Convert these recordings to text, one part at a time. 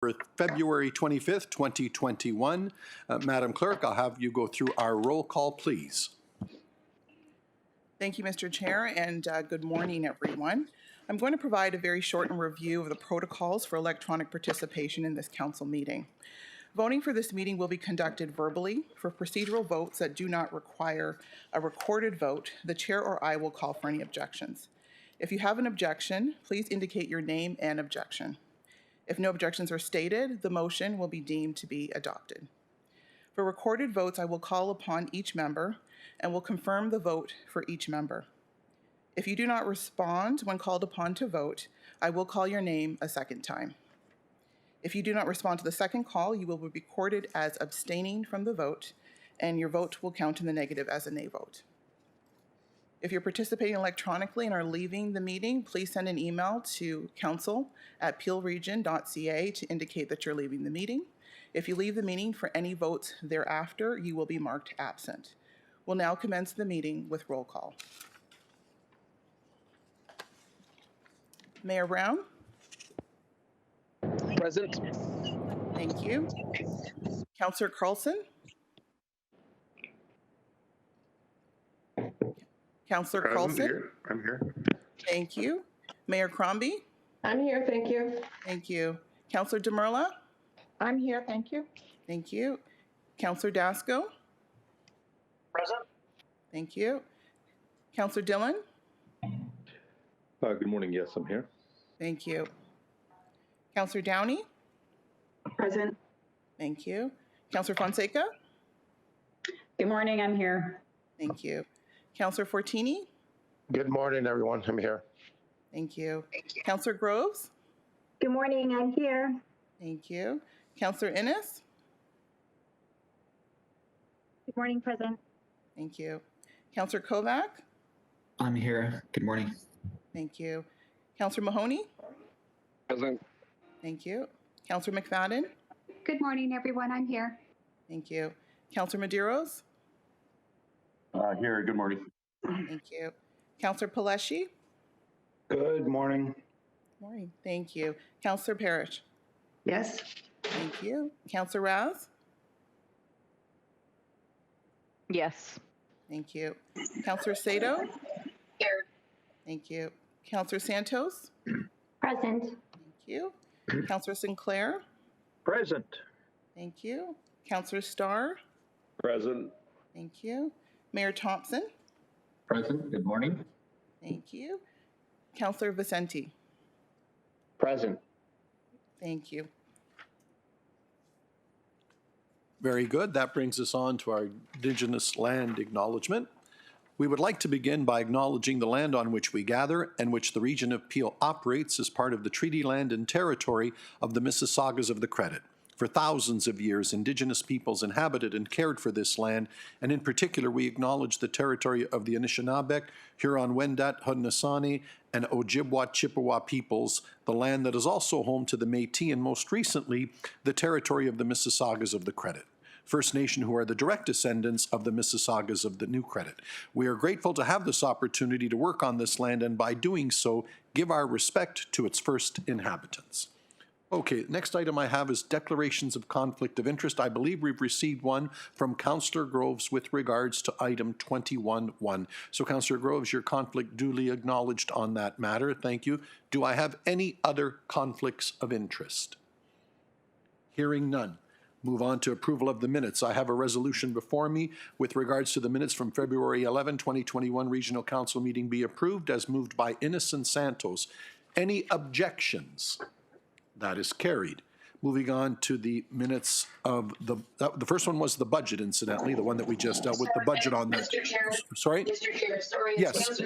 For February 25th, 2021. Madam Clerk, I'll have you go through our roll call, please. Thank you, Mr. Chair, and good morning, everyone. I'm going to provide a very short review of the protocols for electronic participation in this council meeting. Voting for this meeting will be conducted verbally. For procedural votes that do not require a recorded vote, the chair or I will call for any objections. If you have an objection, please indicate your name and objection. If no objections are stated, the motion will be deemed to be adopted. For recorded votes, I will call upon each member and will confirm the vote for each member. If you do not respond when called upon to vote, I will call your name a second time. If you do not respond to the second call, you will be recorded as abstaining from the vote, and your vote will count in the negative as a nay vote. If you're participating electronically and are leaving the meeting, please send an email to council@peelregion.ca to indicate that you're leaving the meeting. If you leave the meeting for any votes thereafter, you will be marked absent. We'll now commence the meeting with roll call. Mayor Brown? Present. Thank you. Councillor Carlson? Councillor Carlson? I'm here. Thank you. Mayor Crombie? I'm here, thank you. Thank you. Councillor Demerla? I'm here, thank you. Thank you. Councillor Dasco? Present. Thank you. Councillor Dillon? Good morning. Yes, I'm here. Thank you. Councillor Downey? Present. Thank you. Councillor Fonseca? Good morning, I'm here. Thank you. Councillor Fortini? Good morning, everyone. I'm here. Thank you. Councillor Groves? Good morning, I'm here. Thank you. Councillor Innes? Good morning, Present. Thank you. Councillor Kovac? I'm here. Good morning. Thank you. Councillor Mahoney? Present. Thank you. Councillor McFadden? Good morning, everyone, I'm here. Thank you. Councillor Medeiros? Here. Good morning. Thank you. Councillor Paleshi? Good morning. Morning. Thank you. Councillor Parrish? Yes. Thank you. Councillor Raz? Yes. Thank you. Councillor Sato? Here. Thank you. Councillor Santos? Present. Thank you. Councillor Sinclair? Present. Thank you. Councillor Starr? Present. Thank you. Mayor Thompson? Present. Good morning. Thank you. Councillor Vicente? Present. Thank you. Very good. That brings us on to our Indigenous land acknowledgement. We would like to begin by acknowledging the land on which we gather and which the region of Peel operates as part of the treaty land and territory of the Mississaugas of the Credit. For thousands of years, Indigenous peoples inhabited and cared for this land, and in particular, we acknowledge the territory of the Anishinaabe, Huron-Wendat, Haudenosaunee, and Ojibwa Chippewa peoples, the land that is also home to the Métis, and most recently, the territory of the Mississaugas of the Credit, First Nation who are the direct descendants of the Mississaugas of the New Credit. We are grateful to have this opportunity to work on this land, and by doing so, give our respect to its first inhabitants. Okay, next item I have is declarations of conflict of interest. I believe we've received one from Councillor Groves with regards to item 21.1. So Councillor Groves, your conflict duly acknowledged on that matter. Thank you. Do I have any other conflicts of interest? Hearing none. Move on to approval of the minutes. I have a resolution before me with regards to the minutes from February 11, 2021 Regional Council meeting be approved as moved by Innes and Santos. Any objections? That is carried. Moving on to the minutes of the first one was the budget, incidentally, the one that we just dealt with, the budget on that. Mr. Chair. Sorry? Mr. Chair, sorry. Yes.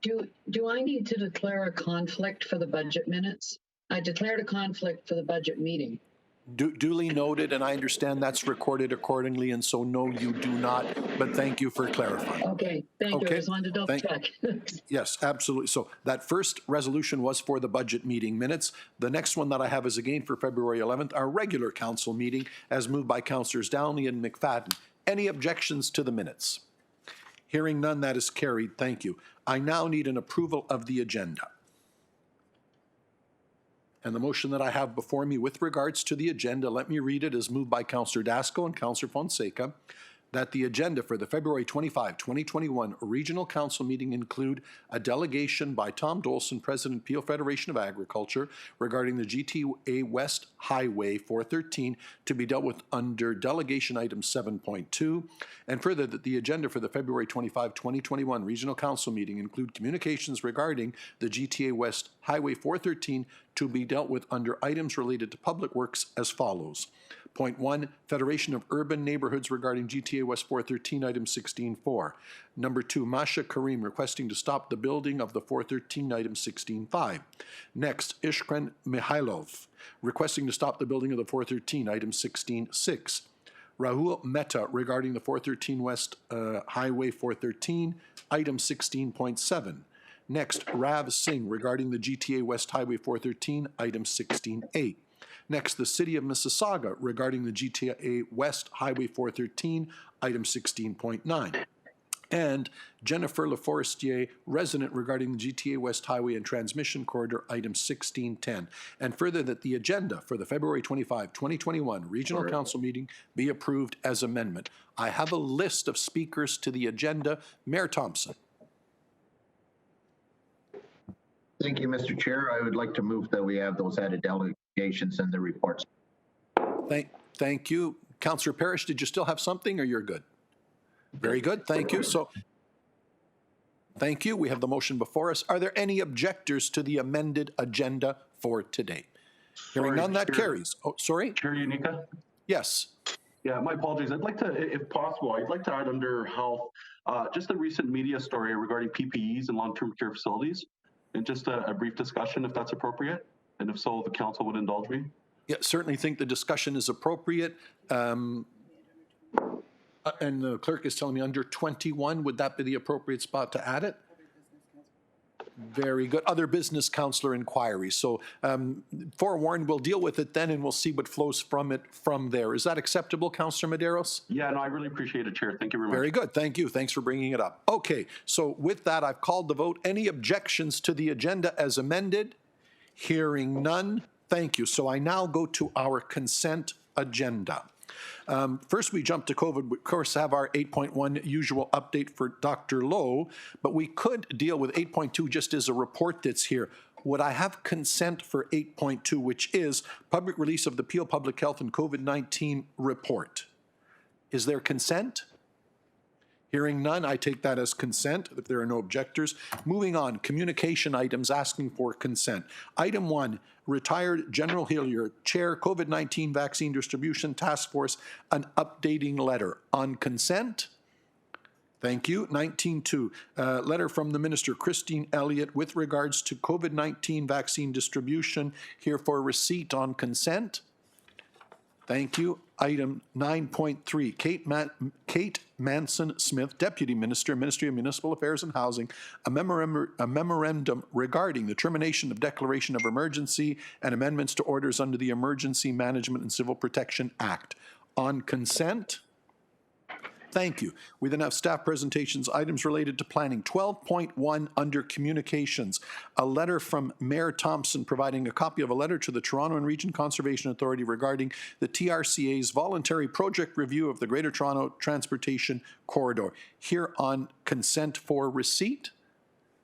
Do I need to declare a conflict for the budget minutes? I declared a conflict for the budget meeting. Duly noted, and I understand that's recorded accordingly, and so no, you do not, but thank you for clarifying. Okay, thank you. I just wanted to double check. Yes, absolutely. So that first resolution was for the budget meeting minutes. The next one that I have is again for February 11th, our regular council meeting, as moved by Councillors Downey and McFadden. Any objections to the minutes? Hearing none, that is carried. Thank you. I now need an approval of the agenda. And the motion that I have before me with regards to the agenda, let me read it as moved by Councillor Dasco and Councillor Fonseca, that the agenda for the February 25, 2021 Regional Council meeting include a delegation by Tom Dolson, President, Peel Federation of Agriculture, regarding the GTA West Highway 413 to be dealt with under Delegation Item 7.2, and further that the agenda for the February 25, 2021 Regional Council meeting include communications regarding the GTA West Highway 413 to be dealt with under items related to public works as follows. Point 1, Federation of Urban Neighborhoods regarding GTA West 413, item 16.4. Number 2, Masha Karim requesting to stop the building of the 413, item 16.5. Next, Ishkren Mihailov requesting to stop the building of the 413, item 16.6. Rahul Mehta regarding the 413 West Highway 413, item 16.7. Next, Rav Singh regarding the GTA West Highway 413, item 16.8. Next, the City of Mississauga regarding the GTA West Highway 413, item 16.9. And Jennifer LaForestier, resident regarding the GTA West Highway and Transmission Corridor, item 1610. And further, that the agenda for the February 25, 2021 Regional Council meeting be approved as amendment. I have a list of speakers to the agenda. Mayor Thompson. Thank you, Mr. Chair. I would like to move that we have those added delegations and the reports. Thank you. Councillor Parrish, did you still have something or you're good? Very good. Thank you. So, thank you. We have the motion before us. Are there any objectors to the amended agenda for today? Hearing none, that carries. Oh, sorry? Chair Unica? Yes. Yeah, my apologies. I'd like to, if possible, I'd like to add under health, just a recent media story regarding PPEs and long-term care facilities, and just a brief discussion if that's appropriate. And if so, the council would indulge me. Yeah, certainly think the discussion is appropriate. And the clerk is telling me under 21, would that be the appropriate spot to add it? Very good. Other business councillor inquiries. So forewarned, we'll deal with it then and we'll see what flows from it from there. Is that acceptable, Councillor Medeiros? Yeah, no, I really appreciate it, Chair. Thank you very much. Very good. Thank you. Thanks for bringing it up. Okay, so with that, I've called the vote. Any objections to the agenda as amended? Hearing none. Thank you. So I now go to our consent agenda. First, we jump to COVID. We, of course, have our 8.1 usual update for Dr. Lowe, but we could deal with 8.2 just as a report that's here. Would I have consent for 8.2, which is public release of the Peel Public Health and COVID-19 report? Is there consent? Hearing none, I take that as consent if there are no objectors. Moving on, communication items asking for consent. Item 1, retired General Hillier, Chair, COVID-19 Vaccine Distribution Task Force, an updating letter. On consent? Thank you. 19.2, letter from the Minister Christine Elliott with regards to COVID-19 vaccine distribution, here for receipt. On consent? Thank you. Item 9.3, Kate Manson-Smith, Deputy Minister, Ministry of Municipal Affairs and Housing, a memorandum regarding the termination of declaration of emergency and amendments to orders under the Emergency Management and Civil Protection Act. On consent? Thank you. We then have staff presentations, items related to planning. 12.1 under communications, a letter from Mayor Thompson providing a copy of a letter to the Toronto and Region Conservation Authority regarding the TRCA's voluntary project review of the Greater Toronto Transportation Corridor. Here on consent for receipt.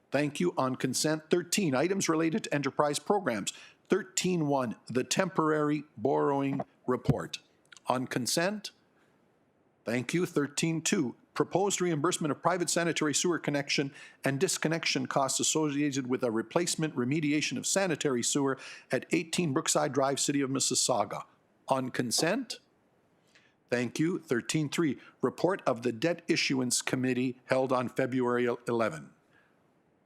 Thank you. On consent. 13, items related to enterprise programs. 13.1, the temporary borrowing report. On consent. Thank you. 13.2, proposed reimbursement of private sanitary sewer connection and disconnection costs associated with a replacement remediation of sanitary sewer at 18 Brookside Drive, City of Mississauga. On consent? Thank you. 13.3, report of the Debt Issuance Committee held on February 11.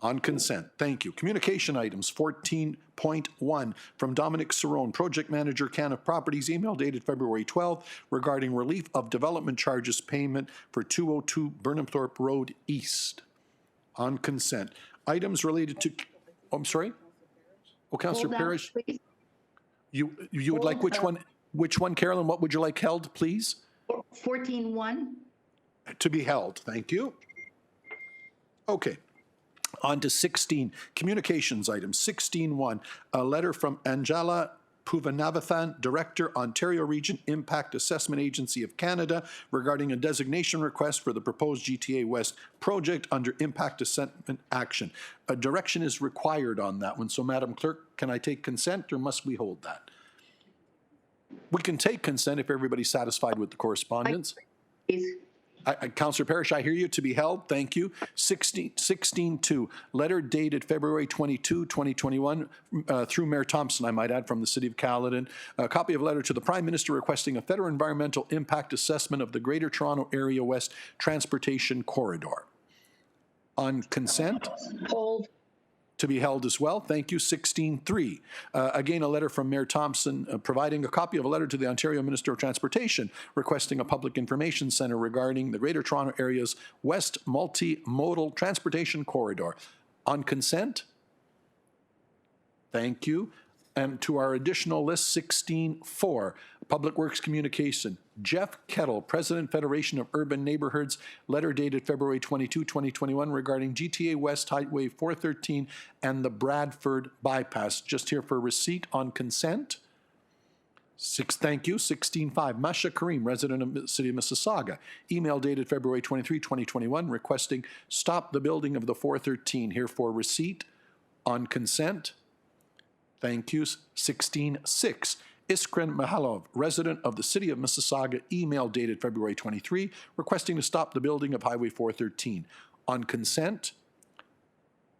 On consent. Thank you. Communication items. 14.1 from Dominic Cerrone, Project Manager, Canna Properties, email dated February 12 regarding relief of development charges payment for 202 Burnhamthorpe Road East. On consent. Items related to, oh, I'm sorry? Oh, Councillor Parrish. You would like which one? Which one, Carolyn? What would you like held, please? 14.1. To be held. Thank you. Okay. On to 16, communications items. 16.1, a letter from Angela Puvanavathan, Director, Ontario Region Impact Assessment Agency of Canada, regarding a designation request for the proposed GTA West project under Impact Assessment Action. A direction is required on that one. So, Madam Clerk, can I take consent or must we hold that? We can take consent if everybody's satisfied with the correspondence. Please. Councillor Parrish, I hear you. To be held. Thank you. 16.2, letter dated February 22, 2021, through Mayor Thompson, I might add, from the City of Caledon. A copy of a letter to the Prime Minister requesting a federal environmental impact assessment of the Greater Toronto Area West Transportation Corridor. On consent? Hold. To be held as well. Thank you. 16.3. Again, a letter from Mayor Thompson providing a copy of a letter to the Ontario Minister of Transportation requesting a public information centre regarding the Greater Toronto Area's West Multimodal Transportation Corridor. On consent? Thank you. And to our additional list, 16.4, Public Works Communication. Jeff Kettle, President, Federation of Urban Neighborhoods, letter dated February 22, 2021, regarding GTA West Highway 413 and the Bradford Bypass. Just here for receipt. On consent? Thank you. 16.5, Masha Kareem, resident of the City of Mississauga, email dated February 23, 2021, requesting stop the building of the 413. Here for receipt. On consent? Thank you. 16.6, Iskren Mahalov, resident of the City of Mississauga, email dated February 23, requesting to stop the building of Highway 413. On consent?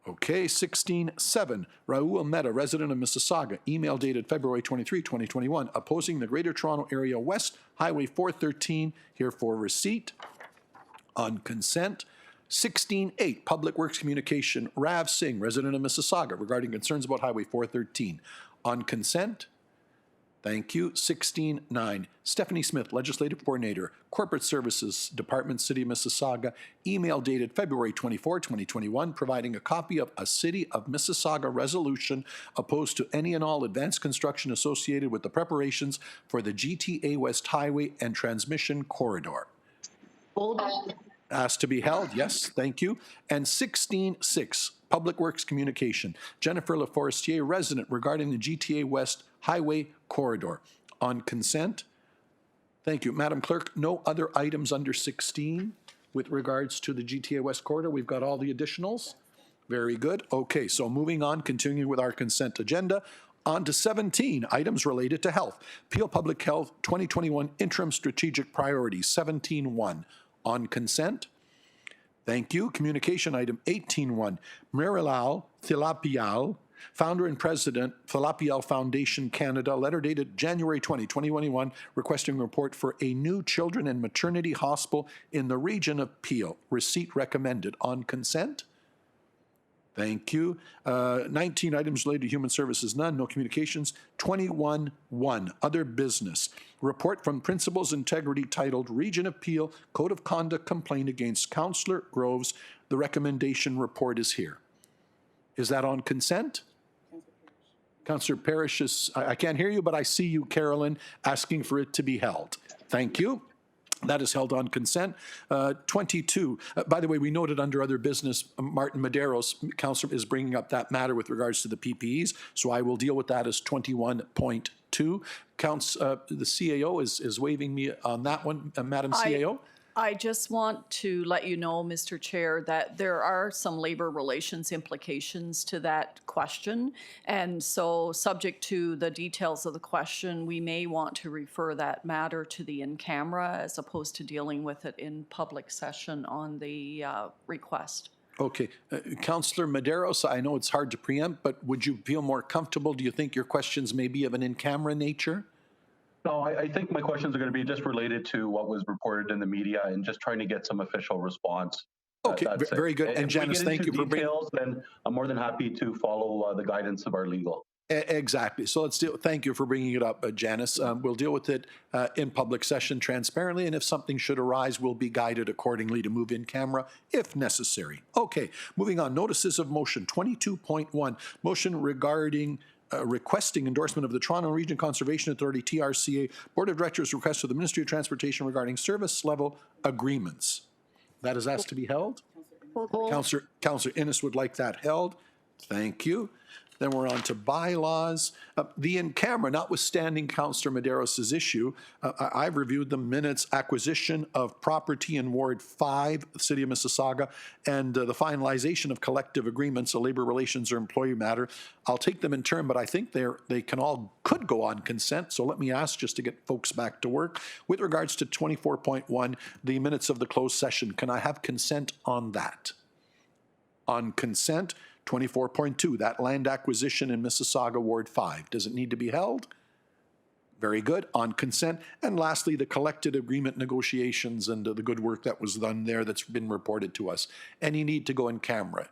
Okay. 16.7, Raul Mehta, resident of Mississauga, email dated February 23, 2021, opposing the Greater Toronto Area West Highway 413. Here for receipt. On consent? 16.8, Public Works Communication, Rav Singh, resident of Mississauga, regarding concerns about Highway 413. On consent? Thank you. 16.9, Stephanie Smith, Legislative Coordinator, Corporate Services Department, City of Mississauga, email dated February 24, 2021, providing a copy of a City of Mississauga resolution opposed to any and all advanced construction associated with the preparations for the GTA West Highway and Transmission Corridor. Hold. Asked to be held. Yes, thank you. And 16.6, Public Works Communication, Jennifer Laforestier, resident, regarding the GTA West Highway Corridor. On consent? Thank you. Madam Clerk, no other items under 16 with regards to the GTA West Corridor. We've got all the additionals. Very good. Okay, so moving on, continuing with our consent agenda. On to 17, items related to health. Peel Public Health 2021 Interim Strategic Priorities, 17.1. On consent? Thank you. Communication item 18.1. Marilal Thilapial, founder and president, Thilapial Foundation Canada, letter dated January 20, 2021, requesting a report for a new children and maternity hospital in the region of Peel. Receipt recommended. On consent? Thank you. 19 items related to human services, none. No communications. 21.1, other business. Report from Principals Integrity titled Region of Peel Code of Conduct Complaint against Councillor Groves. The recommendation report is here. Is that on consent? Councillor Parrish is, I can't hear you, but I see you, Carolyn, asking for it to be held. Thank you. That is held on consent. 22, by the way, we noted under other business, Martin Medeiros, councillor, is bringing up that matter with regards to the PPEs, so I will deal with that as 21.2. The CAO is waving me on that one, Madam CAO. I just want to let you know, Mr. Chair, that there are some labor relations implications to that question. And so subject to the details of the question, we may want to refer that matter to the in-camera as opposed to dealing with it in public session on the request. Okay. Councillor Medeiros, I know it's hard to preempt, but would you feel more comfortable? Do you think your questions may be of an in-camera nature? No, I think my questions are going to be just related to what was reported in the media and just trying to get some official response. Okay, very good. And Janice, thank you for bringing details. Then I'm more than happy to follow the guidance of our legal. Exactly. So let's deal. Thank you for bringing it up, Janice. We'll deal with it in public session transparently, and if something should arise, we'll be guided accordingly to move in camera if necessary. Okay, moving on. Notices of motion 22.1. Motion regarding requesting endorsement of the Toronto Region Conservation Authority, TRCA, Board of Directors request of the Ministry of Transportation regarding service level agreements. That is asked to be held. Councillor Innes would like that held. Thank you. Then we're on to bylaws. The in-camera, notwithstanding Councillor Medeiros' issue, I've reviewed the minutes, acquisition of property in Ward 5, the City of Mississauga, and the finalization of collective agreements, a labor relations or employee matter. I'll take them in turn, but I think they could go on consent. So let me ask, just to get folks back to work. With regards to 24.1, the minutes of the closed session, can I have consent on that? On consent, 24.2, that land acquisition in Mississauga Ward 5. Does it need to be held? Very good. On consent. And lastly, the collective agreement negotiations and the good work that was done there that's been reported to us. Any need to go in camera?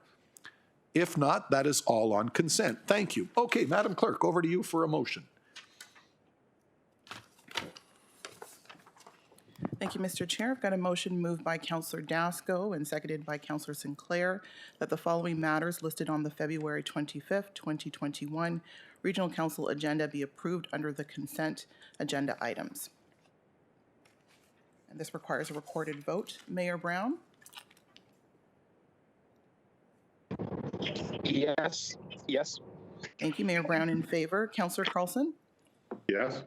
If not, that is all on consent. Thank you. Okay, Madam Clerk, over to you for a motion. Thank you, Mr. Chair. I've got a motion moved by Councillor Dasco and seconded by Councillor Sinclair that the following matters listed on the February 25th, 2021 Regional Council agenda be approved under the consent agenda items. And this requires a recorded vote. Mayor Brown? Yes. Yes. Thank you. Mayor Brown in favor. Councillor Carlson? Yes.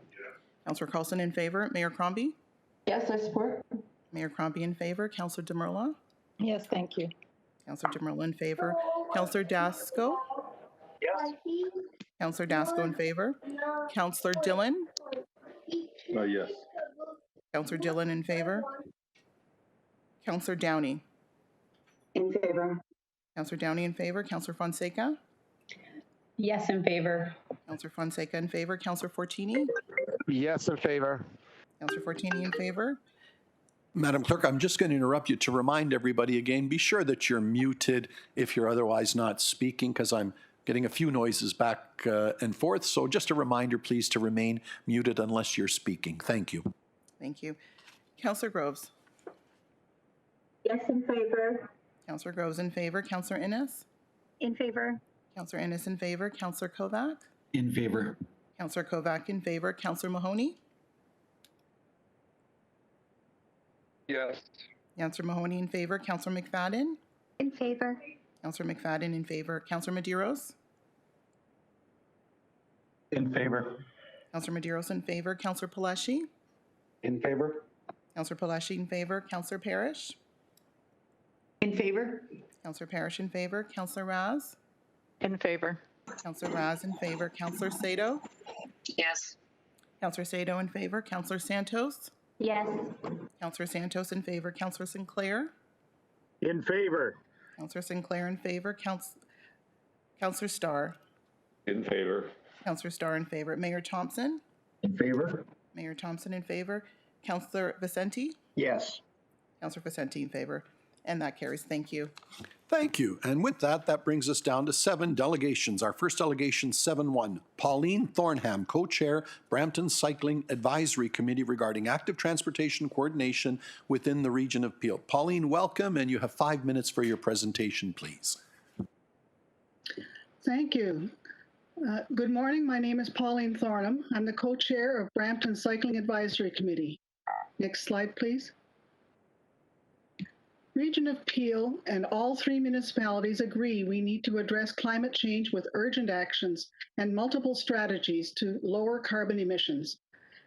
Councillor Carlson in favor. Mayor Crombie? Yes, I support. Mayor Crombie in favor. Councillor Demerla? Yes, thank you. Councillor Demerla in favor. Councillor Dasco? Yes. Councillor Dasco in favor. Councillor Dillon? Yes. Councillor Dillon in favor. Councillor Downey? In favor. Councillor Downey in favor. Councillor Fonseca? Yes, in favor. Councillor Fonseca in favor. Councillor Fortini? Yes, in favor. Councillor Fortini in favor. Madam Clerk, I'm just going to interrupt you to remind everybody again, be sure that you're muted if you're otherwise not speaking, because I'm getting a few noises back and forth. So just a reminder, please, to remain muted unless you're speaking. Thank you. Thank you. Councillor Groves? Yes, in favor. Councillor Groves in favor. Councillor Innes? In favor. Councillor Innes in favor. Councillor Kovac? In favor. Councillor Kovac in favor. Councillor Mahoney? Yes. Councillor Mahoney in favor. Councillor McFadden? In favor. Councillor McFadden in favor. Councillor Medeiros? In favor. Councillor Medeiros in favor. Councillor Palashi? In favor. Councillor Palashi in favor. Councillor Parrish? In favor? Councillor Parrish in favor. Councillor Raz? In favor. Councillor Raz in favor. Councillor Sato? Yes. Councillor Sato in favor. Councillor Santos? Yes. Councillor Santos in favor. Councillor Sinclair? In favor. Councillor Sinclair in favor. Councillor Starr? In favor. Councillor Starr in favor. Mayor Thompson? In favor? Mayor Thompson in favor. Councillor Vicente? Yes. Councillor Vicente in favor. And that carries. Thank you. Thank you. And with that, that brings us down to 7 delegations. Our first delegation, 7-1. Pauline Thornham, Co-Chair, Brampton Cycling Advisory Committee regarding active transportation coordination within the region of Peel. Pauline, welcome, and you have 5 minutes for your presentation, please. Thank you. Good morning. My name is Pauline Thornham. I'm the co-chair of Brampton Cycling Advisory Committee. Next slide, please. Region of Peel and all 3 municipalities agree we need to address climate change with urgent actions and multiple strategies to lower carbon emissions.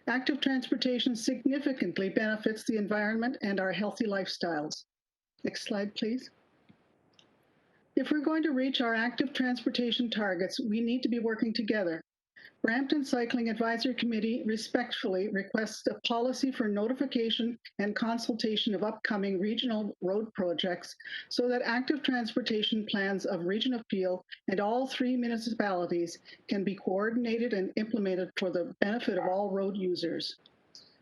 Active transportation significantly benefits the environment and our healthy lifestyles. Next slide, please. If we're going to reach our active transportation targets, we need to be working together. Brampton Cycling Advisory Committee respectfully requests a policy for notification and consultation of upcoming regional road projects so that active transportation plans of Region of Peel and all 3 municipalities can be coordinated and implemented for the benefit of all road users.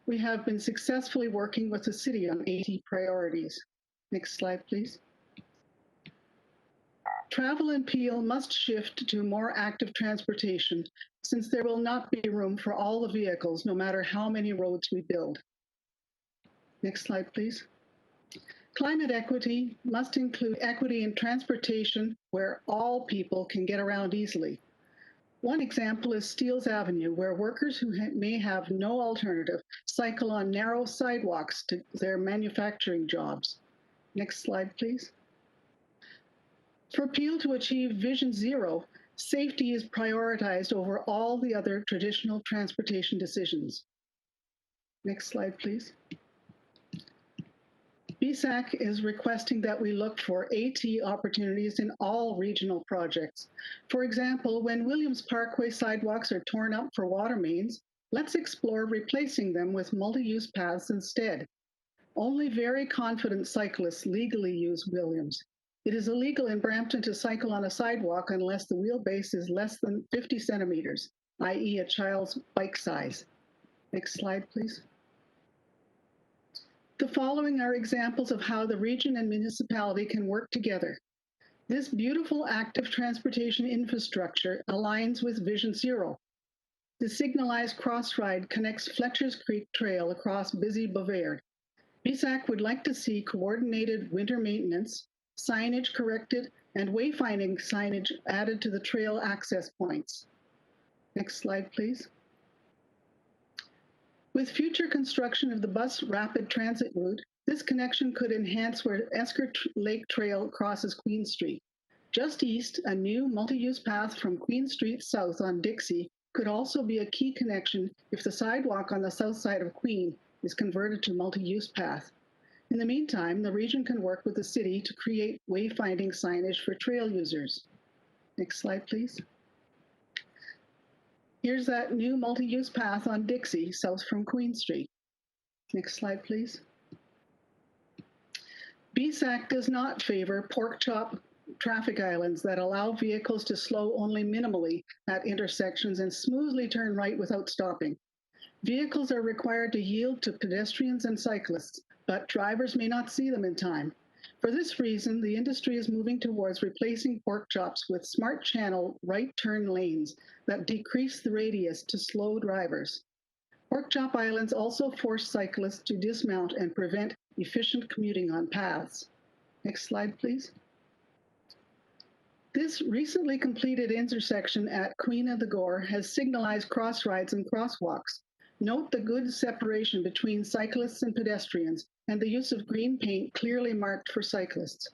We have been successfully working with the city on 80 priorities. Next slide, please. Travel in Peel must shift to more active transportation since there will not be room for all the vehicles no matter how many roads we build. Next slide, please. Climate equity must include equity in transportation where all people can get around easily. One example is Steeles Avenue, where workers who may have no alternative cycle on narrow sidewalks to their manufacturing jobs. Next slide, please. For Peel to achieve Vision Zero, safety is prioritized over all the other traditional transportation decisions. Next slide, please. BSAC is requesting that we look for AT opportunities in all regional projects. For example, when Williams Parkway sidewalks are torn up for water mains, let's explore replacing them with multi-use paths instead. Only very confident cyclists legally use Williams. It is illegal in Brampton to cycle on a sidewalk unless the wheelbase is less than 50 centimeters, i.e. a child's bike size. Next slide, please. The following are examples of how the region and municipality can work together. This beautiful active transportation infrastructure aligns with Vision Zero. The signalized cross-ride connects Fletcher's Creek Trail across busy Bavard. BSAC would like to see coordinated winter maintenance, signage corrected, and wayfinding signage added to the trail access points. Next slide, please. With future construction of the bus rapid transit route, this connection could enhance where Esker Lake Trail crosses Queen Street. Just east, a new multi-use path from Queen Street south on Dixie could also be a key connection if the sidewalk on the south side of Queen is converted to multi-use path. In the meantime, the region can work with the city to create wayfinding signage for trail users. Next slide, please. Here's that new multi-use path on Dixie, south from Queen Street. Next slide, please. BSAC does not favor pork chop traffic islands that allow vehicles to slow only minimally at intersections and smoothly turn right without stopping. Vehicles are required to yield to pedestrians and cyclists, but drivers may not see them in time. For this reason, the industry is moving towards replacing pork chops with smart channel right turn lanes that decrease the radius to slow drivers. Pork chop islands also force cyclists to dismount and prevent efficient commuting on paths. Next slide, please. This recently completed intersection at Queen of the Gore has signalized crossrides and crosswalks. Note the good separation between cyclists and pedestrians and the use of green paint clearly marked for cyclists.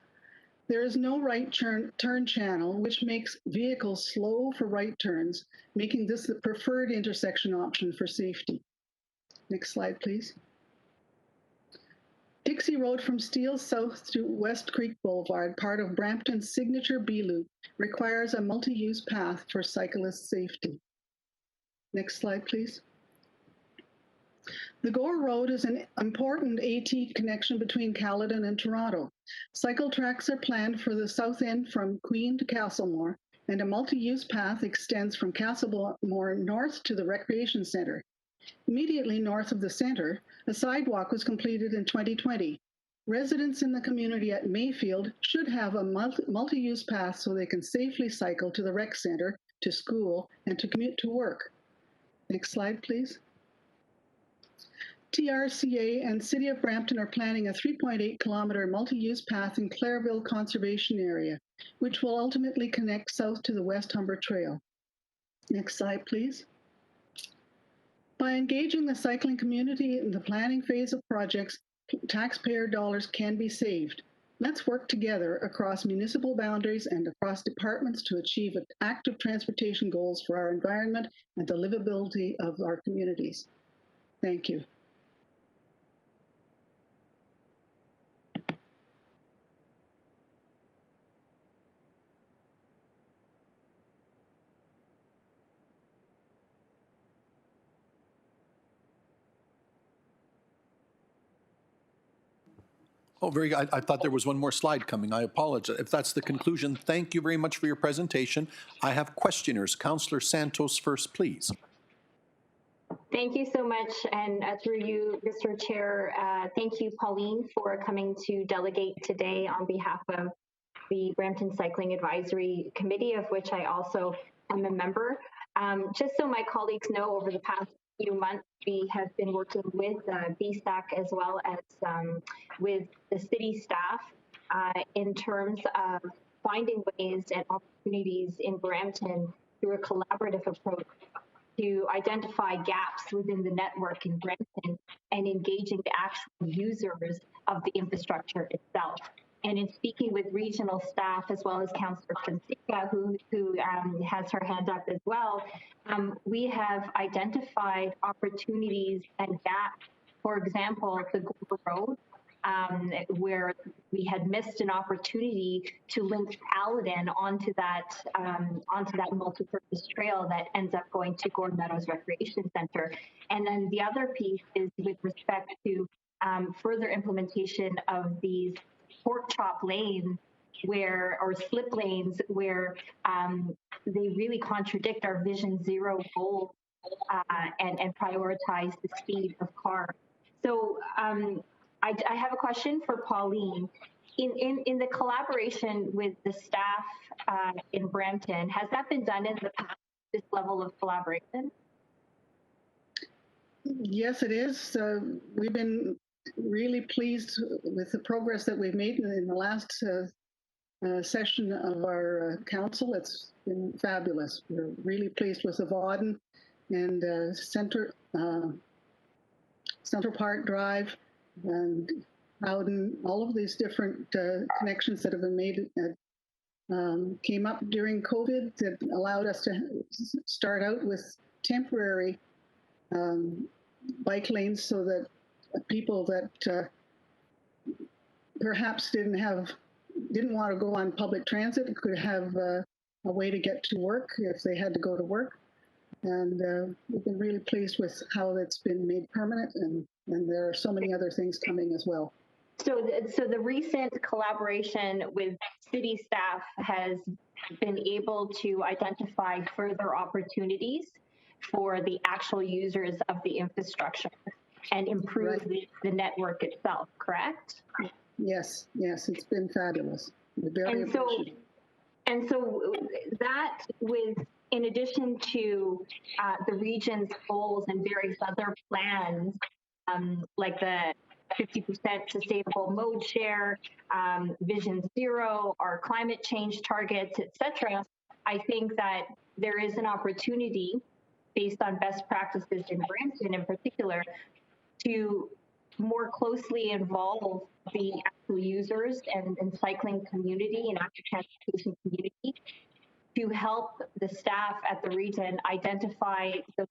There is no right turn channel, which makes vehicles slow for right turns, making this the preferred intersection option for safety. Next slide, please. Dixie Road from Steele South to West Creek Boulevard, part of Brampton's signature B-loop, requires a multi-use path for cyclist safety. Next slide, please. The Gore Road is an important AT connection between Caledon and Toronto. Cycle tracks are planned for the south end from Queen to Castlemore, and a multi-use path extends from Castlemore north to the Recreation Centre. Immediately north of the centre, a sidewalk was completed in 2020. Residents in the community at Mayfield should have a multi-use path so they can safely cycle to the rec centre, to school, and to commute to work. Next slide, please. TRCA and City of Brampton are planning a 3.8-kilometre multi-use path in Claireville Conservation Area, which will ultimately connect south to the West Humber Trail. Next slide, please. By engaging the cycling community in the planning phase of projects, taxpayer dollars can be saved. Let's work together across municipal boundaries and across departments to achieve active transportation goals for our environment and the livability of our communities. Thank you. Oh, very good. I thought there was one more slide coming. I apologize. If that's the conclusion, thank you very much for your presentation. I have questioners. Councillor Santos first, please. Thank you so much, and through you, Mr. Chair, thank you, Pauline, for coming to delegate today on behalf of the Brampton Cycling Advisory Committee, of which I also am a member. Just so my colleagues know, over the past few months, we have been working with BSAC as well as with the city staff in terms of finding ways and opportunities in Brampton through a collaborative approach to identify gaps within the network in Brampton and engaging the actual users of the infrastructure itself. And in speaking with regional staff, as well as Councillor Fonseca, who has her hand up as well, we have identified opportunities and gaps. For example, the Gore Road, where we had missed an opportunity to link Paladin onto that multi-purpose trail that ends up going to Gore Meadows Recreation Center. And then the other piece is with respect to further implementation of these pork chop lanes or slip lanes where they really contradict our Vision Zero goal and prioritize the speed of cars. So I have a question for Pauline. In the collaboration with the staff in Brampton, has that been done in the past, this level of collaboration? Yes, it is. We've been really pleased with the progress that we've made in the last session of our council. It's been fabulous. We're really pleased with the Vauden and Central Park Drive and Howden. All of these different connections that have been made came up during COVID that allowed us to start out with temporary bike lanes so that people that perhaps didn't want to go on public transit could have a way to get to work if they had to go to work. And we've been really pleased with how that's been made permanent, and there are so many other things coming as well. So the recent collaboration with city staff has been able to identify further opportunities for the actual users of the infrastructure and improve the network itself, correct? Yes, it's been fabulous. And so that in addition to the region's goals and various other plans, like the 50% sustainable mode share, Vision Zero, our climate change targets, etc., I think that there is an opportunity based on best practices in Brampton in particular to more closely involve the actual users and cycling community and active transportation community to help the staff at the region identify the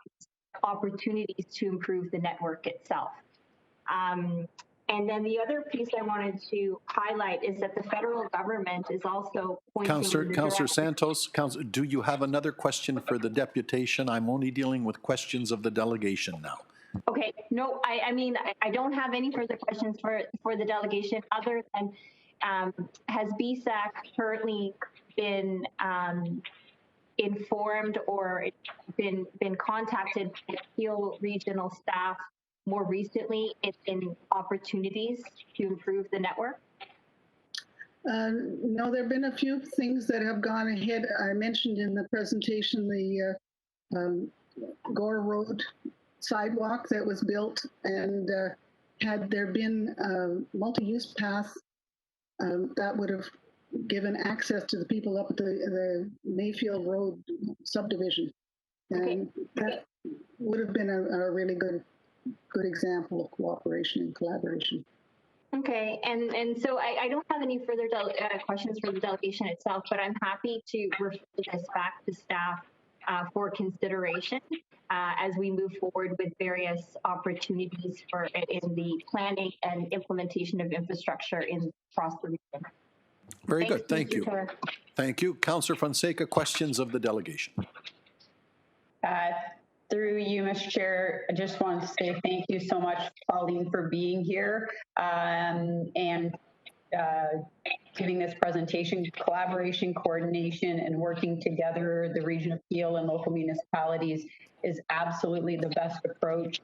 opportunities to improve the network itself. And then the other piece I wanted to highlight is that the federal government is also pointing. Councillor Santos, do you have another question for the deputation? I'm only dealing with questions of the delegation now. Okay, no, I mean, I don't have any further questions for the delegation other than has BSAC currently been informed or been contacted by Peel regional staff more recently in opportunities to improve the network? No, there have been a few things that have gone ahead. I mentioned in the presentation the Gore Road sidewalk that was built, and had there been a multi-use path, that would have given access to the people up at the Mayfield Road subdivision. And that would have been a really good example of cooperation and collaboration. Okay, and so I don't have any further questions for the delegation itself, but I'm happy to refer this back to staff for consideration as we move forward with various opportunities in the planning and implementation of infrastructure across the region. Very good, thank you. Thank you. Councillor Fonseca, questions of the delegation. Through you, Mr. Chair, I just wanted to say thank you so much, Pauline, for being here and giving this presentation. Collaboration, coordination, and working together, the region of Peel and local municipalities is absolutely the best approach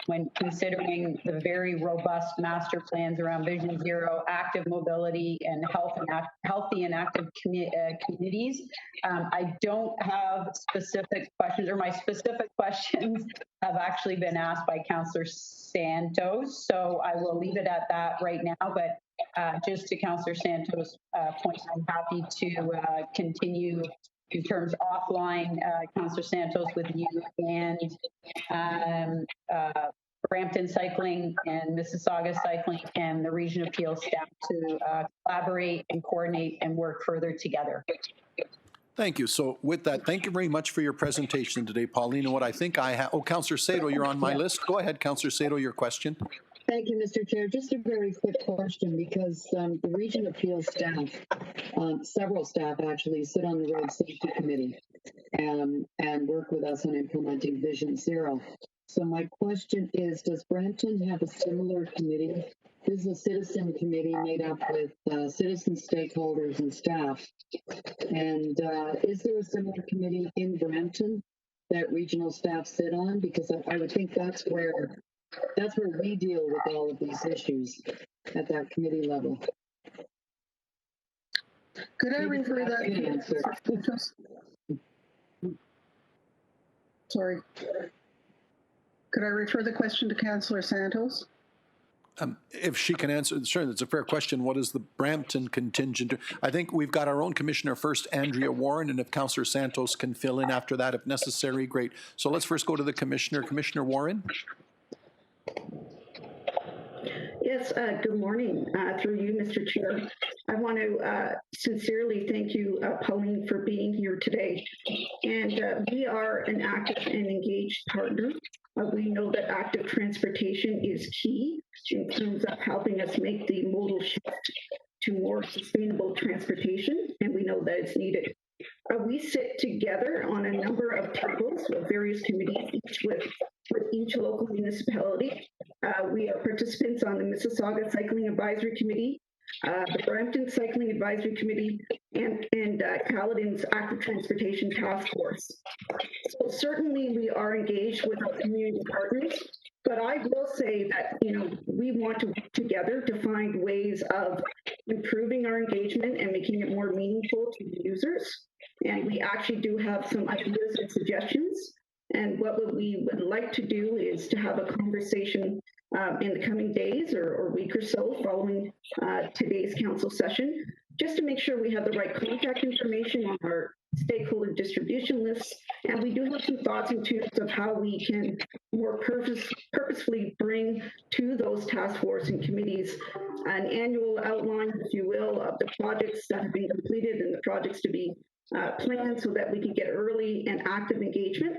when considering the very robust master plans around Vision Zero, active mobility, and healthy and active communities. I don't have specific questions, or my specific questions have actually been asked by Councillor Santos, so I will leave it at that right now. But just to Councillor Santos' point, I'm happy to continue in terms offline, Councillor Santos, with you and Brampton Cycling and Mississauga Cycling and the Region of Peel staff to collaborate and coordinate and work further together. Thank you. So with that, thank you very much for your presentation today, Pauline. And what I think I have, oh, Councillor Sato, you're on my list. Go ahead, Councillor Sato, your question. Thank you, Mr. Chair. Just a very quick question, because the Region of Peel staff, several staff actually, sit on the Road Safety Committee and work with us on implementing Vision Zero. So my question is, does Brampton have a similar committee? This is a citizen committee made up with citizen stakeholders and staff. And is there a similar committee in Brampton that regional staff sit on? Because I would think that's where we deal with all of these issues at that committee level. Could I refer that? Sorry. Could I refer the question to Councillor Santos? If she can answer, sure, that's a fair question. What is the Brampton contingent? I think we've got our own commissioner first, Andrea Warren, and if Councillor Santos can fill in after that if necessary, great. So let's first go to the commissioner. Commissioner Warren. Yes, good morning. Through you, Mr. Chair. I want to sincerely thank you, Pauline, for being here today. And we are an active and engaged partner. We know that active transportation is key in terms of helping us make the modal shift to more sustainable transportation, and we know that it's needed. We sit together on a number of tables with various committees, each with each local municipality. We are participants on the Mississauga Cycling Advisory Committee, the Brampton Cycling Advisory Committee, and Caledon's Active Transportation Task Force. So certainly we are engaged with our community partners, but I will say that, we want to work together to find ways of improving our engagement and making it more meaningful to the users. And we actually do have some ideas and suggestions. And what we would like to do is to have a conversation in the coming days or week or so following today's council session, just to make sure we have the right contact information on our stakeholder distribution lists. And we do have some thoughts in terms of how we can more purposefully bring to those task force and committees an annual outline, if you will, of the projects that have been completed and the projects to be planned, so that we can get early and active engagement.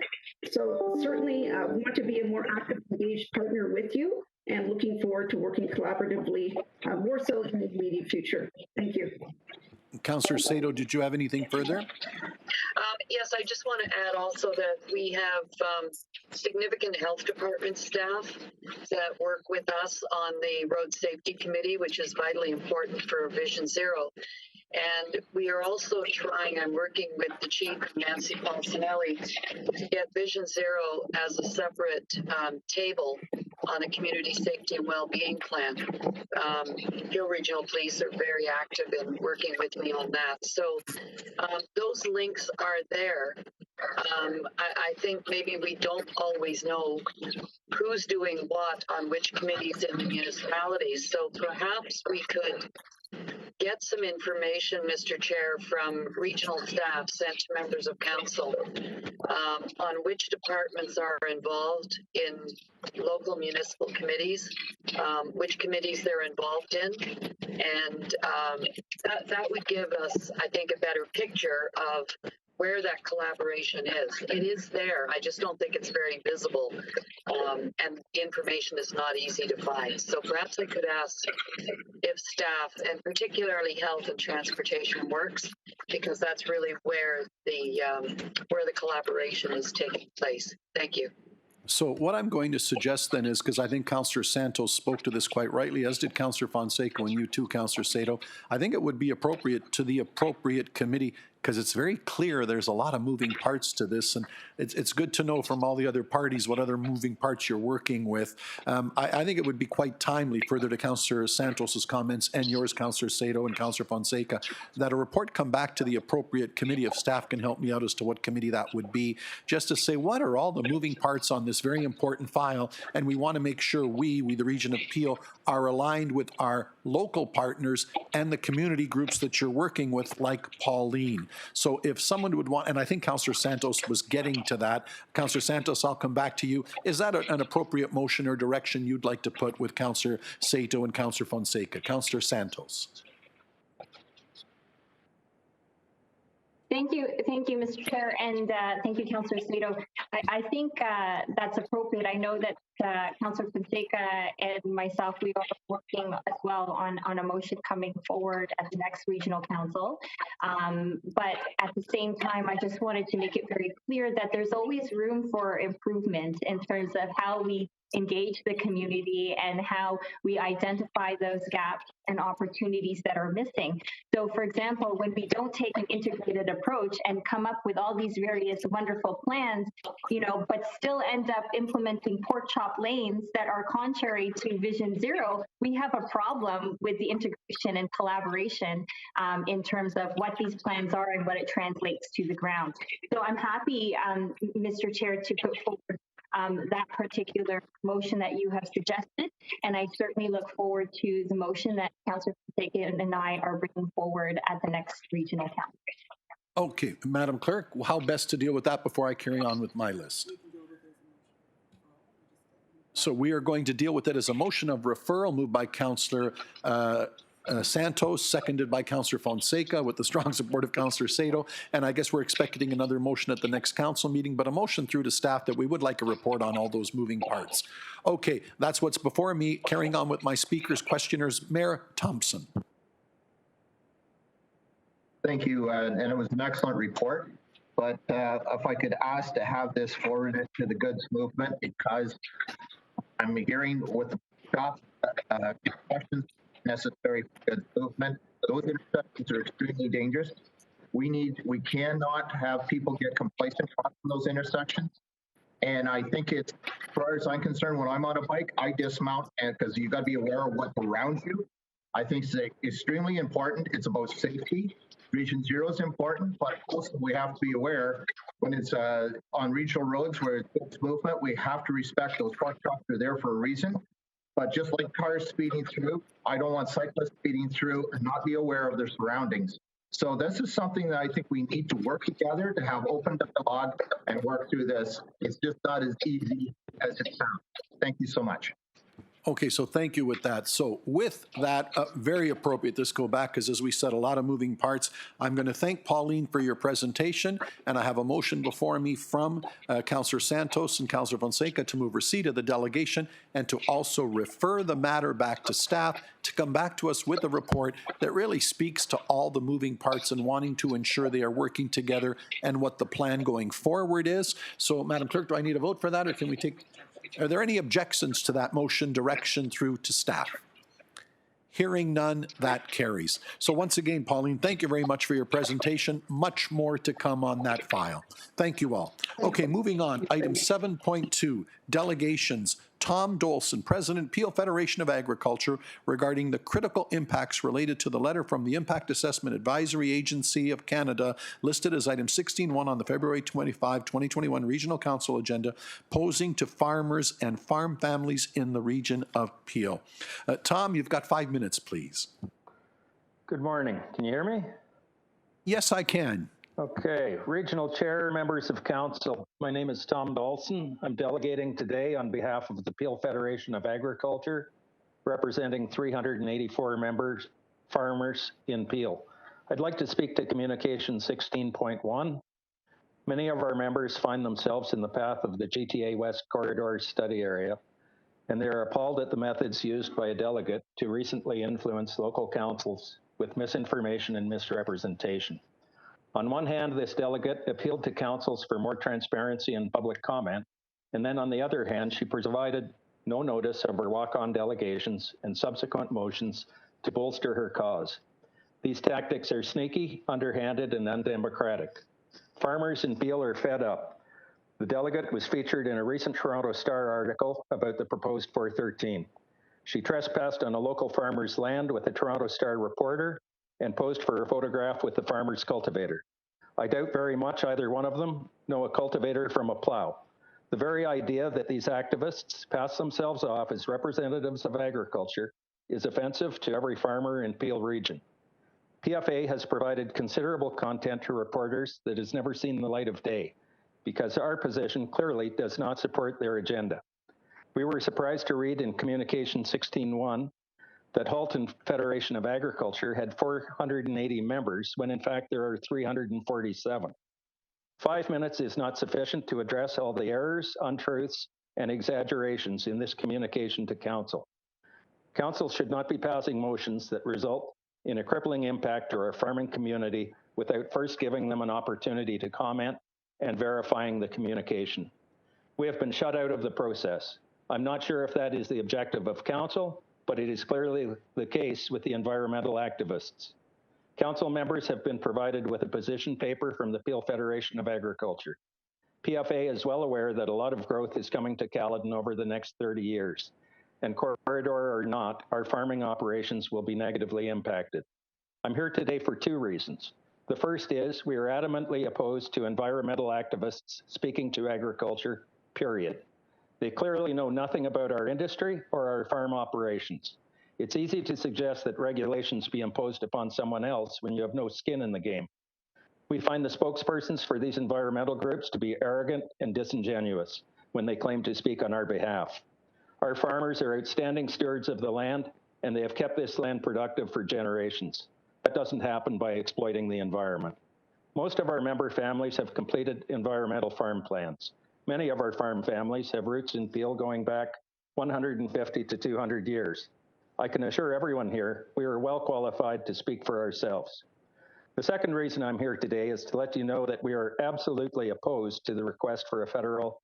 So certainly we want to be a more active, engaged partner with you, and looking forward to working collaboratively more so in the immediate future. Thank you. Councillor Sato, did you have anything further? Yes, I just want to add also that we have significant health department staff that work with us on the Road Safety Committee, which is vitally important for Vision Zero. And we are also trying, I'm working with the chief, Nancy Falcinelli, to get Vision Zero as a separate table on a community safety and well-being plan. Peel Regional Police are very active in working with me on that. So those links are there. I think maybe we don't always know who's doing what on which committees in the municipalities. So perhaps we could get some information, Mr. Chair, from regional staff sent to members of council on which departments are involved in local municipal committees, which committees they're involved in, and that would give us, I think, a better picture of where that collaboration is. It is there. I just don't think it's very visible, and the information is not easy to find. So perhaps I could ask if staff, and particularly health and transportation, works, because that's really where the collaboration is taking place. Thank you. So what I'm going to suggest then is, because I think Councillor Santos spoke to this quite rightly, as did Councillor Fonseca and you too, Councillor Sato, I think it would be appropriate to the appropriate committee, because it's very clear there's a lot of moving parts to this, and it's good to know from all the other parties what other moving parts you're working with. I think it would be quite timely, further to Councillor Santos's comments and yours, Councillor Sato and Councillor Fonseca, that a report come back to the appropriate committee. If staff can help me out as to what committee that would be, just to say what are all the moving parts on this very important file, and we want to make sure we the Region of Peel, are aligned with our local partners, and the community groups that you're working with, like Pauline. So if someone would want, and I think Councillor Santos was getting to that. Councillor Santos, I'll come back to you. Is that an appropriate motion or direction you'd like to put with Councillor Sato and Councillor Fonseca? Councillor Santos. Thank you, Mr. Chair, and thank you, Councillor Sato. I think that's appropriate. I know that Councillor Fonseca and myself, we are working as well on a motion coming forward at the next regional council. But at the same time, I just wanted to make it very clear that there's always room for improvement in terms of how we engage the community and how we identify those gaps and opportunities that are missing. So for example, when we don't take an integrated approach and come up with all these various wonderful plans, but still end up implementing pork chop lanes that are contrary to Vision Zero, we have a problem with the integration and collaboration in terms of what these plans are and what it translates to the ground. So I'm happy, Mr. Chair, to put forward that particular motion that you have suggested, and I certainly look forward to the motion that Councillor Fonseca and I are bringing forward at the next regional council. Okay, Madam Clerk, how best to deal with that before I carry on with my list? So we are going to deal with it as a motion of referral moved by Councillor Santos, seconded by Councillor Fonseca with the strong support of Councillor Sato. And I guess we're expecting another motion at the next council meeting, but a motion through to staff that we would like a report on all those moving parts. Okay, that's what's before me. Carrying on with my speakers, questioners, Mayor Thompson. Thank you, and it was an excellent report. But if I could ask to have this forwarded to the Goods Movement, because I'm hearing with the shop questions necessary for Goods Movement. Those intersections are extremely dangerous. We cannot have people get complacent crossing those intersections. And I think it's, as far as I'm concerned, when I'm on a bike, I dismount, and because you got to be aware of what's around you. I think it's extremely important. It's about safety. Region Zero is important, but also we have to be aware when it's on regional roads where it's movement, we have to respect those truck stops are there for a reason. But just like cars speeding through, I don't want cyclists speeding through and not be aware of their surroundings. So this is something that I think we need to work together to have open dialogue and work through this. It's just not as easy as it sounds. Thank you so much. Okay, so thank you with that. So with that, very appropriate this go back, because as we said, a lot of moving parts. I'm going to thank Pauline for your presentation, and I have a motion before me from Councillor Santos and Councillor Fonseca to move receipt of the delegation and to also refer the matter back to staff to come back to us with a report that really speaks to all the moving parts and wanting to ensure they are working together and what the plan going forward is. So, Madam Clerk, do I need a vote for that, or can we take... Are there any objections to that motion direction through to staff? Hearing none, that carries. So once again, Pauline, thank you very much for your presentation. Much more to come on that file. Thank you all. Okay, moving on. Item 7.2, delegations. Tom Dolson, President, Peel Federation of Agriculture, regarding the critical impacts related to the letter from the Impact Assessment Advisory Agency of Canada, listed as item 16.1 on the February 25, 2021 Regional Council agenda, posing to farmers and farm families in the region of Peel. Tom, you've got 5 minutes, please. Good morning. Can you hear me? Yes, I can. Okay. Regional Chair, members of Council, my name is Tom Dolson. I'm delegating today on behalf of the Peel Federation of Agriculture, representing 384 members, farmers in Peel. I'd like to speak to Communication 16.1. Many of our members find themselves in the path of the GTA West Corridor study area, and they're appalled at the methods used by a delegate to recently influence local councils with misinformation and misrepresentation. On one hand, this delegate appealed to councils for more transparency and public comment, and then on the other hand, she provided no notice of her walk-on delegations and subsequent motions to bolster her cause. These tactics are sneaky, underhanded, and undemocratic. Farmers in Peel are fed up. The delegate was featured in a recent Toronto Star article about the proposed 413. She trespassed on a local farmer's land with a Toronto Star reporter and posed for a photograph with the farmer's cultivator. I doubt very much either one of them know a cultivator from a plow. The very idea that these activists pass themselves off as representatives of agriculture is offensive to every farmer in Peel region. PFA has provided considerable content to reporters that has never seen the light of day because our position clearly does not support their agenda. We were surprised to read in Communication 16.1 that Halton Federation of Agriculture had 480 members when in fact there are 347. 5 minutes is not sufficient to address all the errors, untruths, and exaggerations in this communication to Council. Council should not be passing motions that result in a crippling impact to our farming community without first giving them an opportunity to comment and verifying the communication. We have been shut out of the process. I'm not sure if that is the objective of Council, but it is clearly the case with the environmental activists. Council members have been provided with a position paper from the Peel Federation of Agriculture. PFA is well aware that a lot of growth is coming to Caledon over the next 30 years, and corridor or not, our farming operations will be negatively impacted. I'm here today for 2 reasons. The first is we are adamantly opposed to environmental activists speaking to agriculture, period. They clearly know nothing about our industry or our farm operations. It's easy to suggest that regulations be imposed upon someone else when you have no skin in the game. We find the spokespersons for these environmental groups to be arrogant and disingenuous when they claim to speak on our behalf. Our farmers are outstanding stewards of the land, and they have kept this land productive for generations. That doesn't happen by exploiting the environment. Most of our member families have completed environmental farm plans. Many of our farm families have roots in Peel going back 150 to 200 years. I can assure everyone here, we are well qualified to speak for ourselves. The second reason I'm here today is to let you know that we are absolutely opposed to the request for a federal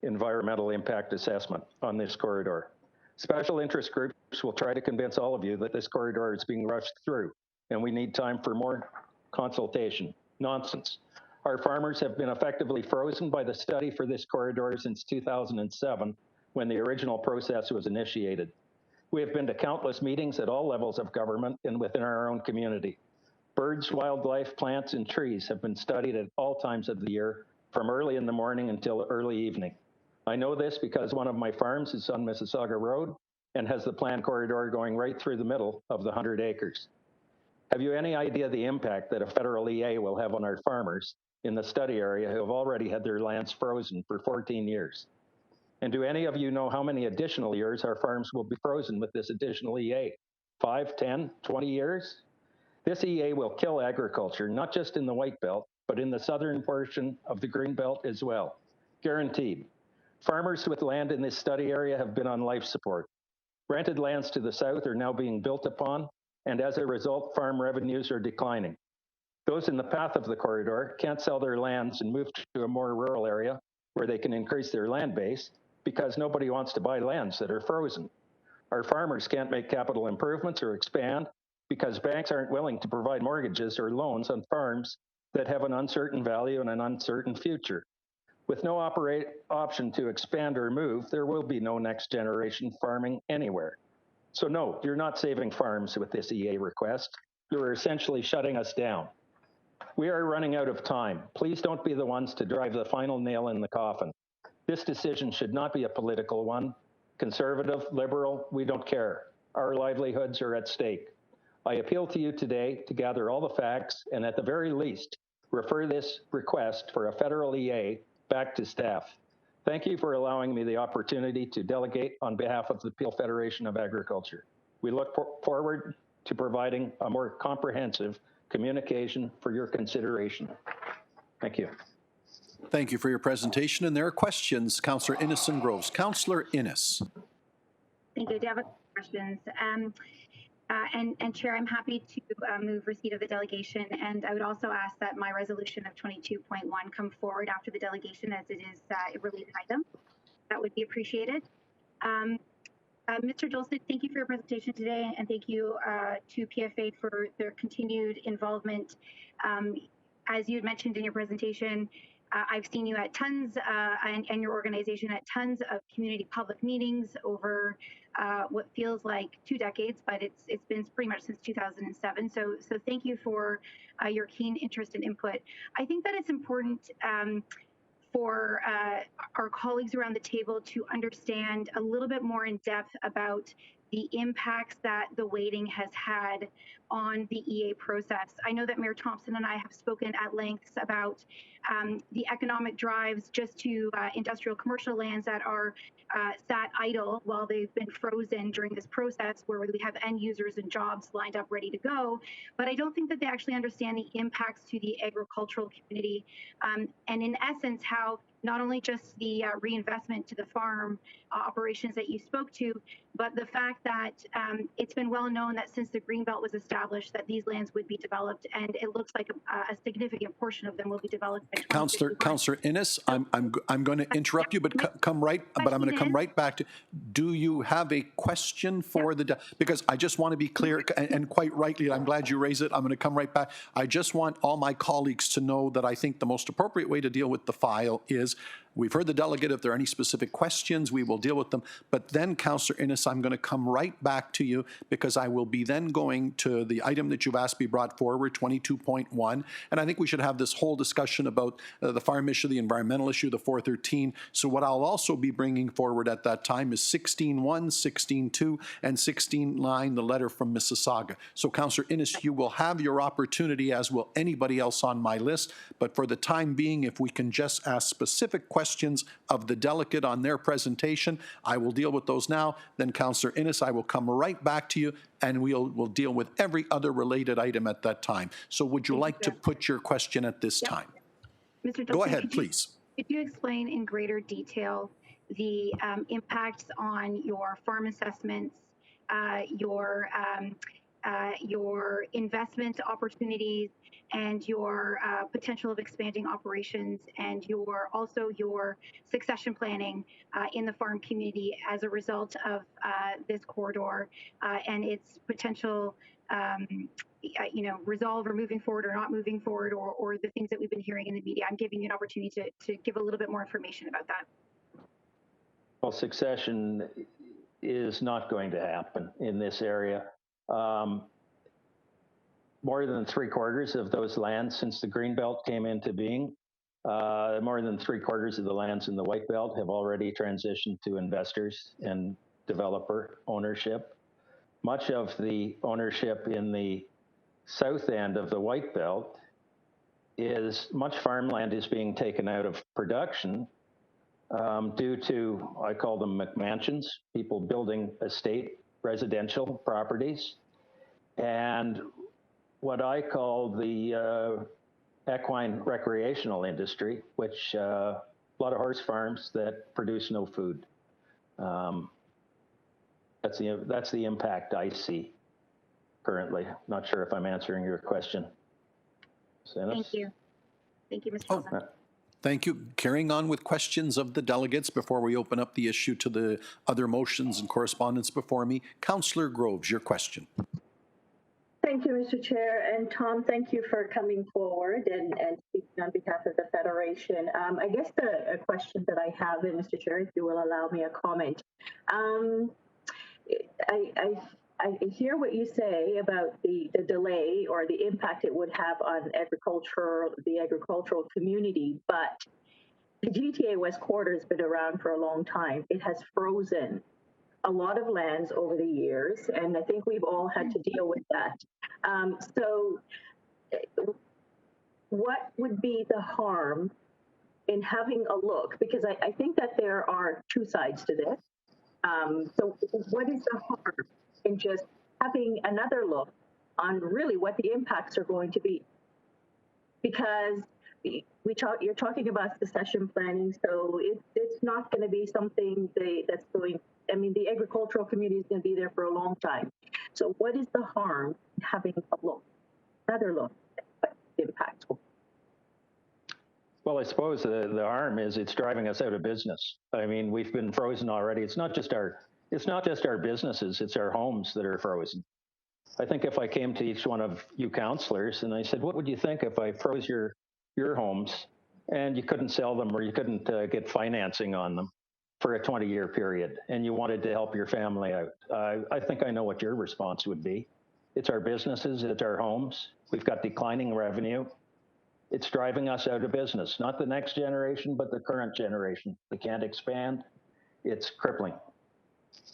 environmental impact assessment on this corridor. Special interest groups will try to convince all of you that this corridor is being rushed through, and we need time for more consultation. Nonsense. Our farmers have been effectively frozen by the study for this corridor since 2007, when the original process was initiated. We have been to countless meetings at all levels of government and within our own community. Birds, wildlife, plants, and trees have been studied at all times of the year, from early in the morning until early evening. I know this because one of my farms is on Mississauga Road and has the planned corridor going right through the middle of the 100 acres. Have you any idea the impact that a federal EA will have on our farmers in the study area who have already had their lands frozen for 14 years? And do any of you know how many additional years our farms will be frozen with this additional EA? 5, 10, 20 years? This EA will kill agriculture, not just in the White Belt, but in the southern portion of the Green Belt as well. Guaranteed. Farmers with land in this study area have been on life support. Rented lands to the south are now being built upon, and as a result, farm revenues are declining. Those in the path of the corridor can't sell their lands and move to a more rural area where they can increase their land base because nobody wants to buy lands that are frozen. Our farmers can't make capital improvements or expand because banks aren't willing to provide mortgages or loans on farms that have an uncertain value and an uncertain future. With no option to expand or move, there will be no next generation farming anywhere. So no, you're not saving farms with this EA request. You're essentially shutting us down. We are running out of time. Please don't be the ones to drive the final nail in the coffin. This decision should not be a political one. Conservative, liberal, we don't care. Our livelihoods are at stake. I appeal to you today to gather all the facts and at the very least, refer this request for a federal EA back to staff. Thank you for allowing me the opportunity to delegate on behalf of the Peel Federation of Agriculture. We look forward to providing a more comprehensive communication for your consideration. Thank you. Thank you for your presentation. And there are questions. Councillor Innocent Groves. Councillor Innes. Thank you. Do you have questions? And Chair, I'm happy to move receipt of the delegation, and I would also ask that my resolution of 22.1 come forward after the delegation, as it is a related item. That would be appreciated. Mr. Jolson, thank you for your presentation today, and thank you to PFA for their continued involvement. As you had mentioned in your presentation, I've seen you at tons, and your organization at tons of community public meetings over what feels like 2 decades, but it's been pretty much since 2007. So thank you for your keen interest and input. I think that it's important for our colleagues around the table to understand a little bit more in depth about the impacts that the waiting has had on the EA process. I know that Mayor Thompson and I have spoken at lengths about the economic drives just to industrial commercial lands that are sat idle while they've been frozen during this process, where we have end users and jobs lined up ready to go. But I don't think that they actually understand the impacts to the agricultural community, and in essence, how not only just the reinvestment to the farm operations that you spoke to, but the fact that it's been well known that since the Greenbelt was established, that these lands would be developed, and it looks like a significant portion of them will be developed. Councillor Innes, I'm going to interrupt you, but come right. But I'm going to come right back to. Do you have a question for because I just want to be clear, and quite rightly, I'm glad you raised it. I'm going to come right back. I just want all my colleagues to know that I think the most appropriate way to deal with the file is. We've heard the delegate. If there are any specific questions, we will deal with them. But then, Councillor Innes, I'm going to come right back to you because I will be then going to the item that you've asked be brought forward, 22.1. And I think we should have this whole discussion about the farm issue, the environmental issue, the 413. So what I'll also be bringing forward at that time is 16.1, 16.2, and 16.9, the letter from Mississauga. So, Councillor Innes, you will have your opportunity, as will anybody else on my list. But for the time being, if we can just ask specific questions of the delegate on their presentation, I will deal with those now. Then, Councillor Innes, I will come right back to you, and we'll deal with every other related item at that time. So would you like to put your question at this time? Mr. Dolson, go ahead, please. Could you explain in greater detail the impacts on your farm assessments, your investment opportunities, and your potential of expanding operations, and also your succession planning in the farm community as a result of this corridor and its potential resolve or moving forward or not moving forward, or the things that we've been hearing in the media. I'm giving you an opportunity to give a little bit more information about that. Well, succession is not going to happen in this area. More than 3/4 of those lands since the Greenbelt came into being, more than 3/4 of the lands in the White Belt have already transitioned to investors and developer ownership. Much of the ownership in the south end of the White Belt much farmland is being taken out of production due to, I call them McMansions, people building estate residential properties, and what I call the equine recreational industry, which a lot of horse farms that produce no food. That's the impact I see currently. Not sure if I'm answering your question. Thank you. Thank you, Mr. Dolson. Thank you. Carrying on with questions of the delegates before we open up the issue to the other motions and correspondence before me. Councillor Groves, your question. Thank you, Mr. Chair. And Tom, thank you for coming forward and speaking on behalf of the Federation. I guess a question that I have, and Mr. Chair, if you will allow me a comment. I hear what you say about the delay or the impact it would have on the agricultural community, but the GTA West Corridor has been around for a long time. It has frozen a lot of lands over the years, and I think we've all had to deal with that. So what would be the harm in having a look? Because I think that there are two sides to this. So what is the harm in just having another look on really what the impacts are going to be? Because you're talking about succession planning, so it's not going to be something that's going. I mean, the agricultural community is going to be there for a long time. So what is the harm in having another look at what the impacts will be? Well, I suppose the harm is it's driving us out of business. I mean, we've been frozen already. It's not just our businesses, it's our homes that are frozen. I think if I came to each one of you councillors and I said, what would you think if I froze your homes and you couldn't sell them or you couldn't get financing on them for a 20-year period and you wanted to help your family out? I think I know what your response would be. It's our businesses, it's our homes. We've got declining revenue. It's driving us out of business, not the next generation, but the current generation. We can't expand. It's crippling.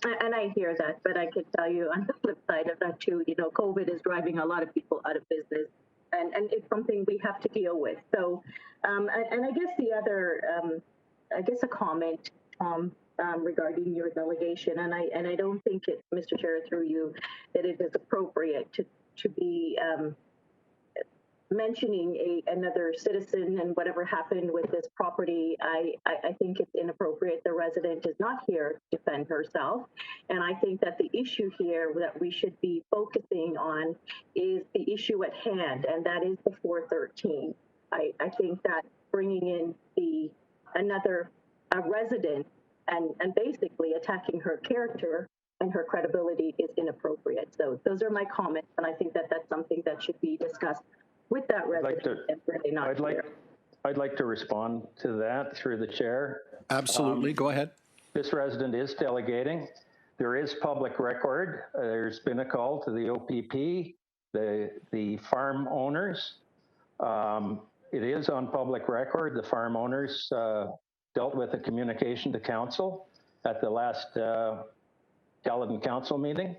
And I hear that, but I could tell you on the flip side of that too, you know, COVID is driving a lot of people out of business, and it's something we have to deal with. So, and I guess the other, I guess a comment, regarding your delegation, and I don't think it, Mr. Chair, through you, that it is appropriate to be mentioning another citizen and whatever happened with this property. I think it's inappropriate. The resident is not here to defend herself. And I think that the issue here that we should be focusing on is the issue at hand, and that is the 413. I think that bringing in another resident and basically attacking her character and her credibility is inappropriate. So those are my comments, and I think that that's something that should be discussed with that resident. I'd like to respond to that through the chair. Absolutely, go ahead. This resident is delegating. There is public record. There's been a call to the OPP, the farm owners. It is on public record. The farm owners dealt with a communication to council at the last Caledon Council meeting.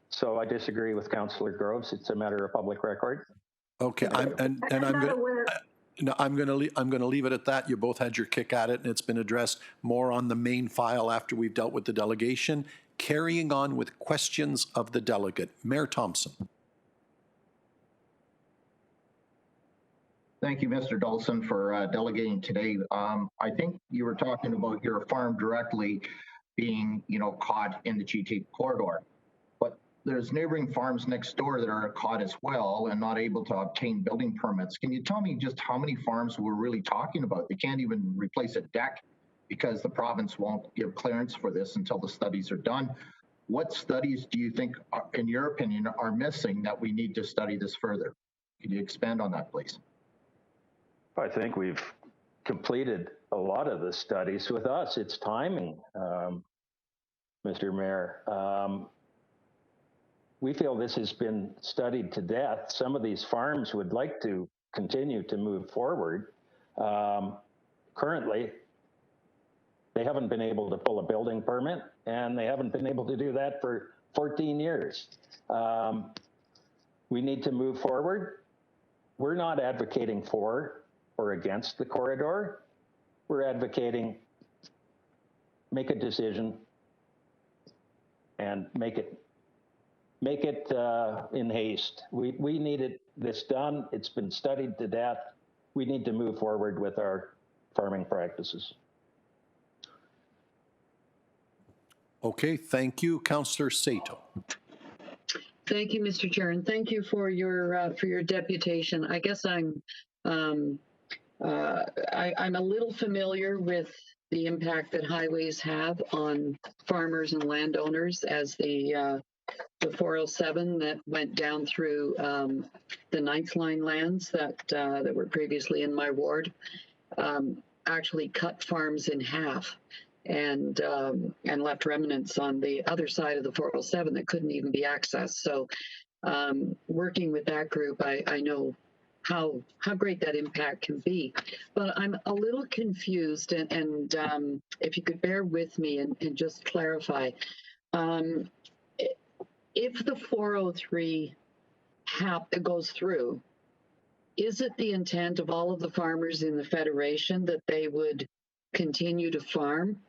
So I disagree with Councillor Groves. It's a matter of public record. Okay, I'm going to leave it at that. You both had your kick at it, and it's been addressed more on the main file after we've dealt with the delegation. Carrying on with questions of the delegate, Mayor Thompson. Thank you, Mr. Dawson, for delegating today. I think you were talking about your farm directly being, you know, caught in the GTA corridor. There's neighboring farms next door that are caught as well and not able to obtain building permits. Can you tell me just how many farms we're really talking about? They can't even replace a deck because the province won't give clearance for this until the studies are done. What studies do you think, in your opinion, are missing that we need to study this further? Can you expand on that, please? I think we've completed a lot of the studies. With us, it's timing, Mr. Mayor. We feel this has been studied to death. Some of these farms would like to continue to move forward. Currently, they haven't been able to pull a building permit, and they haven't been able to do that for 14 years. We need to move forward. We're not advocating for or against the corridor. We're advocating make a decision and make it in haste. We needed this done. It's been studied to death. We need to move forward with our farming practices. Okay, thank you. Councillor Sato. Thank you, Mr. Chair, and thank you for your deputation. I guess I'm a little familiar with the impact that highways have on farmers and landowners, as the 407 that went down through the Ninth Line lands that were previously in my ward actually cut farms in half and left remnants on the other side of the 407 that couldn't even be accessed. So working with that group, I know how great that impact can be. But I'm a little confused, and if you could bear with me and just clarify. If the 403 goes through, is it the intent of all of the farmers in the Federation that they would continue to farm,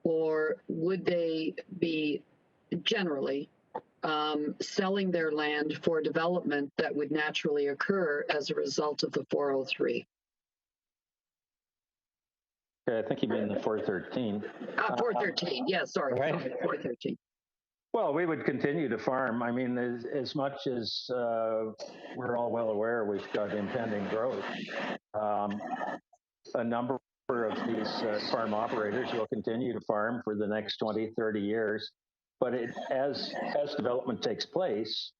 or would they be generally selling their land for development that would naturally occur as a result of the 403? Okay, I think you mean the 413. 413, yeah, sorry, 413. Well, we would continue to farm. I mean, as much as we're all well aware we've got impending growth, a number of these farm operators will continue to farm for the next 20, 30 years. But as development takes place,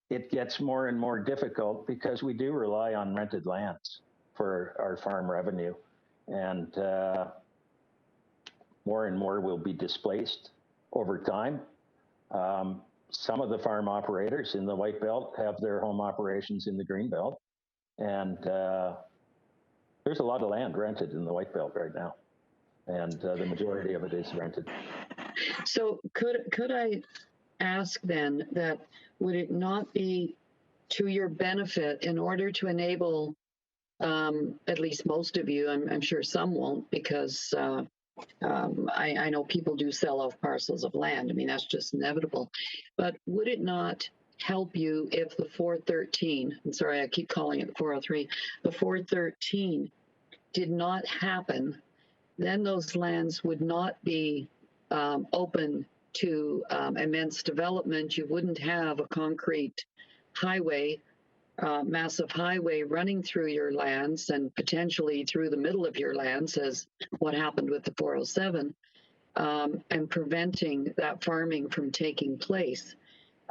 it gets more and more difficult because we do rely on rented lands for our farm revenue. And more and more will be displaced over time. Some of the farm operators in the White Belt have their home operations in the Green Belt, and there's a lot of land rented in the White Belt right now, and the majority of it is rented. So could I ask then that would it not be to your benefit in order to enable at least most of you, I'm sure some won't because I know people do sell off parcels of land. I mean, that's just inevitable. But would it not help you if the 413, I'm sorry, I keep calling it the 403, the 413 did not happen, then those lands would not be open to immense development. You wouldn't have a concrete highway, massive highway running through your lands and potentially through the middle of your lands, as what happened with the 407, and preventing that farming from taking place.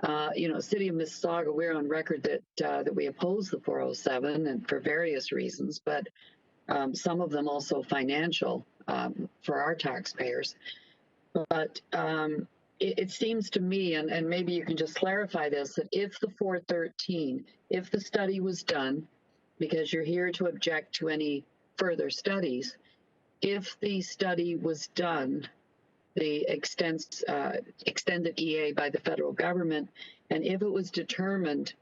City of Mississauga, we're on record that we oppose the 407 and for various reasons, but some of them also financial for our taxpayers. But it seems to me, and maybe you can just clarify this, that if the 413, if the study was done, because you're here to object to any further studies, if the study was done, the extended EA by the federal government, and if it was determined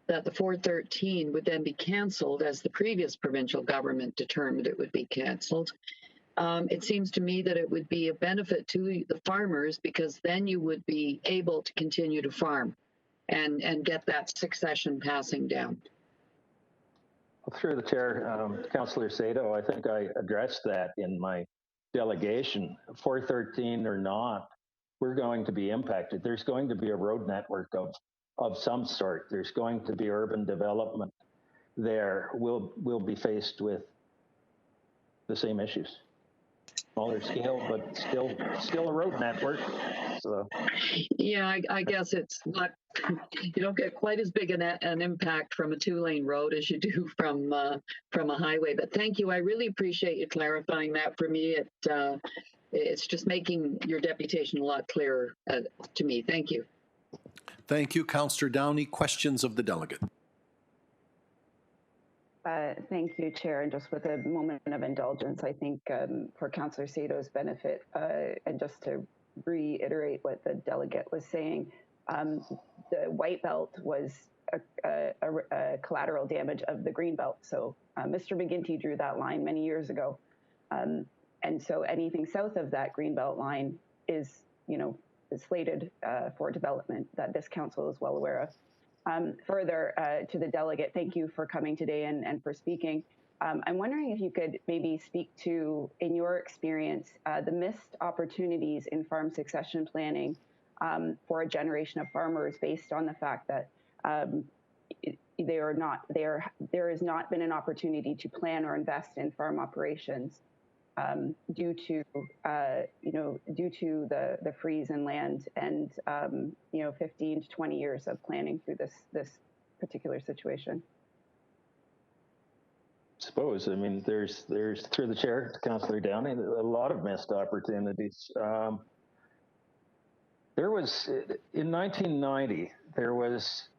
that the 413 would then be canceled as the previous provincial government determined it would be canceled, it seems to me that it would be a benefit to the farmers because then you would be able to continue to farm and get that succession passing down. Through the chair, Councillor Sato, I think I addressed that in my delegation. 413 or not, we're going to be impacted. There's going to be a road network of some sort. There's going to be urban development there. We'll be faced with the same issues. Smaller scale, but still a road network. So. Yeah, I guess it's not. You don't get quite as big an impact from a 2-lane road as you do from a highway. But thank you. I really appreciate you clarifying that for me. It's just making your deputation a lot clearer to me. Thank you. Thank you, Councillor Downey. Questions of the delegate? Thank you, Chair. And just with a moment of indulgence, I think for Councillor Sato's benefit, and just to reiterate what the delegate was saying, the white belt was a collateral damage of the green belt. So Mr. McGinty drew that line many years ago. And so anything south of that green belt line is slated for development that this council is well aware of. Further, to the delegate, thank you for coming today and for speaking. I'm wondering if you could maybe speak to, in your experience, the missed opportunities in farm succession planning for a generation of farmers based on the fact that there has not been an opportunity to plan or invest in farm operations due to the freeze in land and 15 to 20 years of planning through this particular situation. Suppose, I mean, there's through the chair, Councillor Downey, a lot of missed opportunities. There was, in 1990, there was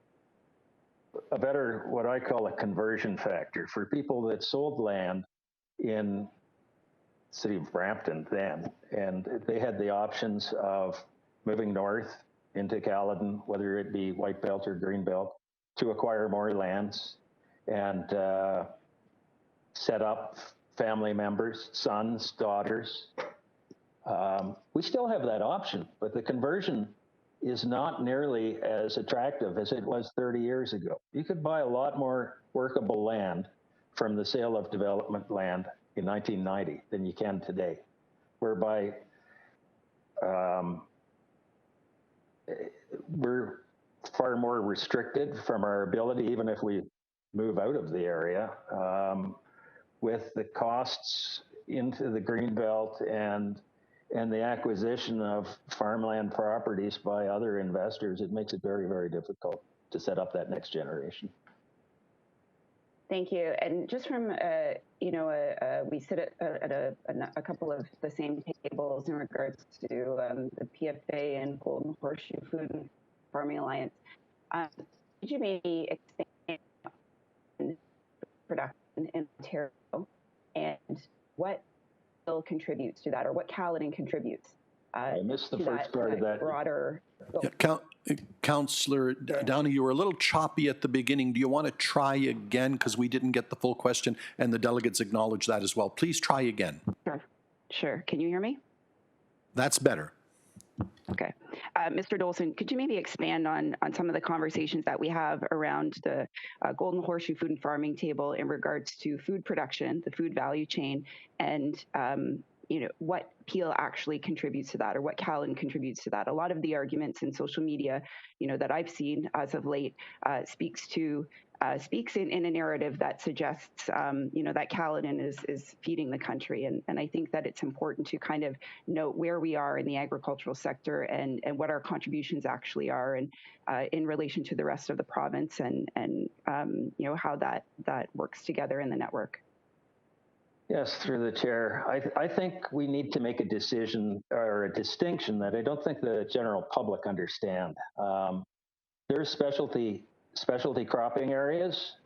a better, what I call a conversion factor for people that sold land in city of Brampton then, and they had the options of moving north into Caledon, whether it be white belt or green belt, to acquire more lands and set up family members, sons, daughters. We still have that option, but the conversion is not nearly as attractive as it was 30 years ago. You could buy a lot more workable land from the sale of development land in 1990 than you can today, whereby we're far more restricted from our ability, even if we move out of the area, with the costs into the greenbelt and the acquisition of farmland properties by other investors. It makes it very, very difficult to set up that next generation. Thank you. And just from, we sit at a couple of the same tables in regards to the PFA and Golden Horseshoe Food and Farming Alliance. Could you maybe expand production in Ontario and what still contributes to that, or what Caledon contributes I missed the to first part of that. broader. Yeah, Councillor Downey, you were a little choppy at the beginning. Do you want to try again? Because we didn't get the full question, and the delegates acknowledge that as well. Please try again. Sure. Can you hear me? That's better. Okay. Mr. Dolson, could you maybe expand on some of the conversations that we have around the Golden Horseshoe Food and Farming Table in regards to food production, the food value chain, and what Peel actually contributes to that, or what Caledon contributes to that? A lot of the arguments in social media, that I've seen as of late, speaks in a narrative that suggests, that Caledon is feeding the country. And I think that it's important to kind of note where we are in the agricultural sector and what our contributions actually are, and in relation to the rest of the province, and how that works together in the network. Yes, through the chair. I think we need to make a decision or a distinction that I don't think the general public understand. There's specialty cropping areas,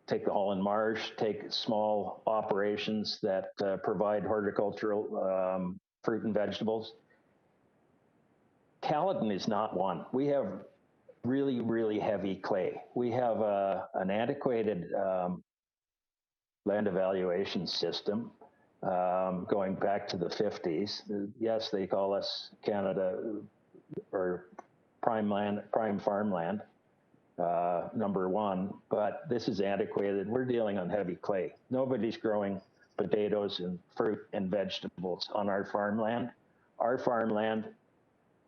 take the Holland Marsh, take small operations that provide horticultural fruit and vegetables. Caledon is not one. We have really, really heavy clay. We have an antiquated land evaluation system going back to the 50s. Yes, they call us Canada or prime farmland, #1, but this is antiquated. We're dealing on heavy clay. Nobody's growing potatoes and fruit and vegetables on our farmland. Our farmland,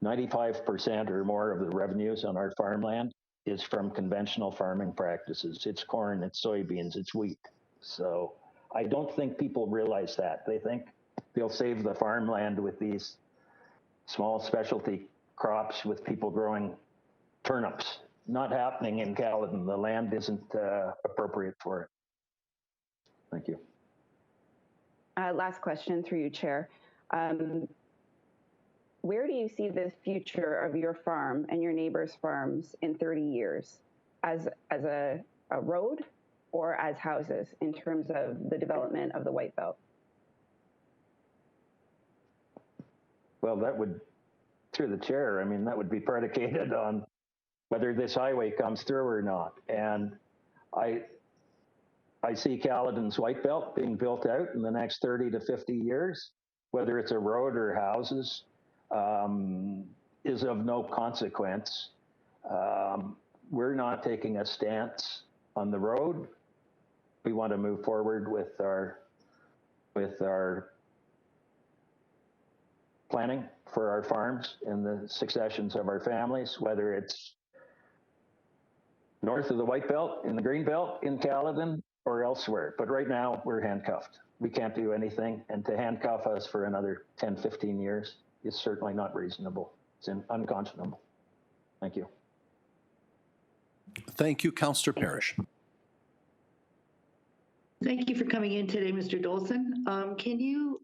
95% or more of the revenues on our farmland is from conventional farming practices. It's corn, it's soybeans, it's wheat. So I don't think people realize that. They think they'll save the farmland with these small specialty crops with people growing turnips. Not happening in Caledon. The land isn't appropriate for it. Thank you. Last question through you, Chair. Where do you see the future of your farm and your neighbors' farms in 30 years? As a road or as houses in terms of the development of the White Belt? Well, that would, through the chair, that would be predicated on whether this highway comes through or not. And I see Caledon's White Belt being built out in the next 30 to 50 years, whether it's a road or houses. Is of no consequence. We're not taking a stance on the road. We want to move forward with our planning for our farms and the successions of our families, whether it's north of the White Belt, in the Green Belt, in Caledon, or elsewhere. But right now, we're handcuffed. We can't do anything, and to handcuff us for another 10, 15 years is certainly not reasonable. It's unconscionable. Thank you. Thank you, Councillor Parrish. Thank you for coming in today, Mr. Dolson. Could you,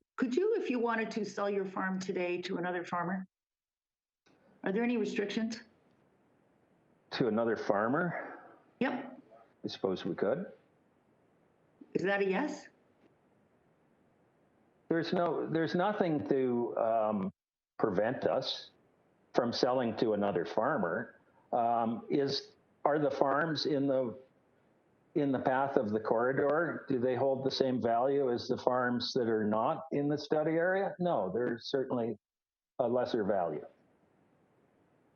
if you wanted to, sell your farm today to another farmer? Are there any restrictions? To another farmer? Yep. I suppose we could. Is that a yes? There's nothing to prevent us from selling to another farmer. Are the farms in the path of the corridor, do they hold the same value as the farms that are not in the study area? No, they're certainly a lesser value.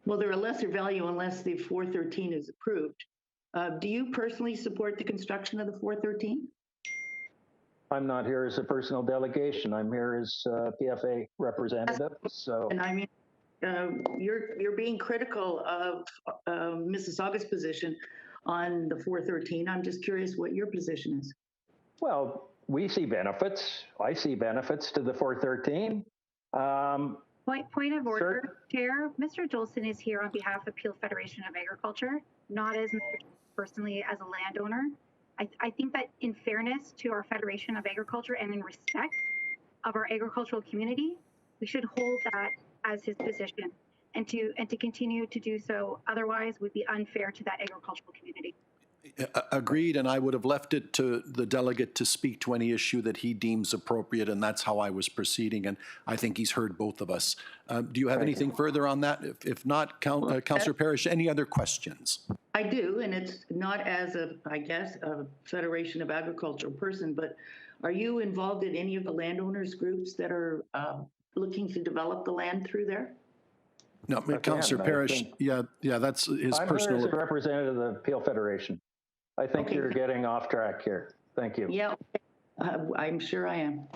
Well, they're a lesser value unless the 413 is approved. Do you personally support the construction of the 413? I'm not here as a personal delegation. I'm here as a PFA representative. So, and I mean, you're being critical of Mississauga's position on the 413. I'm just curious what your position is. Well, we see benefits. I see benefits to the 413. Point of order, Chair. Mr. Dolson is here on behalf of Peel Federation of Agriculture, not as personally as a landowner. I think that in fairness to our Federation of Agriculture and in respect of our agricultural community, we should hold that as his position, and to continue to do so otherwise would be unfair to that agricultural community. Agreed, and I would have left it to the delegate to speak to any issue that he deems appropriate, and that's how I was proceeding, and I think he's heard both of us. Do you have anything further on that? If not, Councillor Parrish, any other questions? I do, and it's not as I guess, a Federation of Agricultural person, but are you involved in any of the landowners groups that are looking to develop the land through there? No, Councillor Parrish, that's his I'm personal. here as a representative of the Peel Federation. I think you're getting off track here. Thank you. Yeah, I'm sure I am.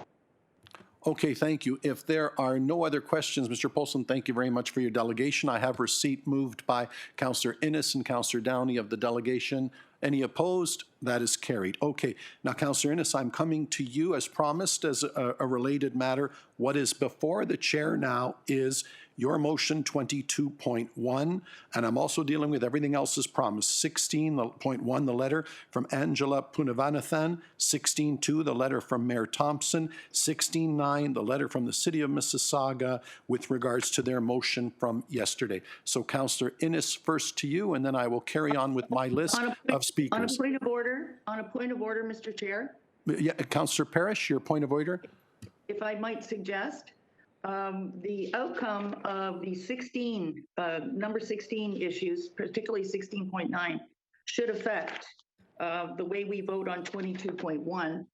Okay, thank you. If there are no other questions, Mr. Polson, thank you very much for your delegation. I have receipt moved by Councillor Innes and Councillor Downey of the delegation. Any opposed? That is carried. Okay, now Councillor Innes, I'm coming to you as promised as a related matter. What is before the chair now is your motion 22.1, and I'm also dealing with everything else as promised. 16.1, the letter from Angela Punavanathan. 16.2, the letter from Mayor Thompson. 16.9, the letter from the City of Mississauga with regards to their motion from yesterday. So Councillor Innes, first to you, and then I will carry on with my list of speakers. On a point of order, Mr. Chair. Yeah, Councillor Parrish, your point of order. If I might suggest, the outcome of the number 16 issues, particularly 16.9, should affect the way we vote on 22.1.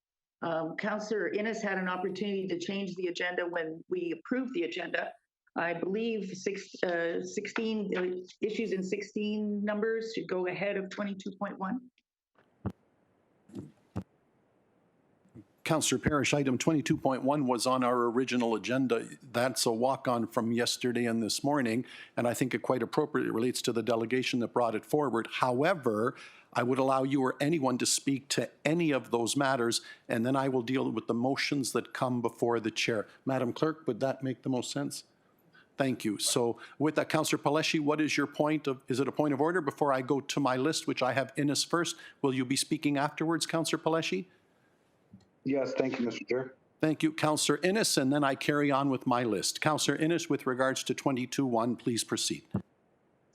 Councillor Innes had an opportunity to change the agenda when we approved the agenda. I believe 16 issues in 16 numbers should go ahead of 22.1. Councillor Parrish, item 22.1 was on our original agenda. That's a walk-on from yesterday and this morning, and I think it quite appropriately relates to the delegation that brought it forward. However, I would allow you or anyone to speak to any of those matters, and then I will deal with the motions that come before the chair. Madam Clerk, would that make the most sense? Thank you. So with that, Councillor Paleshi, what is your point of, is it a point of order before I go to my list, which I have Innes first? Will you be speaking afterwards, Councillor Paleshi? Yes, thank you, Mr. Chair. Thank you, Councillor Innes, and then I carry on with my list. Councillor Innes, with regards to 22.1, please proceed.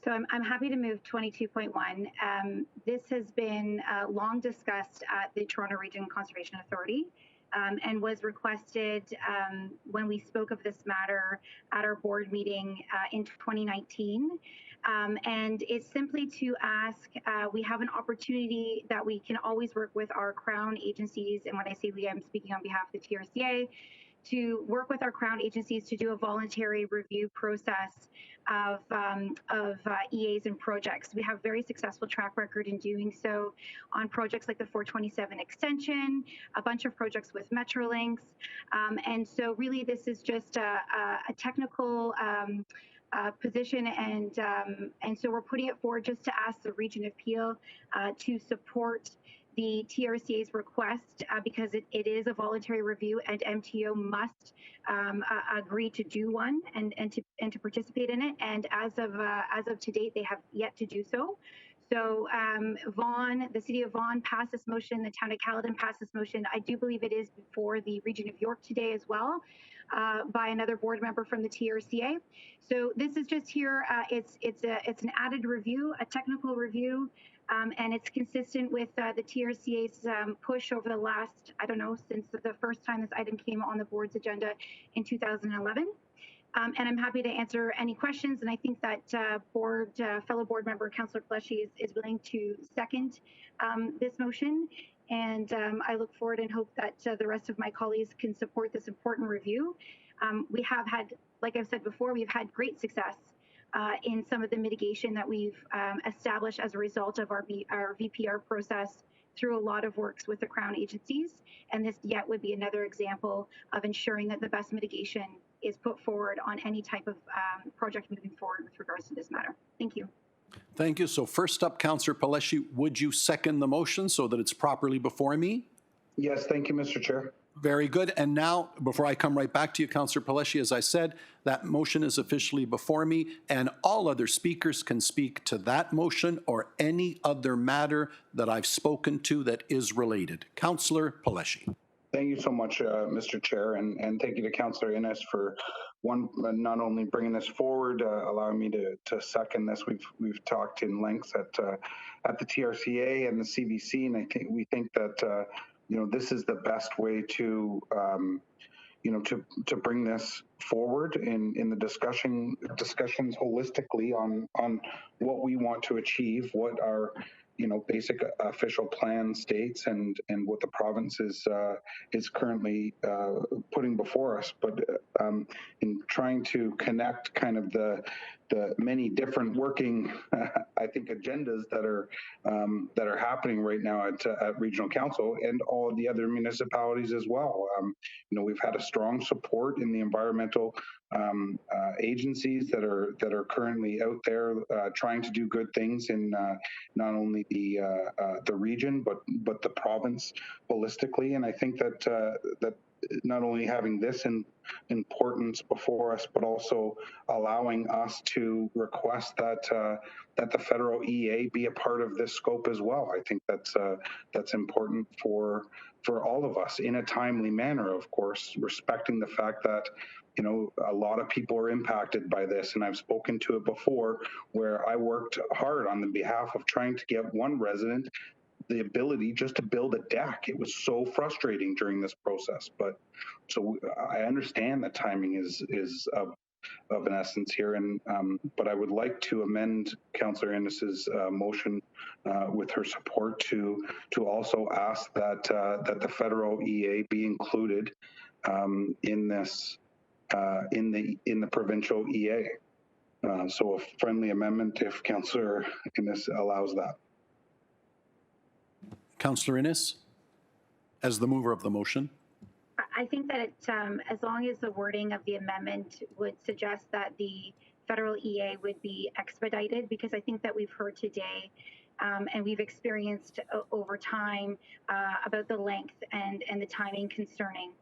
So I'm happy to move 22.1. This has been long discussed at the Toronto Region Conservation Authority and was requested when we spoke of this matter at our board meeting in 2019. And it's simply to ask, we have an opportunity that we can always work with our Crown agencies, and when I say we, I'm speaking on behalf of the TRCA, to work with our Crown agencies to do a voluntary review process of EAs and projects. We have very successful track record in doing so on projects like the 427 extension, a bunch of projects with Metrolinx. And so really this is just a technical position, and so we're putting it forward just to ask the Region of Peel to support the TRCA's request because it is a voluntary review, and MTO must agree to do one and to participate in it. And as of to date, they have yet to do so. So Vaughan, the City of Vaughan passed this motion, the Town of Caledon passed this motion. I do believe it is before the Region of York today as well, by another board member from the TRCA. So this is just here, it's an added review, a technical review, and it's consistent with the TRCA's push over the last, I don't know, since the first time this item came on the board's agenda in 2011. And I'm happy to answer any questions. And I think that fellow board member, Councillor Paleshi, is willing to second this motion. And I look forward and hope that the rest of my colleagues can support this important review. We have had, like I've said before, we've had great success in some of the mitigation that we've established as a result of our VPR process through a lot of works with the Crown agencies. And this yet would be another example of ensuring that the best mitigation is put forward on any type of project moving forward with regards to this matter. Thank you. Thank you. So first up, Councillor Paleshi, would you second the motion so that it's properly before me? Yes, thank you, Mr. Chair. Very good. And now, before I come right back to you, Councillor Paleshi, as I said, that motion is officially before me, and all other speakers can speak to that motion or any other matter that I've spoken to that is related. Councillor Paleshi. Thank you so much, Mr. Chair, and thank you to Councillor Innes for not only bringing this forward, allowing me to second this. We've talked in length at the TRCA and the CBC, and we think that this is the best way to to bring this forward in the discussions holistically on what we want to achieve, what our basic official plan states, and what the province is currently putting before us. But in trying to connect kind of the many different working, I think, agendas that are happening right now at regional council and all of the other municipalities as well. We've had a strong support in the environmental agencies that are currently out there trying to do good things in not only the region but the province holistically. And I think that not only having this in importance before us, but also allowing us to request that the federal EA be a part of this scope as well. I think that's important for all of us in a timely manner, of course, respecting the fact that a lot of people are impacted by this. And I've spoken to it before, where I worked hard on the behalf of trying to get one resident the ability just to build a deck. It was so frustrating during this process. But so I understand that timing is of an essence here, and but I would like to amend Councillor Innes's motion with her support to also ask that the federal EA be included in this in the provincial EA. So a friendly amendment if Councillor Innes allows that. Councillor Innes, as the mover of the motion. I think that as long as the wording of the amendment would suggest that the federal EA would be expedited, because I think that we've heard today and we've experienced over time about the length and the timing concerning.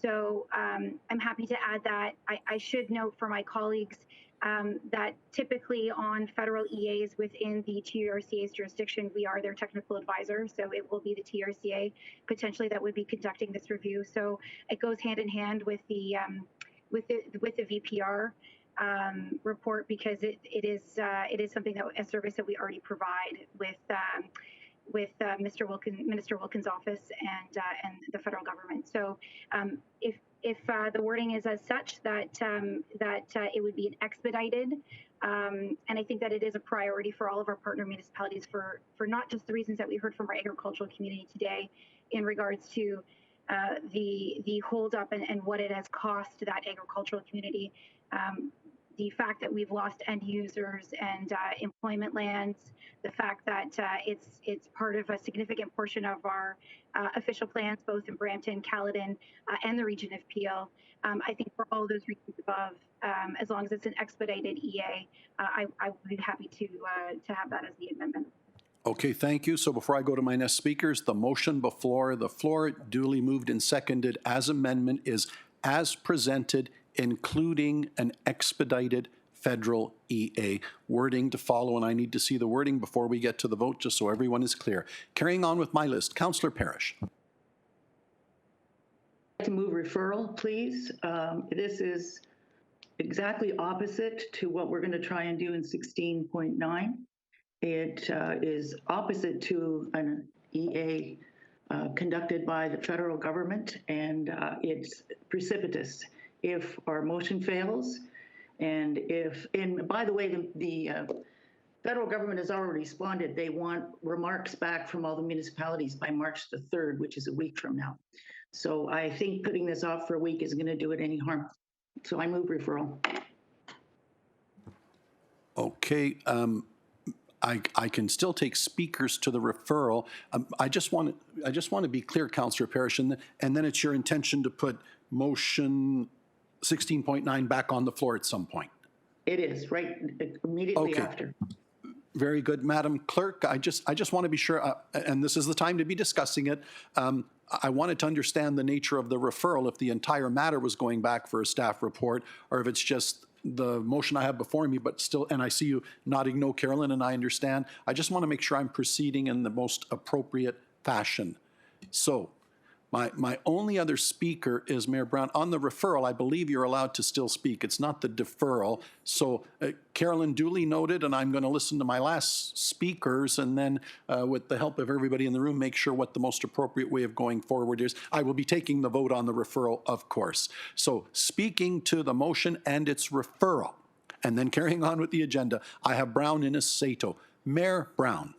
So I'm happy to add that. I should note for my colleagues that typically on federal EAs within the TRCA's jurisdiction, we are their technical advisor. So it will be the TRCA potentially that would be conducting this review. So it goes hand in hand with the VPR report, because it is something that a service that we already provide with Minister Wilkins' office and the federal government. So if the wording is as such that it would be an expedited, and I think that it is a priority for all of our partner municipalities for not just the reasons that we heard from our agricultural community today in regards to the holdup and what it has cost to that agricultural community. The fact that we've lost end users and employment lands, the fact that it's part of a significant portion of our official plans, both in Brampton, Caledon, and the region of Peel. I think for all of those reasons above, as long as it's an expedited EA, I would be happy to have that as the amendment. Okay, thank you. So before I go to my next speakers, the motion before the floor, duly moved and seconded as amendment, is as presented, including an expedited federal EA. Wording to follow, and I need to see the wording before we get to the vote, just so everyone is clear. Carrying on with my list, Councillor Parrish. To move referral, please. This is exactly opposite to what we're going to try and do in 16.9. It is opposite to an EA conducted by the federal government, and it's precipitous if our motion fails. And by the way, the federal government has already responded. They want remarks back from all the municipalities by March the 3rd, which is a week from now. So I think putting this off for a week isn't going to do it any harm. So I move referral. Okay, I can still take speakers to the referral. I just want to be clear, Councillor Parrish, and then it's your intention to put motion 16.9 back on the floor at some point. It is right immediately okay. After. Very good, Madam Clerk. I just want to be sure, and this is the time to be discussing it. I wanted to understand the nature of the referral, if the entire matter was going back for a staff report, or if it's just the motion I have before me, but still, and I see you nodding no, Carolyn, and I understand. I just want to make sure I'm proceeding in the most appropriate fashion. So, My only other speaker is Mayor Brown. On the referral, I believe you're allowed to still speak. It's not the deferral. So Carolyn, duly noted, and I'm going to listen to my last speakers and then with the help of everybody in the room, make sure what the most appropriate way of going forward is. I will be taking the vote on the referral, of course. So speaking to the motion and its referral, and then carrying on with the agenda, I have Brown, Innes, Sato. Mayor Brown.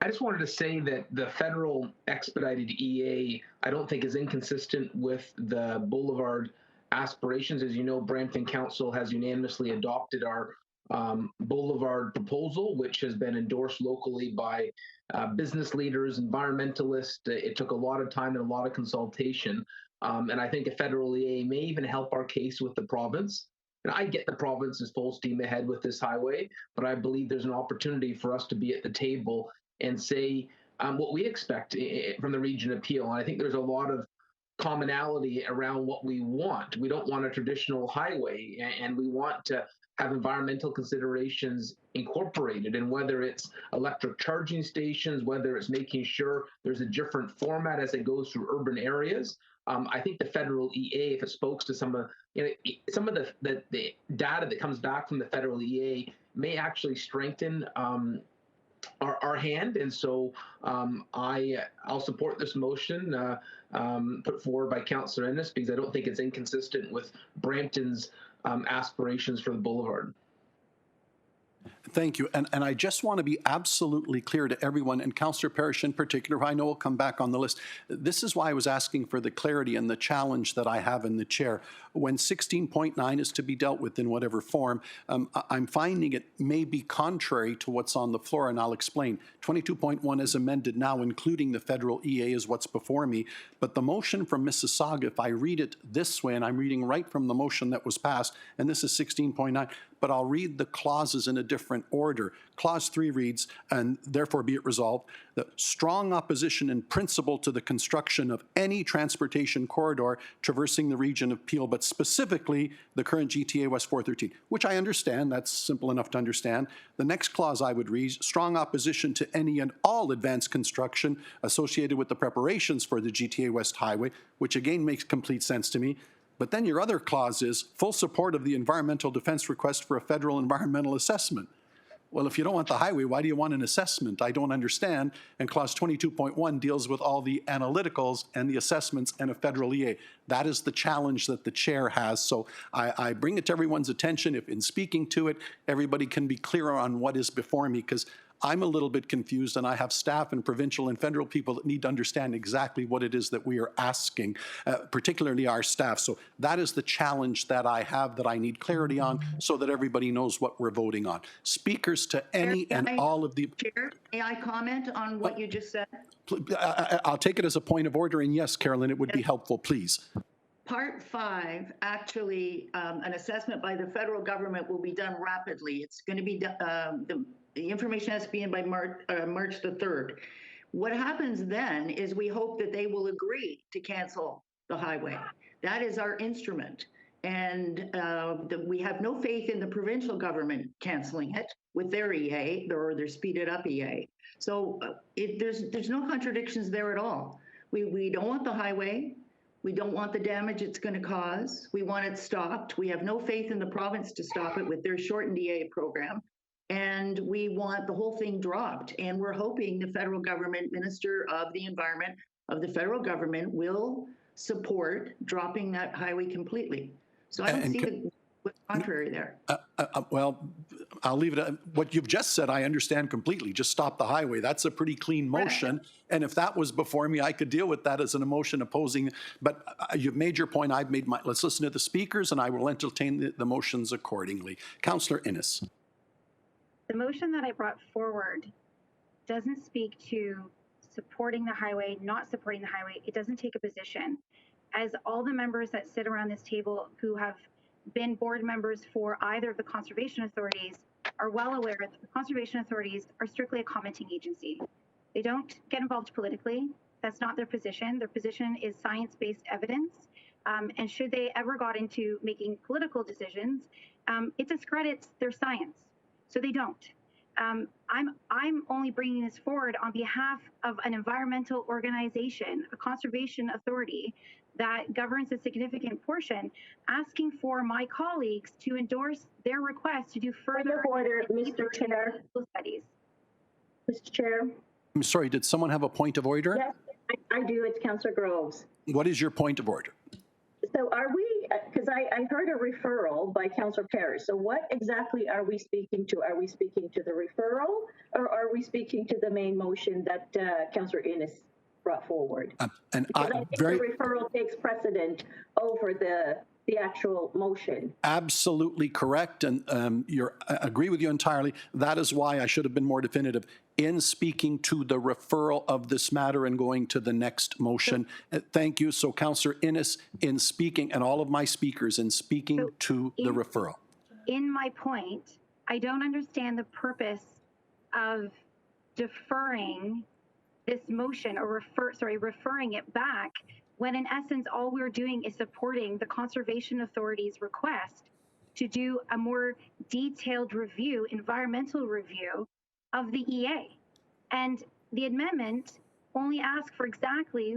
I just wanted to say that the federal expedited EA, I don't think is inconsistent with the Boulevard aspirations. As you know, Brampton Council has unanimously adopted our Boulevard proposal, which has been endorsed locally by business leaders, environmentalists. It took a lot of time and a lot of consultation. And I think a federal EA may even help our case with the province. And I get the province is full steam ahead with this highway, but I believe there's an opportunity for us to be at the table and say what we expect from the region appeal. And I think there's a lot of commonality around what we want. We don't want a traditional highway, and we want to have environmental considerations incorporated, and whether it's electric charging stations, whether it's making sure there's a different format as it goes through urban areas. I think the federal EA, if it spoke to some of the data that comes back from the federal EA, may actually strengthen our hand, and so I'll support this motion put forward by Councillor Innes, because I don't think it's inconsistent with Brampton's aspirations for the Boulevard. Thank you. And I just want to be absolutely clear to everyone, and Councillor Parrish in particular, who I know will come back on the list. This is why I was asking for the clarity and the challenge that I have in the chair. When 16.9 is to be dealt with in whatever form, I'm finding it may be contrary to what's on the floor, and I'll explain. 22.1 is amended now, including the federal EA, is what's before me. But the motion from Mississauga, if I read it this way, and I'm reading right from the motion that was passed, and this is 16.9, but I'll read the clauses in a different order. Clause 3 reads, and therefore be it resolved, that strong opposition in principle to the construction of any transportation corridor traversing the region of Peel, but specifically the current GTA West 413, which I understand, that's simple enough to understand. The next clause I would read, strong opposition to any and all advanced construction associated with the preparations for the GTA West Highway, which again makes complete sense to me. But then your other clause is full support of the environmental defense request for a federal environmental assessment. Well, if you don't want the highway, why do you want an assessment? I don't understand. And clause 22.1 deals with all the analyticals and the assessments and a federal EA. That is the challenge that the chair has. So I bring it to everyone's attention. If in speaking to it, everybody can be clearer on what is before me, because I'm a little bit confused, and I have staff and provincial and federal people that need to understand exactly what it is that we are asking, particularly our staff. So that is the challenge that I have, that I need clarity on, so that everybody knows what we're voting on. Speakers to any and all of the... Chair, may I comment on what you just said? I'll take it as a point of order, and yes, Carolyn, it would be helpful, please. Part 5, actually, an assessment by the federal government will be done rapidly. It's going to be the information has to be in by March the 3rd. What happens then is we hope that they will agree to cancel the highway. That is our instrument. And we have no faith in the provincial government canceling it with their EA or their speeded up EA. So there's no contradictions there at all. We don't want the highway. We don't want the damage it's going to cause. We want it stopped. We have no faith in the province to stop it with their shortened EA program. And we want the whole thing dropped. And we're hoping the federal government, Minister of the Environment of the federal government, will support dropping that highway completely. So I don't see the contrary there. Well, I'll leave it at what you've just said. I understand completely. Just stop the highway. That's a pretty clean motion. Right. And if that was before me, I could deal with that as an emotion opposing. But you've made your point. I've made mine. Let's listen to the speakers, and I will entertain the motions accordingly. Councillor Innes. The motion that I brought forward doesn't speak to supporting the highway, not supporting the highway. It doesn't take a position. As all the members that sit around this table who have been board members for either of the conservation authorities are well aware that the conservation authorities are strictly a commenting agency. They don't get involved politically. That's not their position. Their position is science-based evidence. And should they ever got into making political decisions, it discredits their science. So they don't. I'm only bringing this forward on behalf of an environmental organization, a conservation authority that governs a significant portion, asking for my colleagues to endorse their request to do further order, Mr. Chair. Studies. Mr. Chair. I'm sorry, did someone have a point of order? Yes, I do. It's Councillor Groves. What is your point of order? So are we, because I heard a referral by Councillor Parrish. So what exactly are we speaking to? Are we speaking to the referral, or are we speaking to the main motion that Councillor Innes brought forward? And I think the referral takes precedent over the actual motion. Absolutely correct, and I agree with you entirely. That is why I should have been more definitive in speaking to the referral of this matter and going to the next motion. Thank you. So Councillor Innes, in speaking, and all of my speakers in speaking to the referral. In my point, I don't understand the purpose of deferring this motion or referring it back, when in essence all we're doing is supporting the Conservation Authority's request to do a more detailed review, environmental review of the EA. And the amendment only asks for exactly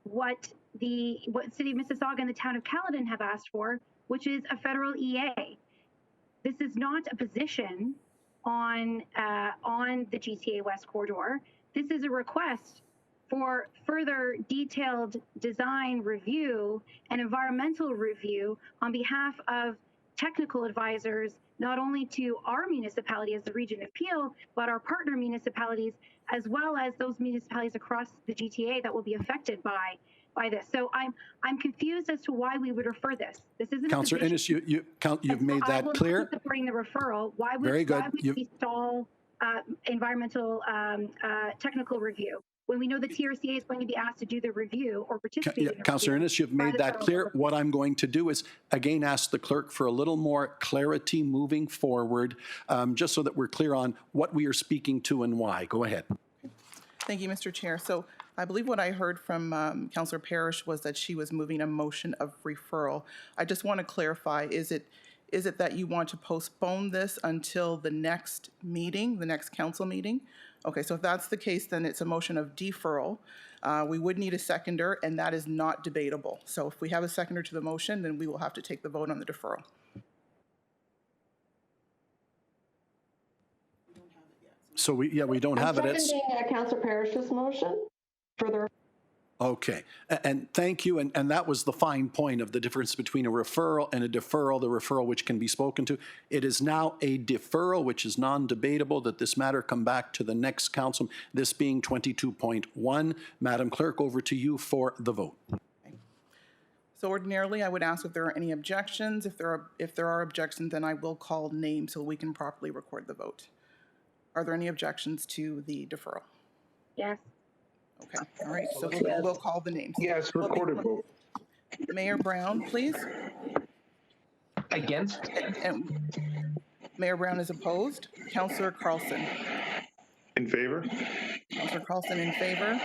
what City of Mississauga and the Town of Caledon have asked for, which is a federal EA. This is not a position on the GTA West corridor. This is a request for further detailed design review and environmental review on behalf of technical advisors, not only to our municipality as the Region of Peel, but our partner municipalities, as well as those municipalities across the GTA that will be affected by this. So I'm confused as to why we would refer this. This isn't Councillor Innes, you've made that clear. Supporting the referral. Why would we stall environmental technical review when we know the TRCA is going to be asked to do the review or participate in Councillor Innes, you've made that clear. What I'm going to do is, again, ask the clerk for a little more clarity moving forward, just so that we're clear on what we are speaking to and why. Go ahead. Thank you, Mr. Chair. So I believe what I heard from Councillor Parrish was that she was moving a motion of referral. I just want to clarify, is it that you want to postpone this until the next meeting, the next council meeting? Okay, so if that's the case, then it's a motion of deferral. We would need a seconder, and that is not debatable. So if we have a seconder to the motion, then we will have to take the vote on the deferral. So we don't have it. It's seconding Councillor Parrish's motion. Further. Okay, and thank you. And that was the fine point of the difference between a referral and a deferral, the referral which can be spoken to. It is now a deferral, which is non-debatable, that this matter come back to the next council, this being 22.1. Madam Clerk, over to you for the vote. Okay. So ordinarily, I would ask if there are any objections. If there are objections, then I will call names so we can properly record the vote. Are there any objections to the deferral? Yes. Okay, all right, so we'll call the names. Yes, recorded vote. Mayor Brown, please. Against. And Mayor Brown is opposed. Councillor Carlson. In favor. Councillor Carlson in favor.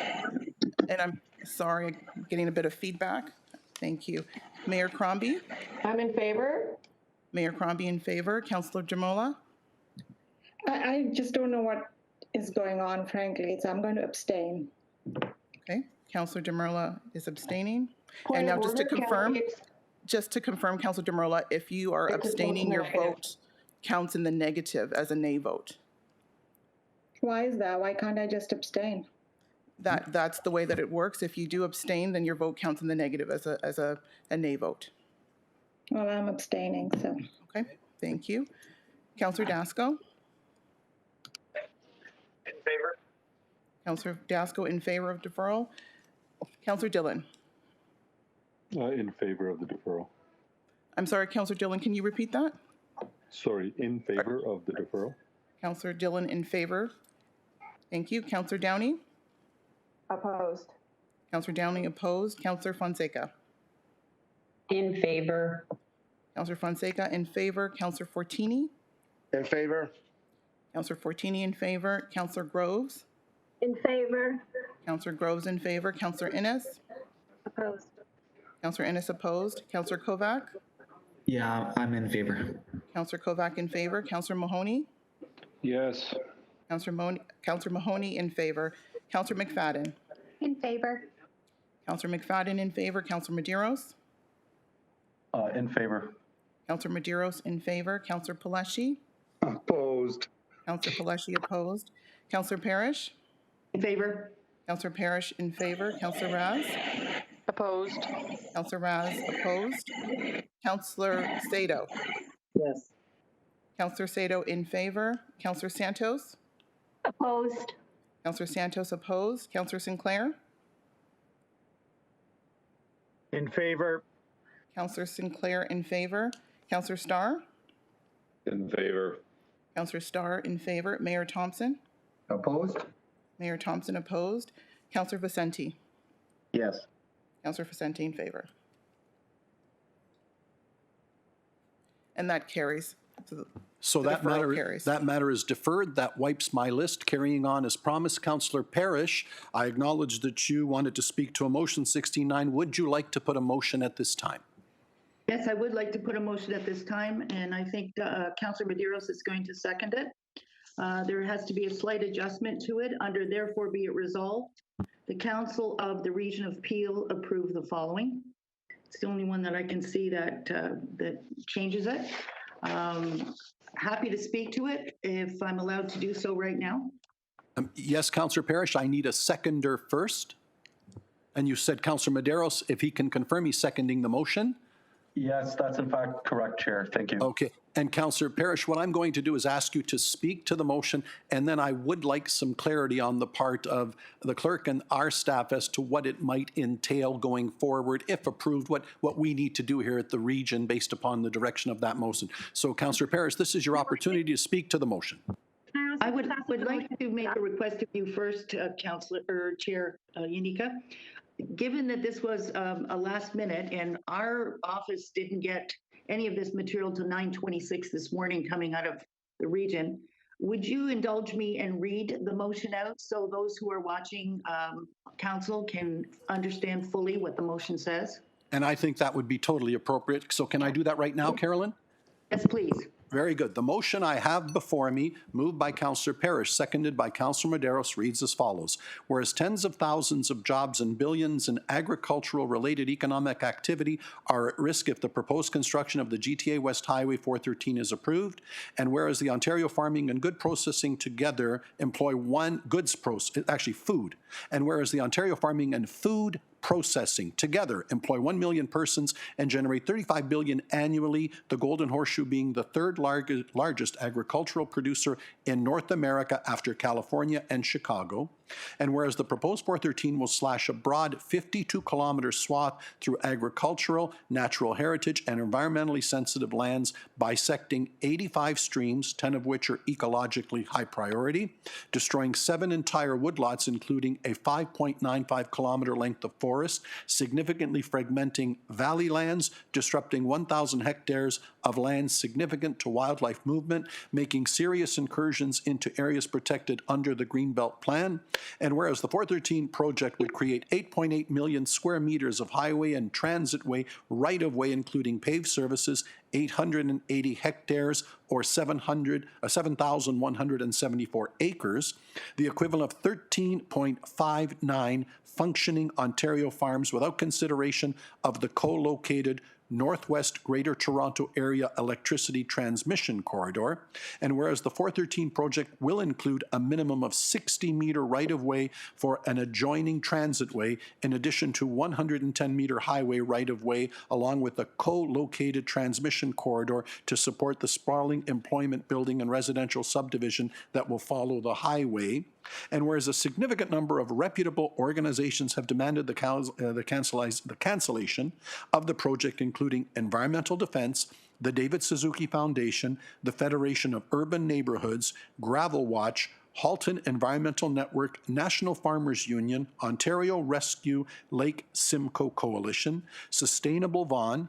And I'm sorry, I'm getting a bit of feedback. Thank you. Mayor Crombie. I'm in favor. Mayor Crombie in favor. Councillor Jamola. I just don't know what is going on, frankly, so I'm going to abstain. Okay, Councillor Demerla is abstaining. And now just to confirm, Councillor Demerla, if you are abstaining, your vote counts in the negative as a nay vote. Why is that? Why can't I just abstain? That's the way that it works. If you do abstain, then your vote counts in the negative as a nay vote. Well, I'm abstaining, so. Okay, thank you. Councillor Dasco. In favor. Councillor Dasco in favor of deferral. Councillor Dillon. In favor of the deferral. I'm sorry, Councillor Dillon, can you repeat that? Sorry, in favor of the deferral. Councillor Dillon in favor. Thank you. Councillor Downey. Opposed. Councillor Downey opposed. Councillor Fonseca. In favor. Councillor Fonseca in favor. Councillor Fortini. In favor. Councillor Fortini in favor. Councillor Groves. In favor. Councillor Groves in favor. Councillor Innes. Opposed. Councillor Innes opposed. Councillor Kovac. Yeah, I'm in favor. Councillor Kovac in favor. Councillor Mahoney. Yes. Councillor Mahoney in favor. Councillor McFadden. In favor. Councillor McFadden in favor. Councillor Medeiros. In favor. Councillor Medeiros in favor. Councillor Palashi. Opposed. Councillor Palashi opposed. Councillor Parrish. In favor? Councillor Parrish in favor. Councillor Raz. Opposed? Councillor Raz opposed. Councillor Sato. Yes. Councillor Sato in favor. Councillor Santos. Opposed. Councillor Santos opposed. Councillor Sinclair. In favor. Councillor Sinclair in favor. Councillor Starr. In favor. Councillor Starr in favor. Mayor Thompson. Opposed? Mayor Thompson opposed. Councillor Vicente. Yes. Councillor Vicente in favor. And that carries. So The that deferral carries. matter is deferred. That wipes my list. Carrying on as promised, Councillor Parrish, I acknowledge that you wanted to speak to a motion 69. Would you like to put a motion at this time? Yes, I would like to put a motion at this time, and I think Councillor Medeiros is going to second it. There has to be a slight adjustment to it under therefore be it resolved. The Council of the Region of Peel approve the following. It's the only one that I can see that that changes it. Happy to speak to it if I'm allowed to do so right now. Yes, Councillor Parrish, I need a seconder first. And you said Councillor Medeiros, if he can confirm he's seconding the motion. Yes, that's in fact correct, Chair. Thank you. Okay. And Councillor Parrish, what I'm going to do is ask you to speak to the motion, and then I would like some clarity on the part of the clerk and our staff as to what it might entail going forward, if approved, what we need to do here at the region based upon the direction of that motion. So Councillor Parrish, this is your opportunity to speak to the motion. I would like to make a request of you first, Councillor or Chair Yanika. Given that this was a last minute and our office didn't get any of this material till 9:26 this morning coming out of the region, would you indulge me and read the motion out so those who are watching council can understand fully what the motion says? And I think that would be totally appropriate. So can I do that right now, Carolyn? Yes, please. Very good. The motion I have before me, moved by Councillor Parrish, seconded by Councillor Medeiros, reads as follows. Whereas tens of thousands of jobs and billions in agricultural-related economic activity are at risk if the proposed construction of the GTA West Highway 413 is approved, and whereas the Ontario Farming and Good Processing together employ food, and whereas the Ontario Farming and Food Processing together employ 1 million persons and generate $35 billion annually, the Golden Horseshoe being the third largest agricultural producer in North America after California and Chicago. And whereas the proposed 413 will slash a broad 52-kilometer swath through agricultural, natural heritage, and environmentally sensitive lands, bisecting 85 streams, 10 of which are ecologically high priority, destroying 7 entire woodlots, including a 5.95-kilometer length of forest, significantly fragmenting valley lands, disrupting 1,000 hectares of land significant to wildlife movement, making serious incursions into areas protected under the Greenbelt Plan. And whereas the 413 project would create 8.8 million square meters of highway and transitway right-of-way, including paved services, 880 hectares or 7,174 acres, the equivalent of 13.59 functioning Ontario farms without consideration of the co-located Northwest Greater Toronto Area Electricity Transmission Corridor, and whereas the 413 project will include a minimum of 60-meter right-of-way for an adjoining transitway, in addition to 110-meter highway right-of-way, along with a co-located transmission corridor to support the sprawling employment building and residential subdivision that will follow the highway. And whereas a significant number of reputable organizations have demanded the cancellation of the project, including Environmental Defense, the David Suzuki Foundation, the Federation of Urban Neighborhoods, Gravel Watch, Halton Environmental Network, National Farmers Union, Ontario Rescue Lake Simcoe Coalition, Sustainable Vaughan,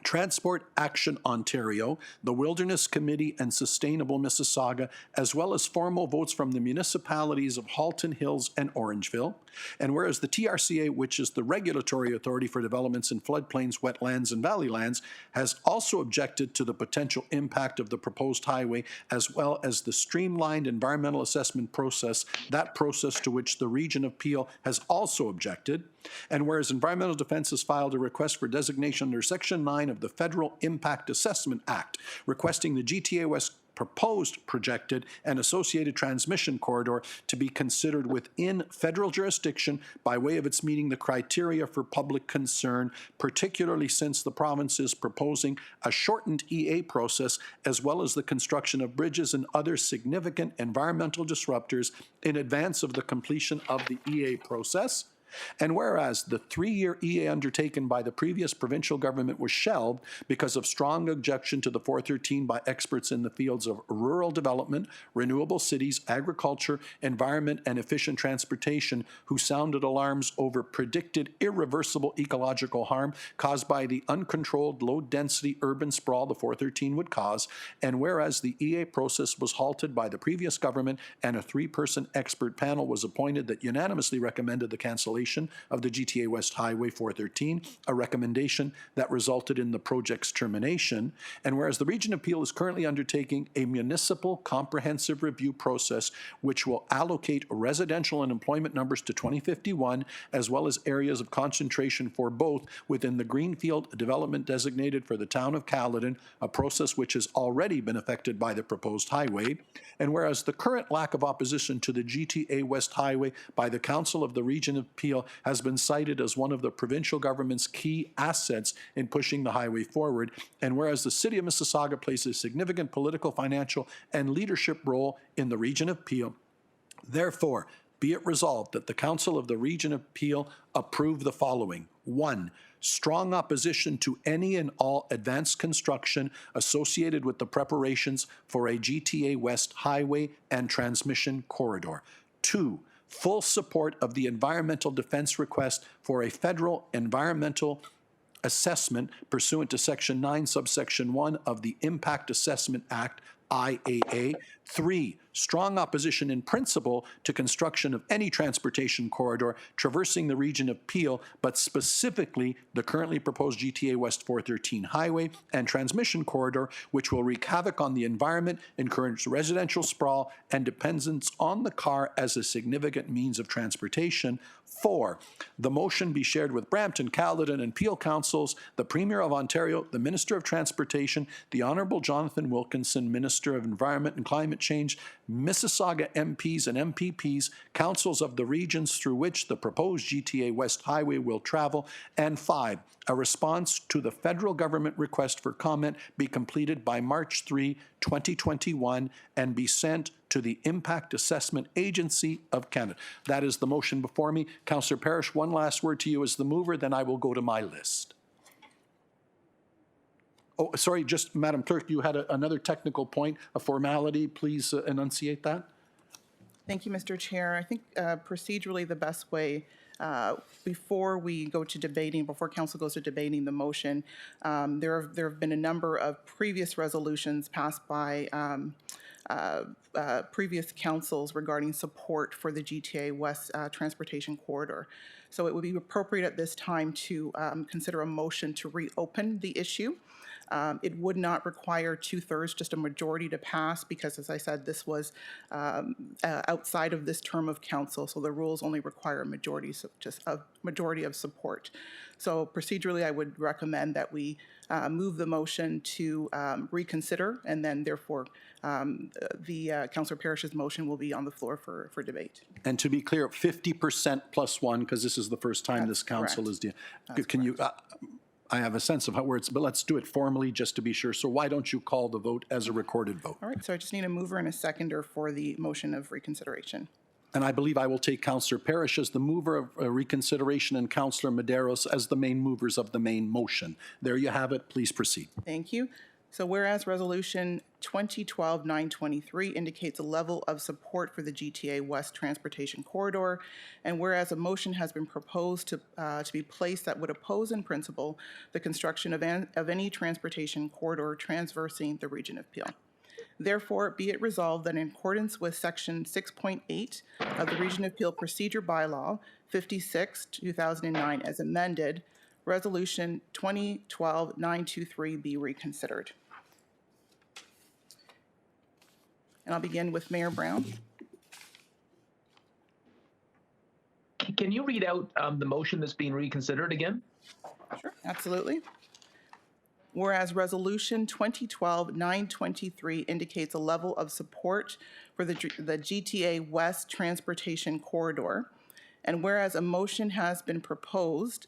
Transport Action Ontario, the Wilderness Committee, and Sustainable Mississauga, as well as formal votes from the municipalities of Halton Hills and Orangeville. And whereas the TRCA, which is the regulatory authority for developments in floodplains, wetlands, and valley lands, has also objected to the potential impact of the proposed highway, as well as the streamlined environmental assessment process, that process to which the Region of Peel has also objected. And whereas Environmental Defence has filed a request for designation under Section 9 of the Federal Impact Assessment Act, requesting the GTA West proposed projected and associated transmission corridor to be considered within federal jurisdiction by way of its meeting the criteria for public concern, particularly since the province is proposing a shortened EA process as well as the construction of bridges and other significant environmental disruptors in advance of the completion of the EA process. And whereas the 3-year EA undertaken by the previous provincial government was shelved because of strong objection to the 413 by experts in the fields of rural development, renewable cities, agriculture, environment, and efficient transportation, who sounded alarms over predicted irreversible ecological harm caused by the uncontrolled low-density urban sprawl the 413 would cause, and whereas the EA process was halted by the previous government and a 3-person expert panel was appointed that unanimously recommended the cancellation of the GTA West Highway 413, a recommendation that resulted in the project's termination. And whereas the Region of Peel is currently undertaking a municipal comprehensive review process which will allocate residential and employment numbers to 2051, as well as areas of concentration for both within the Greenfield development designated for the town of Caledon, a process which has already been affected by the proposed highway. And whereas the current lack of opposition to the GTA West Highway by the Council of the Region of Peel has been cited as one of the provincial government's key assets in pushing the highway forward, and whereas the City of Mississauga plays a significant political, financial, and leadership role in the Region of Peel, therefore, be it resolved that the Council of the Region of Peel approve the following. 1. Strong opposition to any and all advanced construction associated with the preparations for a GTA West highway and transmission corridor. 2. Full support of the environmental defense request for a federal environmental assessment pursuant to Section 9, subsection 1 of the Impact Assessment Act, IAA. 3, strong opposition in principle to construction of any transportation corridor traversing the Region of Peel, but specifically the currently proposed GTA West 413 highway and transmission corridor, which will wreak havoc on the environment, encourage residential sprawl, and dependence on the car as a significant means of transportation. 4, the motion be shared with Brampton, Caledon, and Peel councils, the Premier of Ontario, the Minister of Transportation, the Honourable Jonathan Wilkinson, Minister of Environment and Climate Change, Mississauga MPs and MPPs, councils of the regions through which the proposed GTA West Highway will travel, and 5, a response to the federal government request for comment be completed by March 3, 2021, and be sent to the Impact Assessment Agency of Canada. That is the motion before me. Councillor Parrish, one last word to you as the mover, then I will go to my list. Oh, sorry, just Madam Clerk, you had another technical point, a formality. Please enunciate that. Thank you, Mr. Chair. I think procedurally the best way before we go to debating, before council goes to debating the motion, there have been a number of previous resolutions passed by previous councils regarding support for the GTA West transportation corridor. So it would be appropriate at this time to consider a motion to reopen the issue. It would not require 2/3, just a majority to pass, because as I said, this was outside of this term of council, so the rules only require a majority, so just a majority of support. So procedurally, I would recommend that we move the motion to reconsider, and then therefore the Councillor Parrish's motion will be on the floor for debate. And to be clear, 50% plus one, because this is the first time this council is. Can you? I have a sense of how words, but let's do it formally just to be sure. So why don't you call the vote as a recorded vote? All right, so I just need a mover and a seconder for the motion of reconsideration. And I believe I will take Councillor Parrish as the mover of reconsideration and Councillor Medeiros as the main movers of the main motion. There you have it. Please proceed. Thank you. So whereas Resolution 2012-923 indicates a level of support for the GTA West Transportation Corridor, and whereas a motion has been proposed to be placed that would oppose in principle the construction of any transportation corridor traversing the region of Peel. Therefore, be it resolved that in accordance with Section 6.8 of the Region of Peel Procedure Bylaw 56/2009 as amended, Resolution 2012-923 be reconsidered. And I'll begin with Mayor Brown. Can you read out the motion that's being reconsidered again? Sure, absolutely. Whereas Resolution 2012-923 indicates a level of support for the GTA West Transportation Corridor, and whereas a motion has been proposed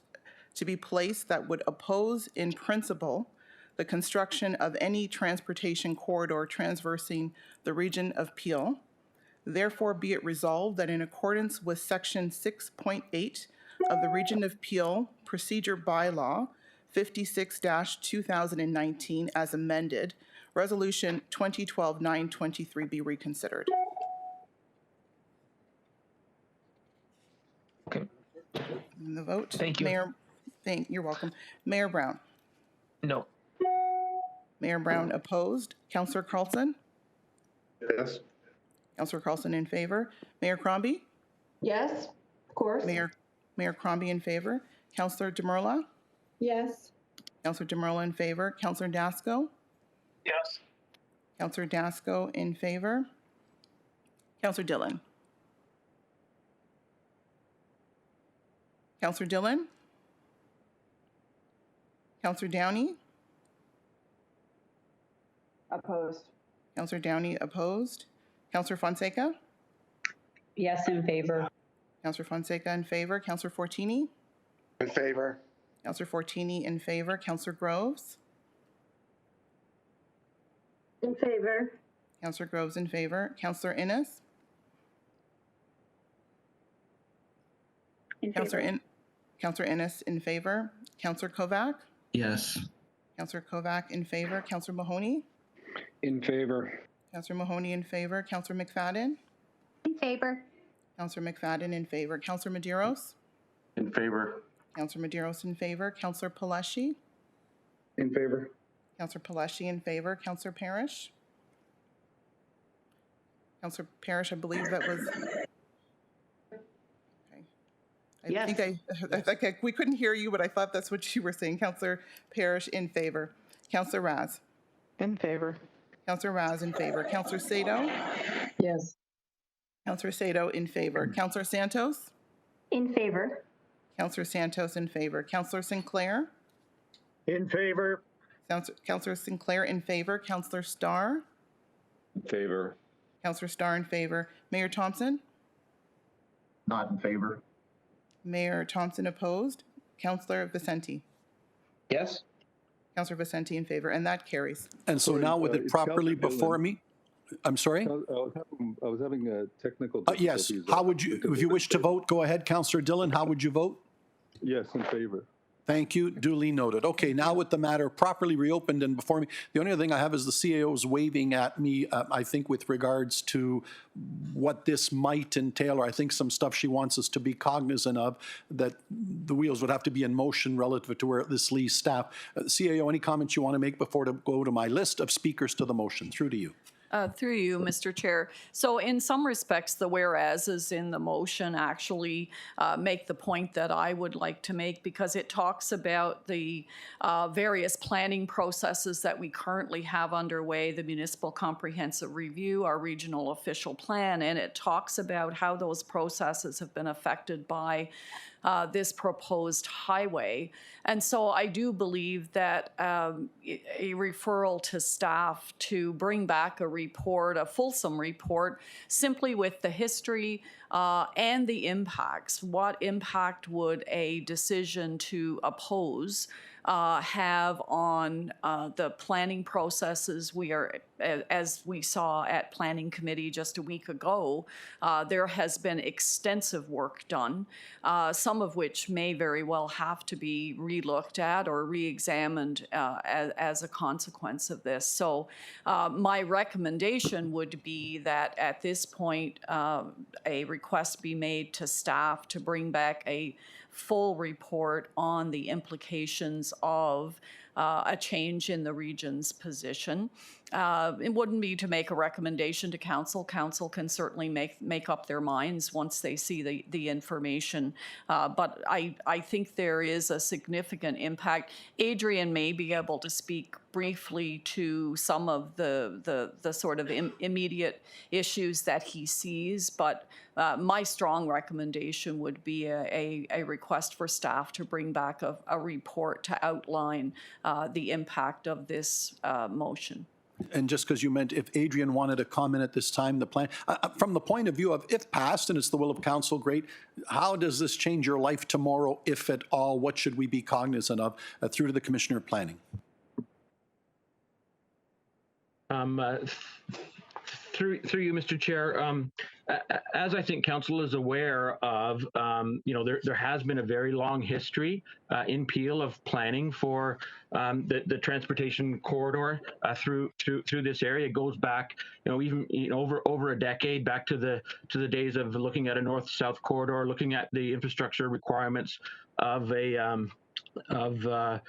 to be placed that would oppose in principle the construction of any transportation corridor traversing the region of Peel, therefore be it resolved that in accordance with Section 6.8 of the Region of Peel Procedure Bylaw 56/2019 as amended, Resolution 2012-923 be reconsidered. Okay. And the vote. Thank you. You're welcome. Mayor Brown. No. Mayor Brown opposed. Councillor Carlson. Yes. Councillor Carlson in favor. Mayor Crombie. Yes, of course. Mayor Crombie in favor. Councillor Demerla. Yes. Councillor Demerla in favor. Councillor Dasco. Yes. Councillor Dasco in favor. Councillor Dillon. Councillor Dillon. Councillor Downey. Opposed. Councillor Downey opposed. Councillor Fonseca. Yes, in favor. Councillor Fonseca in favor. Councillor Fortini. In favor. Councillor Fortini in favor. Councillor Groves. In favor. Councillor Groves in favor. Councillor Innes. In favor. Councillor Innes in favor. Councillor Kovac. Yes. Councillor Kovac in favor. Councillor Mahoney. In favor. Councillor Mahoney in favor. Councillor McFadden. In favor. Councillor McFadden in favor. Councillor Medeiros. In favor. Councillor Medeiros in favor. Councillor Palashi. In favor. Councillor Palashi in favor. Councillor Parrish. Councillor Parrish, I believe that was. Okay. Yes. I think we couldn't hear you, but I thought that's what you were saying. Councillor Parrish in favor. Councillor Raz. In favor. Councillor Raz in favor. Councillor Sato. Yes. Councillor Sato in favor. Councillor Santos. In favor. Councillor Santos in favor. Councillor Sinclair. In favor. Councillor Sinclair in favor. Councillor Starr. In favor. Councillor Starr in favor. Mayor Thompson. Not in favor. Mayor Thompson opposed. Councillor Vicente. Yes. Councillor Vicente in favor, and that carries. And so now with it properly before me, I'm sorry? I was having technical Yes, difficulties. how would you, if you wish to vote, go ahead, Councillor Dillon, how would you vote? Yes, in favor. Thank you, duly noted. Okay, now with the matter properly reopened and before me, the only other thing I have is the CAO's waving at me, I think with regards to what this might entail, or I think some stuff she wants us to be cognizant of, that the wheels would have to be in motion relative to where this leaves staff. CAO, any comments you want to make before to go to my list of speakers to the motion? Through to you. Through you, Mr. Chair. So in some respects, the whereases in the motion actually make the point that I would like to make, because it talks about the various planning processes that we currently have underway, the Municipal Comprehensive Review, our Regional Official Plan, and it talks about how those processes have been affected by this proposed highway. And so I do believe that a referral to staff to bring back a report, a fulsome report, simply with the history and the impacts. What impact would a decision to oppose have on the planning processes? We are, as we saw at Planning Committee just a week ago, there has been extensive work done, some of which may very well have to be relooked at or re-examined as a consequence of this. So my recommendation would be that at this point, a request be made to staff to bring back a full report on the implications of a change in the region's position. It wouldn't be to make a recommendation to council. Council can certainly make up their minds once they see the information. But I think there is a significant impact. Adrian may be able to speak briefly to some of the sort of immediate issues that he sees, but my strong recommendation would be a request for staff to bring back a report to outline the impact of this motion. And just because you meant if Adrian wanted to comment at this time, the plan, from the point of view of if passed and it's the will of council, great. How does this change your life tomorrow, if at all? What should we be cognizant of through to the Commissioner of Planning? Through you, Mr. Chair, as I think council is aware of, there has been a very long history in Peel of planning for the transportation corridor through this area. It goes back, over a decade, back to the days of looking at a north-south corridor, looking at the infrastructure requirements of the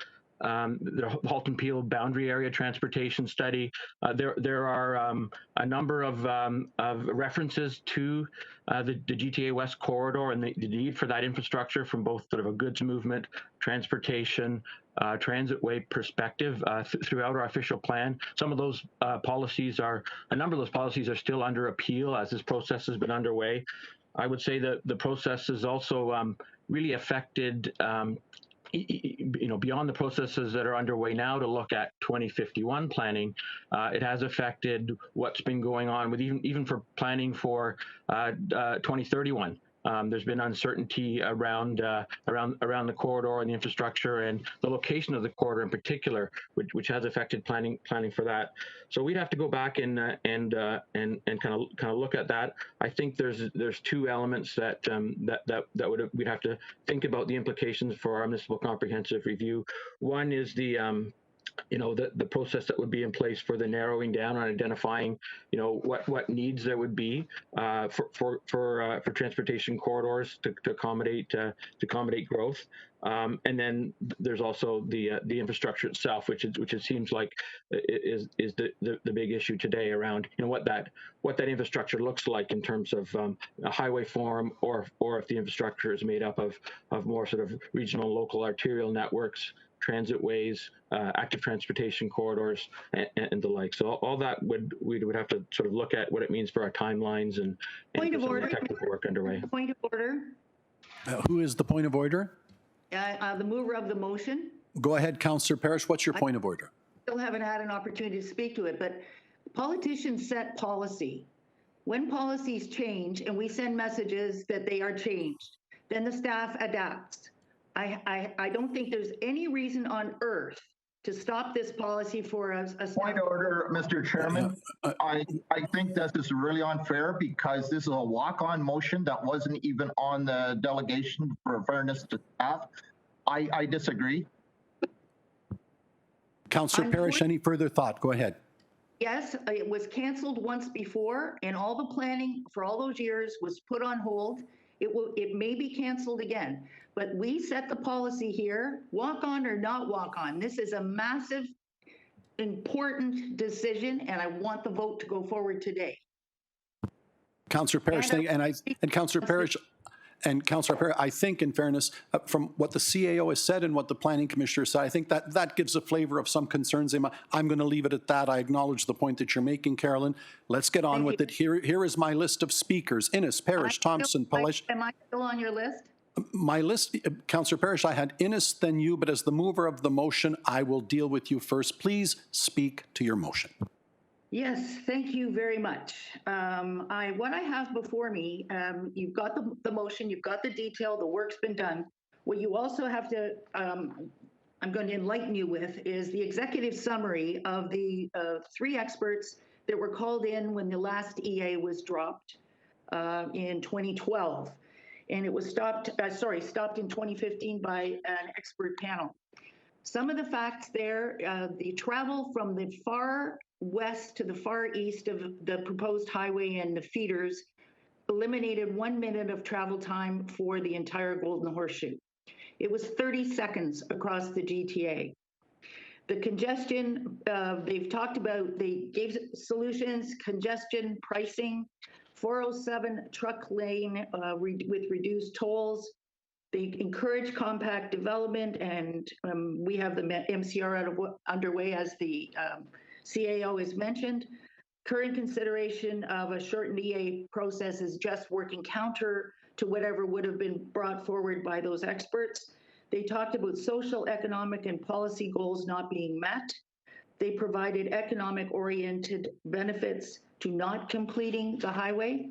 Halton Peel boundary area transportation study. There are a number of references to the GTA West corridor and the need for that infrastructure from both sort of a goods movement, transportation, transitway perspective throughout our official plan. Some of those a number of those policies are still under appeal as this process has been underway. I would say that the process has also really affected beyond the processes that are underway now to look at 2051 planning, it has affected what's been going on with even for planning for 2031. There's been uncertainty around the corridor and the infrastructure and the location of the corridor in particular, which has affected planning for that. So we'd have to go back and kind of look at that. I think there's two elements that we'd have to think about the implications for our municipal comprehensive review. One is the process that would be in place for the narrowing down on identifying, what needs there would be for transportation corridors to accommodate growth, and then there's also the infrastructure itself, which it seems like is the big issue today around what that infrastructure looks like in terms of a highway form, or if the infrastructure is made up of more sort of regional, local arterial networks, transitways, active transportation corridors, and the like. So all that we would have to sort of look at what it means for our timelines and Point of order. technical work underway. Point of order. Who is the point of order? The mover of the motion. Go ahead, Councillor Parrish. What's your point of order? Still haven't had an opportunity to speak to it, but politicians set policy. When policies change and we send messages that they are changed, then the staff adapts. I don't think there's any reason on earth to stop this policy for us. Point of order, Mr. Chairman. I think this is really unfair because this is a walk-on motion that wasn't even on the delegation for fairness to staff. I disagree. Councillor Parrish, any further thought? Go ahead. Yes, it was canceled once before, and all the planning for all those years was put on hold. It may be canceled again, but we set the policy here, walk on or not walk on. This is a massive, important decision, and I want the vote to go forward today. Councillor Parrish, and Councillor Parrish, I think, in fairness, from what the CAO has said and what the Planning Commissioner said, I think that gives a flavor of some concerns. I'm going to leave it at that. I acknowledge the point that you're making, Carolyn. Let's get on with it. Here is my list of speakers. Innes, Parrish, Thompson, Palish. Am I still on your list? My list, Councillor Parrish, I had Innes, then you, but as the mover of the motion, I will deal with you first. Please speak to your motion. Yes, thank you very much. What I have before me, you've got the motion, you've got the detail, the work's been done. What you also have to, I'm going to enlighten you with, is the executive summary of the 3 experts that were called in when the last EA was dropped in 2012. And it was stopped in 2015 by an expert panel. Some of the facts there, the travel from the far west to the far east of the proposed highway and the feeders eliminated 1 minute of travel time for the entire Golden Horseshoe. It was 30 seconds across the GTA. The congestion, they've talked about, they gave solutions, congestion, pricing, 407 truck lane with reduced tolls. They encourage compact development, and we have the MCR underway, as the CAO has mentioned. Current consideration of a shortened EA process is just working counter to whatever would have been brought forward by those experts. They talked about social, economic, and policy goals not being met. They provided economic-oriented benefits to not completing the highway.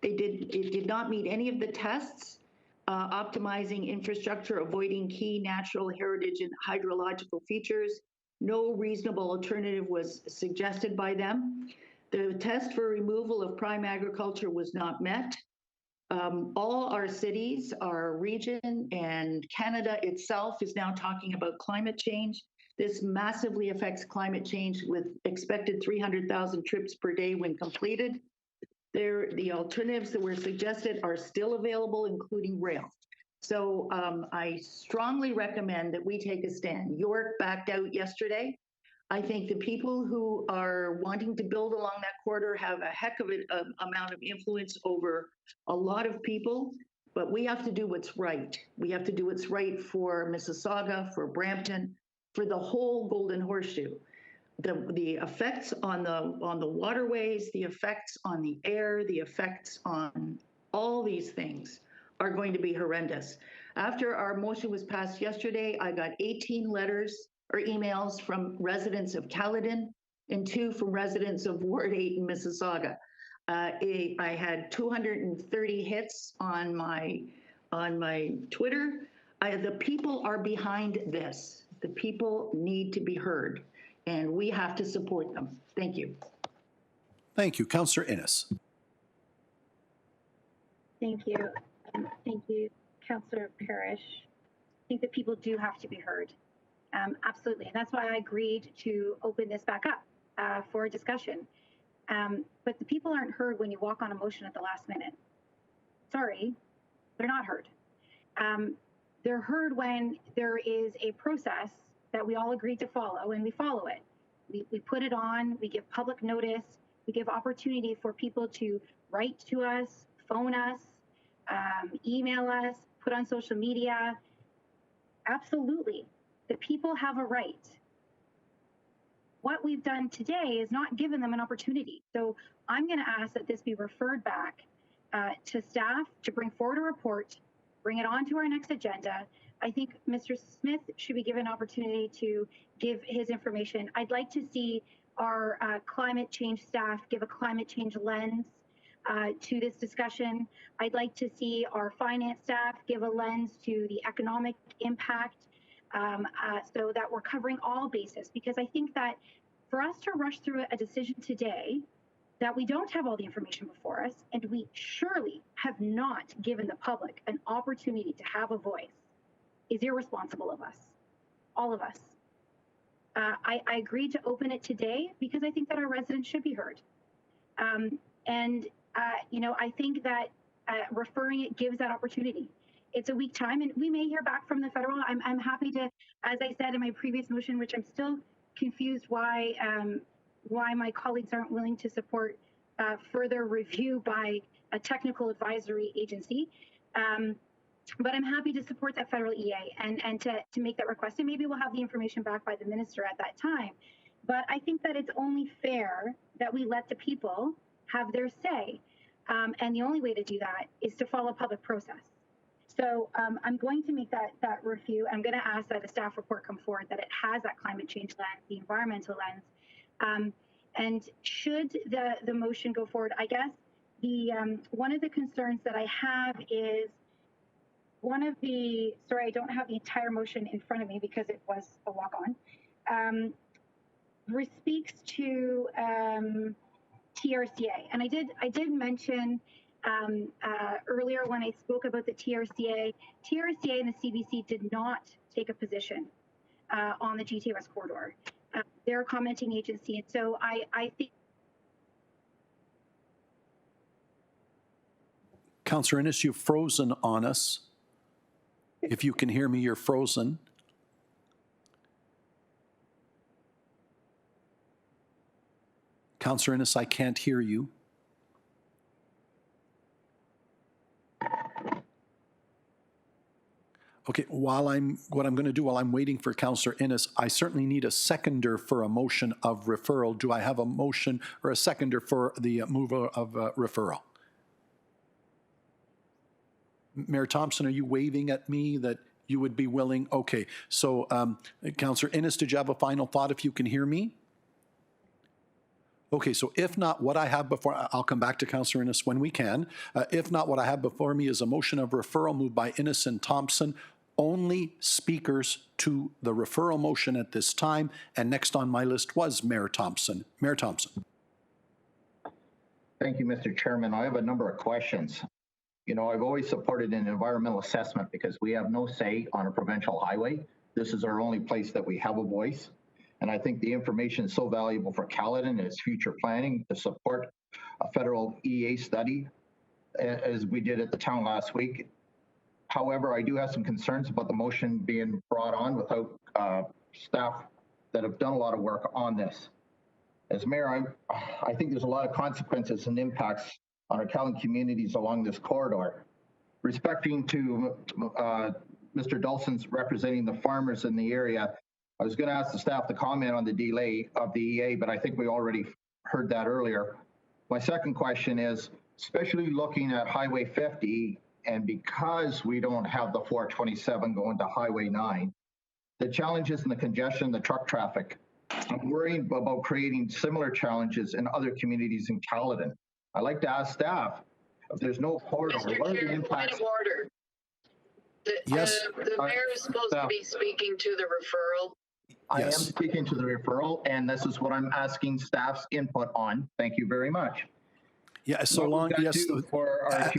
It did not meet any of the tests. Optimizing infrastructure, avoiding key natural heritage and hydrological features. No reasonable alternative was suggested by them. The test for removal of prime agriculture was not met. All our cities, our region, and Canada itself is now talking about climate change. This massively affects climate change, with expected 300,000 trips per day when completed. The alternatives that were suggested are still available, including rail. So I strongly recommend that we take a stand. York backed out yesterday. I think the people who are wanting to build along that corridor have a heck of an amount of influence over a lot of people, but we have to do what's right. We have to do what's right for Mississauga, for Brampton, for the whole Golden Horseshoe. The effects on the waterways, the effects on the air, the effects on all these things are going to be horrendous. After our motion was passed yesterday, I got 18 letters or emails from residents of Caledon and 2 from residents of Ward 8 in Mississauga. I had 230 hits on my Twitter. The people are behind this. The people need to be heard, and we have to support them. Thank you. Thank you. Councillor Innes. Thank you. Thank you, Councillor Parrish. I think that people do have to be heard. Absolutely. And that's why I agreed to open this back up for discussion. But the people aren't heard when you walk on a motion at the last minute. Sorry, they're not heard. They're heard when there is a process that we all agreed to follow, and we follow it. We put it on, we give public notice, we give opportunity for people to write to us, phone us, email us, put on social media. Absolutely, the people have a right. What we've done today is not given them an opportunity. So I'm going to ask that this be referred back to staff to bring forward a report, bring it on to our next agenda. I think Mr. Smith should be given an opportunity to give his information. I'd like to see our climate change staff give a climate change lens to this discussion. I'd like to see our finance staff give a lens to the economic impact so that we're covering all bases, because I think that for us to rush through a decision today that we don't have all the information before us, and we surely have not given the public an opportunity to have a voice, is irresponsible of us, all of us. I agreed to open it today because I think that our residents should be heard. You know, I think that referring it gives that opportunity. It's a week time, and we may hear back from the federal. I'm happy to, as I said in my previous motion, which I'm still confused why my colleagues aren't willing to support further review by a technical advisory agency. But I'm happy to support that federal EA and to make that request. And maybe we'll have the information back by the minister at that time. But I think that it's only fair that we let the people have their say. And the only way to do that is to follow public process. So I'm going to make that review. I'm going to ask that a staff report come forward that it has that climate change lens, the environmental lens. And should the motion go forward, I guess the one of the concerns that I have is sorry, I don't have the entire motion in front of me because it was a walk-on, speaks to TRCA. And I did mention earlier when I spoke about the TRCA and the CBC did not take a position on the GTOS corridor. They're a commenting agency. And so I think. Councillor Innes, you've frozen on us. If you can hear me, you're frozen. Councillor Innes, I can't hear you. Okay, what I'm going to do while I'm waiting for Councillor Innes, I certainly need a seconder for a motion of referral. Do I have a motion or a seconder for the move of referral? Mayor Thompson, are you waving at me that you would be willing? Okay, so Councillor Innes, did you have a final thought if you can hear me? Okay, so if not, what I have before, I'll come back to Councillor Innes when we can. If not, what I have before me is a motion of referral moved by Innes and Thompson. Only speakers to the referral motion at this time. And next on my list was Mayor Thompson. Mayor Thompson. Thank you, Mr. Chairman. I have a number of questions. You know, I've always supported an environmental assessment because we have no say on a provincial highway. This is our only place that we have a voice. And I think the information is so valuable for Caledon and its future planning to support a federal EA study, as we did at the town last week. However, I do have some concerns about the motion being brought on without staff that have done a lot of work on this. As mayor, I think there's a lot of consequences and impacts on our Caledon communities along this corridor. Respecting to Mr. Dawson's representing the farmers in the area, I was going to ask the staff to comment on the delay of the EA, but I think we already heard that earlier. My second question is, especially looking at Highway 50, and because we don't have the 427 going to Highway 9, the challenges and the congestion, the truck traffic, I'm worried about creating similar challenges in other communities in Caledon. I'd like to ask staff, if there's no corridor, what are the impacts? Point of order. Yes. The mayor is supposed to be speaking to the referral. I am speaking to the referral, and this is what I'm asking staff's input on. Thank you very much. Yeah, so long, yes.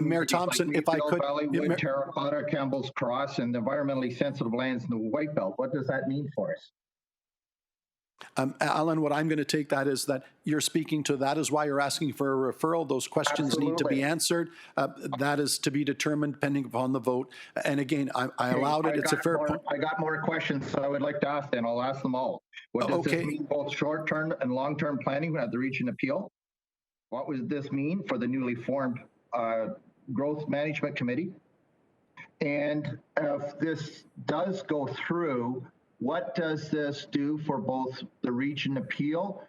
Mayor Thompson, like if I could. Valleywood, Terracotta, Campbell's Cross, and the environmentally sensitive lands in the White Belt, what does that mean for us? Alan, what I'm going to take that is that you're speaking to that is why you're asking for a referral. Those questions need to be answered. That is to be determined depending upon the vote. And again, I allowed it. It's a fair point. I got more questions, so I would like to ask them. I'll ask them all. What does this mean, both short-term and long-term planning at the Region Appeal? What would this mean for the newly formed Growth Management Committee? And if this does go through, what does this do for both the Region Appeal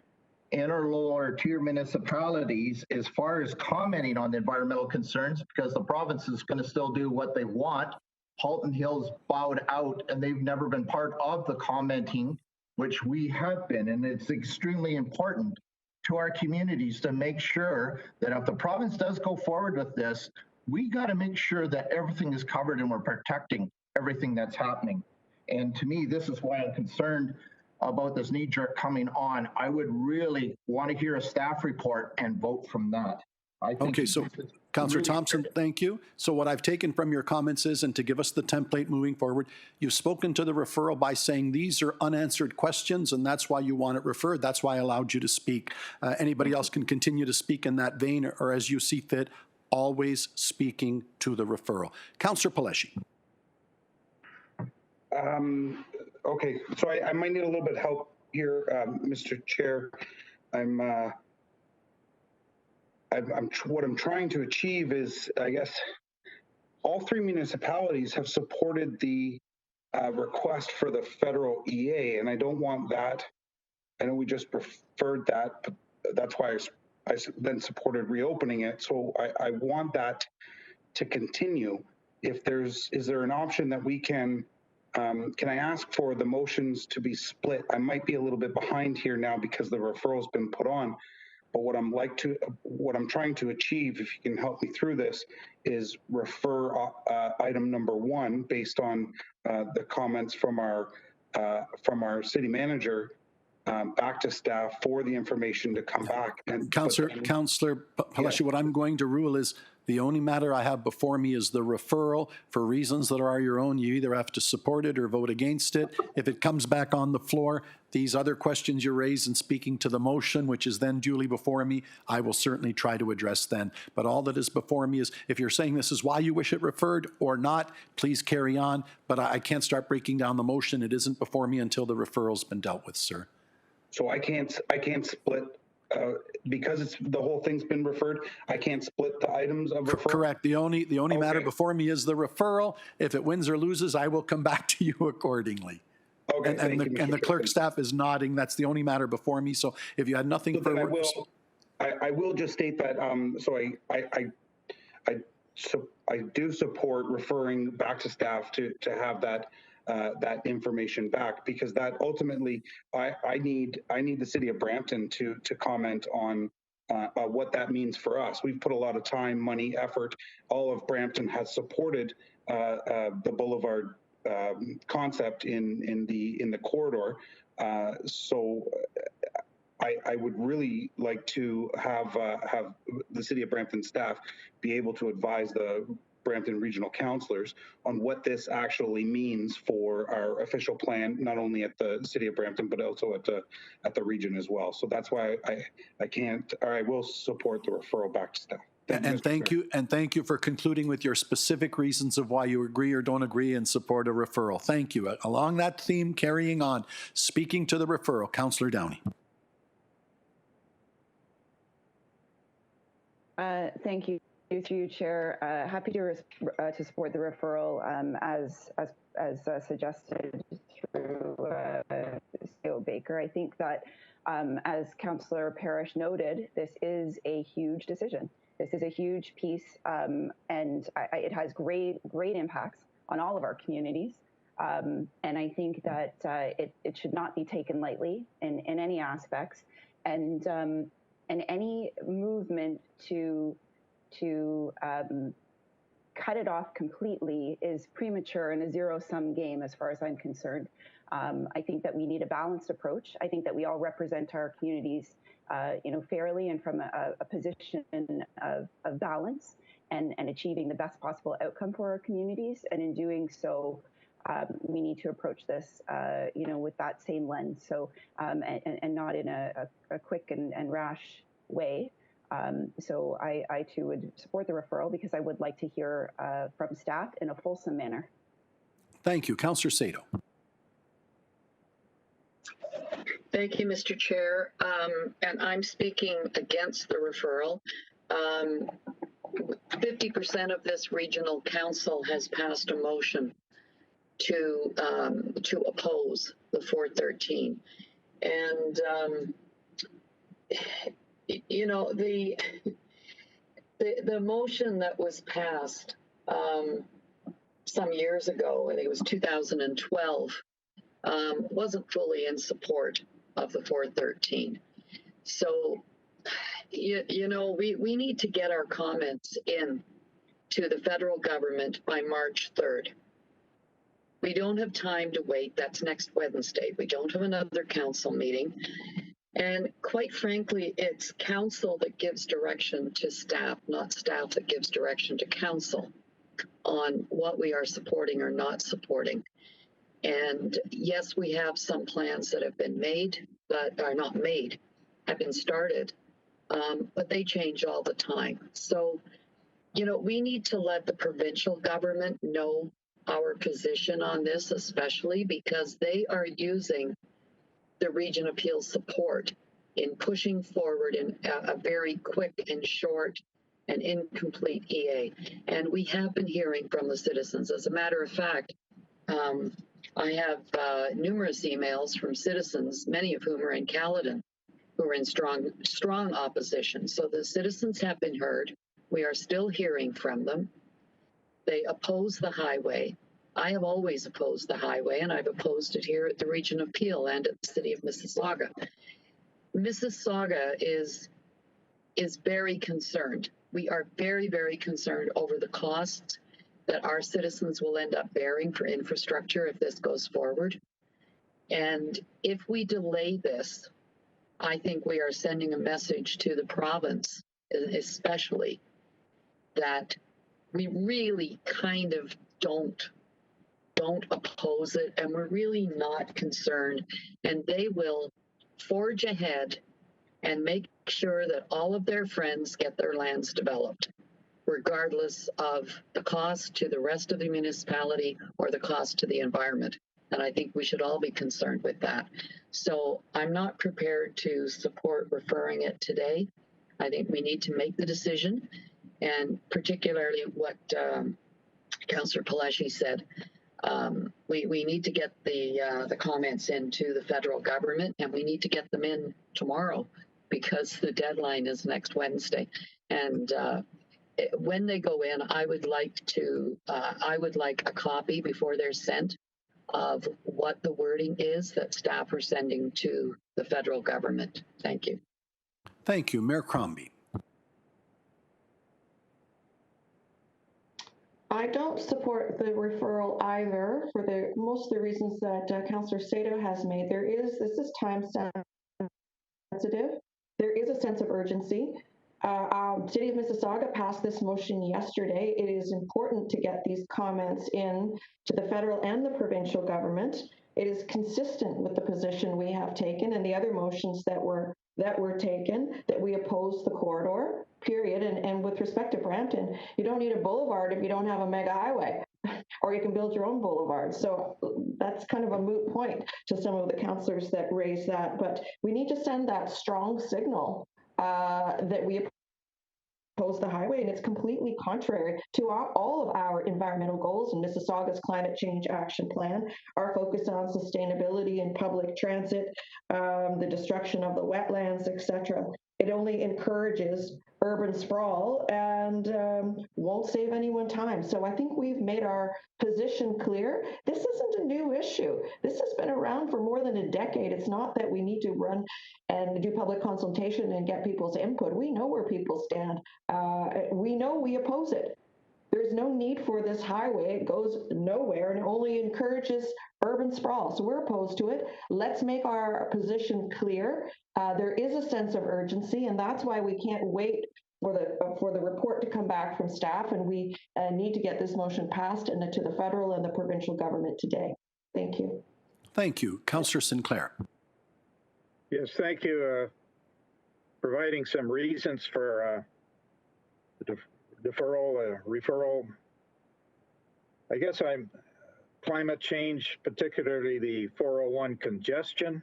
and our lower tier municipalities as far as commenting on the environmental concerns? Because the province is going to still do what they want. Halton Hills bowed out and they've never been part of the commenting, which we have been. And it's extremely important to our communities to make sure that if the province does go forward with this, we got to make sure that everything is covered and we're protecting everything that's happening. And to me, this is why I'm concerned about this knee jerk coming on. I would really want to hear a staff report and vote from that. I think okay, so Councillor really Thompson, thank you. So what I've taken from your comments is, and to give us the template moving forward, you've spoken to the referral by saying these are unanswered questions and that's why you want it referred. That's why I allowed you to speak. Anybody else can continue to speak in that vein or as you see fit, always speaking to the referral. Councillor Paleshi. Okay, so I might need a little bit of help here, Mr. Chair. What I'm trying to achieve is, I guess, all three municipalities have supported the request for the federal EA, and I don't want that. I know we just preferred that, but that's why I then supported reopening it. So I want that to continue. Is there an option that we can Can I ask for the motions to be split? I might be a little bit behind here now because the referral's been put on. But what I'm trying to achieve, if you can help me through this, is refer item number 1 based on the comments from our city manager back to staff for the information to come back. And Councillor Palashi, what I'm going to rule is the only matter I have before me is the referral. For reasons that are your own, you either have to support it or vote against it. If it comes back on the floor, these other questions you raised in speaking to the motion, which is then duly before me, I will certainly try to address then. But all that is before me is, if you're saying this is why you wish it referred or not, please carry on. But I can't start breaking down the motion. It isn't before me until the referral's been dealt with, sir. So I can't split, because the whole thing's been referred, I can't split the items of referral? Correct. The only matter before me is the referral. If it wins or loses, I will come back to you accordingly. Okay, and the clerk staff is nodding. That's the only matter before me. So if you had nothing further, I will just state that. So I do support referring back to staff to have that information back, because that ultimately I need the city of Brampton to comment on what that means for us. We've put a lot of time, money, effort. All of Brampton has supported the Boulevard concept in the corridor. So I would really like to have the City of Brampton staff be able to advise the Brampton Regional Councillors on what this actually means for our official plan, not only at the City of Brampton, but also at the region as well. So that's why I will support the referral back to staff. Thank you for concluding with your specific reasons of why you agree or don't agree and support a referral. Thank you. Along that theme, carrying on, speaking to the referral, Councillor Downey. Thank you. Through you, Chair. Happy to support the referral as suggested through CEO Baker. I think that as Councillor Parrish noted, this is a huge decision. This is a huge piece, and it has great impacts on all of our communities. And I think that it should not be taken lightly in any aspects, and any movement to cut it off completely is premature and a zero-sum game as far as I'm concerned. I think that we need a balanced approach. I think that we all represent our communities fairly and from a position of balance and achieving the best possible outcome for our communities. And in doing so, we need to approach this, with that same lens. So, and not in a quick and rash way. So I too would support the referral because I would like to hear from staff in a fulsome manner. Thank you. Councillor Sato. Thank you, Mr. Chair. And I'm speaking against the referral. 50% of this regional council has passed a motion to oppose the 413. And the motion that was passed some years ago, I think it was 2012, wasn't fully in support of the 413. So, we need to get our comments in to the federal government by March 3rd. We don't have time to wait. That's next Wednesday. We don't have another council meeting. And quite frankly, it's council that gives direction to staff, not staff that gives direction to council on what we are supporting or not supporting. And yes, we have some plans that have been made, but are not made, have been started, but they change all the time. So, we need to let the provincial government know our position on this, especially because they are using the region appeals support in pushing forward in a very quick and short and incomplete EA. And we have been hearing from the citizens. As a matter of fact, I have numerous emails from citizens, many of whom are in Caledon, who are in strong opposition. So the citizens have been heard. We are still hearing from them. They oppose the highway. I have always opposed the highway, and I've opposed it here at the Region of Peel and at the City of Mississauga. Mississauga is very concerned. We are very, very concerned over the costs that our citizens will end up bearing for infrastructure if this goes forward. And if we delay this, I think we are sending a message to the province, especially, that we really kind of don't oppose it, and we're really not concerned. And they will forge ahead and make sure that all of their friends get their lands developed, regardless of the cost to the rest of the municipality or the cost to the environment. And I think we should all be concerned with that. So I'm not prepared to support referring it today. I think we need to make the decision, and particularly what Councillor Palashi said. We need to get the comments into the federal government, and we need to get them in tomorrow, because the deadline is next Wednesday. And when they go in, I would like a copy before they're sent of what the wording is that staff are sending to the federal government. Thank you. Thank you. Mayor Crombie. I don't support the referral either for most of the reasons that Councillor Sato has made. This is time sensitive. There is a sense of urgency. City of Mississauga passed this motion yesterday. It is important to get these comments in to the federal and the provincial government. It is consistent with the position we have taken and the other motions that were taken, that we oppose the corridor, period. And with respect to Brampton, you don't need a boulevard if you don't have a mega highway, or you can build your own boulevard. So that's kind of a moot point to some of the councillors that raised that. But we need to send that strong signal that we oppose the highway, and it's completely contrary to all of our environmental goals and Mississauga's climate change action plan, our focus on sustainability and public transit, the destruction of the wetlands, etc. It only encourages urban sprawl and won't save anyone time. So I think we've made our position clear. This isn't a new issue. This has been around for more than a decade. It's not that we need to run and do public consultation and get people's input. We know where people stand. We know we oppose it. There's no need for this highway. It goes nowhere and only encourages urban sprawl. So we're opposed to it. Let's make our position clear. There is a sense of urgency, and that's why we can't wait for the report to come back from staff, and we need to get this motion passed and to the federal and the provincial government today. Thank you. Thank you. Councillor Sinclair. Yes, thank you. Providing some reasons for referral. I guess climate change, particularly the 401 congestion,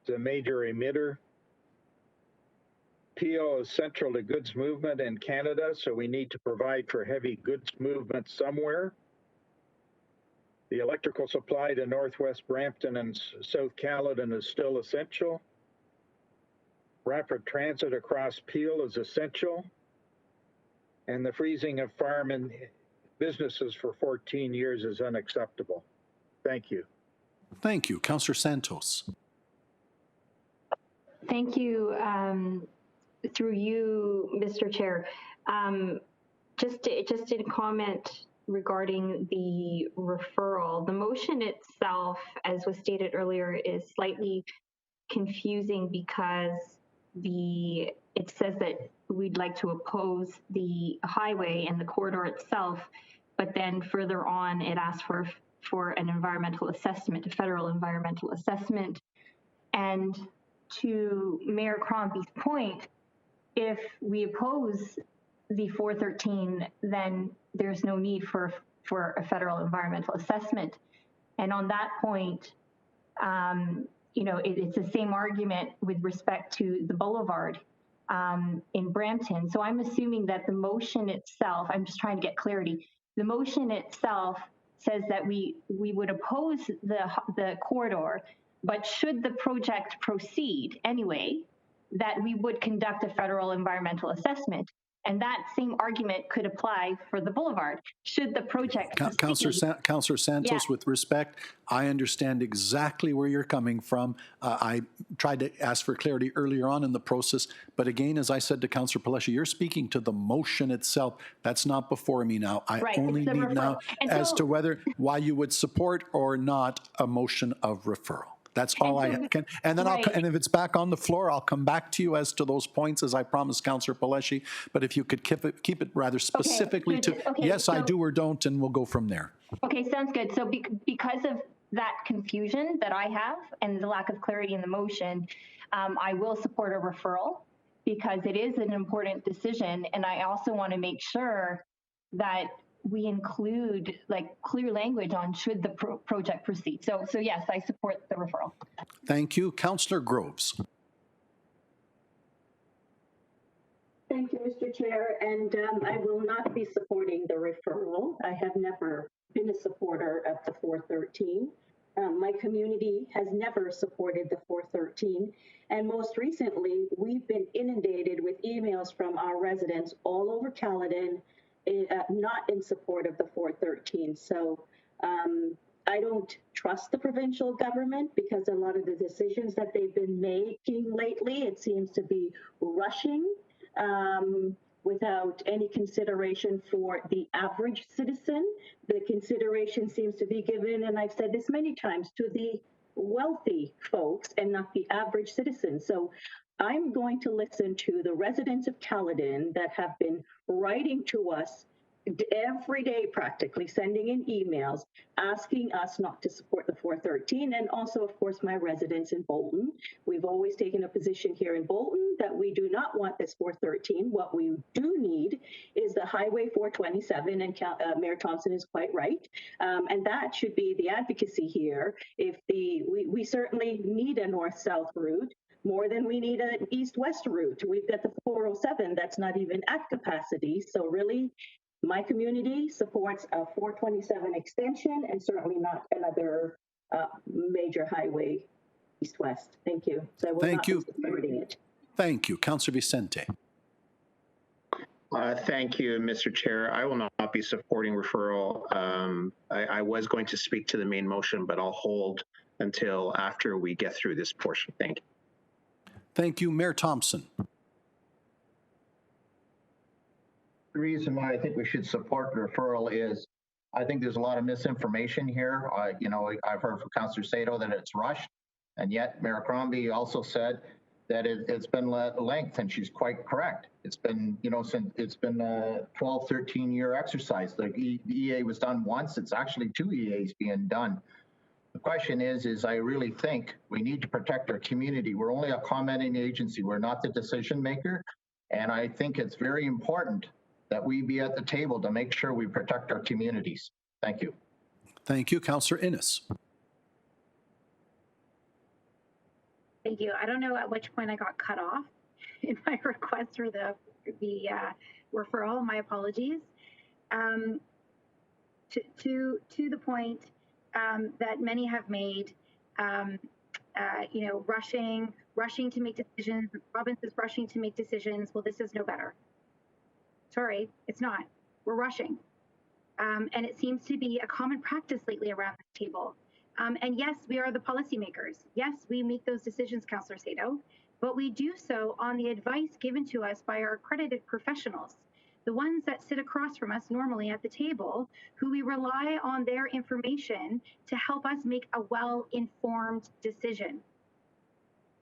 is a major emitter. Peel is central to goods movement in Canada, so we need to provide for heavy goods movement somewhere. The electrical supply to Northwest Brampton and South Caledon is still essential. Rapid transit across Peel is essential. And the freezing of farm and businesses for 14 years is unacceptable. Thank you. Thank you. Councillor Santos. Thank you. Through you, Mr. Chair. Just in comment regarding the referral, the motion itself, as was stated earlier, is slightly confusing because it says that we'd like to oppose the highway and the corridor itself, but then further on it asks for an environmental assessment, a federal environmental assessment. And to Mayor Crombie's point, if we oppose the 413, then there's no need for a federal environmental assessment. And on that point, it's the same argument with respect to the boulevard in Brampton. So I'm assuming that the motion itself, I'm just trying to get clarity, the motion itself says that we would oppose the corridor, but should the project proceed anyway, that we would conduct a federal environmental assessment. And that same argument could apply for the boulevard. Should the project proceed, Councillor Santos, with respect, I understand exactly where you're coming from. I tried to ask for clarity earlier on in the process, but again, as I said to Councillor Paleshi, you're speaking to the motion itself. That's not before me now. I Right, only it's the need now referral. as to why you would support or not a motion of referral. That's all I can. And then and if it's back on the floor, I'll come back to you as to those points, as I promised Councillor Paleshi. But if you could keep it rather specifically yes, I do or don't, and we'll go from there. Okay, sounds good. So because of that confusion that I have and the lack of clarity in the motion, I will support a referral because it is an important decision. And I also want to make sure that we include clear language on should the project proceed. So yes, I support the referral. Thank you. Councillor Groves. Thank you, Mr. Chair, and I will not be supporting the referral. I have never been a supporter of the 413. My community has never supported the 413, and most recently, we've been inundated with emails from our residents all over Caledon, not in support of the 413. So I don't trust the provincial government because a lot of the decisions that they've been making lately, it seems to be rushing without any consideration for the average citizen. The consideration seems to be given, and I've said this many times, to the wealthy folks and not the average citizen. So I'm going to listen to the residents of Caledon that have been writing to us every day, practically sending in emails asking us not to support the 413, and also, of course, my residents in Bolton. We've always taken a position here in Bolton that we do not want this 413. What we do need is the Highway 427, and Mayor Thompson is quite right, and that should be the advocacy here. If we certainly need a north-south route more than we need an east-west route. We've got the 407 that's not even at capacity, so really, my community supports a 427 extension and certainly not another major highway east-west. Thank you. So I will not be supporting it. Thank you. Councillor Vicente. Thank you, Mr. Chair. I will not be supporting referral. I was going to speak to the main motion, but I'll hold until after we get through this portion. Thank you. Thank you. Mayor Thompson. The reason why I think we should support the referral is I think there's a lot of misinformation here. I've heard from Councillor Sato that it's rushed, and yet Mayor Crombie also said that it's been length, and she's quite correct. It's been, since it's been a 12, 13-year exercise. The EA was done once. It's actually 2 EAs being done. The question is I really think we need to protect our community. We're only a commenting agency. We're not the decision maker, and I think it's very important that we be at the table to make sure we protect our communities. Thank you. Thank you. Councillor Innes. Thank you. I don't know at which point I got cut off in my request for the referral. My apologies. To the point that many have made, rushing to make decisions. The province is rushing to make decisions. Well, this is no better. Sorry, it's not. We're rushing. And it seems to be a common practice lately around this table. And yes, we are the policymakers. Yes, we make those decisions, Councillor Sato, but we do so on the advice given to us by our accredited professionals, the ones that sit across from us normally at the table, who we rely on their information to help us make a well-informed decision.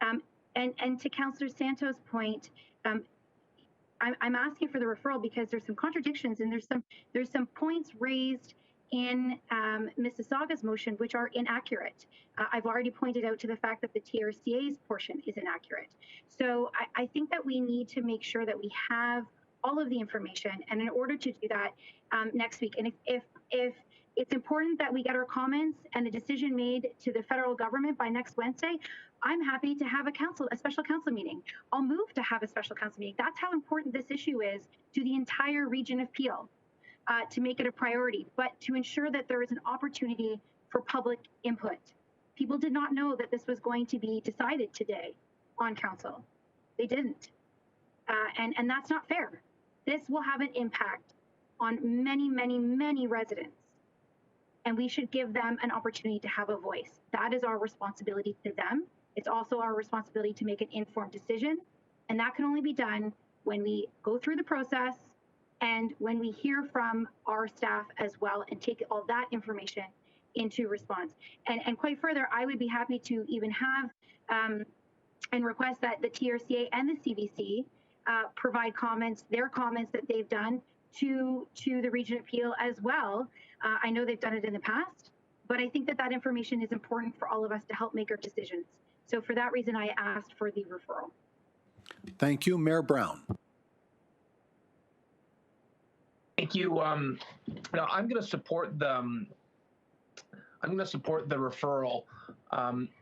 And to Councillor Santos' point, I'm asking for the referral because there's some contradictions and there's some points raised in Mississauga's motion which are inaccurate. I've already pointed out to the fact that the TRCA's portion is inaccurate. So I think that we need to make sure that we have all of the information, and in order to do that next week, and if it's important that we get our comments and a decision made to the federal government by next Wednesday, I'm happy to have a special council meeting. I'll move to have a special council meeting. That's how important this issue is to the entire region of Peel, to make it a priority, but to ensure that there is an opportunity for public input. People did not know that this was going to be decided today on council. They didn't. And that's not fair. This will have an impact on many, many, many residents. And we should give them an opportunity to have a voice. That is our responsibility to them. It's also our responsibility to make an informed decision. And that can only be done when we go through the process and when we hear from our staff as well and take all that information into response. And quite further, I would be happy to even have and request that the TRCA and the CBC provide comments, their comments that they've done to the region appeal as well. I know they've done it in the past, but I think that that information is important for all of us to help make our decisions. So for that reason, I asked for the referral. Thank you. Mayor Brown. Thank you. Now I'm going to support the referral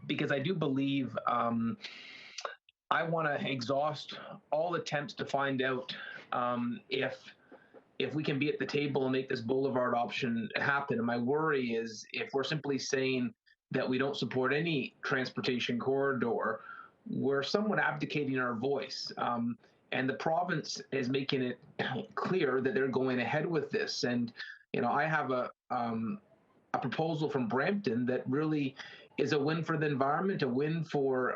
because I do believe I want to exhaust all attempts to find out if we can be at the table and make this boulevard option happen. And my worry is if we're simply saying that we don't support any transportation corridor, we're somewhat abdicating our voice. And the province is making it clear that they're going ahead with this. And, you know, I have a proposal from Brampton that really is a win for the environment, a win for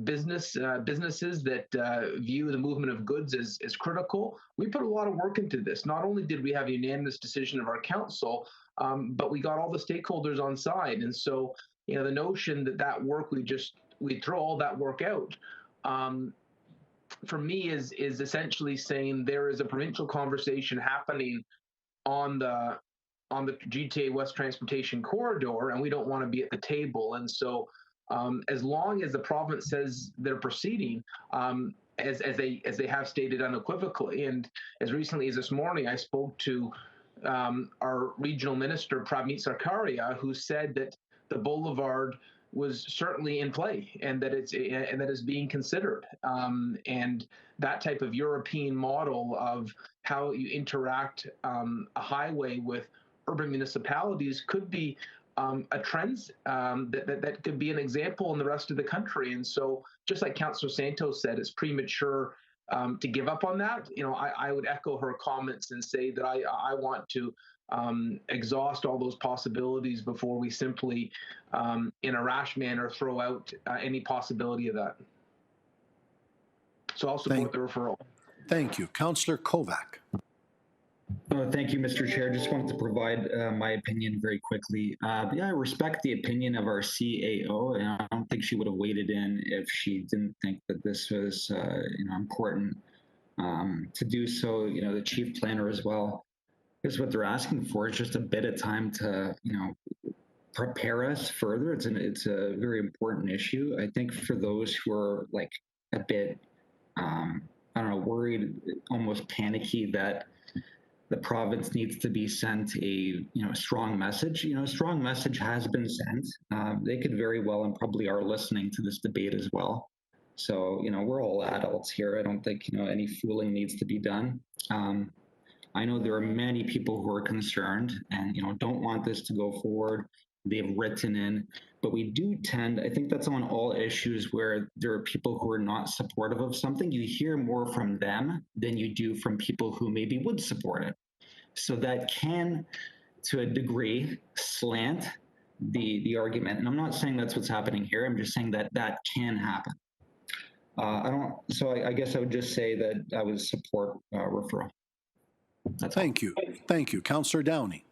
businesses that view the movement of goods as critical. We put a lot of work into this. Not only did we have a unanimous decision of our council, but we got all the stakeholders on side. And so, you know, the notion that work we throw all that work out, for me is essentially saying there is a provincial conversation happening on the GTA West Transportation Corridor, and we don't want to be at the table. And so, as long as the province says they're proceeding, as they have stated unequivocally, and as recently as this morning, I spoke to our regional minister Pravneet Sarkaria, who said that the boulevard was certainly in play and that it's being considered. And that type of European model of how you interact a highway with urban municipalities could be a trend that could be an example in the rest of the country. And so, just like Councillor Santos said, it's premature to give up on that. You know, I would echo her comments and say that I want to exhaust all those possibilities before we simply, in a rash manner, throw out any possibility of that. So I'll support the referral. Thank you. Councillor Kovac. Thank you, Mr. Chair. Just wanted to provide my opinion very quickly. Yeah, I respect the opinion of our CAO, and I don't think she would have waded in if she didn't think that this was, important to do so. You know, the chief planner as well. Because what they're asking for is just a bit of time to, prepare us further. It's a very important issue. I think for those who are like a bit, worried, almost panicky that the province needs to be sent a strong message. A strong message has been sent. They could very well and probably are listening to this debate as well. So we're all adults here. I don't think any fooling needs to be done. I know there are many people who are concerned and don't want this to go forward. They've written in, but we do tend, I think that's on all issues where there are people who are not supportive of something. You hear more from them than you do from people who maybe would support it. So that can, to a degree, slant the argument. And I'm not saying that's what's happening here. I'm just saying that that can happen. I guess I would just say that I would support referral. Thank you. Thank you. Councillor Downey.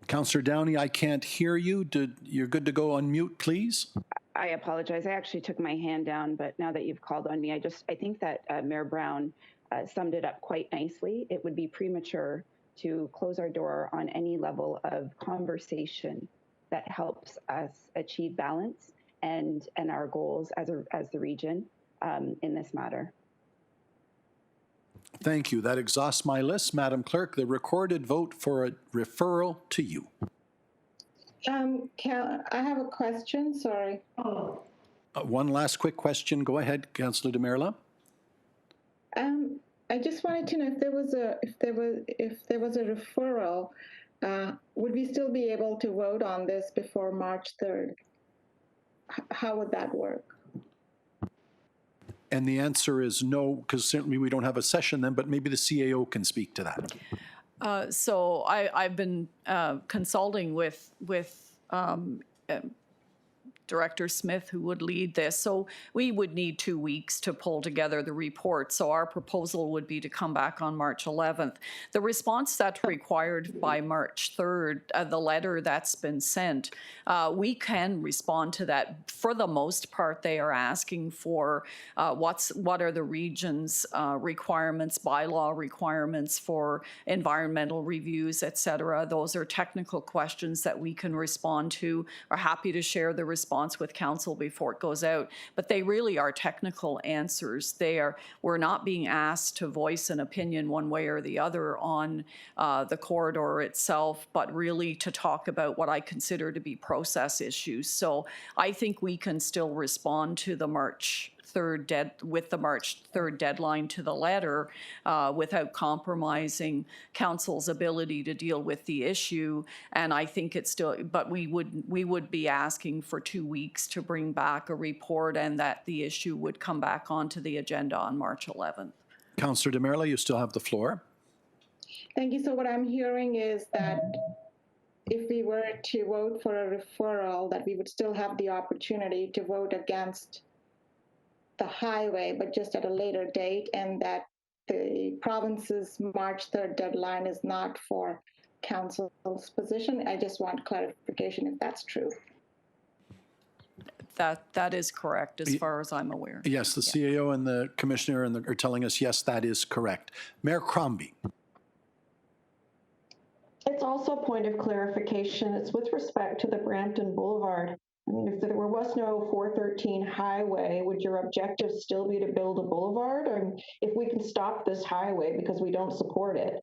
Councillor Downey, I can't hear you. You're good to go on mute, please. I apologize. I actually took my hand down, but now that you've called on me, I think that Mayor Brown summed it up quite nicely. It would be premature to close our door on any level of conversation that helps us achieve balance and our goals as the region in this matter. Thank you. That exhausts my list. Madam Clerk, the recorded vote for a referral to you. I have a question, sorry. One last quick question. Go ahead, Councillor Demerla. I just wanted to know if there was a referral, would we still be able to vote on this before March 3rd? how would that work? And the answer is no, because certainly we don't have a session then, but maybe the CAO can speak to that. So I've been consulting with Director Smith, who would lead this. So we would need 2 weeks to pull together the report. So our proposal would be to come back on March 11th. The response that's required by March 3rd, the letter that's been sent, we can respond to that. For the most part, they are asking for what are the region's requirements, bylaw requirements for environmental reviews, et cetera. Those are technical questions that we can respond to. We're happy to share the response with council before it goes out, but they really are technical answers. We're not being asked to voice an opinion one way or the other on the corridor itself, but really to talk about what I consider to be process issues. So I think we can still respond to the March 3rd deadline to the letter without compromising council's ability to deal with the issue. And I think it's still, but we would be asking for 2 weeks to bring back a report, and that the issue would come back onto the agenda on March 11th. Councillor DeMerla, you still have the floor. Thank you. So what I'm hearing is that if we were to vote for a referral, that we would still have the opportunity to vote against the highway, but just at a later date, and that the province's March 3rd deadline is not for council's position. I just want clarification if that's true. That is correct, as far as I'm aware. Yes, the CAO and the commissioner are telling us, yes, that is correct. Mayor Crombie. It's also a point of clarification. It's with respect to the Brampton Boulevard. I mean, if there was no 413 highway, would your objective still be to build a boulevard? Or if we can stop this highway because we don't support it,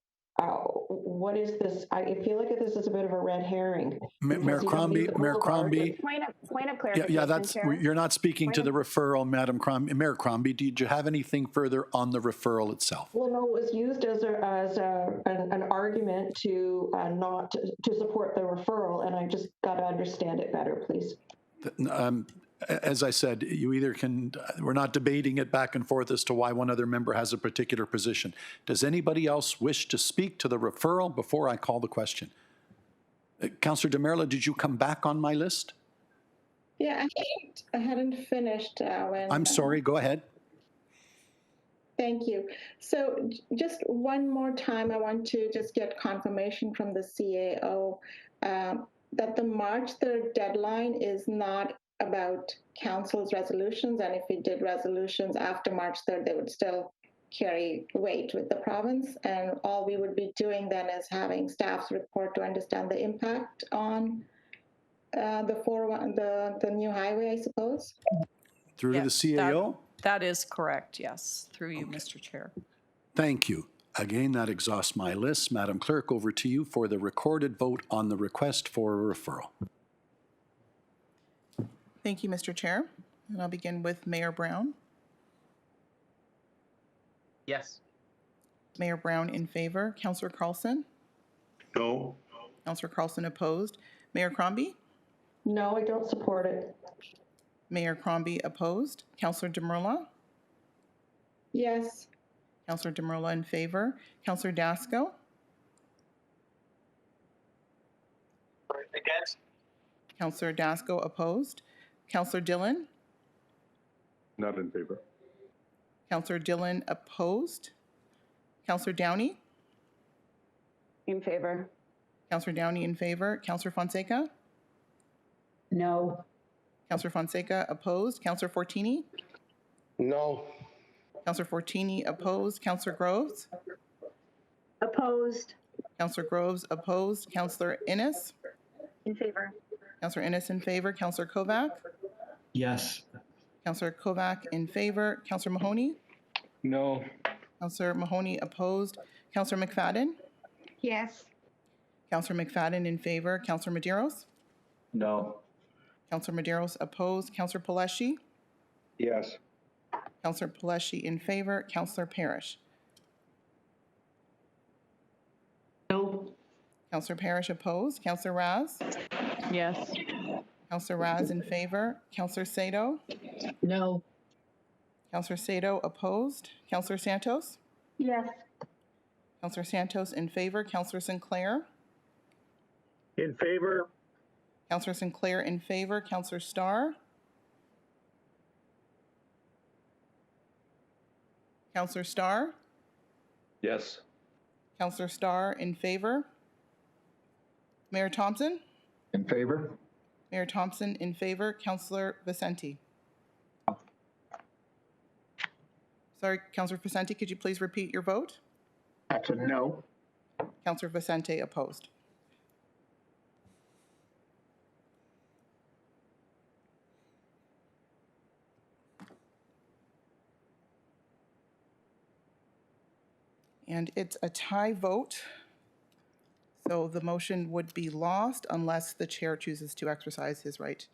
what is this? I feel like this is a bit of a red herring. Mayor Crombie. Point of clarification, Yeah, that's, Chair. you're not speaking to the referral, Madam Crombie. Mayor Crombie, did you have anything further on the referral itself? Well, no, it was used as an argument to not to support the referral, and I just got to understand it better, please. As I said, you either can, we're not debating it back and forth as to why one other member has a particular position. Does anybody else wish to speak to the referral before I call the question? Councillor DeMerla, did you come back on my list? Yeah, I hadn't finished when... I'm sorry, go ahead. Thank you. So just one more time, I want to just get confirmation from the CAO that the March 3rd deadline is not about council's resolutions, and if we did resolutions after March 3rd, they would still carry weight with the province, and all we would be doing then is having staff's report to understand the impact on the new highway, I suppose. Through to the CAO? That is correct, yes, through you, Mr. Chair. Thank you. Again, that exhausts my list. Madam Clerk, over to you for the recorded vote on the request for a referral. Thank you, Mr. Chair. And I'll begin with Mayor Brown. Yes. Mayor Brown in favor. Councillor Carlson? No. Councillor Carlson opposed. Mayor Crombie? No, I don't support it. Mayor Crombie opposed. Councillor DeMerla? Yes. Councillor DeMerla in favor. Councillor Dasco? Against. Councillor Dasco opposed. Councillor Dillon? Not in favor. Councillor Dillon opposed. Councillor Downey? In favor. Councillor Downey in favor. Councillor Fonseca? No. Councillor Fonseca opposed. Councillor Fortini? No. Councillor Fortini opposed. Councillor Groves? Opposed. Councillor Groves opposed. Councillor Innes? In favor. Councillor Innes in favor. Councillor Kovac? Yes. Councillor Kovac in favor. Councillor Mahoney? No. Councillor Mahoney opposed. Councillor McFadden? Yes. Councillor McFadden in favor. Councillor Medeiros? No. Councillor Medeiros opposed. Councillor Paleshi? Yes. Councillor Paleshi in favor. Councillor Parrish? No. Councillor Parrish opposed. Councillor Raz? Yes. Counselor Raz in favor. Counselor Sato? No. Counselor Sato opposed. Counselor Santos? Yes. Counselor Santos in favor. Counselor Sinclair? In favor? Counselor Sinclair in favor. Counselor Starr? Counselor Starr? Yes. Counselor Starr in favor. Mayor Thompson? In favor? Mayor Thompson in favor. Counselor Vicente? Sorry, Counselor Vicente, could you please repeat your vote? That's a no. Counselor Vicente opposed. And it's a tie vote. So the motion would be lost unless the chair chooses to exercise his right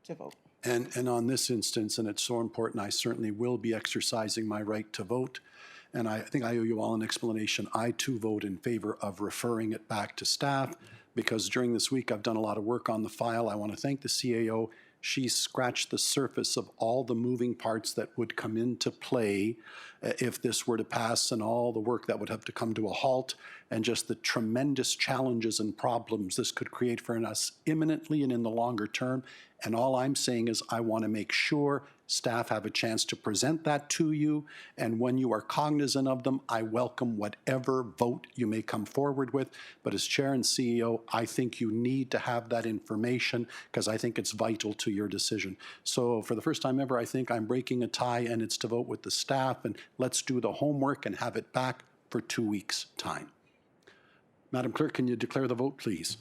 to vote. And on this instance, and it's so important, I certainly will be exercising my right to vote. And I think I owe you all an explanation. I too vote in favor of referring it back to staff because during this week I've done a lot of work on the file. I want to thank the CAO. She scratched the surface of all the moving parts that would come into play if this were to pass and all the work that would have to come to a halt and just the tremendous challenges and problems this could create for us imminently and in the longer term. And all I'm saying is I want to make sure staff have a chance to present that to you. And when you are cognizant of them, I welcome whatever vote you may come forward with. But as chair and CEO, I think you need to have that information because I think it's vital to your decision. So for the first time ever, I think I'm breaking a tie and it's to vote with the staff and let's do the homework and have it back for 2 weeks' time. Madam Clerk, can you declare the vote, please?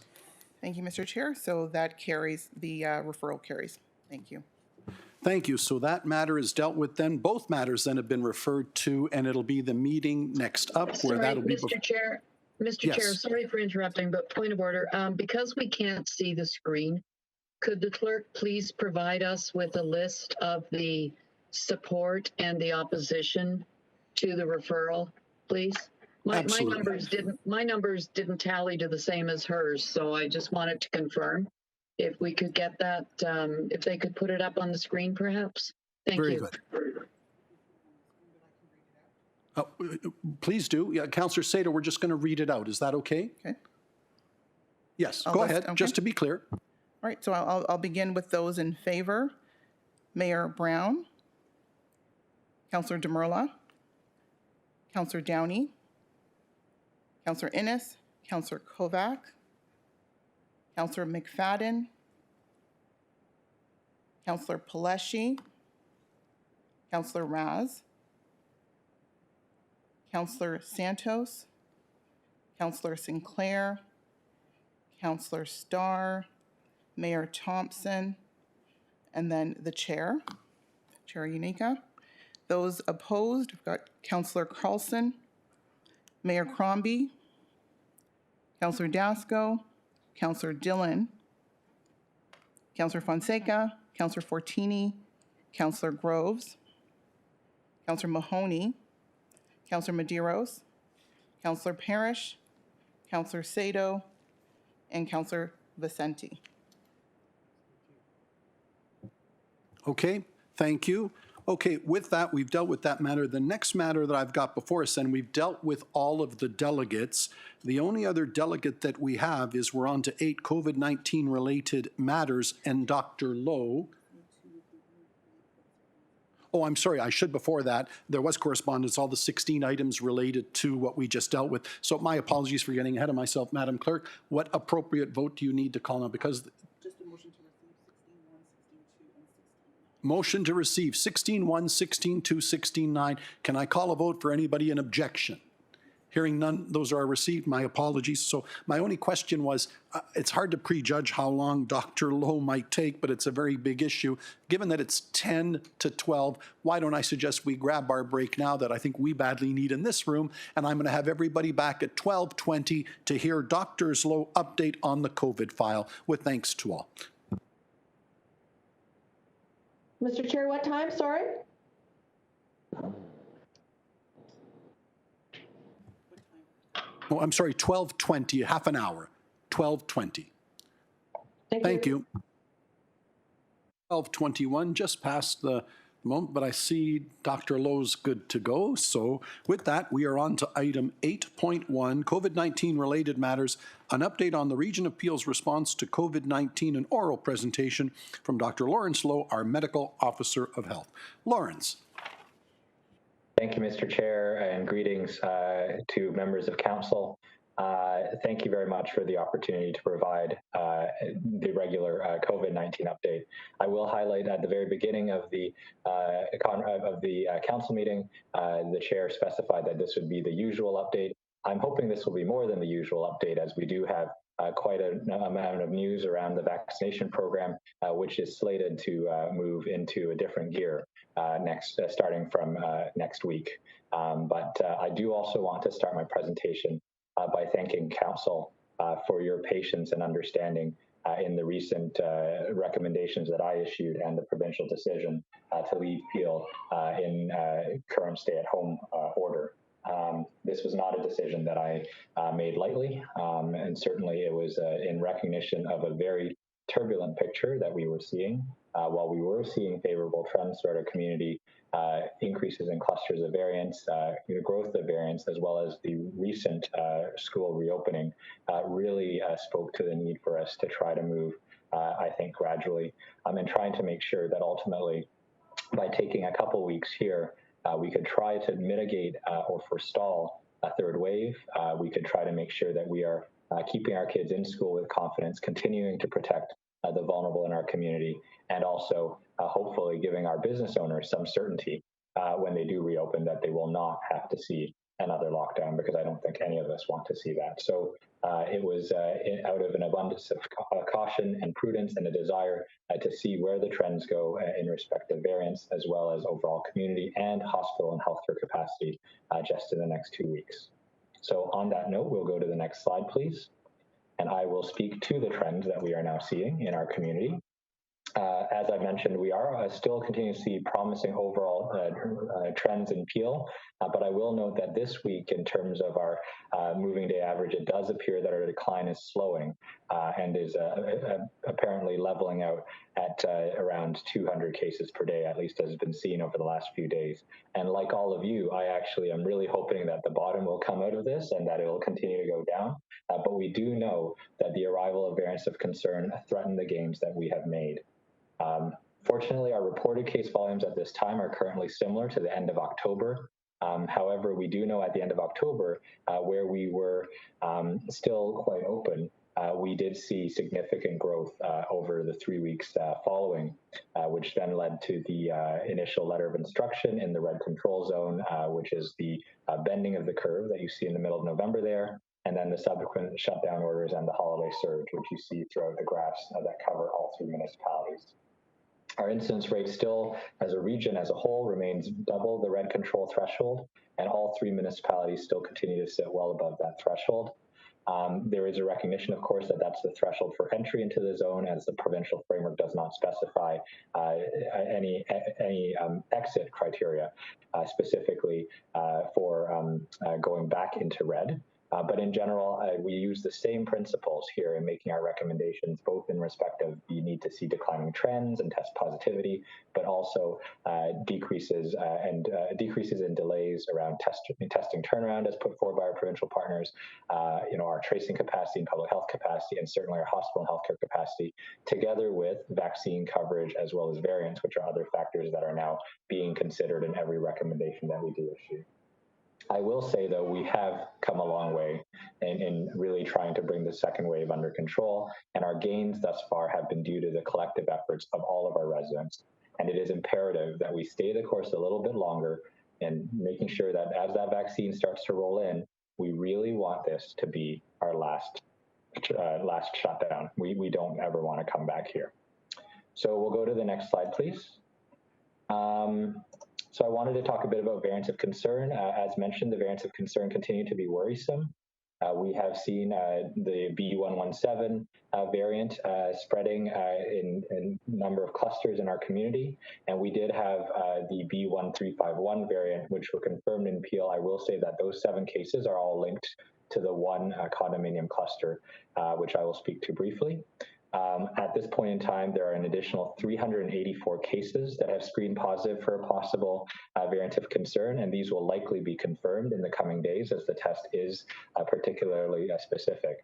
Thank you, Mr. Chair. So that carries, the referral carries. Thank you. Thank you. So that matter is dealt with then. Both matters then have been referred to, and it'll be the meeting next up where that'll be. Mr. Chair. Mr. Yes. Chair, sorry for interrupting, but point of order. Because we can't see the screen, could the clerk please provide us with a list of the support and the opposition to the referral, please? My numbers didn't tally to the same as hers, so I just wanted to confirm if we could get that, if they could put it up on the screen, perhaps. Thank you. Very good. Please do. Yeah, Councillor Sato, we're just going to read it out. Is that okay? Okay. Yes, go ahead, okay. just to be clear. All right, so I'll begin with those in favor. Mayor Brown, Councillor Demerla, Councillor Downey, Councillor Innes, Councillor Kovac, Councillor McFadden, Councillor Paleshi, Councillor Raz, Councillor Santos, Councillor Sinclair, Councillor Starr, Mayor Thompson, and then the chair, Chair Unica. Those opposed, we've got Councillor Carlson, Mayor Crombie, Councillor Dasco, Councillor Dillon, Councillor Fonseca, Councillor Fortini, Councillor Groves, Councillor Mahoney, Councillor Medeiros, Councillor Parrish, Councillor Sato, and Councillor Vicente. Okay, thank you. Okay, with that, we've dealt with that matter. The next matter that I've got before us, and we've dealt with all of the delegates. The only other delegate that we have is we're on to 8 COVID-19 related matters, and Dr. Lowe. Oh, I'm sorry, I should before that. There was correspondence, all the 16 items related to what we just dealt with. So my apologies for getting ahead of myself, Madam Clerk. What appropriate vote do you need to call now? Because motion to receive 16.1, 16.2, 16.9. Can I call a vote for anybody in objection? Hearing none, those are received. My apologies. So my only question was, it's hard to prejudge how long Dr. Lowe might take, but it's a very big issue. Given that it's 10 to 12, why don't I suggest we grab our break now that I think we badly need in this room, and I'm going to have everybody back at 12:20 to hear Dr. Lowe update on the COVID file, with thanks to all. Mr. Chair, what time? Sorry. Oh, I'm sorry, 12:20, half an hour. 12:20. Thank you. 12:21, just past the moment, but I see Dr. Lowe's good to go. So with that, we are on to item 8.1, COVID-19 related matters, an update on the Region of Peel's response to COVID-19, an oral presentation from Dr. Lawrence Lowe, our Medical Officer of Health. Lawrence. Thank you, Mr. Chair, and greetings to members of Council. Thank you very much for the opportunity to provide the regular COVID-19 update. I will highlight at the very beginning of the council meeting, the chair specified that this would be the usual update. I'm hoping this will be more than the usual update, as we do have quite an amount of news around the vaccination program, which is slated to move into a different gear starting from next week. But I do also want to start my presentation by thanking Council for your patience and understanding in the recent recommendations that I issued and the provincial decision to leave Peel in current stay-at-home order. This was not a decision that I made lightly, and certainly it was in recognition of a very turbulent picture that we were seeing. While we were seeing favorable trends throughout our community, increases in clusters of variants, growth of variants, as well as the recent school reopening really spoke to the need for us to try to move, I think, gradually, and trying to make sure that ultimately, by taking a couple weeks here, we could try to mitigate or forestall a third wave. We could try to make sure that we are keeping our kids in school with confidence, continuing to protect the vulnerable in our community, and also hopefully giving our business owners some certainty when they do reopen that they will not have to see another lockdown, because I don't think any of us want to see that. So it was out of an abundance of caution and prudence and a desire to see where the trends go in respect of variants, as well as overall community and hospital and healthcare capacity just in the next 2 weeks. So on that note, we'll go to the next slide, please. And I will speak to the trends that we are now seeing in our community. As I mentioned, we are still continuing to see promising overall trends in Peel, but I will note that this week, in terms of our moving day average, it does appear that our decline is slowing and is apparently leveling out at around 200 cases per day, at least as has been seen over the last few days. And like all of you, I actually am really hoping that the bottom will come out of this and that it will continue to go down. But we do know that the arrival of variants of concern threaten the gains that we have made. Fortunately, our reported case volumes at this time are currently similar to the end of October. However, we do know at the end of October, where we were still quite open, we did see significant growth over the 3 weeks following, which then led to the initial letter of instruction in the red control zone, which is the bending of the curve that you see in the middle of November there, and then the subsequent shutdown orders and the holiday surge, which you see throughout the graphs that cover all 3 municipalities. Our incidence rate still, as a region as a whole, remains double the red control threshold, and all 3 municipalities still continue to sit well above that threshold. There is a recognition, of course, that that's the threshold for entry into the zone, as the provincial framework does not specify any exit criteria specifically for going back into red. But in general, we use the same principles here in making our recommendations, both in respect of the need to see declining trends and test positivity, but also decreases in delays around testing turnaround as put forward by our provincial partners, our tracing capacity and public health capacity, and certainly our hospital and healthcare capacity, together with vaccine coverage as well as variants, which are other factors that are now being considered in every recommendation that we do issue. I will say, though, we have come a long way in really trying to bring the second wave under control, and our gains thus far have been due to the collective efforts of all of our residents. And it is imperative that we stay the course a little bit longer and making sure that as that vaccine starts to roll in, we really want this to be our last shutdown. We don't ever want to come back here. So we'll go to the next slide, please. So I wanted to talk a bit about variants of concern. As mentioned, the variants of concern continue to be worrisome. We have seen the B117 variant spreading in a number of clusters in our community, and we did have the B1351 variant, which were confirmed in Peel. I will say that those 7 cases are all linked to the one condominium cluster, which I will speak to briefly. At this point in time, there are an additional 384 cases that have screened positive for a possible variant of concern, and these will likely be confirmed in the coming days as the test is particularly specific.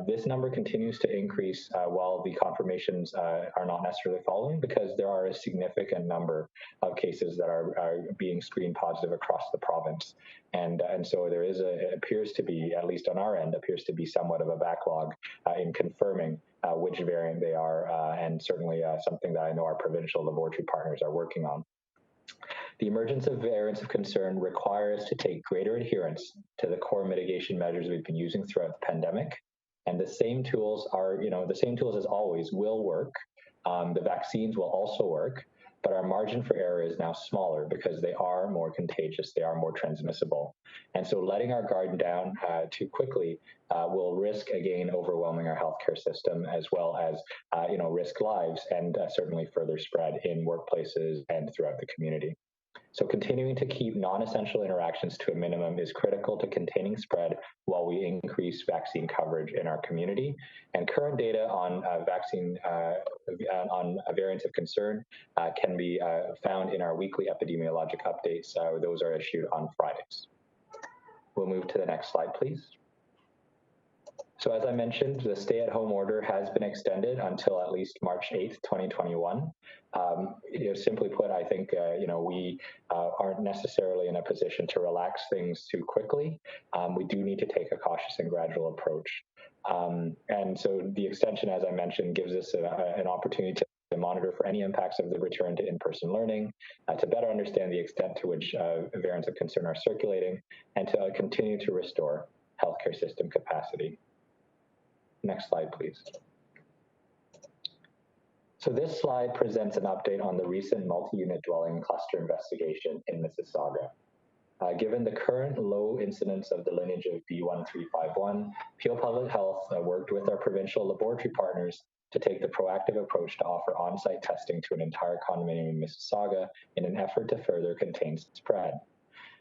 This number continues to increase while the confirmations are not necessarily following, because there are a significant number of cases that are being screened positive across the province. And so there is it appears to be, at least on our end, appears to be somewhat of a backlog in confirming which variant they are, and certainly something that I know our provincial laboratory partners are working on. The emergence of variants of concern requires us to take greater adherence to the core mitigation measures we've been using throughout the pandemic. And the same tools are, the same tools as always will work. The vaccines will also work, but our margin for error is now smaller because they are more contagious, they are more transmissible. And so letting our guard down too quickly will risk, again, overwhelming our healthcare system, as well as, risk lives and certainly further spread in workplaces and throughout the community. So continuing to keep non-essential interactions to a minimum is critical to containing spread while we increase vaccine coverage in our community. And current data on on variants of concern can be found in our weekly epidemiologic updates. Those are issued on Fridays. We'll move to the next slide, please. So as I mentioned, the stay-at-home order has been extended until at least March 8th, 2021. Simply put, I think we aren't necessarily in a position to relax things too quickly. We do need to take a cautious and gradual approach. And so the extension, as I mentioned, gives us an opportunity to monitor for any impacts of the return to in-person learning, to better understand the extent to which variants of concern are circulating, and to continue to restore healthcare system capacity. Next slide, please. So this slide presents an update on the recent multi-unit dwelling cluster investigation in Mississauga. Given the current low incidence of the lineage of B1351, Peel Public Health worked with our provincial laboratory partners to take the proactive approach to offer on-site testing to an entire condominium in Mississauga in an effort to further contain spread.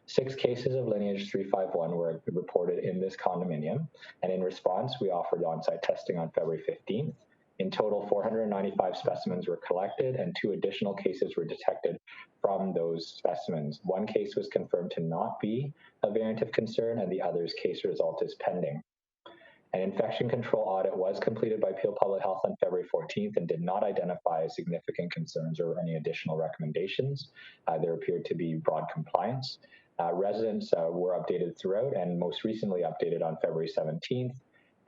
6 cases of lineage 351 were reported in this condominium, and in response, we offered on-site testing on February 15th. In total, 495 specimens were collected, and 2 additional cases were detected from those specimens. 1 case was confirmed to not be a variant of concern, and the other's case result is pending. An infection control audit was completed by Peel Public Health on February 14th and did not identify significant concerns or any additional recommendations. There appeared to be broad compliance. Residents were updated throughout and most recently updated on February 17th.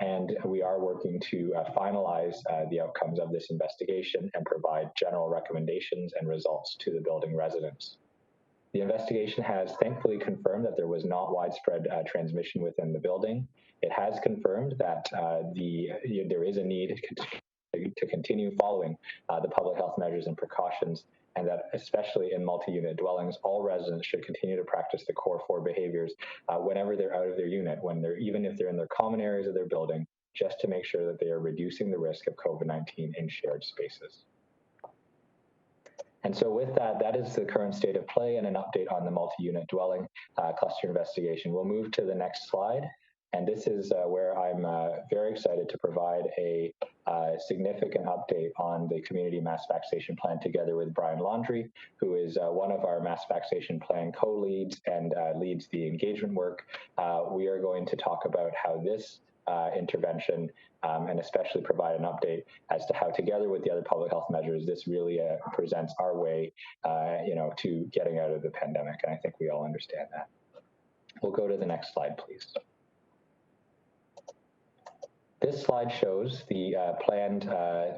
And we are working to finalize the outcomes of this investigation and provide general recommendations and results to the building residents. The investigation has thankfully confirmed that there was not widespread transmission within the building. It has confirmed that there is a need to continue following the public health measures and precautions, and that especially in multi-unit dwellings, all residents should continue to practice the core 4 behaviors whenever they're out of their unit, even if they're in their common areas of their building, just to make sure that they are reducing the risk of COVID-19 in shared spaces. And so with that, that is the current state of play and an update on the multi-unit dwelling cluster investigation. We'll move to the next slide. And this is where I'm very excited to provide a significant update on the community mass vaccination plan together with Brian Laundrie, who is one of our mass vaccination plan co-leads and leads the engagement work. We are going to talk about how this intervention and especially provide an update as to how, together with the other public health measures, this really presents our way, to getting out of the pandemic. And I think we all understand that. We'll go to the next slide, please. This slide shows the planned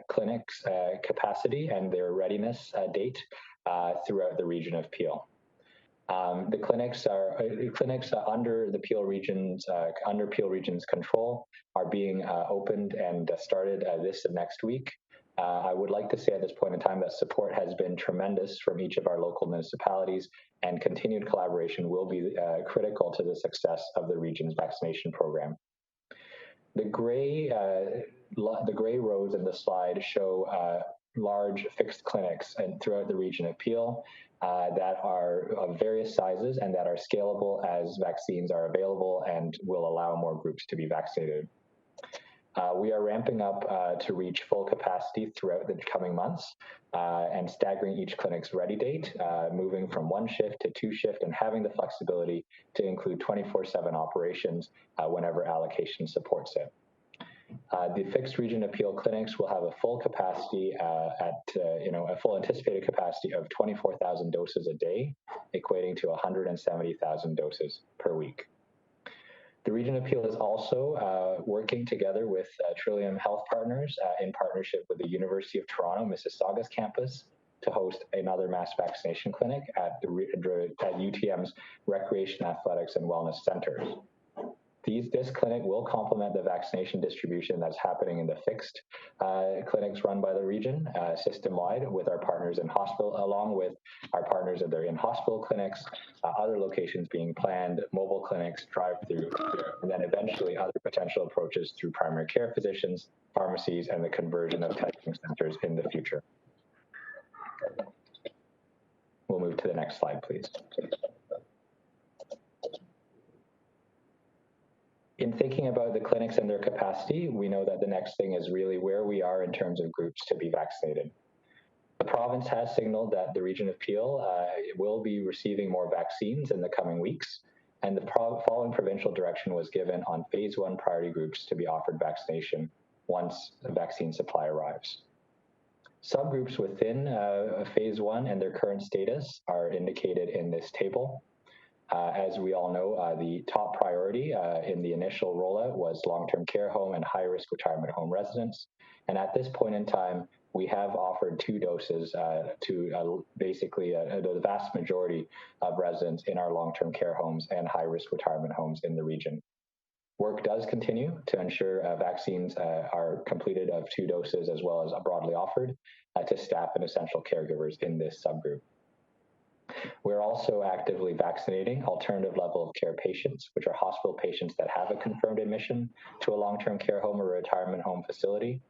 clinics capacity and their readiness date throughout the region of Peel. The clinics under the Peel region's control are being opened and started this and next week. I would like to say at this point in time that support has been tremendous from each of our local municipalities, and continued collaboration will be critical to the success of the region's vaccination program. The gray rows in the slide show large fixed clinics throughout the region of Peel that are of various sizes and that are scalable as vaccines are available and will allow more groups to be vaccinated. We are ramping up to reach full capacity throughout the coming months and staggering each clinic's ready date, moving from 1 shift to 2 shift and having the flexibility to include 24/7 operations whenever allocation supports it. The fixed region appeal clinics will have a full capacity a full anticipated capacity of 24,000 doses a day, equating to 170,000 doses per week. The Region Appeal is also working together with Trillium Health Partners in partnership with the University of Toronto, Mississauga's campus to host another mass vaccination clinic at UTM's Recreation, Athletics, and Wellness Centers. This clinic will complement the vaccination distribution that's happening in the fixed clinics run by the region system-wide with our partners in hospital, along with our partners that are in hospital clinics, other locations being planned, mobile clinics, drive-through, and then eventually other potential approaches through primary care physicians, pharmacies, and the conversion of testing centers in the future. We'll move to the next slide, please. In thinking about the clinics and their capacity, we know that the next thing is really where we are in terms of groups to be vaccinated. The province has signaled that the Region of Peel will be receiving more vaccines in the coming weeks, and the following provincial direction was given on phase 1 priority groups to be offered vaccination once the vaccine supply arrives. Subgroups within phase 1 and their current status are indicated in this table. As we all know, the top priority in the initial rollout was long-term care home and high-risk retirement home residents. And at this point in time, we have offered 2 doses to basically the vast majority of residents in our long-term care homes and high-risk retirement homes in the region. Work does continue to ensure vaccines are completed of 2 doses as well as broadly offered to staff and essential caregivers in this subgroup. We're also actively vaccinating alternative level of care patients, which are hospital patients that have a confirmed admission to a long-term care home or retirement home facility.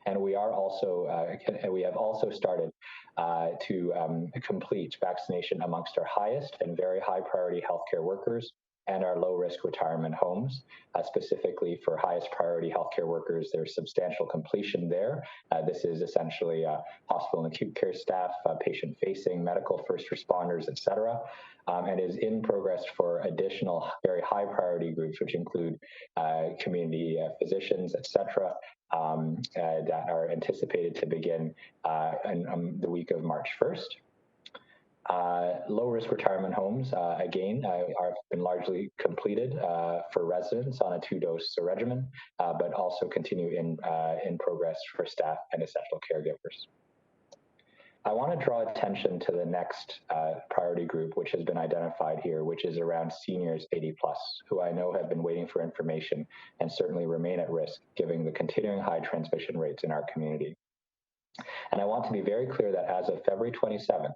And we have also started to complete vaccination amongst our highest and very high priority healthcare workers and our low-risk retirement homes. Specifically for highest priority healthcare workers, there's substantial completion there. This is essentially hospital and acute care staff, patient-facing, medical first responders, et cetera, and is in progress for additional very high priority groups, which include community physicians, et cetera, that are anticipated to begin in the week of March 1st. Low-risk retirement homes, again, have been largely completed for residents on a 2-dose regimen, but also continue in progress for staff and essential caregivers. I want to draw attention to the next priority group, which has been identified here, which is around seniors 80+, who I know have been waiting for information and certainly remain at risk, given the continuing high transmission rates in our community. And I want to be very clear that as of February 27th,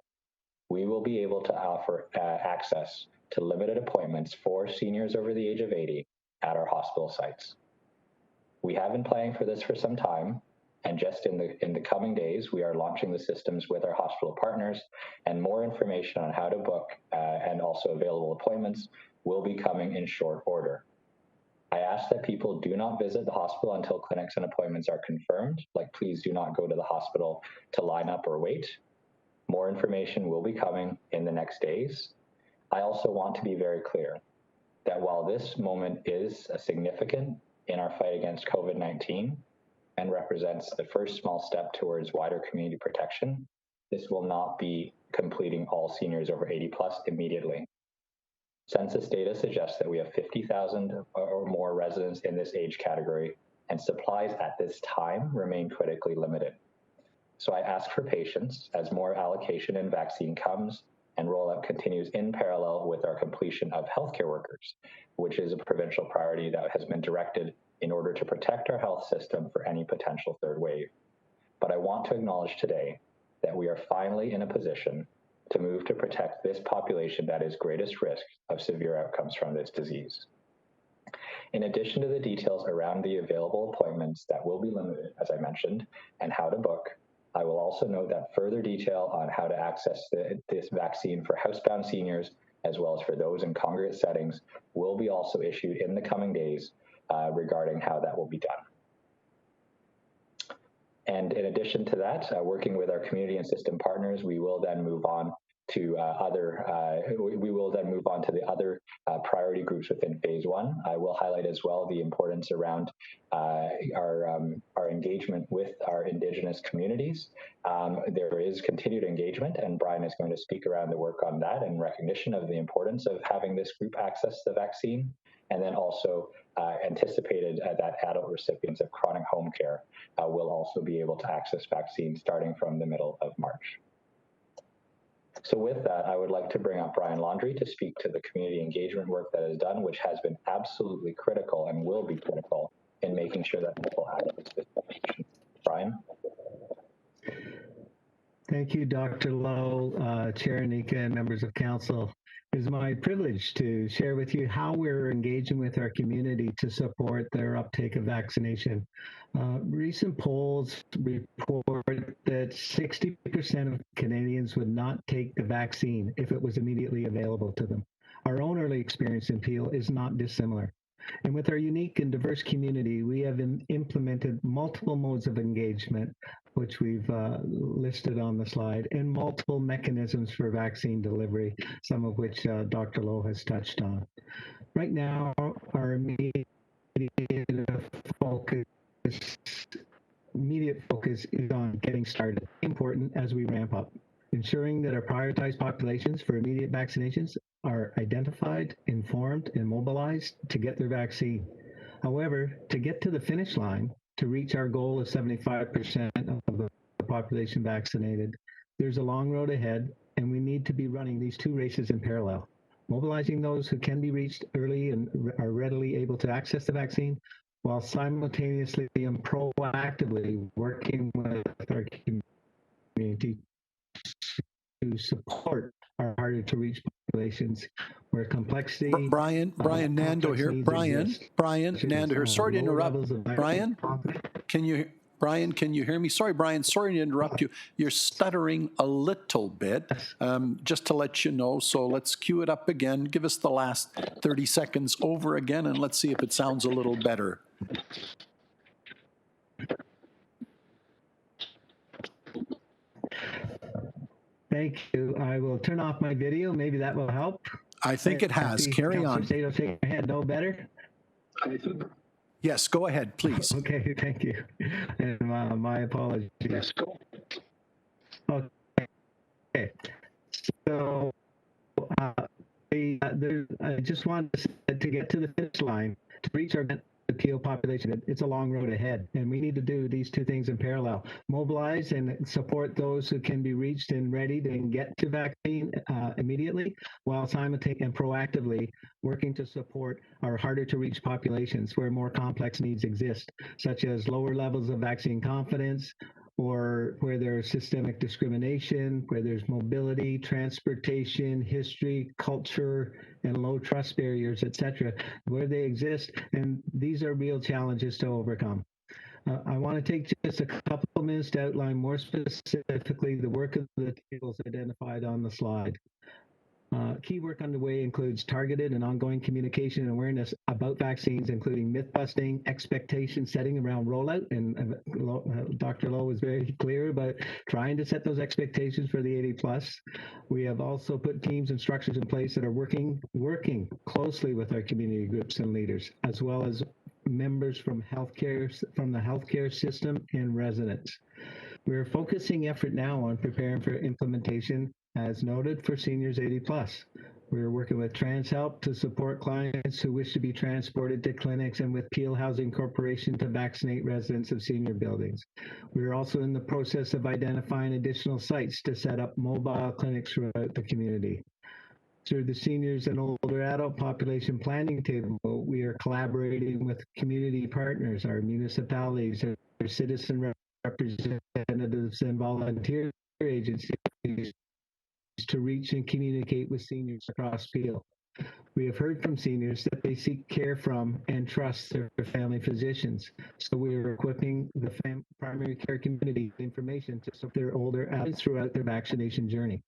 we will be able to offer access to limited appointments for seniors over the age of 80 at our hospital sites. We have been planning for this for some time, and just in the coming days, we are launching the systems with our hospital partners, and more information on how to book and also available appointments will be coming in short order. I ask that people do not visit the hospital until clinics and appointments are confirmed. Like, please do not go to the hospital to line up or wait. More information will be coming in the next days. I also want to be very clear that while this moment is significant in our fight against COVID-19 and represents the first small step towards wider community protection, this will not be completing all seniors over 80+ immediately. Census data suggests that we have 50,000 or more residents in this age category, and supplies at this time remain critically limited. So I ask for patience as more allocation and vaccine comes and rollout continues in parallel with our completion of healthcare workers, which is a provincial priority that has been directed in order to protect our health system for any potential third wave. But I want to acknowledge today that we are finally in a position to move to protect this population that is greatest risk of severe outcomes from this disease. In addition to the details around the available appointments that will be limited, as I mentioned, and how to book, I will also note that further detail on how to access this vaccine for housebound seniors, as well as for those in congregate settings, will be also issued in the coming days regarding how that will be done. And in addition to that, working with our community and system partners, we will then move on to the other priority groups within phase one. I will highlight as well the importance around our engagement with our Indigenous communities. There is continued engagement, and Brian is going to speak around the work on that and recognition of the importance of having this group access the vaccine, and then also anticipated that adult recipients of chronic home care will also be able to access vaccines starting from the middle of March. So with that, I would like to bring up Brian Laundrie to speak to the community engagement work that is done, which has been absolutely critical and will be critical in making sure that people access this information. Brian? Thank you, Dr. Lowe, Chair Nika, and members of council. It is my privilege to share with you how we're engaging with our community to support their uptake of vaccination. Recent polls report that 60% of Canadians would not take the vaccine if it was immediately available to them. Our own early experience in Peel is not dissimilar. And with our unique and diverse community, we have implemented multiple modes of engagement, which we've listed on the slide, and multiple mechanisms for vaccine delivery, some of which Dr. Lowe has touched on. Right now, our immediate focus is on getting started. Important as we ramp up, ensuring that our prioritized populations for immediate vaccinations are identified, informed, and mobilized to get their vaccine. However, to get to the finish line, to reach our goal of 75% of the population vaccinated, there's a long road ahead, and we need to be running these two races in parallel. Mobilizing those who can be reached early and are readily able to access the vaccine, while simultaneously and proactively working with our community to support our harder to reach populations where complexity. Brian Nando here. Brian Nando here. Sorry to interrupt. Brian, can you hear me? Sorry, Brian. Sorry to interrupt you. You're stuttering a little bit, just to let you know. So let's cue it up again. Give us the last 30 seconds over again, and let's see if it sounds a little better. Thank you. I will turn off my video. Maybe that will help. I think it has. Carry on. Shake your head. No better? Yes, go ahead, please. Okay, thank you. And my apologies. Yes, go. Okay. So I just wanted to get to the finish line, to reach our Peel population. It's a long road ahead, and we need to do these two things in parallel: mobilize and support those who can be reached and ready to get to vaccine immediately, while simultaneously and proactively working to support our harder to reach populations where more complex needs exist, such as lower levels of vaccine confidence, or where there's systemic discrimination, where there's mobility, transportation, history, culture, and low trust barriers, etc., where they exist. And these are real challenges to overcome. I want to take just a couple minutes to outline more specifically the work of the tables identified on the slide. Key work underway includes targeted and ongoing communication and awareness about vaccines, including myth-busting, expectation setting around rollout, and Dr. Lowe was very clear about trying to set those expectations for the 80+. We have also put teams and structures in place that are working closely with our community groups and leaders, as well as members from the healthcare system and residents. We're focusing effort now on preparing for implementation, as noted, for seniors 80+. We're working with TransHelp to support clients who wish to be transported to clinics, and with Peel Housing Corporation to vaccinate residents of senior buildings. We're also in the process of identifying additional sites to set up mobile clinics throughout the community. Through the seniors and older adult population planning table, we are collaborating with community partners, our municipalities, our citizen representatives, and volunteer agencies to reach and communicate with seniors across Peel. We have heard from seniors that they seek care from and trust their family physicians. So we are equipping the primary care community with information to support their older adults throughout their vaccination journey.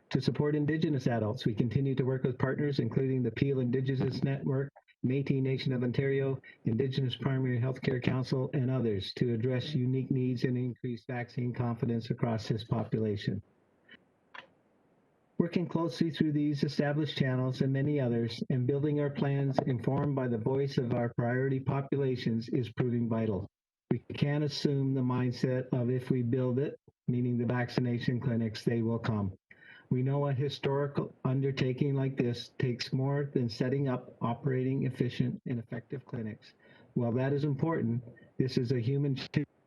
To support Indigenous adults, we continue to work with partners, including the Peel Indigenous Network Métis Nation of Ontario, Indigenous Primary Healthcare Council, and others to address unique needs and increase vaccine confidence across this population. Working closely through these established channels and many others, and building our plans informed by the voice of our priority populations is proving vital. We can't assume the mindset of if we build it, meaning the vaccination clinics, they will come. We know a historical undertaking like this takes more than setting up operating efficient and effective clinics. While that is important, this is a human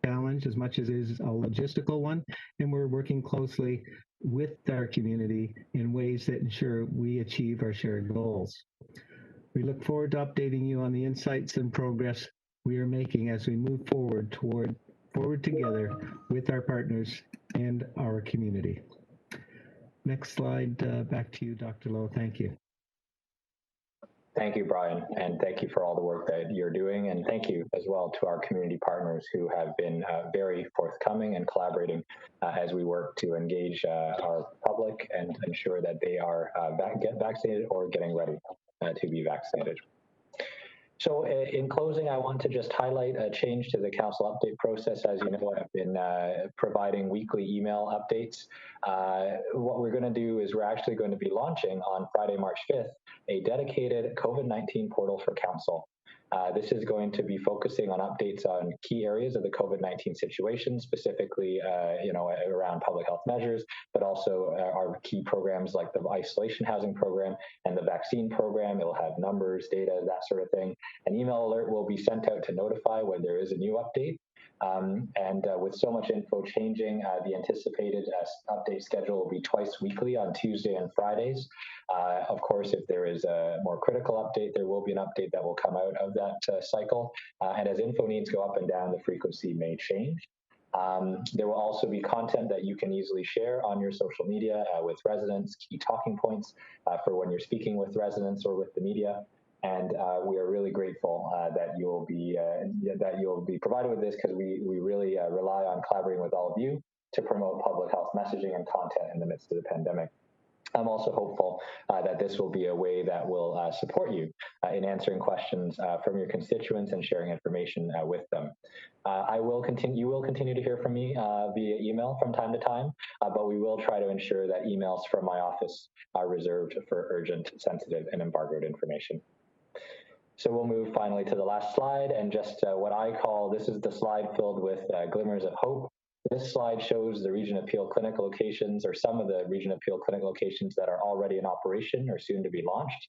challenge as much as it is a logistical one, and we're working closely with our community in ways that ensure we achieve our shared goals. We look forward to updating you on the insights and progress we are making as we move forward together with our partners and our community. Next slide, back to you, Dr. Lowe. Thank you. Thank you, Brian, and thank you for all the work that you're doing, and thank you as well to our community partners who have been very forthcoming and collaborating as we work to engage our public and ensure that they are get vaccinated or getting ready to be vaccinated. So in closing, I want to just highlight a change to the council update process. As you know, I've been providing weekly email updates. What we're going to do is we're actually going to be launching on Friday, March 5th, a dedicated COVID-19 portal for council. This is going to be focusing on updates on key areas of the COVID-19 situation, specifically, around public health measures, but also our key programs like the isolation housing program and the vaccine program. It will have numbers, data, that sort of thing. An email alert will be sent out to notify when there is a new update. With so much info changing, the anticipated update schedule will be twice weekly on Tuesday and Fridays. Of course, if there is a more critical update, there will be an update that will come out of that cycle. And as info needs go up and down, the frequency may change. There will also be content that you can easily share on your social media with residents, key talking points for when you're speaking with residents or with the media. And we are really grateful that you'll be provided with this, because we really rely on collaborating with all of you to promote public health messaging and content in the midst of the pandemic. I'm also hopeful that this will be a way that will support you in answering questions from your constituents and sharing information with them. You will continue to hear from me via email from time to time, but we will try to ensure that emails from my office are reserved for urgent, sensitive, and embargoed information. So we'll move finally to the last slide, and just what I call, this is the slide filled with glimmers of hope. This slide shows the Region Appeal clinic locations, or some of the Region Appeal clinic locations that are already in operation or soon to be launched.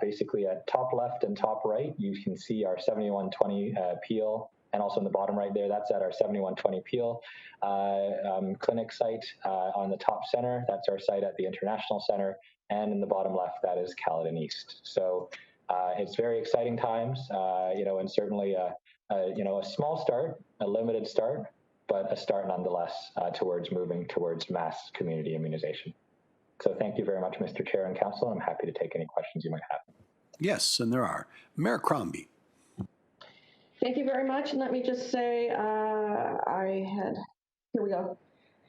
Basically at top left and top right, you can see our 7120 Peel, and also in the bottom right there, that's at our 7120 Peel clinic site. On the top center, that's our site at the International Center, and in the bottom left, that is Caledon East. So it's very exciting times, and certainly a small start, a limited start, but a start nonetheless towards moving towards mass community immunization. So thank you very much, Mr. Chair and Council. I'm happy to take any questions you might have. Yes, and there are. Mayor Crombie. Thank you very much. And let me just say, here we go.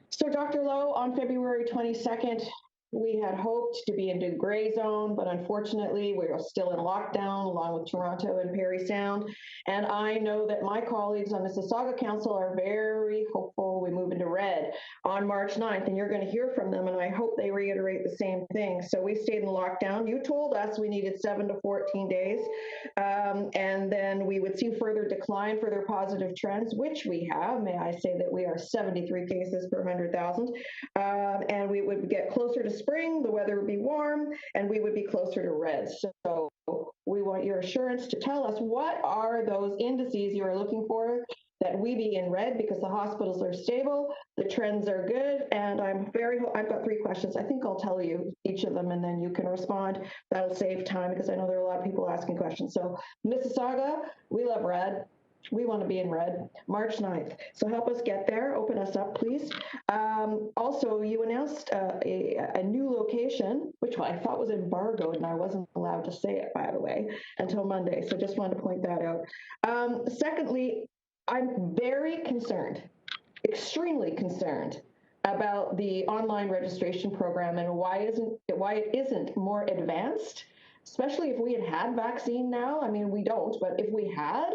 So Dr. Lowe, on February 22nd, we had hoped to be into gray zone, but unfortunately we are still in lockdown along with Toronto and Parry Sound. And I know that my colleagues on Mississauga Council are very hopeful we move into red on March 9th, and you're going to hear from them, and I hope they reiterate the same thing. So we stayed in lockdown. You told us we needed 7 to 14 days, and then we would see further decline, further positive trends, which we have. May I say that we are 73 cases per 100,000, and we would get closer to spring, the weather would be warm, and we would be closer to red. So we want your assurance to tell us what are those indices you are looking for that we be in red, because the hospitals are stable, the trends are good, and I've got 3 questions. I think I'll tell you each of them, and then you can respond. That'll save time, because I know there are a lot of people asking questions. So Mississauga, we love red. We want to be in red, March 9th. So help us get there. Open us up, please. Also, you announced a new location, which I thought was embargoed, and I wasn't allowed to say it, by the way, until Monday. So just wanted to point that out. Secondly, I'm very concerned, extremely concerned, about the online registration program and why it isn't more advanced. especially if we had vaccine now. I mean, we don't, but if we had,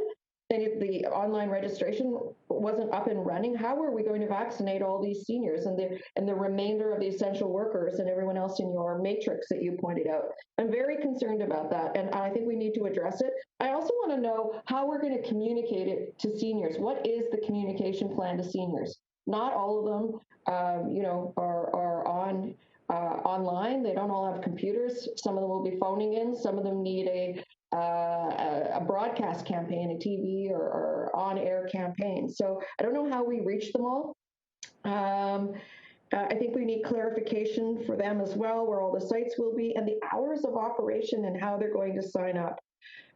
and if the online registration wasn't up and running, how are we going to vaccinate all these seniors and the remainder of the essential workers and everyone else in your matrix that you pointed out? I'm very concerned about that, and I think we need to address it. I also want to know how we're going to communicate it to seniors. What is the communication plan to seniors? Not all of them, are on online. They don't all have computers. Some of them will be phoning in. Some of them need a broadcast campaign, a TV or on-air campaign. So I don't know how we reach them all. I think we need clarification for them as well, where all the sites will be and the hours of operation and how they're going to sign up.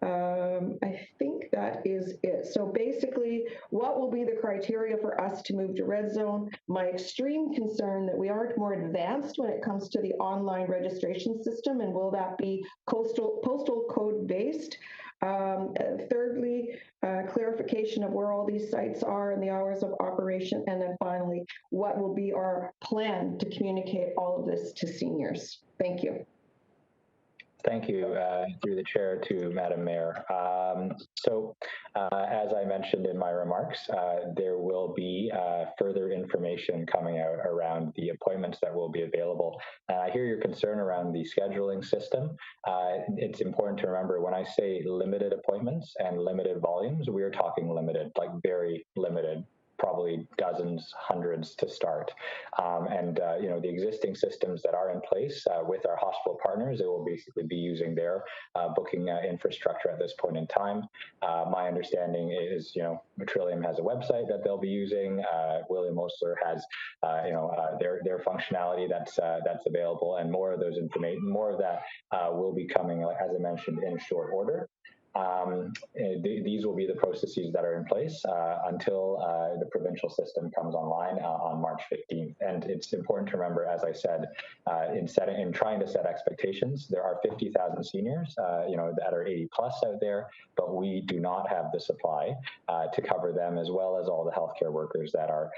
I think that is it. So basically, what will be the criteria for us to move to red zone? My extreme concern that we aren't more advanced when it comes to the online registration system, and will that be postal code based? Thirdly, clarification of where all these sites are and the hours of operation. And then finally, what will be our plan to communicate all of this to seniors? Thank you. Thank you, through the chair to Madam Mayor. As I mentioned in my remarks, there will be further information coming out around the appointments that will be available. I hear your concern around the scheduling system. It's important to remember when I say limited appointments and limited volumes, we are talking limited, like very limited. Probably dozens, hundreds to start. The existing systems that are in place with our hospital partners, they will basically be using their booking infrastructure at this point in time. My understanding is, Trillium has a website that they'll be using. William Osler has, their functionality that's available, and more of those more of that will be coming, as I mentioned, in short order. These will be the processes that are in place until the provincial system comes online on March 15th. And it's important to remember, as I said, in trying to set expectations, there are 50,000 seniors, that are 80 plus out there, but we do not have the supply to cover them, as well as all the healthcare workers that are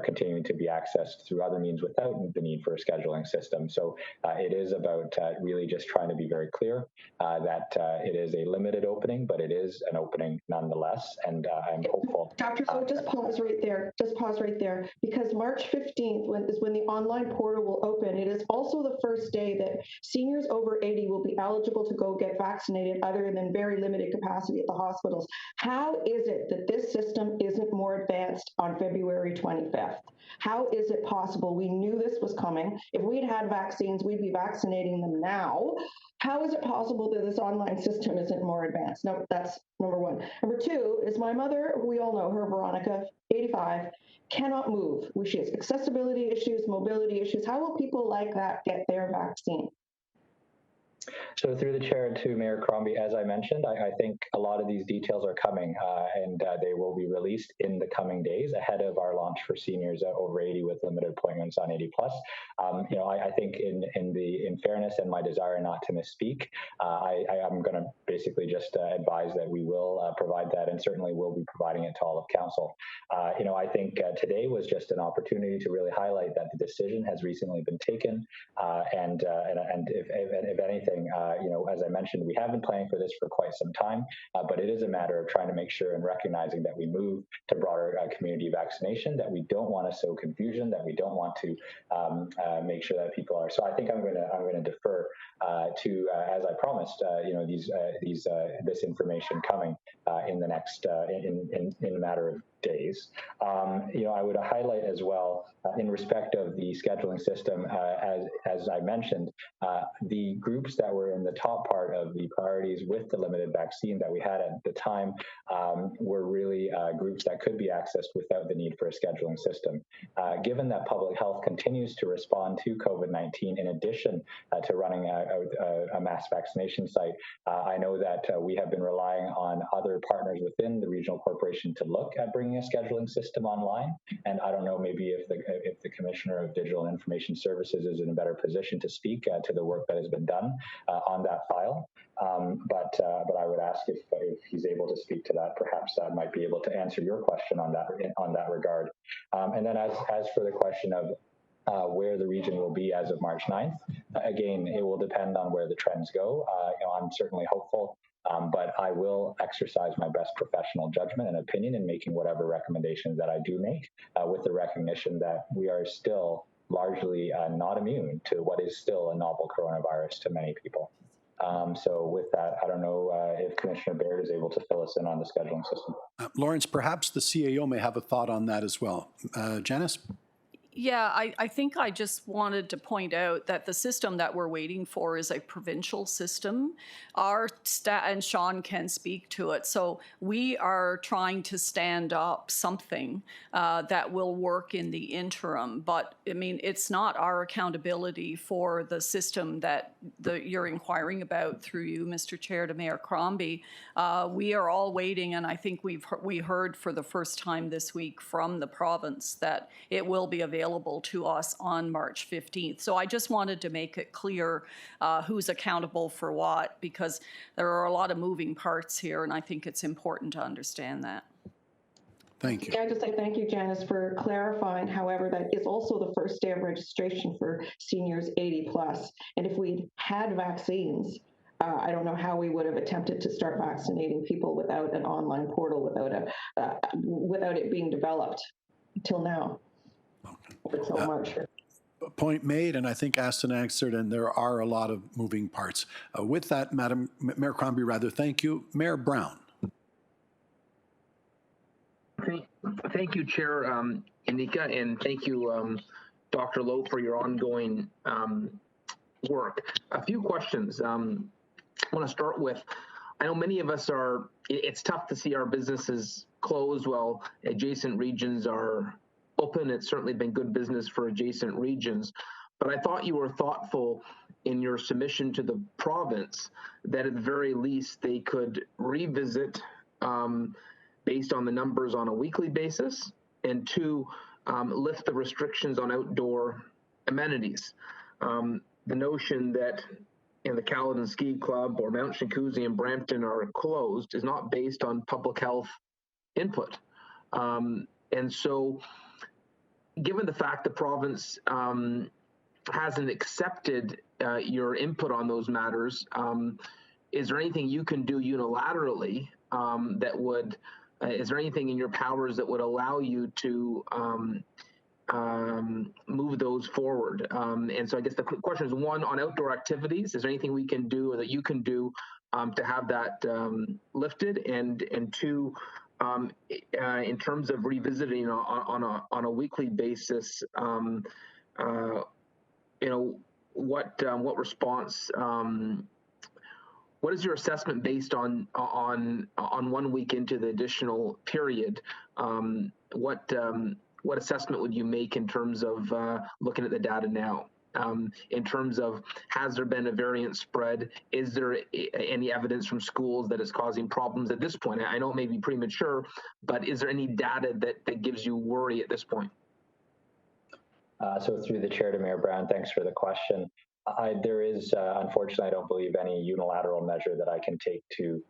continuing to be accessed through other means without the need for a scheduling system. So it is about really just trying to be very clear that it is a limited opening, but it is an opening nonetheless, and I'm hopeful. Dr. So just pause right there. Just pause right there, because March 15th is when the online portal will open. It is also the first day that seniors over 80 will be eligible to go get vaccinated, other than very limited capacity at the hospitals. How is it that this system isn't more advanced on February 25th? How is it possible? We knew this was coming. If we'd had vaccines, we'd be vaccinating them now. How is it possible that this online system isn't more advanced? No, that's number one. Number two is my mother, we all know her, Veronica, 85, cannot move. She has accessibility issues, mobility issues. How will people like that get their vaccine? So through the chair to Mayor Crombie, as I mentioned, I think a lot of these details are coming, and they will be released in the coming days ahead of our launch for seniors over 80 with limited appointments on 80 plus. I think in fairness and my desire not to misspeak, I'm going to basically just advise that we will provide that, and certainly will be providing it to all of council. I think today was just an opportunity to really highlight that the decision has recently been taken, and if anything, as I mentioned, we have been planning for this for quite some time, but it is a matter of trying to make sure and recognizing that we move to broader community vaccination, that we don't want to sow confusion, that we don't want to make sure that people are. So I think I'm going to defer to, as I promised, this information coming in the next in a matter of days. I would highlight as well, in respect of the scheduling system, as I mentioned, the groups that were in the top part of the priorities with the limited vaccine that we had at the time were really groups that could be accessed without the need for a scheduling system. Given that public health continues to respond to COVID-19, in addition to running a mass vaccination site, I know that we have been relying on other partners within the regional corporation to look at bringing a scheduling system online. And I don't know, maybe if the Commissioner of Digital and Information Services is in a better position to speak to the work that has been done on that file. But I would ask if he's able to speak to that, perhaps that might be able to answer your question on that regard. And then as for the question of where the region will be as of March 9th. Again, it will depend on where the trends go. I'm certainly hopeful, but I will exercise my best professional judgment and opinion in making whatever recommendations that I do make, with the recognition that we are still largely not immune to what is still a novel coronavirus to many people. So with that, I don't know if Commissioner Baird is able to fill us in on the scheduling system. Lawrence, perhaps the CAO may have a thought on that as well. Janice? Yeah, I think I just wanted to point out that the system that we're waiting for is a provincial system. Our and Sean can speak to it. So we are trying to stand up something that will work in the interim. But I mean, it's not our accountability for the system that you're inquiring about through you, Mr. Chair, to Mayor Crombie. We are all waiting, and I think we heard for the first time this week from the province that it will be available to us on March 15th. So I just wanted to make it clear who's accountable for what, because there are a lot of moving parts here, and I think it's important to understand that. Thank you. Can I just say thank you, Janice, for clarifying. However, that is also the first day of registration for seniors 80 plus. And if we'd had vaccines, I don't know how we would have attempted to start vaccinating people without an online portal, without it being developed till now. Until March. Point made, and I think asked and answered, and there are a lot of moving parts. With that, Madam Mayor Crombie, thank you. Mayor Brown. Thank you, Chair Inika, and thank you, Dr. Lowe, for your ongoing work. A few questions. I want to start with, I know many of us it's tough to see our businesses closed while adjacent regions are open. It's certainly been good business for adjacent regions, but I thought you were thoughtful in your submission to the province that at the very least they could revisit based on the numbers on a weekly basis, and two, lift the restrictions on outdoor amenities. The notion that the Caledon Ski Club or Mount Shinkuzi and Brampton are closed is not based on public health input. And so, given the fact the province hasn't accepted your input on those matters, is there anything you can do unilaterally is there anything in your powers that would allow you to move those forward? And so I guess the question is, one, on outdoor activities, is there anything we can do or that you can do to have that lifted? And two, in terms of revisiting on a weekly basis, what response? What is your assessment based on 1 week into the additional period? What assessment would you make in terms of looking at the data now? In terms of, has there been a variant spread? Is there any evidence from schools that is causing problems at this point? I know it may be premature, but is there any data that gives you worry at this point? So through the chair to Mayor Brown, thanks for the question. There is, unfortunately, I don't believe any unilateral measure that I can take to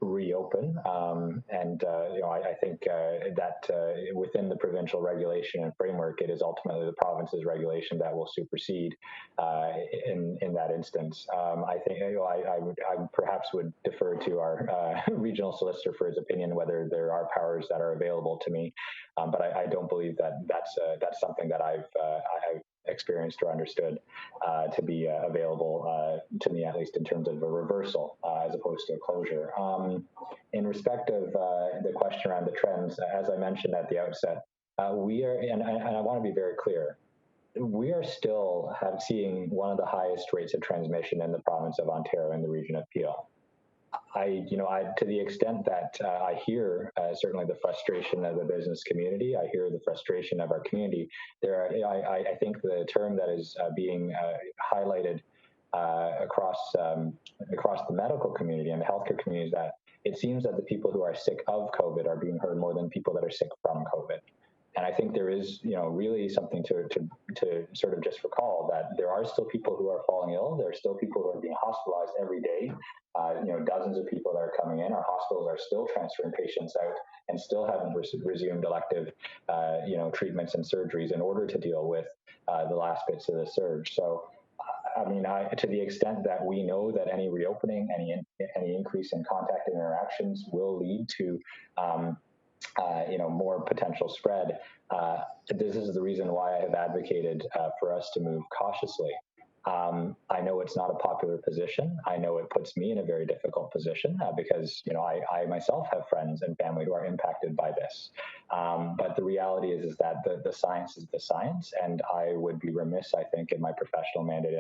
reopen. I think that within the provincial regulation and framework, it is ultimately the province's regulation that will supersede in that instance. I think I perhaps would defer to our regional solicitor for his opinion whether there are powers that are available to me, but I don't believe that that's something that I've experienced or understood to be available to me, at least in terms of a reversal as opposed to a closure. In respect of the question around the trends, as I mentioned at the outset, we are, and I want to be very clear, we are still seeing one of the highest rates of transmission in the province of Ontario in the region of Peel. To the extent that I hear certainly the frustration of the business community, I hear the frustration of our community. I think the term that is being highlighted across the medical community and the healthcare community is that it seems that the people who are sick of COVID are being heard more than people that are sick from COVID. And I think think there is, really something to sort of just recall that there are still people who are falling ill. There are still people who are being hospitalized every day. Dozens of people that are coming in. Our hospitals are still transferring patients out and still haven't resumed elective, treatments and surgeries in order to deal with the last bits of the surge. So, to the extent that we know that any reopening, any increase in contact interactions will lead to, more potential spread, this is the reason why I have advocated for us to move cautiously. I know it's not a popular position. I know it puts me in a very difficult position because, I myself have friends and family who are impacted by this. But the reality is that the science is the science, and I would be remiss, I think, in my professional mandate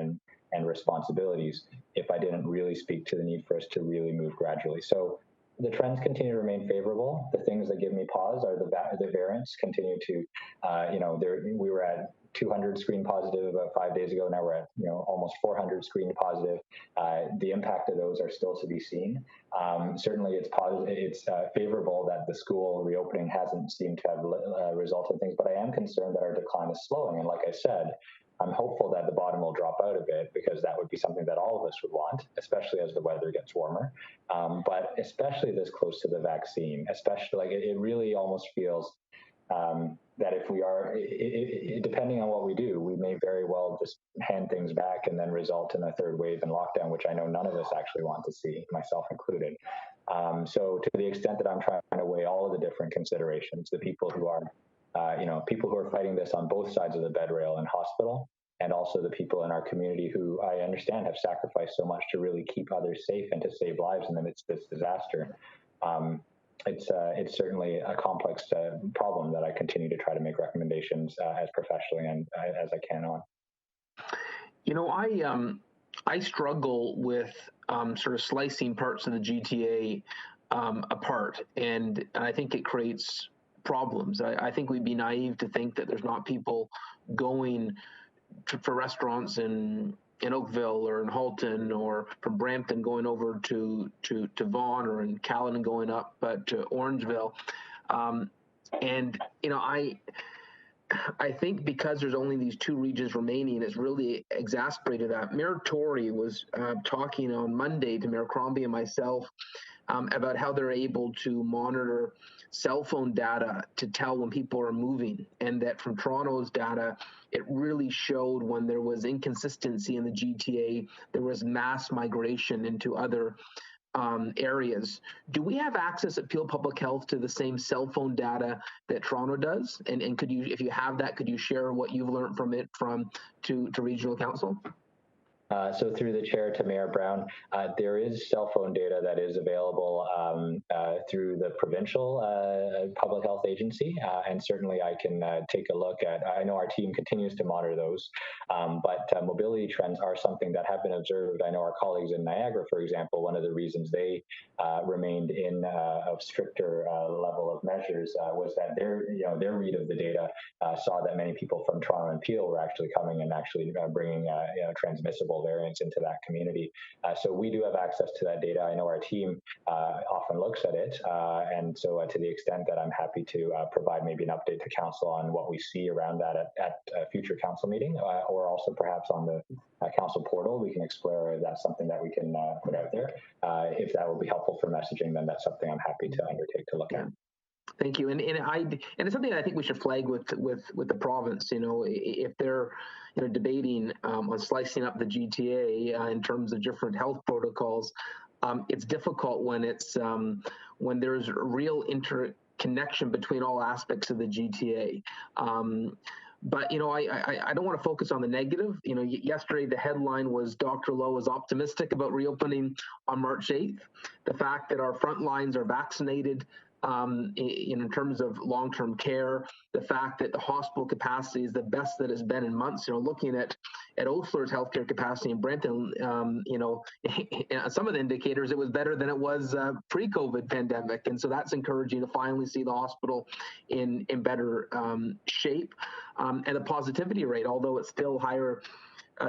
and responsibilities if I didn't really speak to the need for us to really move gradually. So the trends continue to remain favorable. The things that give me pause are the variants continue to, we were at 200 screen positive about 5 days ago. Now we're at, almost 400 screen positive. The impact of those are still to be seen. Certainly it's positive. It's favorable that the school reopening hasn't seemed to have resulted in things, but I am concerned that our decline is slowing. And like I said, I'm hopeful that the bottom will drop out a bit, because that would be something that all of us would want, especially as the weather gets warmer. But especially this close to the vaccine, especially it really almost feels that if we are, depending on what we do, we may very well just hand things back and then result in a third wave and lockdown, which I know none of us actually want to see, myself included. So to the extent that I'm trying to weigh all of the different considerations, the people who are people who are fighting this on both sides of the bed rail in hospital, and also the people in our community who I understand have sacrificed so much to really keep others safe and to save lives in the midst of this disaster. It's certainly a complex problem that I continue to try to make recommendations as professionally and as I can on. I struggle with sort of slicing parts of the GTA apart, and I think it creates problems. I think we'd be naive to think that there's not people going for restaurants in Oakville or in Halton, or from Brampton going over to Vaughan, or in Caledon going up to Orangeville. I think because there's only these two regions remaining, it's really exacerbated that. Mayor Tory was talking on Monday to Mayor Crombie and myself about how they're able to monitor cell phone data to tell when people are moving, and that from Toronto's data, it really showed when there was inconsistency in the GTA, there was mass migration into other areas. Do we have access at Peel Public Health to the same cell phone data that Toronto does? And could you, if you have that, could you share what you've learned from it to Regional Council? So through the chair to Mayor Brown, there is cell phone data that is available through the provincial public health agency, and certainly I can take a look at. I know our team continues to monitor those, but mobility trends are something that have been observed. I know our colleagues in Niagara, for example, one of the reasons they remained in a stricter level of measures was that their read of the data saw that many people from Toronto and Peel were actually coming and actually bringing transmissible variants into that community. So we do have access to that data. I know our team often looks at it. And so to the extent that I'm happy to provide maybe an update to council on what we see around that at a future council meeting, or also perhaps on the council portal, we can explore if that's something that we can put out there. If that will be helpful for messaging, then that's something I'm happy to undertake to look at. Thank you, and it's something I think we should flag with the province. If they're debating on slicing up the GTA in terms of different health protocols, it's difficult when it's when there's real interconnection between all aspects of the GTA. But I don't want to focus on the negative. Yesterday the headline was Dr. Lowe is optimistic about reopening on March 8th. The fact that our front lines are vaccinated. In terms of long-term care, the fact that the hospital capacity is the best that it's been in months. Looking at Osler's healthcare capacity in Brenton, some of the indicators it was better than it was pre-COVID pandemic, and so that's encouraging to finally see the hospital in better shape. And the positivity rate, although it's still higher.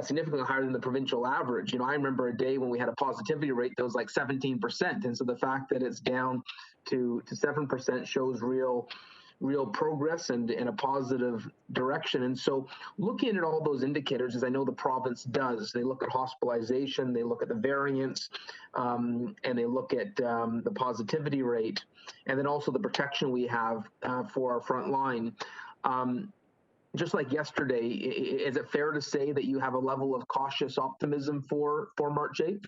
Significantly higher than the provincial average. I remember a day when we had a positivity rate that was like 17%, and so the fact that it's down to 7% shows real real progress and in a positive direction. And so looking at all those indicators, as I know the province does, they look at hospitalization, they look at the variance, and they look at the positivity rate, and then also the protection we have for our front line. Just like yesterday, is it fair to say that you have a level of cautious optimism for March 8th?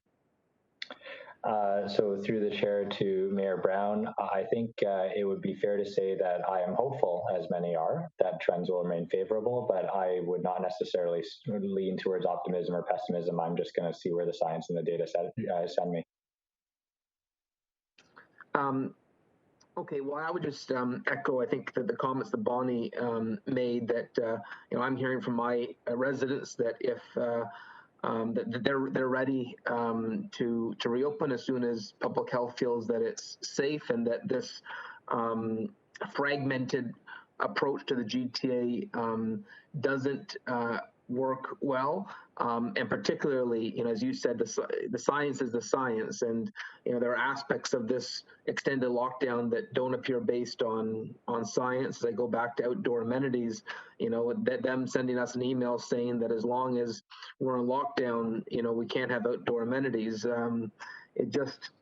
So through the chair to Mayor Brown, I think it would be fair to say that I am hopeful, as many are, that trends will remain favorable, but I would not necessarily lean towards optimism or pessimism. I'm just going to see where the science and the data send me. Okay, well, I would just echo, I think, that the comments that Bonnie made, that I'm hearing from my residents that if that they're ready to reopen as soon as public health feels that it's safe, and that this fragmented approach to the GTA doesn't work well, and particularly, as you said, the science is the science, and there are aspects of this extended lockdown that don't appear based on science. As I go back to outdoor amenities, that them sending us an email saying that as long as we're in lockdown, we can't have outdoor amenities. The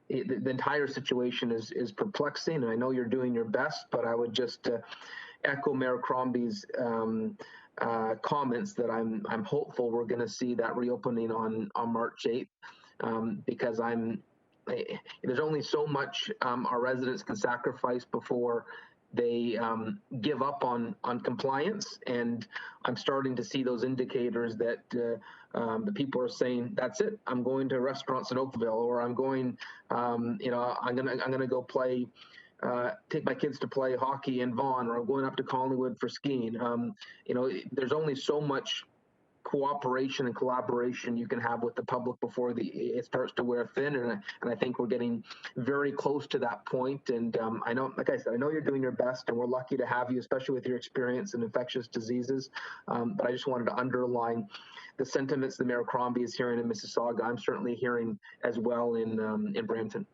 entire situation is perplexing, and I know you're doing your best, but I would just echo Mayor Crombie's comments that I'm hopeful we're going to see that reopening on March 8th, because there's only so much our residents can sacrifice before they give up on compliance, and I'm starting to see those indicators that the people are saying, that's it, I'm going to restaurants in Oakville, or I'm going, I'm gonna go play, take my kids to play hockey in Vaughan, or I'm going up to Collingwood for skiing. There's only so much cooperation and collaboration you can have with the public before it starts to wear thin, and I think we're getting very close to that point. And I know, like I said, I know you're doing your best, and we're lucky to have you, especially with your experience in infectious diseases. But I just wanted to underline the sentiments that Mayor Crombie is hearing in Mississauga. I'm certainly hearing as well in Brampton.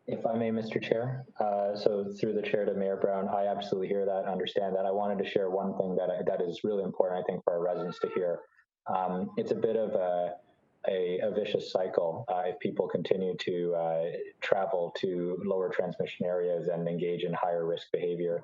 If I may, Mr. Chair, so through the chair to Mayor Brown, I absolutely hear that and understand that. I wanted to share one thing that is really important, I think, for our residents to hear. It's a bit of a vicious cycle if people continue to travel to lower transmission areas and engage in higher risk behavior,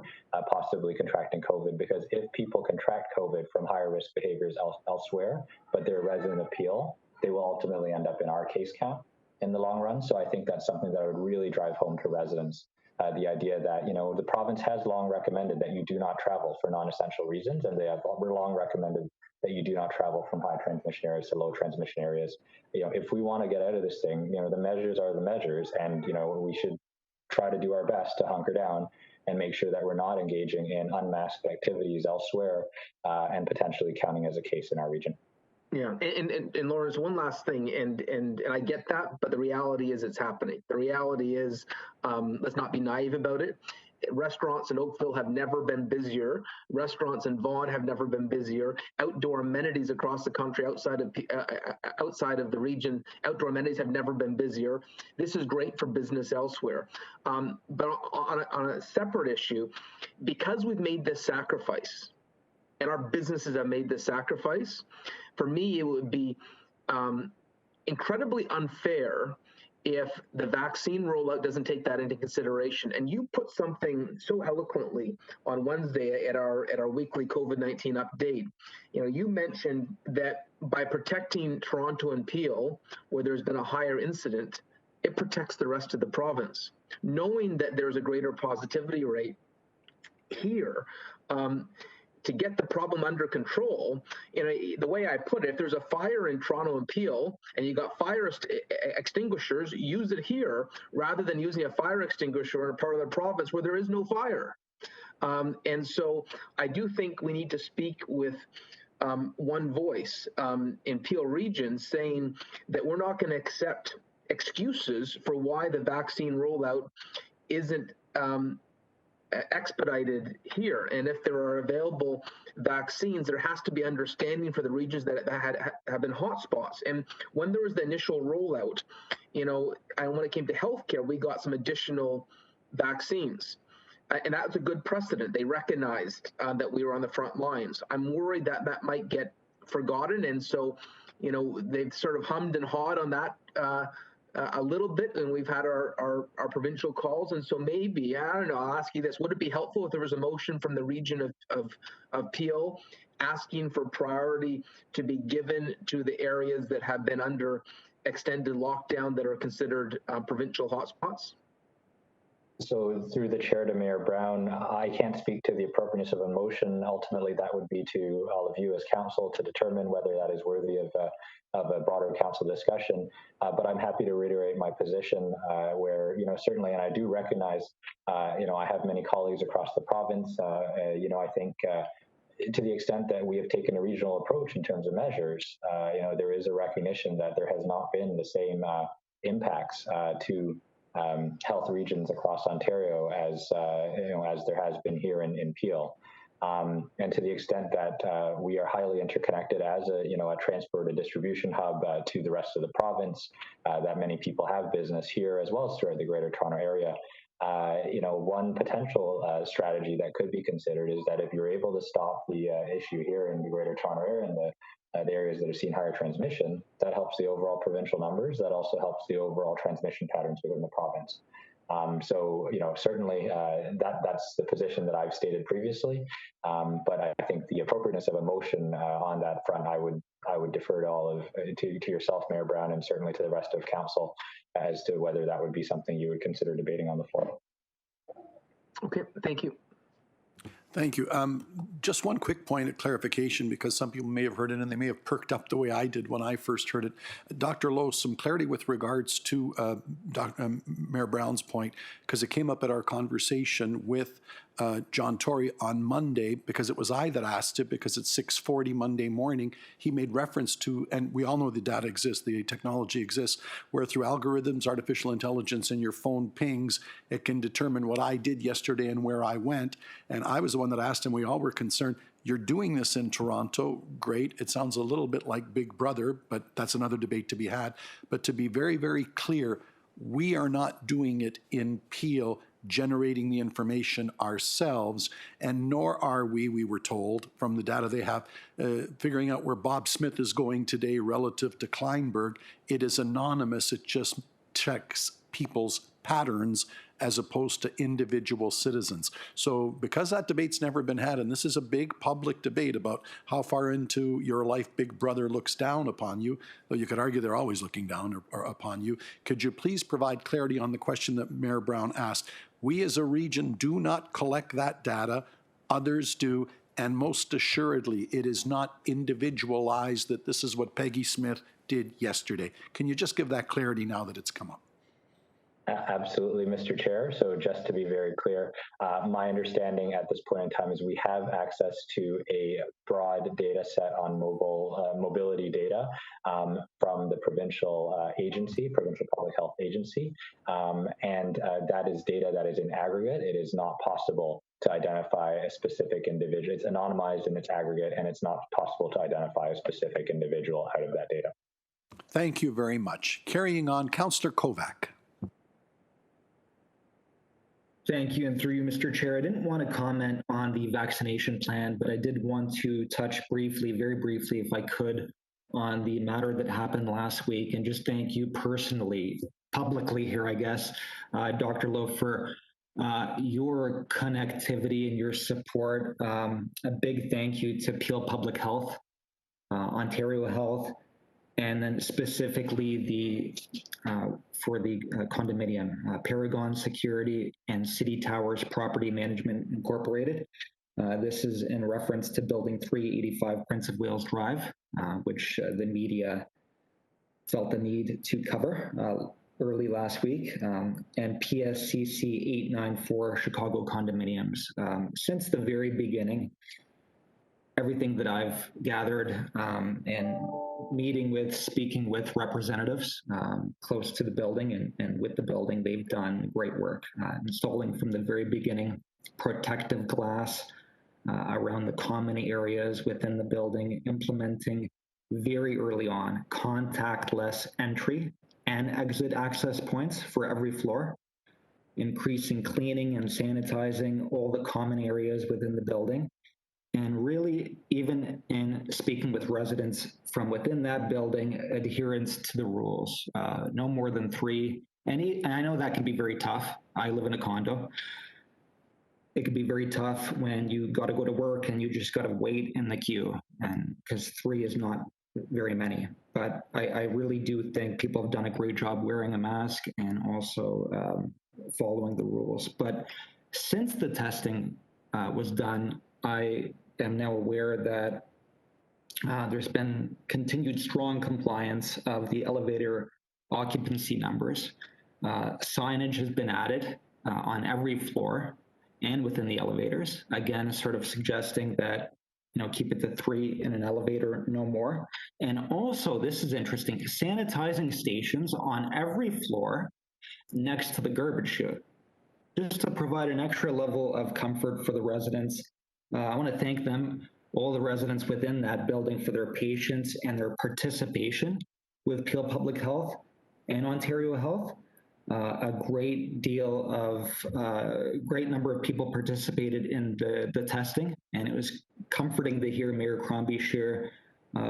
possibly contracting COVID, because if people contract COVID from higher risk behaviors elsewhere, but they're a resident of Peel, they will ultimately end up in our case count in the long run. So I think that's something that would really drive home to residents. The idea that, the province has long recommended that you do not travel for non-essential reasons, and they have long recommended that you do not travel from high transmission areas to low transmission areas. If we want to get out of this thing, the measures are the measures, and, we should try to do our best to hunker down and make sure that we're not engaging in unmasked activities elsewhere and potentially counting as a case in our region. Yeah, and Lawrence, one last thing, and I get that, but the reality is it's happening. The reality is, let's not be naive about it. Restaurants in Oakville have never been busier. Restaurants in Vaughan have never been busier. Outdoor amenities across the country, outside of the region, outdoor amenities have never been busier. This is great for business elsewhere. But on a separate issue, because we've made this sacrifice, and our businesses have made this sacrifice, for me, it would be incredibly unfair if the vaccine rollout doesn't take that into consideration. And you put something so eloquently on Wednesday at our weekly COVID-19 update. You mentioned that by protecting Toronto and Peel, where there's been a higher incident, it protects the rest of the province. Knowing that there's a greater positivity rate here, to get the problem under control, the way I put it, if there's a fire in Toronto and Peel and you got fire extinguishers, use it here rather than using a fire extinguisher in a part of the province where there is no fire. And so I do think we need to speak with one voice in Peel region, saying that we're not going to accept excuses for why the vaccine rollout isn't expedited here. And if there are available vaccines, there has to be understanding for the regions that have been hotspots. And when there was the initial rollout, and when it came to healthcare, we got some additional vaccines. and that was a good precedent. They recognized that we were on the front lines. I'm worried that that might get forgotten, and so, you know, they've sort of hummed and hawed on that a little bit, and we've had our provincial calls, and so maybe, I don't know, I'll ask you this, would it be helpful if there was a motion from the region of Peel asking for priority to be given to the areas that have been under extended lockdown that are considered provincial hotspots? So through the chair to Mayor Brown, I can't speak to the appropriateness of a motion. Ultimately, that would be to all of you as council to determine whether that is worthy of a broader council discussion. But I'm happy to reiterate my position where, you know, certainly, and I do recognize, you know, I have many colleagues across the province. You know, I think to the extent that we have taken a regional approach in terms of measures, you know, there is a recognition that there has not been the same impacts to health regions across Ontario as you know, as there has been here in Peel, and to the extent that we are highly interconnected as a, you know, a transport and distribution hub to the rest of the province, that many people have business here as well as throughout the Greater Toronto Area. You know, one potential strategy that could be considered is that if you're able to stop the issue here in the Greater Toronto Area and the areas that have seen higher transmission, that helps the overall provincial numbers. That also helps the overall transmission patterns within the province. So, you know, certainly that's the position that I've stated previously. But I think the appropriateness of a motion on that front, I would defer to all of to yourself, Mayor Brown, and certainly to the rest of council as to whether that would be something you would consider debating on the floor. Okay, thank you. Thank you. Just one quick point of clarification, because some people may have heard it and they may have perked up the way I did when I first heard it. Dr. Lowe, some clarity with regards to Mayor Brown's point, because it came up at our conversation with John Tory on Monday, because it was I that asked it, because it's 6:40 Monday morning. He made reference to, and we all know the data exists, the technology exists, where through algorithms, artificial intelligence, and your phone pings, it can determine what I did yesterday and where I went. And I was the one that asked him, we all were concerned, you're doing this in Toronto, great. It sounds a little bit like Big Brother, but that's another debate to be had. But to be very, very clear, we are not doing it in Peel, generating the information ourselves, and nor are we were told from the data they have, figuring out where Bob Smith is going today relative to Kleinberg. It is anonymous. It just checks people's patterns as opposed to individual citizens. So because that debate's never been had, and this is a big public debate about how far into your life Big Brother looks down upon you, though you could argue they're always looking down or upon you, could you please provide clarity on the question that Mayor Brown asked? We as a region do not collect that data, others do, and most assuredly it is not individualized that this is what Peggy Smith did yesterday. Can you just give that clarity now that it's come up? Absolutely, Mr. Chair. So just to be very clear, my understanding at this point in time is we have access to a broad data set on mobility data from the provincial agency, Provincial Public Health Agency, and that is data that is in aggregate. It is not possible to identify a specific individual. It's anonymized in its aggregate, and it's not possible to identify a specific individual out of that data. Thank you very much. Carrying on, Councillor Kovac. Thank you, and through you, Mr. Chair, I didn't want to comment on the vaccination plan, but I did want to touch briefly, very briefly, if I could, on the matter that happened last week, and just thank you personally, publicly here, I guess, Dr. Lowe, for your connectivity and your support. A big thank you to Peel Public Health, Ontario Health, and then specifically for the condominium, Paragon Security and City Towers Property Management Incorporated. This is in reference to Building 385 Prince of Wales Drive, which the media felt the need to cover early last week, and PSCC 894 Chicago Condominiums. Since the very beginning, everything that I've gathered and meeting with, speaking with representatives close to the building and with the building, they've done great work, installing from the very beginning protective glass around the common areas within the building, implementing very early on contactless entry and exit access points for every floor. increasing cleaning and sanitizing all the common areas within the building. And really, even in speaking with residents from within that building, adherence to the rules, no more than 3. And I know that can be very tough. I live in a condo. It can be very tough when you got to go to work and you just got to wait in the queue, and because 3 is not very many. But I really do think people have done a great job wearing a mask and also following the rules. But since the testing was done, I am now aware that there's been continued strong compliance of the elevator occupancy numbers. Signage has been added on every floor and within the elevators, again, sort of suggesting that, keep it to 3 in an elevator, no more. And also, this is interesting, sanitizing stations on every floor next to the garbage chute, just to provide an extra level of comfort for the residents. I want to thank them, all the residents within that building, for their patience and their participation with Peel Public Health and Ontario Health. A great number of people participated in the testing, and it was comforting to hear Mayor Crombie share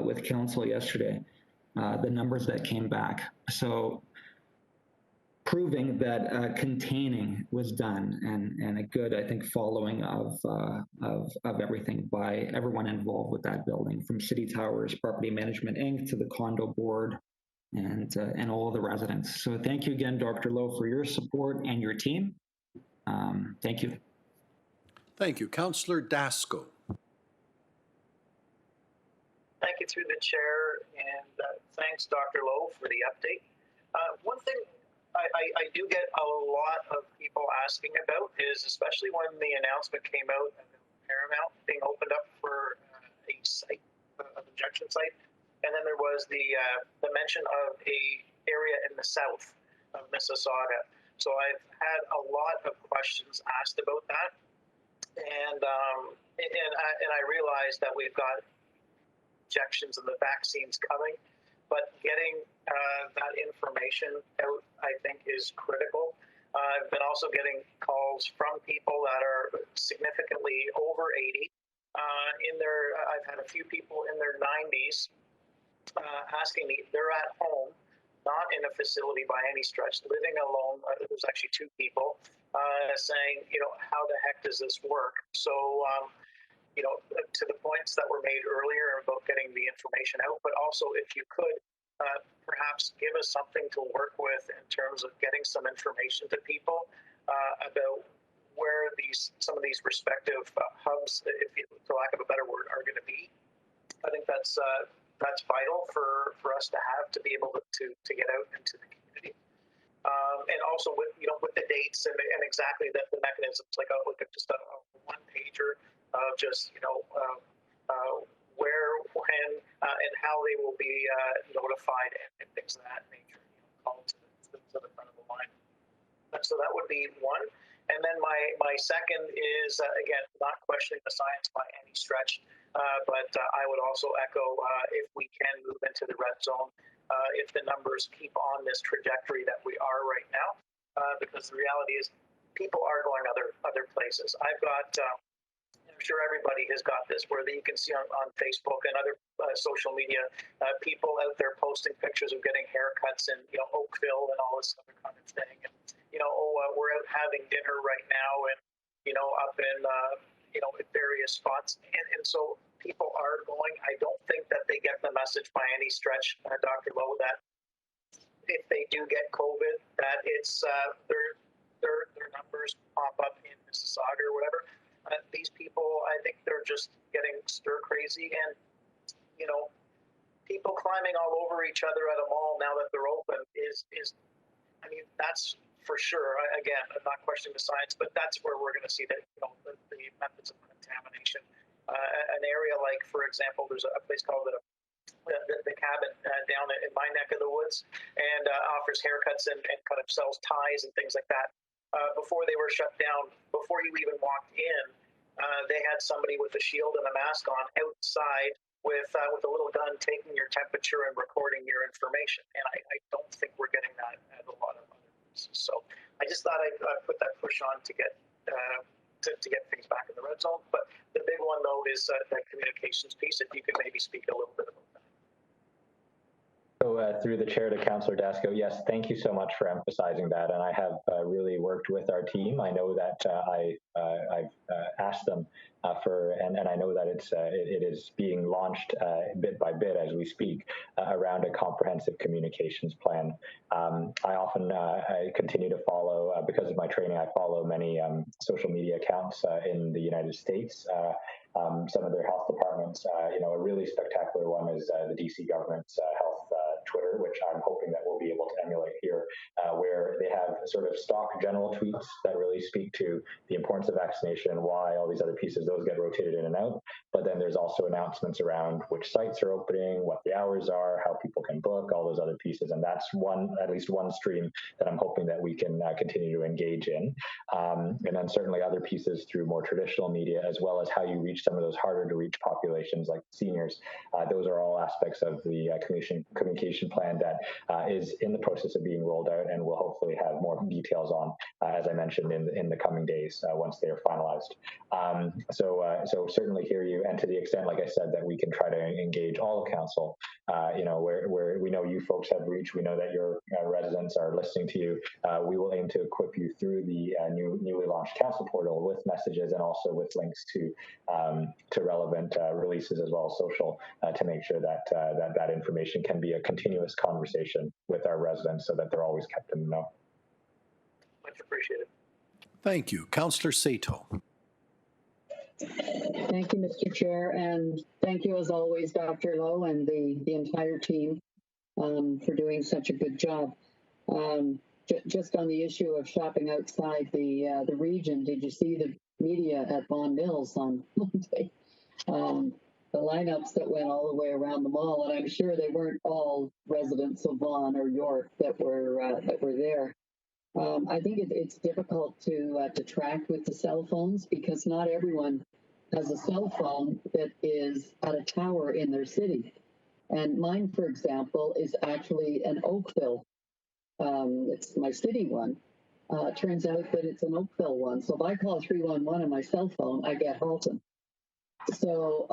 with council yesterday the numbers that came back. So proving that containing was done, and a good, I think, following of everything by everyone involved with that building, from City Towers, Property Management Inc. to the condo board, and all the residents. So thank you again, Dr. Lowe, for your support and your team. Thank you. Thank you. Councillor Dasko. Thank you through the chair, and thanks, Dr. Lowe, for the update. One thing I do get a lot of people asking about is, especially when the announcement came out of Paramount being opened up for a site, an injection site, and then there was the mention of a area in the south of Mississauga. So I've had a lot of questions asked about that, and I realize that we've got injections and the vaccines coming, but getting that information out, I think, is critical. I've been also getting calls from people that are significantly over 80. I've had a few people in their 90s asking me, they're at home, not in a facility by any stretch, living alone. There's actually 2 people saying, how the heck does this work? So, to the points that were made earlier about getting the information out, but also if you could perhaps give us something to work with in terms of getting some information to people about where some of these respective hubs, for lack of a better word, are going to be. I think that's vital for us to have, to be able to get out into the community, and also with the dates and exactly the mechanisms, like just a one pager of just where, when, and how they will be notified and things of that nature, called to the front of the line. So that would be one. And then my second is, again, not questioning the science by any stretch, but I would also echo, if we can move into the red zone, if the numbers keep on this trajectory that we are right now, because the reality is people are going other places. I've got, I'm sure everybody has got this, where you can see on Facebook and other social media, people out there posting pictures of getting haircuts in Oakville and all this other kind of thing. And, we're out having dinner right now, and up in at various spots, and so people are going. I don't think that they get the message by any stretch, Dr. Lowe, that if they do get COVID, that it's their numbers pop up in Mississauga or whatever. These people, I think they're just getting stir crazy, and people climbing all over each other at a mall now that they're open is I mean, that's for sure. Again, I'm not questioning the science, but that's where we're going to see the methods of contamination. An area like, for example, there's a place called the Cabin down in my neck of the woods, and offers haircuts and kind of sells ties and things like that. Before they were shut down, before you even walked in, they had somebody with a shield and a mask on outside with a little gun taking your temperature and recording your information. And I don't think we're getting that at a lot of other So I just thought I'd put that push on to get things back in the red zone. But the big one though is that communications piece. If you could maybe speak a little bit about that. So through the chair to Councillor Dasco, yes, thank you so much for emphasizing that. And I have really worked with our team. I know that I've asked them and I know that it is being launched bit by bit as we speak around a comprehensive communications plan. I often I continue to follow, because of my training, I follow many social media accounts in the United States. Some of their health departments, a really spectacular one is the DC government's health Twitter, which I'm hoping that we'll be able to emulate here, where they have sort of stock general tweets that really speak to the importance of vaccination and why all these other pieces, those get rotated in and out. But then there's also announcements around which sites are opening, what the hours are, how people can book, all those other pieces. And that's at least one stream that I'm hoping that we can continue to engage in. And then certainly other pieces through more traditional media, as well as how you reach some of those harder to reach populations like seniors. Those are all aspects of the communication plan that is in the process of being rolled out, and we'll hopefully have more details on, as I mentioned, in the coming days once they are finalized. So certainly hear you, and to the extent, like I said, that we can try to engage all of council, where we know you folks have reached, we know that your residents are listening to you. We will aim to equip you through the newly launched council portal with messages and also with links to relevant releases as well as social to make sure that that information can be a continuous conversation with our residents so that they're always kept in the know. Much appreciated. Thank you. Councillor Sato. Thank you, Mr. Chair, and thank you as always, Dr. Lowe, and the entire team for doing such a good job. Just on the issue of shopping outside the region, did you see the media at Vaughan Mills on Monday? The lineups that went all the way around the mall, and I'm sure they weren't all residents of Vaughan or York that were there. I think it's difficult to track with the cell phones because not everyone has a cell phone that is at a tower in their city. And mine, for example, is actually an Oakville. It's my city one. Turns out that it's an Oakville one. So if I call 311 on my cell phone, I get Halton. So,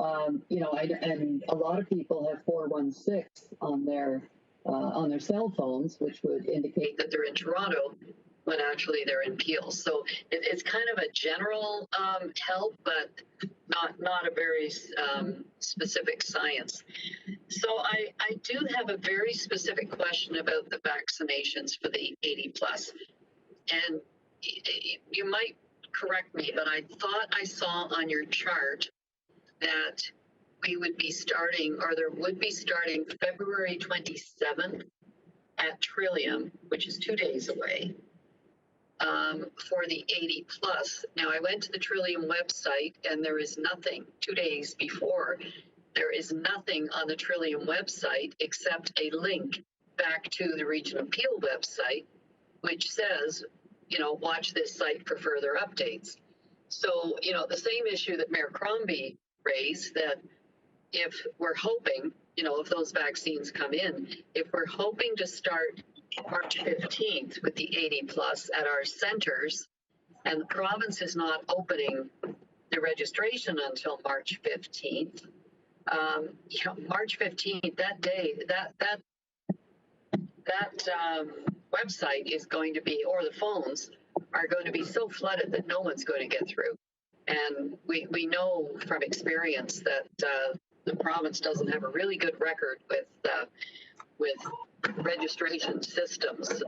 and a lot of people have 416 on their cell phones, which would indicate that they're in Toronto when actually they're in Peel. So it's kind of a general help, but not a very specific science. So I do have a very specific question about the vaccinations for the 80 plus. And you might correct me, but I thought I saw on your chart that we would be starting, or there would be starting February 27th at Trillium, which is 2 days away, for the 80 plus. Now, I went to the Trillium website and there is nothing 2 days before. There is nothing on the Trillium website except a link back to the Region of Peel website, which says, watch this site for further updates. So, the same issue that Mayor Crombie raised, that if we're hoping, if those vaccines come in, if we're hoping to start March 15th with the 80 plus at our centers, and the province is not opening the registration until March 15th, March 15th, that day, that website is going to be, or the phones are going to be so flooded that no one's going to get through. And we know from experience that the province doesn't have a really good record with registration systems.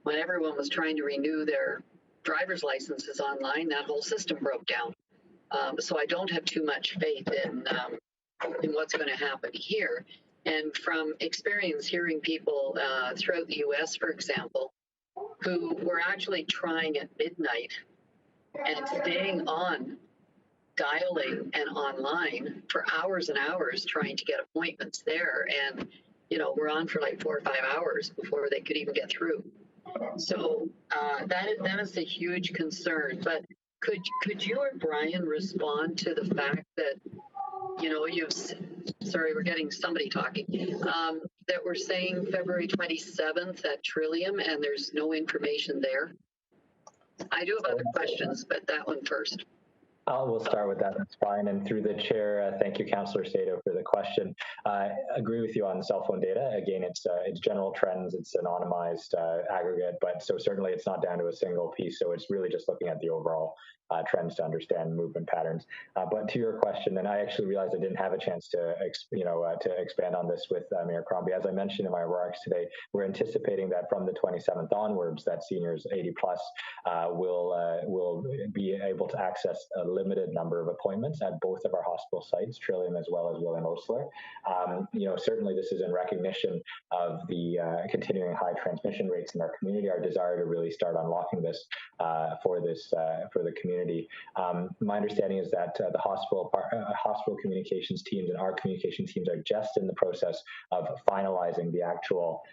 When everyone was trying to renew their driver's licenses online, that whole system broke down. So I don't have too much faith in what's going to happen here. And from experience hearing people throughout the U.S., for example, who were actually trying at midnight and staying on, dialing and online for hours and hours trying to get appointments there. And, we're on for like 4 or 5 hours before they could even get through. So that is a huge concern. But could you or Brian respond to the fact that, sorry, we're getting somebody talking. that we're saying February 27th at Trillium, and there's no information there? I do have other questions, but that one first. We'll start with that. That's fine. And through the chair, thank you, Councillor Sato, for the question. I agree with you on cell phone data. Again, it's general trends. It's anonymized aggregate, but so certainly it's not down to a single piece. So it's really just looking at the overall trends to understand movement patterns. But to your question, and I actually realized I didn't have a chance to expand on this with Mayor Crombie. As I mentioned in my remarks today, we're anticipating that from the 27th onwards, that seniors 80 plus will be able to access a limited number of appointments at both of our hospital sites, Trillium as well as William Osler. Certainly this is in recognition of the continuing high transmission rates in our community, our desire to really start unlocking this for the community. My understanding is that the hospital communications teams and our communication teams are just in the process of finalizing the actual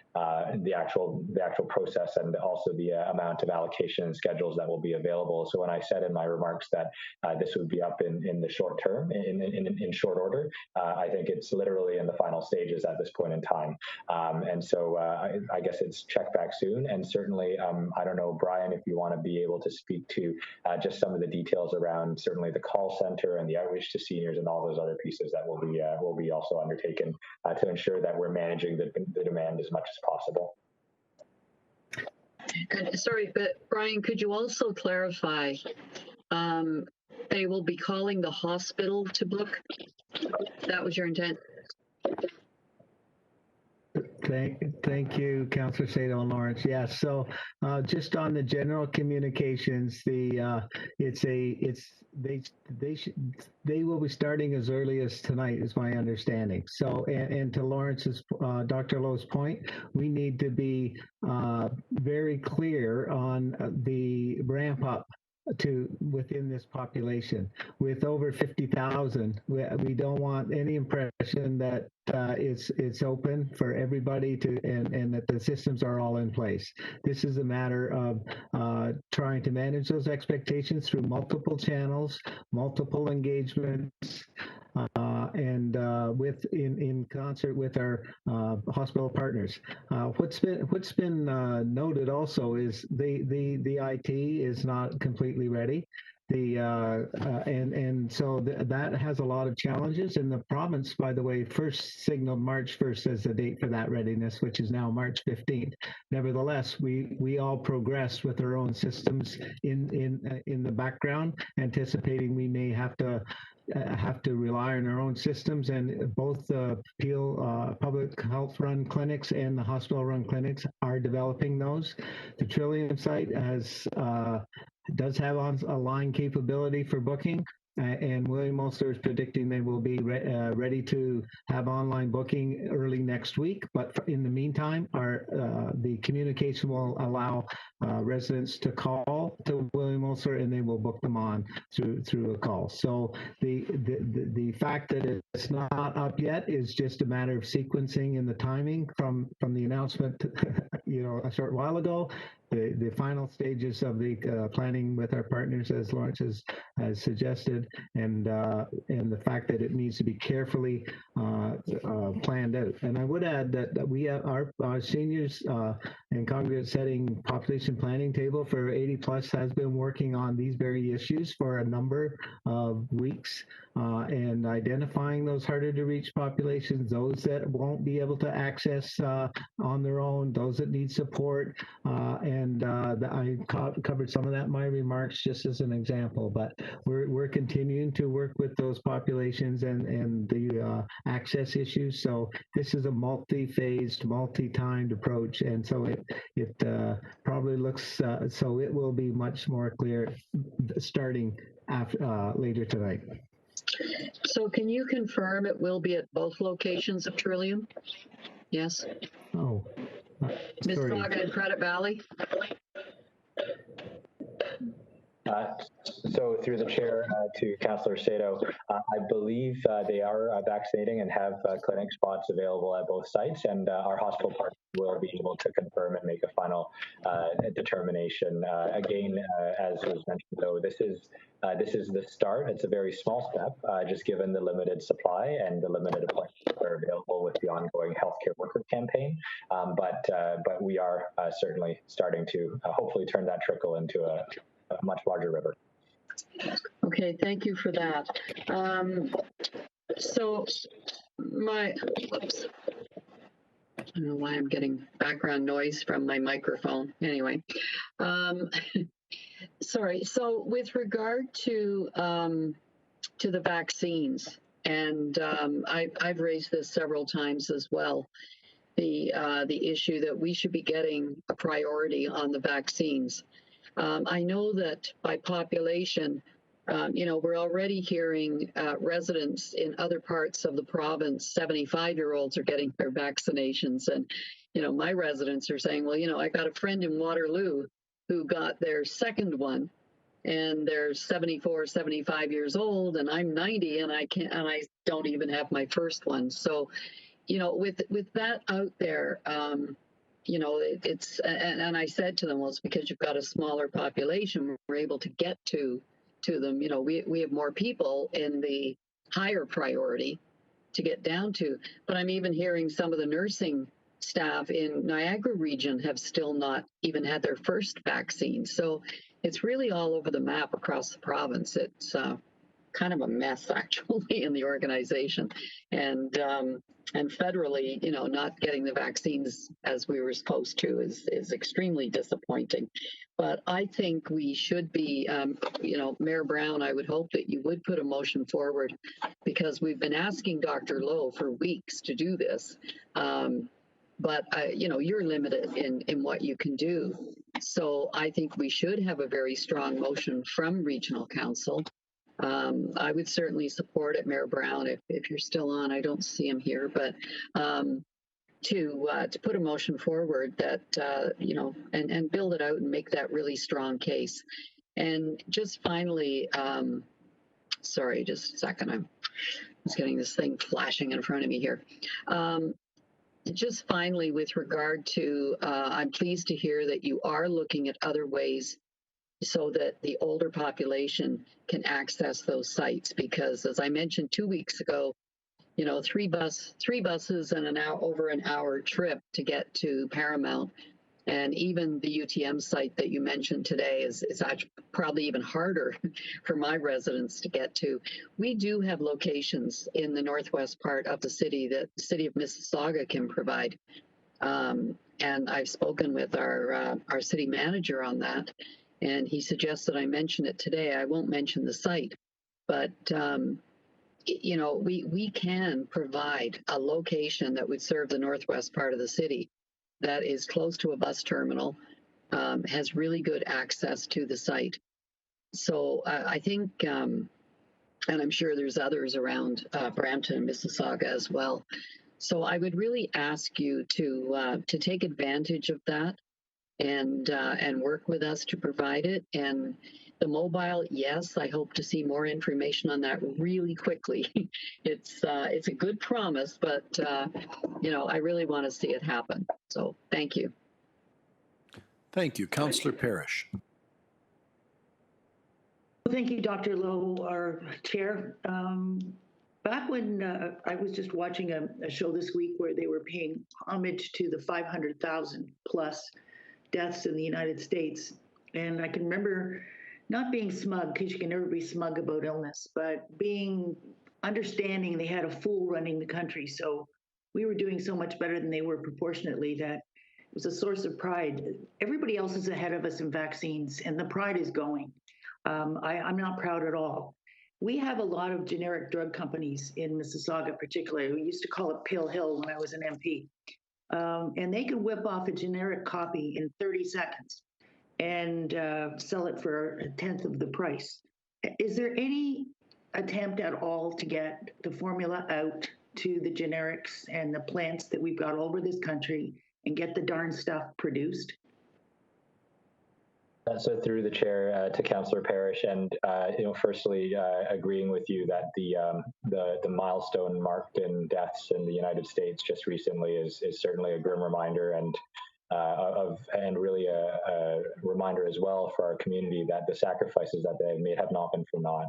process and also the amount of allocation and schedules that will be available. So when I said in my remarks that this would be up in the short term, in short order, I think it's literally in the final stages at this point in time. And so I guess it's check back soon. And certainly, I don't know, Brian, if you want to be able to speak to just some of the details around certainly the call center and the outreach to seniors and all those other pieces that will be also undertaken to ensure that we're managing the demand as much as possible. And sorry, but Brian, could you also clarify, they will be calling the hospital to book? That was your intent? Thank you, Councillor Sato and Lawrence. Yes, so just on the general communications, they will be starting as early as tonight, is my understanding. So, and to Lawrence's, Dr. Lowe's point, we need to be very clear on the ramp up to within this population. With over 50,000, we don't want any impression that it's open for everybody to and that the systems are all in place. This is a matter of trying to manage those expectations through multiple channels, multiple engagements, and in concert with our hospital partners. What's been noted also is the IT is not completely ready. So that has a lot of challenges, and the province, by the way, first signaled March 1st as the date for that readiness, which is now March 15th. Nevertheless, we all progressed with our own systems in the background, anticipating we may have to rely on our own systems, and both the Peel public health run clinics and the hospital run clinics are developing those. The Trillium site does have online capability for booking, and William Osler is predicting they will be ready to have online booking early next week. But in the meantime, the communication will allow residents to call to William Osler, and they will book them on through a call. So the fact that it's not up yet is just a matter of sequencing and the timing from the announcement, a short while ago. The final stages of the planning with our partners, as Lawrence has suggested, and the fact that it needs to be carefully planned out. And I would add that we have our seniors and congregate setting population planning table for 80 plus has been working on these very issues for a number of weeks, and identifying those harder to reach populations, those that won't be able to access on their own, those that need support, and I covered some of that in my remarks just as an example. But we're continuing to work with those populations and the access issues. So this is a multi-phased, multi-timed approach, and so it probably looks so it will be much more clear starting after later tonight. So can you confirm it will be at both locations of Trillium? Yes. Oh. Mississauga and Credit Valley? So through the chair to Councillor Sato, I believe they are vaccinating and have clinic spots available at both sites, and our hospital partners will be able to confirm and make a final determination. Again, as was mentioned, though, this is the start. It's a very small step, just given the limited supply and the limited appointments are available with the ongoing healthcare worker campaign. But we are certainly starting to hopefully turn that trickle into a much larger river. Okay, thank you for that. So oops. I don't know why I'm getting background noise from my microphone. Anyway, sorry. So with regard to the vaccines, and I've raised this several times as well, the issue that we should be getting a priority on the vaccines. I know that by population, we're already hearing residents in other parts of the province, 75-year-olds are getting their vaccinations. And, my residents are saying, well, I got a friend in Waterloo who got their second one, and they're 74, 75 years old, and I'm 90, and I don't even have my first one. So, with that out there, it's, and I said to them, well, it's because you've got a smaller population. We're able to get to them. We have more people in the higher priority to get down to. But I'm even hearing some of the nursing staff in Niagara region have still not even had their first vaccine. So it's really all over the map across the province. It's kind of a mess, actually, in the organization. And federally, not getting the vaccines as we were supposed to is extremely disappointing. But I think we should be, Mayor Brown, I would hope that you would put a motion forward, because we've been asking Dr. Lowe for weeks to do this. But you're limited in what you can do. So I think we should have a very strong motion from Regional Council. I would certainly support it, Mayor Brown, if you're still on. I don't see him here, but to put a motion forward that and build it out and make that really strong case. And just finally, sorry, just a second. I'm just getting this thing flashing in front of me here. Just finally, with regard to, I'm pleased to hear that you are looking at other ways so that the older population can access those sites, because as I mentioned 2 weeks ago, three buses and over an hour trip to get to Paramount, and even the UTM site that you mentioned today is actually probably even harder for my residents to get to. We do have locations in the northwest part of the city that the city of Mississauga can provide, and I've spoken with our city manager on that. And he suggests that I mention it today. I won't mention the site, but we can provide a location that would serve the northwest part of the city that is close to a bus terminal, has really good access to the site. So I think, and I'm sure there's others around Brampton and Mississauga as well. So I would really ask you to take advantage of that and work with us to provide it. And the mobile, yes, I hope to see more information on that really quickly. It's a good promise, but I really want to see it happen. So thank you. Thank you. Councillor Parrish. Thank you, Dr. Lowe, our chair. Back when I was just watching a show this week where they were paying homage to the 500,000 plus deaths in the United States. And I can remember not being smug, because you can never be smug about illness, but understanding they had a fool running the country. So we were doing so much better than they were proportionately that it was a source of pride. Everybody else is ahead of us in vaccines, and the pride is going. I'm not proud at all. We have a lot of generic drug companies in Mississauga, particularly. We used to call it Pill Hill when I was an MP. And they could whip off a generic copy in 30 seconds and sell it for a tenth of the price. Is there any attempt at all to get the formula out to the generics and the plants that we've got all over this country and get the darn stuff produced? So through the chair to Councillor Parrish, and firstly agreeing with you that the milestone marked in deaths in the United States just recently is certainly a grim reminder, and and really a reminder as well for our community that the sacrifices that they've made have not been for naught.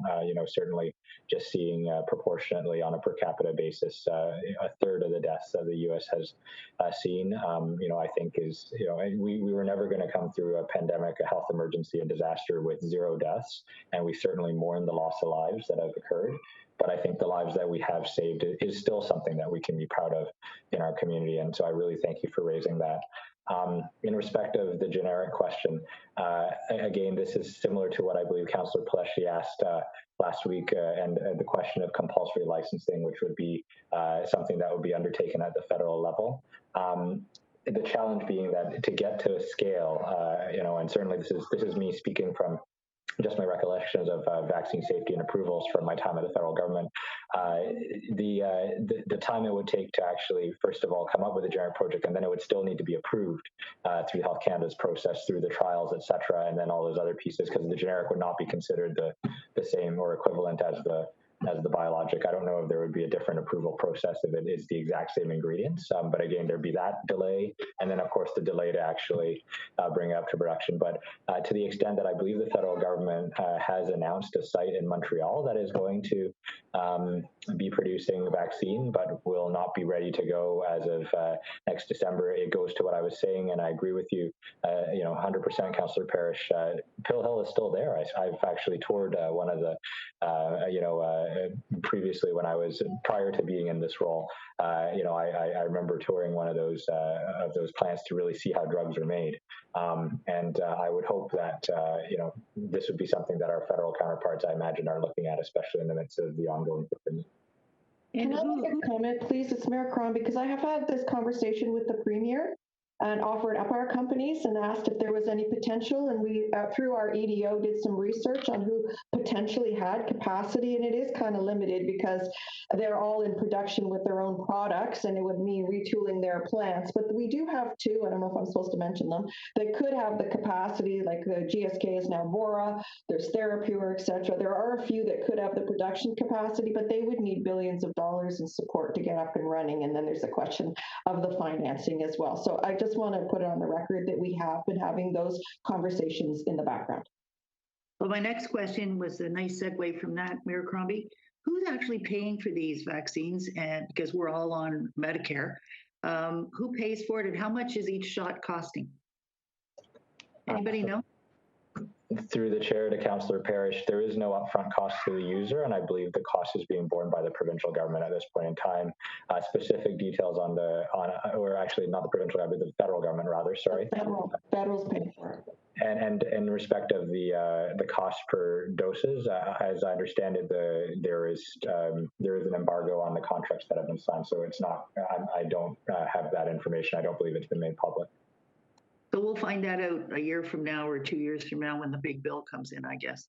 Certainly just seeing proportionately on a per capita basis, a third of the deaths that the U.S. has seen, I think is, we were never going to come through a pandemic, a health emergency, a disaster with 0 deaths, and we certainly mourn the loss of lives that have occurred. But I think the lives that we have saved is still something that we can be proud of in our community. And so I really thank you for raising that. In respect of the generic question, again, this is similar to what I believe Councillor Pleshy asked last week, and the question of compulsory licensing, which would be something that would be undertaken at the federal level. The challenge being that to get to a scale, and certainly this is me speaking from just my recollections of vaccine safety and approvals from my time at the federal government, the time it would take to actually, first of all, come up with a generic project, and then it would still need to be approved through Health Canada's process, through the trials, et cetera, and then all those other pieces, because the generic would not be considered the same or equivalent as the biologic. I don't know if there would be a different approval process if it is the exact same ingredients, but again, there'd be that delay, and then of course the delay to actually bring it up to production. But to the extent that I believe the federal government has announced a site in Montreal that is going to be producing vaccine, but will not be ready to go as of next December, it goes to what I was saying, and I agree with you, 100%, Councillor Parrish. Pill Hill is still there. I've actually toured one of the, previously when I was prior to being in this role, I remember touring one of those plants to really see how drugs are made, and I would hope that this would be something that our federal counterparts, I imagine, are looking at, especially in the midst of the ongoing pandemic. Can I make a comment, please? It's Mayor Cron, because I have had this conversation with the Premier and offered up our companies and asked if there was any potential. And we, through our EDO, did some research on who potentially had capacity. And it is kind of limited because they're all in production with their own products, and it would mean retooling their plants. But we do have 2, I don't know if I'm supposed to mention them, that could have the capacity, like the GSK is now Bora, there's Therapure, et cetera. There are a few that could have the production capacity, but they would need billions of dollars in support to get up and running. And then there's the question of the financing as well. So I just want to put it on the record that we have been having those conversations in the background. Well, my next question was a nice segue from that, Mayor Crombie. Who's actually paying for these vaccines? And because we're all on Medicare, who pays for it, and how much is each shot costing? Anybody know? Through the chair to Councillor Parrish, there is no upfront cost to the user, and I believe the cost is being borne by the provincial government at this point in time. Specific details or actually not the provincial government, the federal government rather, sorry. Federal's paying for it. And in respect of the cost per doses, as I understand it, there is an embargo on the contracts that have been signed, so it's not. I don't have that information. I don't believe it's been made public. So we'll find that out a year from now or 2 years from now when the big bill comes in, I guess.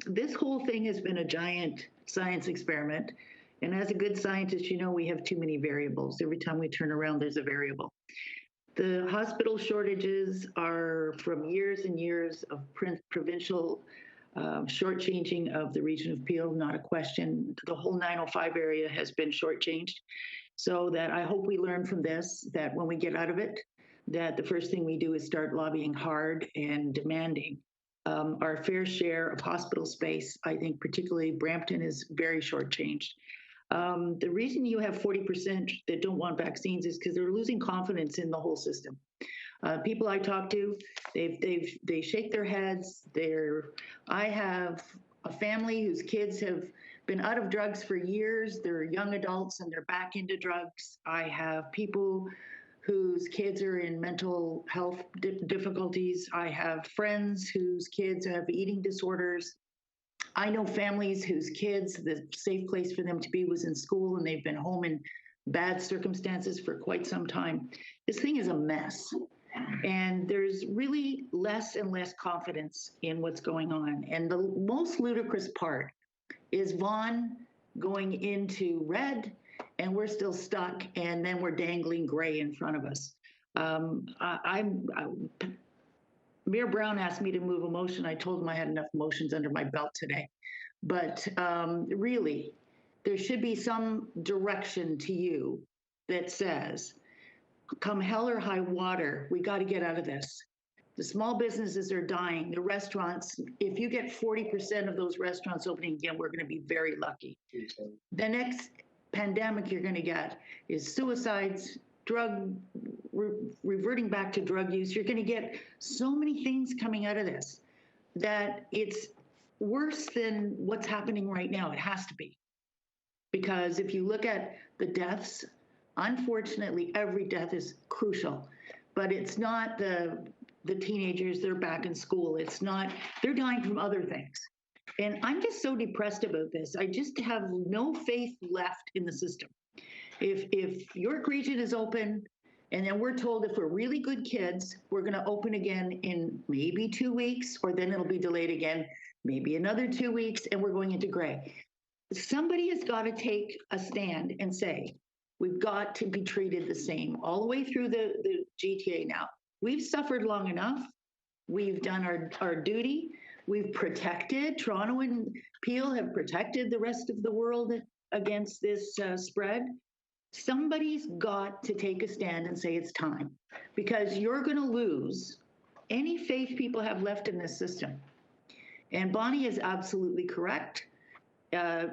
This whole thing has been a giant science experiment. And as a good scientist, we have too many variables. Every time we turn around, there's a variable. The hospital shortages are from years and years of provincial shortchanging of the region of Peel, not a question. The whole 905 area has been shortchanged. So that I hope we learn from this, that when we get out of it, that the first thing we do is start lobbying hard and demanding our fair share of hospital space. I think particularly Brampton is very shortchanged. The reason you have 40% that don't want vaccines is because they're losing confidence in the whole system. People I talk to, they shake their heads. I have a family whose kids have been out of drugs for years. They're young adults and they're back into drugs. I have people whose kids are in mental health difficulties. I have friends whose kids have eating disorders. I know families whose kids, the safe place for them to be was in school, and they've been home in bad circumstances for quite some time. This thing is a mess. And there's really less and less confidence in what's going on. And the most ludicrous part is Vaughan going into red, and we're still stuck, and then we're dangling gray in front of us. Mayor Brown asked me to move a motion. I told him I had enough motions under my belt today. But really, there should be some direction to you that says, come hell or high water, we got to get out of this. The small businesses are dying. The restaurants, if you get 40% of those restaurants opening again, we're going to be very lucky. The next pandemic you're going to get is suicides, reverting back to drug use. You're going to get so many things coming out of this that it's worse than what's happening right now. It has to be. Because if you look at the deaths, unfortunately, every death is crucial, but it's not the teenagers, they're back in school. It's not, they're dying from other things. And I'm just so depressed about this. I just have no faith left in the system. If York Region is open, and then we're told if we're really good kids, we're going to open again in maybe 2 weeks, or then it'll be delayed again, maybe another 2 weeks, and we're going into gray. Somebody has got to take a stand and say, we've got to be treated the same all the way through the GTA now. We've suffered long enough. We've done our duty. We've protected, Toronto and Peel have protected the rest of the world against this spread. Somebody's got to take a stand and say it's time, because you're going to lose any faith people have left in this system. And Bonnie is absolutely correct.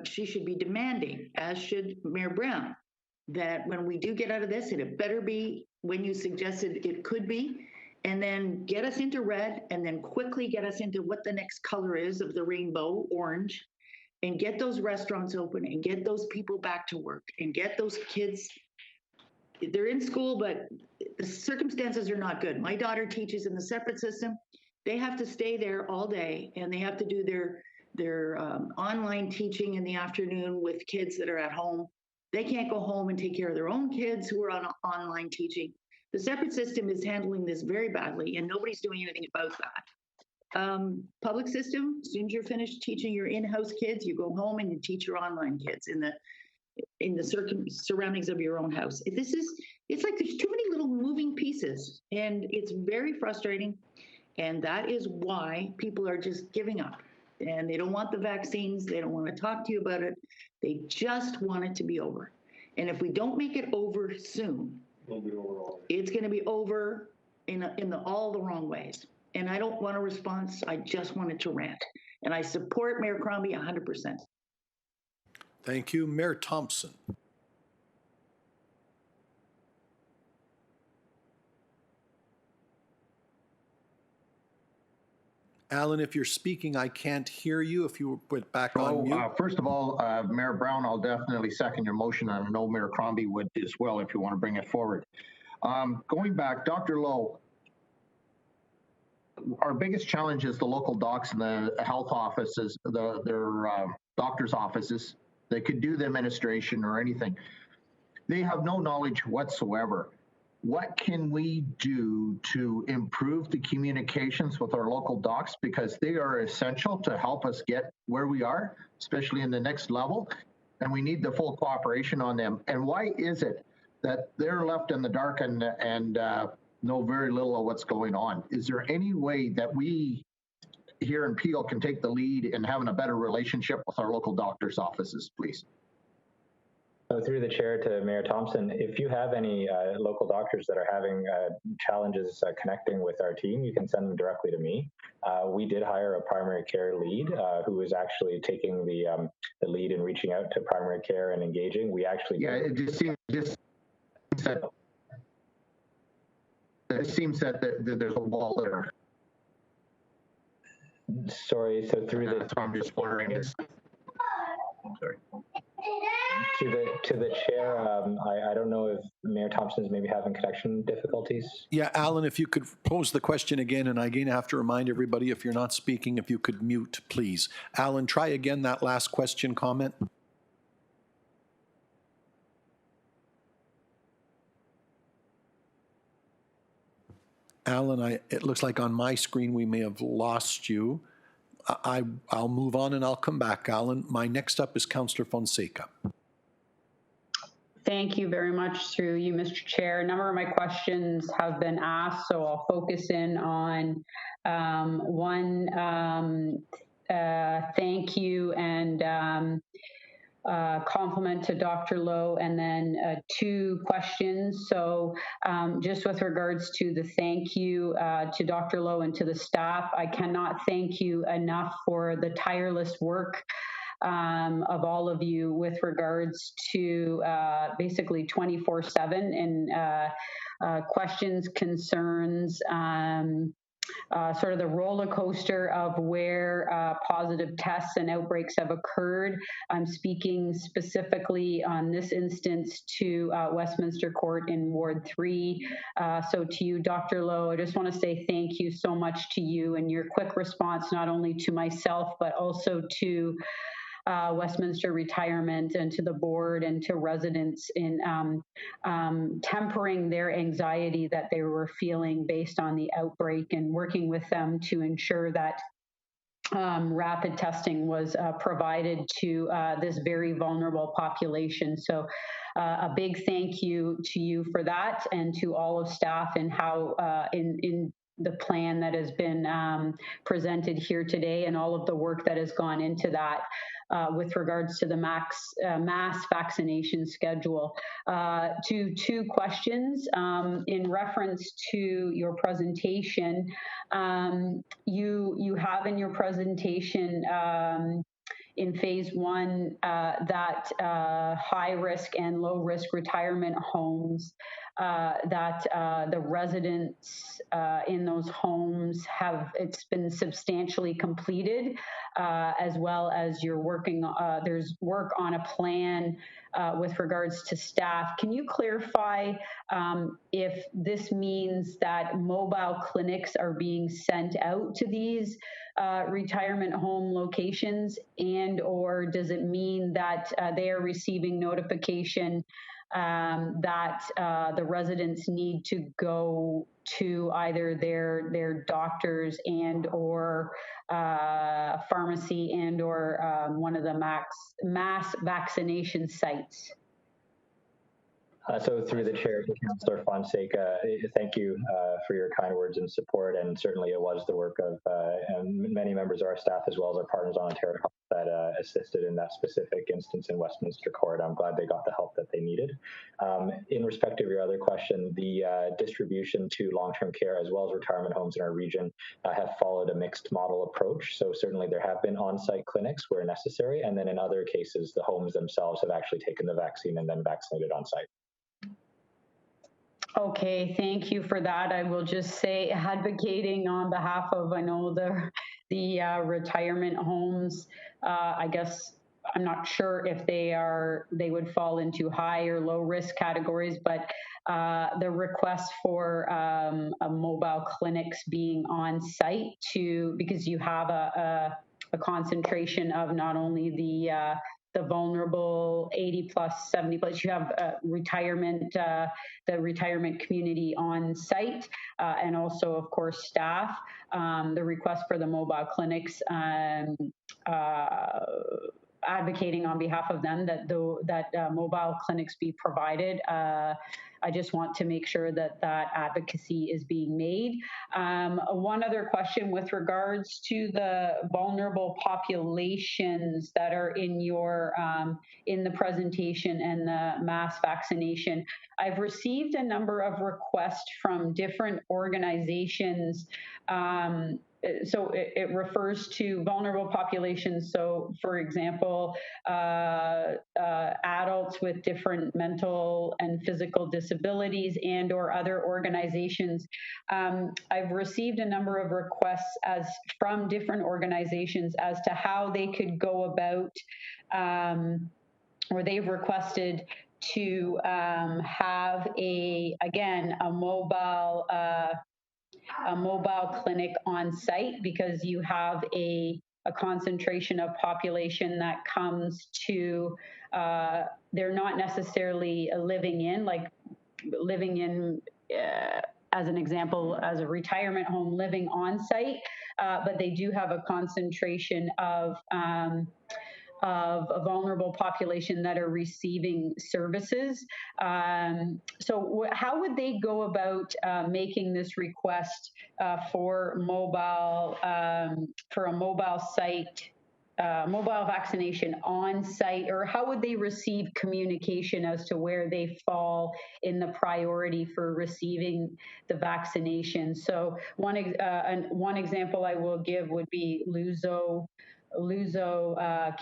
She should be demanding, as should Mayor Brown, that when we do get out of this, it better be when you suggested it could be, and then get us into red, and then quickly get us into what the next color is of the rainbow, orange, and get those restaurants open and get those people back to work and get those kids. They're in school, but the circumstances are not good. My daughter teaches in the separate system. They have to stay there all day, and they have to do their online teaching in the afternoon with kids that are at home. They can't go home and take care of their own kids who are on online teaching. The separate system is handling this very badly, and nobody's doing anything about that. Public system, as soon as you're finished teaching your in-house kids, you go home and you teach your online kids in the surroundings of your own house. It's like there's too many little moving pieces, and it's very frustrating. And that is why people are just giving up. And they don't want the vaccines. They don't want to talk to you about it. They just want it to be over. And if we don't make it over soon, it's going to be over in all the wrong ways. And I don't want a response. I just wanted to rant. And I support Mayor Crombie 100%. Thank you. Mayor Thompson. Alan, if you're speaking, I can't hear you. If you put back on mute. First of all, Mayor Brown, I'll definitely second your motion, and I know Mayor Crombie would as well if you want to bring it forward. Going back, Dr. Lowe, our biggest challenge is the local docs and the health offices, their doctor's offices. They could do the administration or anything. They have no knowledge whatsoever. What can we do to improve the communications with our local docs? Because they are essential to help us get where we are, especially in the next level. And we need the full cooperation on them. And why is it that they're left in the dark and know very little of what's going on? Is there any way that we here in Peel can take the lead in having a better relationship with our local doctors' offices, please? So through the chair to Mayor Thompson, if you have any local doctors that are having challenges connecting with our team, you can send them directly to me. We did hire a primary care lead who is actually taking the lead in reaching out to primary care and engaging. We actually it seems that there's a wall there. Sorry, so through the. That's what I'm just wondering is. Sorry. To the chair, I don't know if Mayor Thompson's maybe having connection difficulties. Yeah, Alan, if you could pose the question again, and I again have to remind everybody, if you're not speaking, if you could mute, please. Alan, try again that last question comment. Alan, it looks like on my screen we may have lost you. I'll move on and I'll come back, Alan. My next up is Councillor Fonseca. Thank you very much through you, Mr. Chair. A number of my questions have been asked, so I'll focus in on one. Thank you and compliment to Dr. Lowe, and then 2 questions. So just with regards to the thank you to Dr. Lowe and to the staff, I cannot thank you enough for the tireless work of all of you with regards to basically 24/7 and questions, concerns, sort of the roller coaster of where positive tests and outbreaks have occurred. I'm speaking specifically on this instance to Westminster Court in Ward 3. So to you, Dr. Lowe, I just want to say thank you so much to you and your quick response, not only to myself, but also to Westminster Retirement and to the board and to residents in tempering their anxiety that they were feeling based on the outbreak, and working with them to ensure that rapid testing was provided to this very vulnerable population. So a big thank you to you for that, and to all of staff and how in the plan that has been presented here today, and all of the work that has gone into that. With regards to the mass vaccination schedule. To 2 questions in reference to your presentation. You have in your presentation in phase 1 that high risk and low risk retirement homes, that the residents in those homes it's been substantially completed, as well as you're working, there's work on a plan with regards to staff. Can you clarify if this means that mobile clinics are being sent out to these retirement home locations, and or does it mean that they are receiving notification that the residents need to go to either their doctors and or pharmacy and or one of the mass vaccination sites? So through the chair to Councillor Fonseca, thank you for your kind words and support, and certainly it was the work of many members of our staff as well as our partners on Ontario Health that assisted in that specific instance in Westminster Court. I'm glad they got the help that they needed. In respect of your other question, the distribution to long-term care as well as retirement homes in our region have followed a mixed model approach. So certainly there have been on-site clinics where necessary, and then in other cases, the homes themselves have actually taken the vaccine and then vaccinated on-site. Okay, thank you for that. I will just say, advocating on behalf of, I know the retirement homes, I guess I'm not sure if they would fall into high or low risk categories, but the request for mobile clinics being on site because you have a concentration of not only the vulnerable 80 plus, 70 plus, you have the retirement community on site, and also, of course, staff. The request for the mobile clinics, advocating on behalf of them that mobile clinics be provided. I just want to make sure that advocacy is being made. One other question with regards to the vulnerable populations that are in your in the presentation and the mass vaccination. I've received a number of requests from different organizations. So it refers to vulnerable populations. So, for example, adults with different mental and physical disabilities and or other organizations. I've received a number of requests from different organizations as to how they could go about, or they've requested to have a mobile clinic on site, because you have a concentration of population that comes to, they're not necessarily living in, as an example, as a retirement home living on site, but they do have a concentration of a vulnerable population that are receiving services. So how would they go about making this request for a mobile site mobile vaccination on site, or how would they receive communication as to where they fall in the priority for receiving the vaccination? So one example I will give would be Luso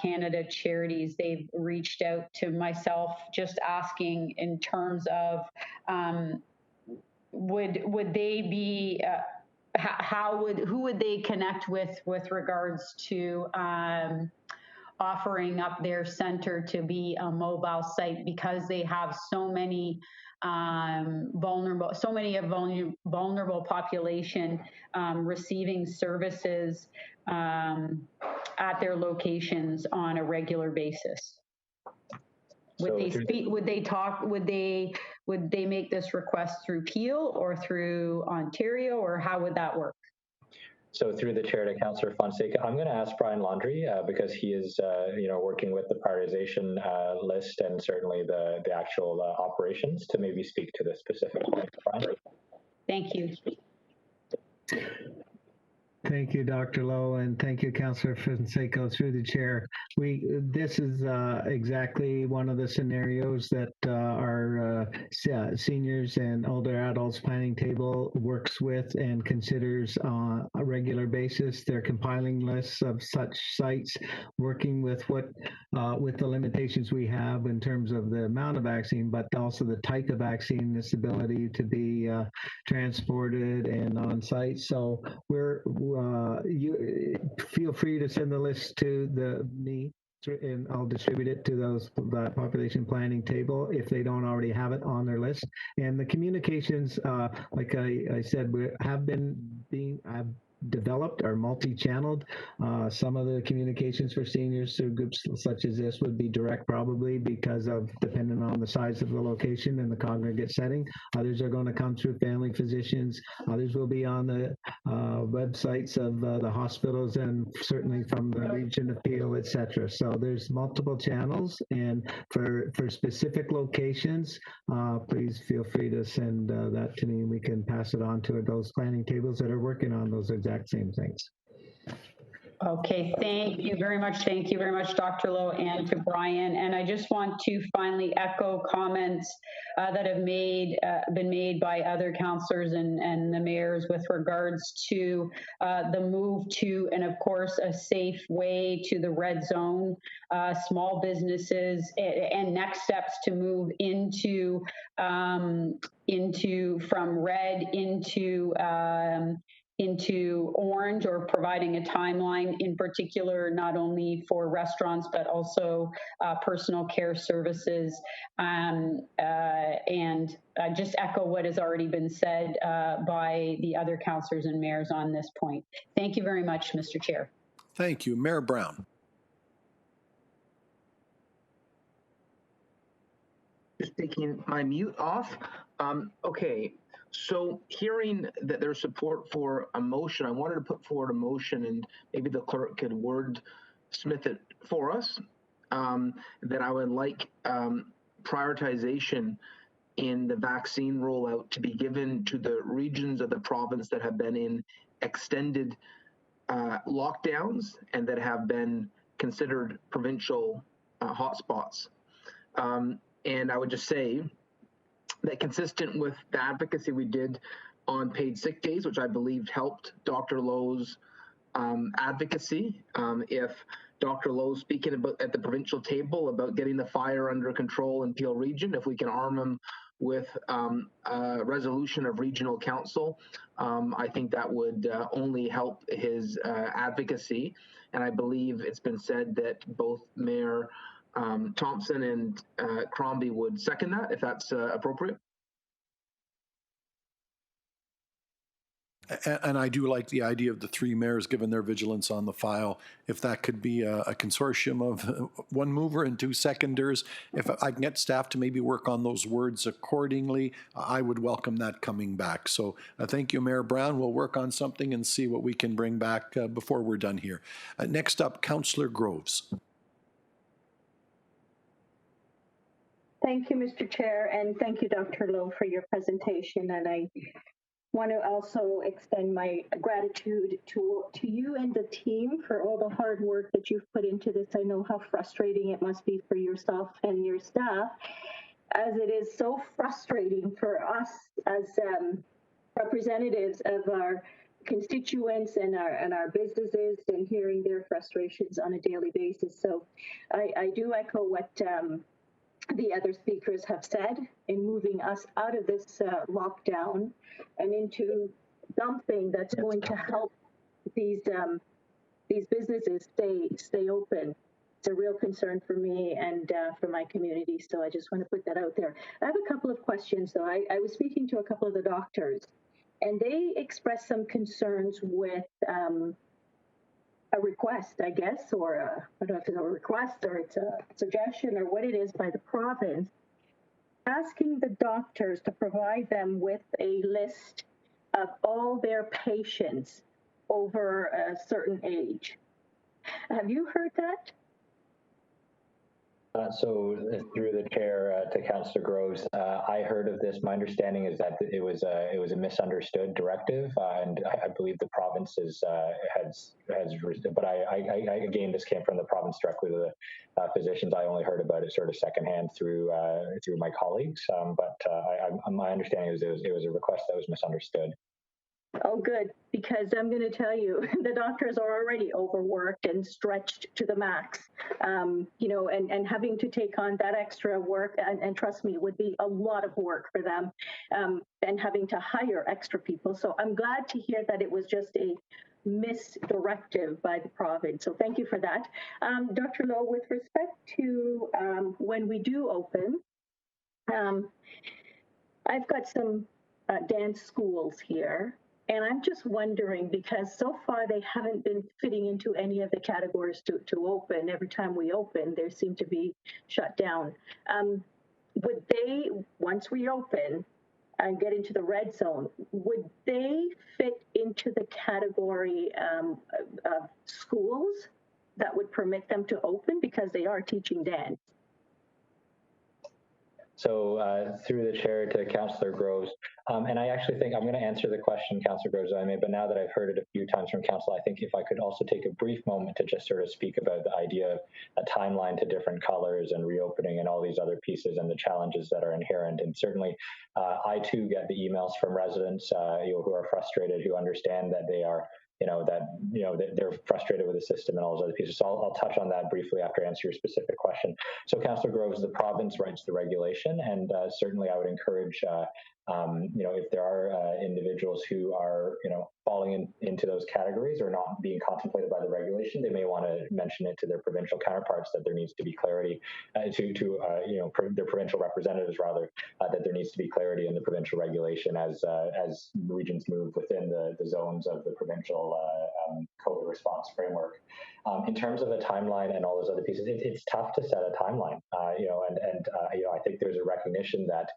Canada Charities. They've reached out to myself just asking in terms of would they be who would they connect with regards to offering up their center to be a mobile site, because they have so many vulnerable population receiving services at their locations on a regular basis. Would they speak? Would they talk? Would they make this request through Peel or through Ontario, or how would that work? So through the chair to Councillor Fonseca, I'm going to ask Brian Laundrie because he is, working with the prioritization list and certainly the actual operations to maybe speak to this specific point. Brian. Thank you. Thank you, Dr. Lowe, and thank you, Councillor Fonseca, through the chair. This is exactly one of the scenarios that our seniors and older adults planning table works with and considers on a regular basis. They're compiling lists of such sites, working with with the limitations we have in terms of the amount of vaccine, but also the type of vaccine, this ability to be transported and on site. So you feel free to send the list to me, and I'll distribute it to that population planning table if they don't already have it on their list. And the communications, like I said, have developed are multi-channeled. Some of the communications for seniors through groups such as this would be direct, probably because of depending on the size of the location and the congregate setting. Others are going to come through family physicians. Others will be on the websites of the hospitals and certainly from the region of Peel, etc. So there's multiple channels, and for specific locations, please feel free to send that to me, and we can pass it on to those planning tables that are working on those exact same things. Okay, thank you very much. Thank you very much, Dr. Lowe, and to Brian. And I just want to finally echo comments that have been made by other councillors and the mayors with regards to the move to, and of course, a safe way to the red zone, small businesses, and next steps to move from red into orange, or providing a timeline in particular, not only for restaurants, but also personal care services. And just echo what has already been said by the other councillors and mayors on this point. Thank you very much, Mr. Chair. Thank you. Mayor Brown. Just taking my mute off. Okay. So hearing that there's support for a motion, I wanted to put forward a motion, and maybe the clerk could wordsmith it for us, that I would like prioritization in the vaccine rollout to be given to the regions of the province that have been in extended lockdowns and that have been considered provincial hotspots. And I would just say that, consistent with the advocacy we did on paid sick days, which I believe helped Dr. Lowe's advocacy, if Dr. Lowe's speaking about at the provincial table about getting the fire under control in Peel region, if we can arm him with a resolution of regional council, I think that would only help his advocacy. And I believe it's been said that both Mayor Thompson and Crombie would second that, if that's appropriate. And I do like the idea of the three mayors given their vigilance on the file. If that could be a consortium of one mover and two seconders, if I can get staff to maybe work on those words accordingly, I would welcome that coming back. So thank you, Mayor Brown. We'll work on something and see what we can bring back before we're done here. Next up, Councillor Groves. Thank you, Mr. Chair, and thank you, Dr. Lowe, for your presentation. And I want to also extend my gratitude to you and the team for all the hard work that you've put into this. I know how frustrating it must be for yourself and your staff, as it is so frustrating for us as representatives of our constituents and our businesses, and hearing their frustrations on a daily basis. So I do echo what the other speakers have said in moving us out of this lockdown and into something that's going to help these businesses stay open. It's a real concern for me and for my community. So I just want to put that out there. I have a couple of questions, though. I was speaking to a couple of the doctors, and they expressed some concerns with a request, I guess, or I don't know if it's a request or it's a suggestion or what it is by the province, asking the doctors to provide them with a list of all their patients over a certain age. Have you heard that? So through the chair to Councillor Groves, I heard of this. My understanding is that it was a misunderstood directive, and I believe the province has. But I again, this came from the province directly to the physicians. I only heard about it sort of secondhand through my colleagues. But my understanding is it was a request that was misunderstood. Oh, good, because I'm going to tell you, the doctors are already overworked and stretched to the max, you know, and having to take on that extra work, and trust me, would be a lot of work for them, and having to hire extra people. So I'm glad to hear that it was just a misdirective by the province. So thank you for that. Dr. Lowe, with respect to when we do open, I've got some dance schools here. And I'm just wondering, because so far they haven't been fitting into any of the categories to open. Every time we open, they seem to be shut down. Would they, once we open and get into the red zone, would they fit into the category of schools that would permit them to open, because they are teaching dance? So through the chair to Councillor Groves, and I actually think I'm going to answer the question, Councillor Groves, I may, but now that I've heard it a few times from Council, I think if I could also take a brief moment to just sort of speak about the idea of a timeline to different colors and reopening and all these other pieces and the challenges that are inherent. And certainly I too get the emails from residents who are frustrated, who understand that they are that they're frustrated with the system and all those other pieces. So I'll touch on that briefly after I answer your specific question. So Councillor Groves, the province writes the regulation, and certainly I would encourage, if there are individuals who are, falling into those categories or not being contemplated by the regulation, they may want to mention it to their provincial counterparts that there needs to be clarity their provincial representatives rather, that there needs to be clarity in the provincial regulation as regions move within the zones of the provincial COVID response framework. In terms of a timeline and all those other pieces, it's tough to set a timeline, I think there's a recognition that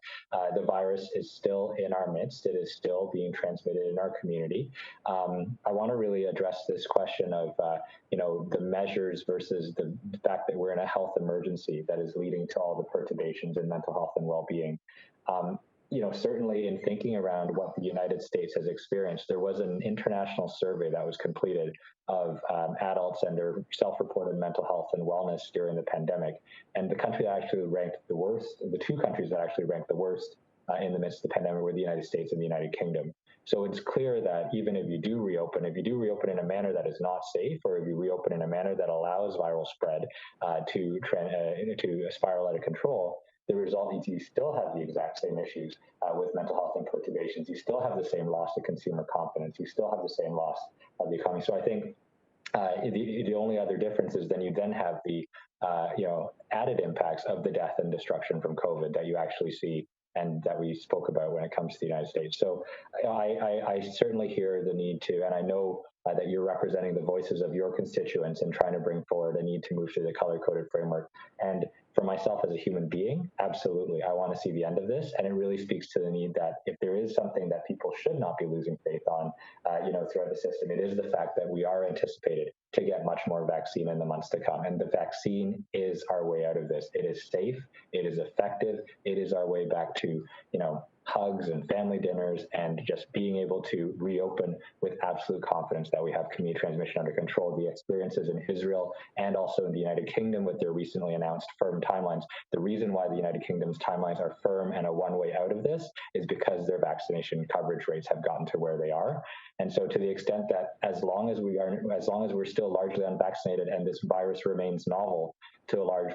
the virus is still in our midst. It is still being transmitted in our community. I want to really address this question of, the measures versus the fact that we're in a health emergency that is leading to all the perturbations in mental health and well-being. Certainly in thinking around what the United States has experienced, there was an international survey that was completed of adults and their self-reported mental health and wellness during the pandemic. And the country that actually ranked the worst, the two countries that actually ranked the worst in the midst of the pandemic were the United States and the United Kingdom. So it's clear that even if you do reopen in a manner that is not safe, or if you reopen in a manner that allows viral spread to spiral out of control, the result is you still have the exact same issues with mental health and perturbations. You still have the same loss of consumer confidence. You still have the same loss of the economy. So I think the only other difference is then you have the added impacts of the death and destruction from COVID that you actually see and that we spoke about when it comes to the United States. So I certainly hear the need to, and I know that you're representing the voices of your constituents and trying to bring forward a need to move through the color-coded framework. And for myself as a human being, absolutely, I want to see the end of this. And it really speaks to the need that if there is something that people should not be losing faith on, throughout the system, it is the fact that we are anticipated to get much more vaccine in the months to come. And the vaccine is our way out of this. It is safe. It is effective. It is our way back to, hugs and family dinners, and just being able to reopen with absolute confidence that we have community transmission under control. The experiences in Israel and also in the United Kingdom with their recently announced firm timelines. The reason why the United Kingdom's timelines are firm and a one-way out of this is because their vaccination coverage rates have gotten to where they are. And so to the extent that as long as we're still largely unvaccinated and this virus remains novel to a large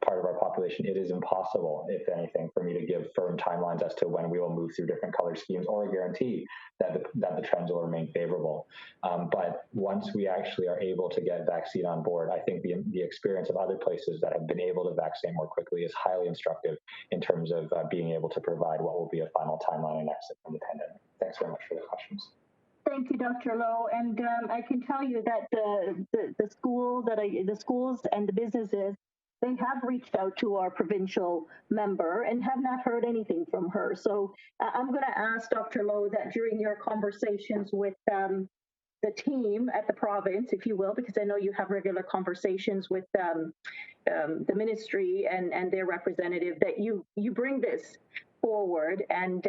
part of our population, it is impossible, if anything, for me to give firm timelines as to when we will move through different color schemes or a guarantee that the trends will remain favorable. But once we actually are able to get vaccine on board, I think the experience of other places that have been able to vaccinate more quickly is highly instructive in terms of being able to provide what will be a final timeline and exit from the pandemic. Thanks very much for the questions. Thank you, Dr. Lowe. And I can tell you that the schools and the businesses, they have reached out to our provincial member and have not heard anything from her. So I'm going to ask Dr. Lowe that during your conversations with the team at the province, if you will, because I know you have regular conversations with the ministry and their representative, that you bring this forward and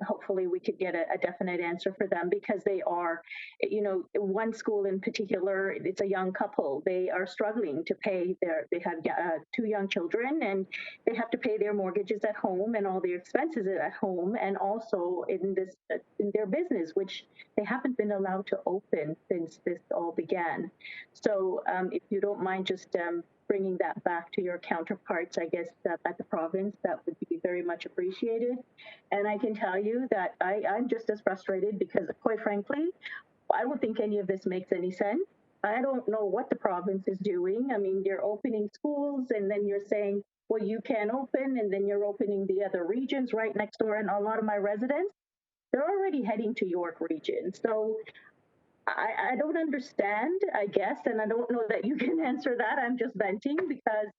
hopefully we could get a definite answer for them, because they are, one school in particular, it's a young couple. They are struggling to pay they have 2 young children, and they have to pay their mortgages at home and all their expenses at home, and also in their business, which they haven't been allowed to open since this all began. So if you don't mind just bringing that back to your counterparts, I guess, at the province, that would be very much appreciated. And I can tell you that I'm just as frustrated because, quite frankly, I don't think any of this makes any sense. I don't know what the province is doing. I mean, you're opening schools and then you're saying, well, you can't open, and then you're opening the other regions right next door. And a lot of my residents, they're already heading to York region. So I don't understand, I guess, and I don't know that you can answer that. I'm just venting because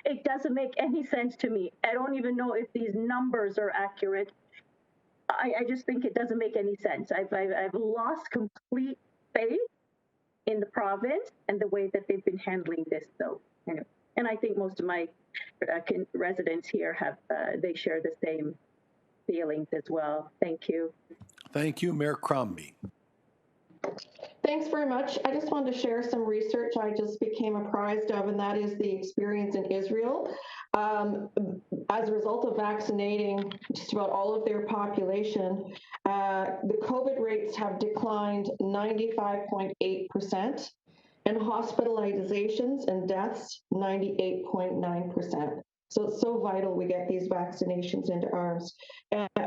it doesn't make any sense to me. I don't even know if these numbers are accurate. I just think it doesn't make any sense. I've lost complete faith in the province and the way that they've been handling this, though. And I think most of my residents here they share the same feelings as well. Thank you. Thank you, Mayor Crombie. Thanks very much. I just wanted to share some research I just became apprised of, and that is the experience in Israel. As a result of vaccinating just about all of their population, the COVID rates have declined 95.8%, and hospitalizations and deaths 98.9%. So it's so vital we get these vaccinations into arms,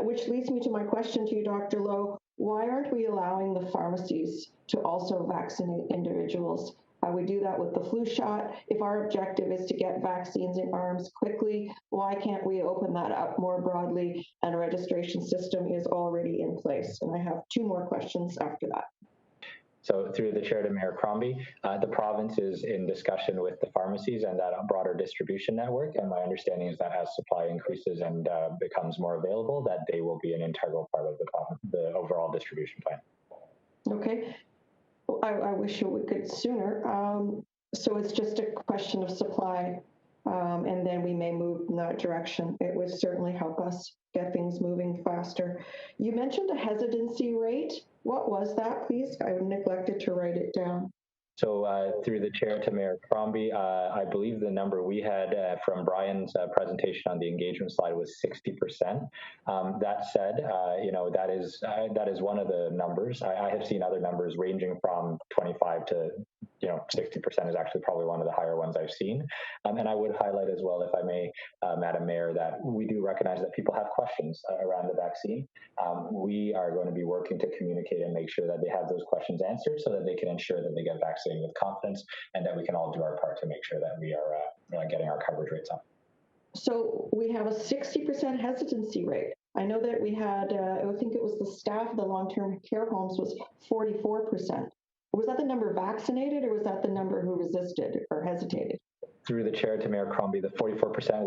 which leads me to my question to you, Dr. Lowe. Why aren't we allowing the pharmacies to also vaccinate individuals? We do that with the flu shot. If our objective is to get vaccines in arms quickly, why can't we open that up more broadly? And a registration system is already in place. And I have 2 more questions after that. So through the chair to Mayor Crombie, the province is in discussion with the pharmacies and that broader distribution network. And my understanding is that as supply increases and becomes more available, that they will be an integral part of the overall distribution plan. Okay. I wish we could sooner. So it's just a question of supply, and then we may move in that direction. It would certainly help us get things moving faster. You mentioned a hesitancy rate. What was that, please? I neglected to write it down. So through the chair to Mayor Crombie, I believe the number we had from Brian's presentation on the engagement slide was 60%. That said, that is one of the numbers. I have seen other numbers ranging from 25 to 60% is actually probably one of the higher ones I've seen. And I would highlight as well, if I may, Madam Mayor, that we do recognize that people have questions around the vaccine. We are going to be working to communicate and make sure that they have those questions answered so that they can ensure that they get vaccinated with confidence, and that we can all do our part to make sure that we are getting our coverage rates up. So we have a 60% hesitancy rate. I know that we had, I think it was the staff of the long-term care homes was 44%. Was that the number vaccinated, or was that the number who resisted or hesitated? Through the chair to Mayor Crombie, the 44%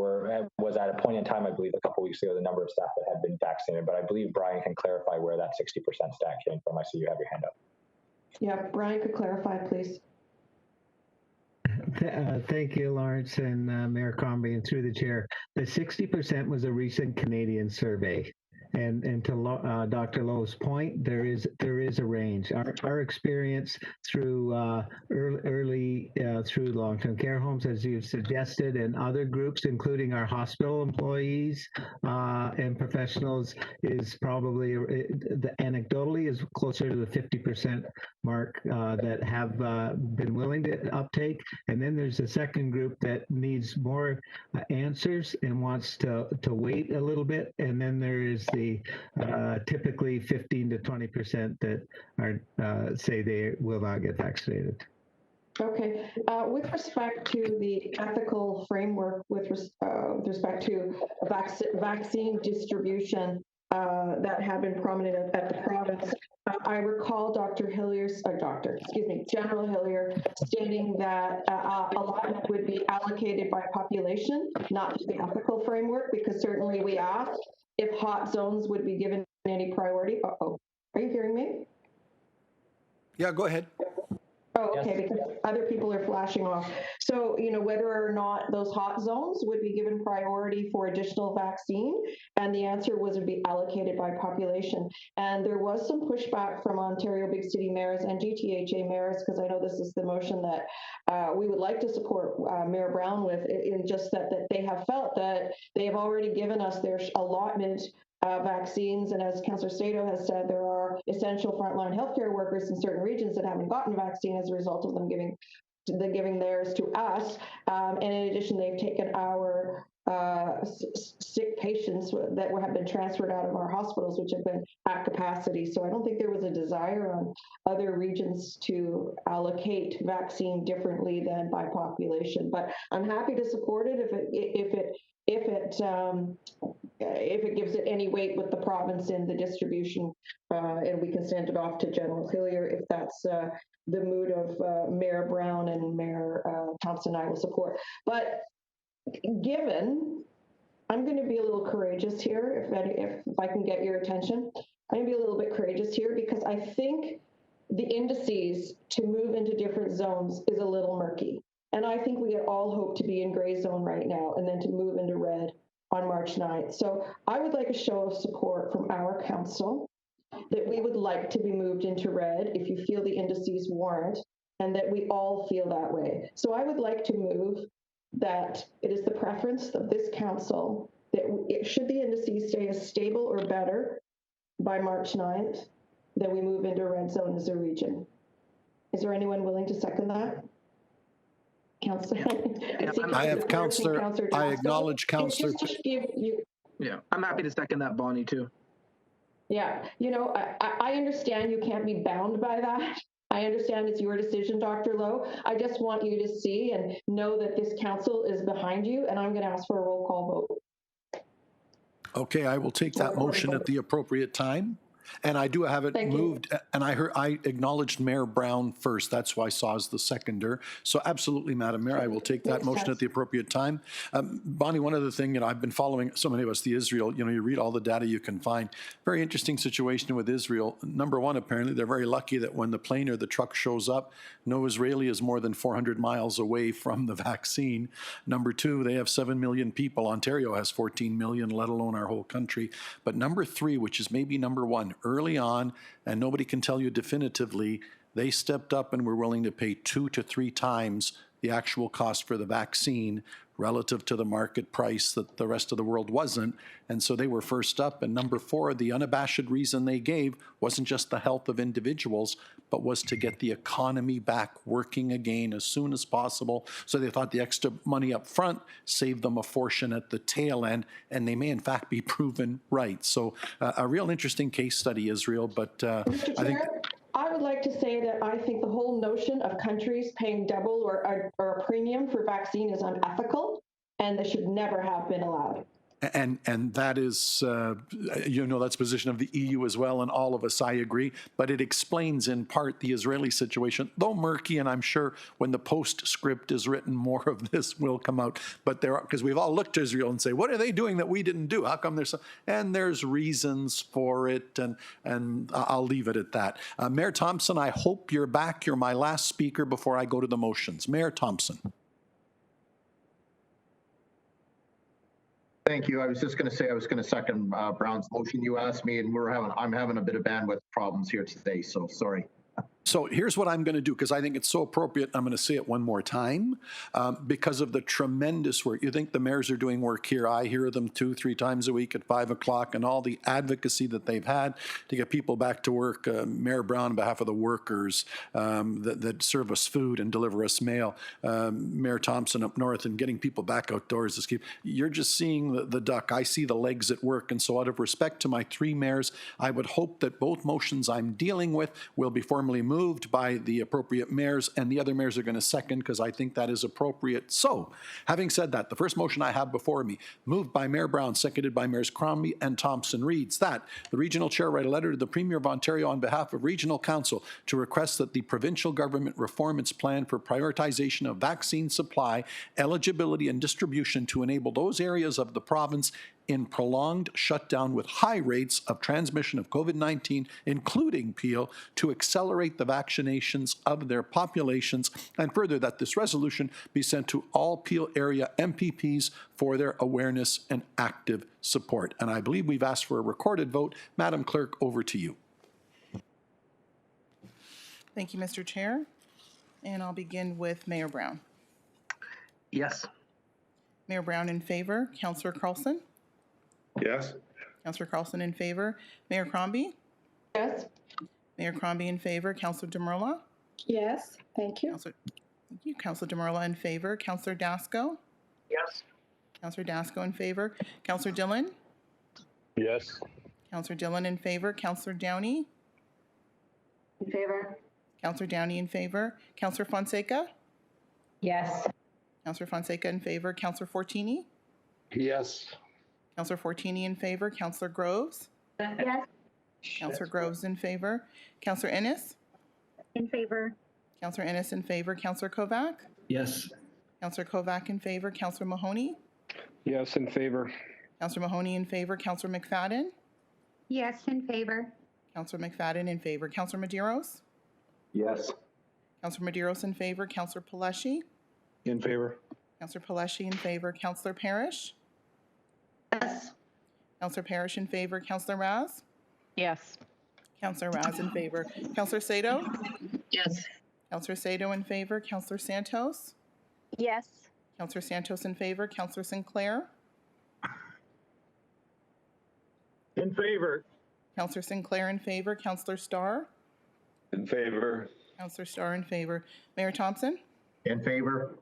was at a point in time, I believe a couple weeks ago, the number of staff that had been vaccinated, but I believe Brian can clarify where that 60% stat came from. I see you have your hand up. Yeah, Brian could clarify, please. Thank you, Lawrence and Mayor Crombie, and through the chair. The 60% was a recent Canadian survey. And to Dr. Lowe's point, there is a range. Our experience through through long-term care homes, as you've suggested, and other groups, including our hospital employees and professionals, is probably anecdotally is closer to the 50% mark that have been willing to uptake. And then there's a second group that needs more answers and wants to wait a little bit. And then there is the typically 15 to 20% that are say they will not get vaccinated. Okay. With respect to the ethical framework with respect to vaccine distribution that have been prominent at the province, I recall General Hillier stating that allotment would be allocated by population, not the ethical framework, because certainly we asked if hot zones would be given any priority. Are you hearing me? Yeah, go ahead. Oh, okay, Yes. because other people are flashing off. So, whether or not those hot zones would be given priority for additional vaccine, and the answer was it would be allocated by population. And there was some pushback from Ontario big city mayors and GTHA mayors, because I know this is the motion that we would like to support Mayor Brown with, in just that they have felt that they have already given us their allotment vaccines, and as Councillor Sato has said, there are essential frontline healthcare workers in certain regions that haven't gotten vaccine as a result of them giving theirs to us. And in addition, they've taken our sick patients that have been transferred out of our hospitals, which have been at capacity. So I don't think there was a desire on other regions to allocate vaccine differently than by population. But I'm happy to support it if it gives it any weight with the province in the distribution, and we can send it off to General Hillier if that's the mood of Mayor Brown and Mayor Thompson. I will support. But given, I'm going to be a little courageous here, if I can get your attention. I'm going to be a little bit courageous here, because I think the indices to move into different zones is a little murky. And I think we all hope to be in gray zone right now and then to move into red on March 9th. So I would like a show of support from our council that we would like to be moved into red if you feel the indices warrant, and that we all feel that way. So I would like to move that it is the preference of this council that should the indices stay as stable or better by March 9th, that we move into red zone as a region. Is there anyone willing to second that? Councillor. I have Councillor, I acknowledge Councillor. Yeah, I'm happy to second that, Bonnie, too. Yeah, I understand you can't be bound by that. I understand it's your decision, Dr. Lowe. I just want you to see and know that this council is behind you, and I'm going to ask for a roll call vote. Okay, I will take that motion at the appropriate time. And I do have it moved, and I acknowledged Mayor Brown first. That's why I saw as the seconder. So absolutely, Madam Mayor, I will take that motion at the appropriate time. Bonnie, one other thing, I've been following, so many of us, the Israel, you read all the data you can find. Very interesting situation with Israel. Number one, apparently, they're very lucky that when the plane or the truck shows up, no Israeli is more than 400 miles away from the vaccine. Number two, they have 7 million people. Ontario has 14 million, let alone our whole country. But number three, which is maybe number one, early on, and nobody can tell you definitively, they stepped up and were willing to pay 2 to 3 times the actual cost for the vaccine relative to the market price that the rest of the world wasn't. And so they were first up. And number four, the unabashed reason they gave wasn't just the health of individuals, but was to get the economy back working again as soon as possible. So they thought the extra money up front saved them a fortune at the tail end, and they may in fact be proven right. So a real interesting case study, Israel, but I think... I would like to say that I think the whole notion of countries paying double or a premium for vaccine is unethical, and that should never have been allowed. And that is, that's the position of the EU as well, and all of us, I agree. But it explains in part the Israeli situation, though murky, and I'm sure when the postscript is written, more of this will come out. But because we've all looked to Israel and say, what are they doing that we didn't do? How come there's so? And there's reasons for it, and I'll leave it at that. Mayor Thompson, I hope you're back. You're my last speaker before I go to the motions. Mayor Thompson. Thank you. I was just going to say I was going to second Brown's motion. You asked me, and I'm having a bit of bandwidth problems here today, so sorry. So here's what I'm going to do, because I think it's so appropriate. I'm going to say it one more time because of the tremendous work. You think the mayors are doing work here. I hear them 2-3 times a week at 5 o'clock, and all the advocacy that they've had to get people back to work. Mayor Brown, on behalf of the workers that serve us food and deliver us mail. Mayor Thompson up north, and getting people back outdoors. You're just seeing the duck. I see the legs at work. And so out of respect to my 3 mayors, I would hope that both motions I'm dealing with will be formally moved by the appropriate mayors, and the other mayors are going to second, because I think that is appropriate. So, having said that, the first motion I have before me, moved by Mayor Brown, seconded by Mayors Crombie and Thompson, reads that the regional chair write a letter to the Premier of Ontario on behalf of Regional Council to request that the provincial government reform its plan for prioritization of vaccine supply, eligibility, and distribution to enable those areas of the province in prolonged shutdown with high rates of transmission of COVID-19, including Peel, to accelerate the vaccinations of their populations, and further that this resolution be sent to all Peel area MPPs for their awareness and active support. And I believe we've asked for a recorded vote. Madam Clerk, over to you. Thank you, Mr. Chair. And I'll begin with Mayor Brown. Yes. Mayor Brown in favor. Councillor Carlson? Yes. Councillor Carlson in favor. Mayor Crombie? Yes. Mayor Crombie in favor. Councillor Demerla? Yes, thank you. Thank you. Councillor Demerla in favor. Councillor Dasco? Yes. Councillor Dasco in favor. Councillor Dillon? Yes. Councillor Dillon in favor. Councillor Downey? In favor. Councillor Downey in favor. Councillor Fonseca? Yes. Councillor Fonseca in favor. Councillor Fortini? Yes. Councillor Fortini in favor. Councillor Groves? Yes. Councillor Groves in favor. Councillor Ennis? In favor. Councillor Ennis in favor. Councillor Kovac? Yes. Councillor Kovac in favor. Councillor Mahoney? Yes, in favor. Councillor Mahoney in favor. Councillor McFadden? Yes, in favor. Councillor McFadden in favor. Councillor Medeiros? Yes. Councillor Medeiros in favor. Councillor Paleshi? In favor. Councillor Paleshi in favor. Councillor Parrish? Yes. Councillor Parrish in favor. Councillor Raz? Yes. Councillor Raz in favor. Councillor Sato? Yes. Councillor Sato in favor. Councillor Santos? Yes. Councillor Santos in favor. Councillor Sinclair? In favor. Councillor Sinclair in favor. Councillor Starr? In favor. Councillor Starr in favor. Mayor Thompson? In favor?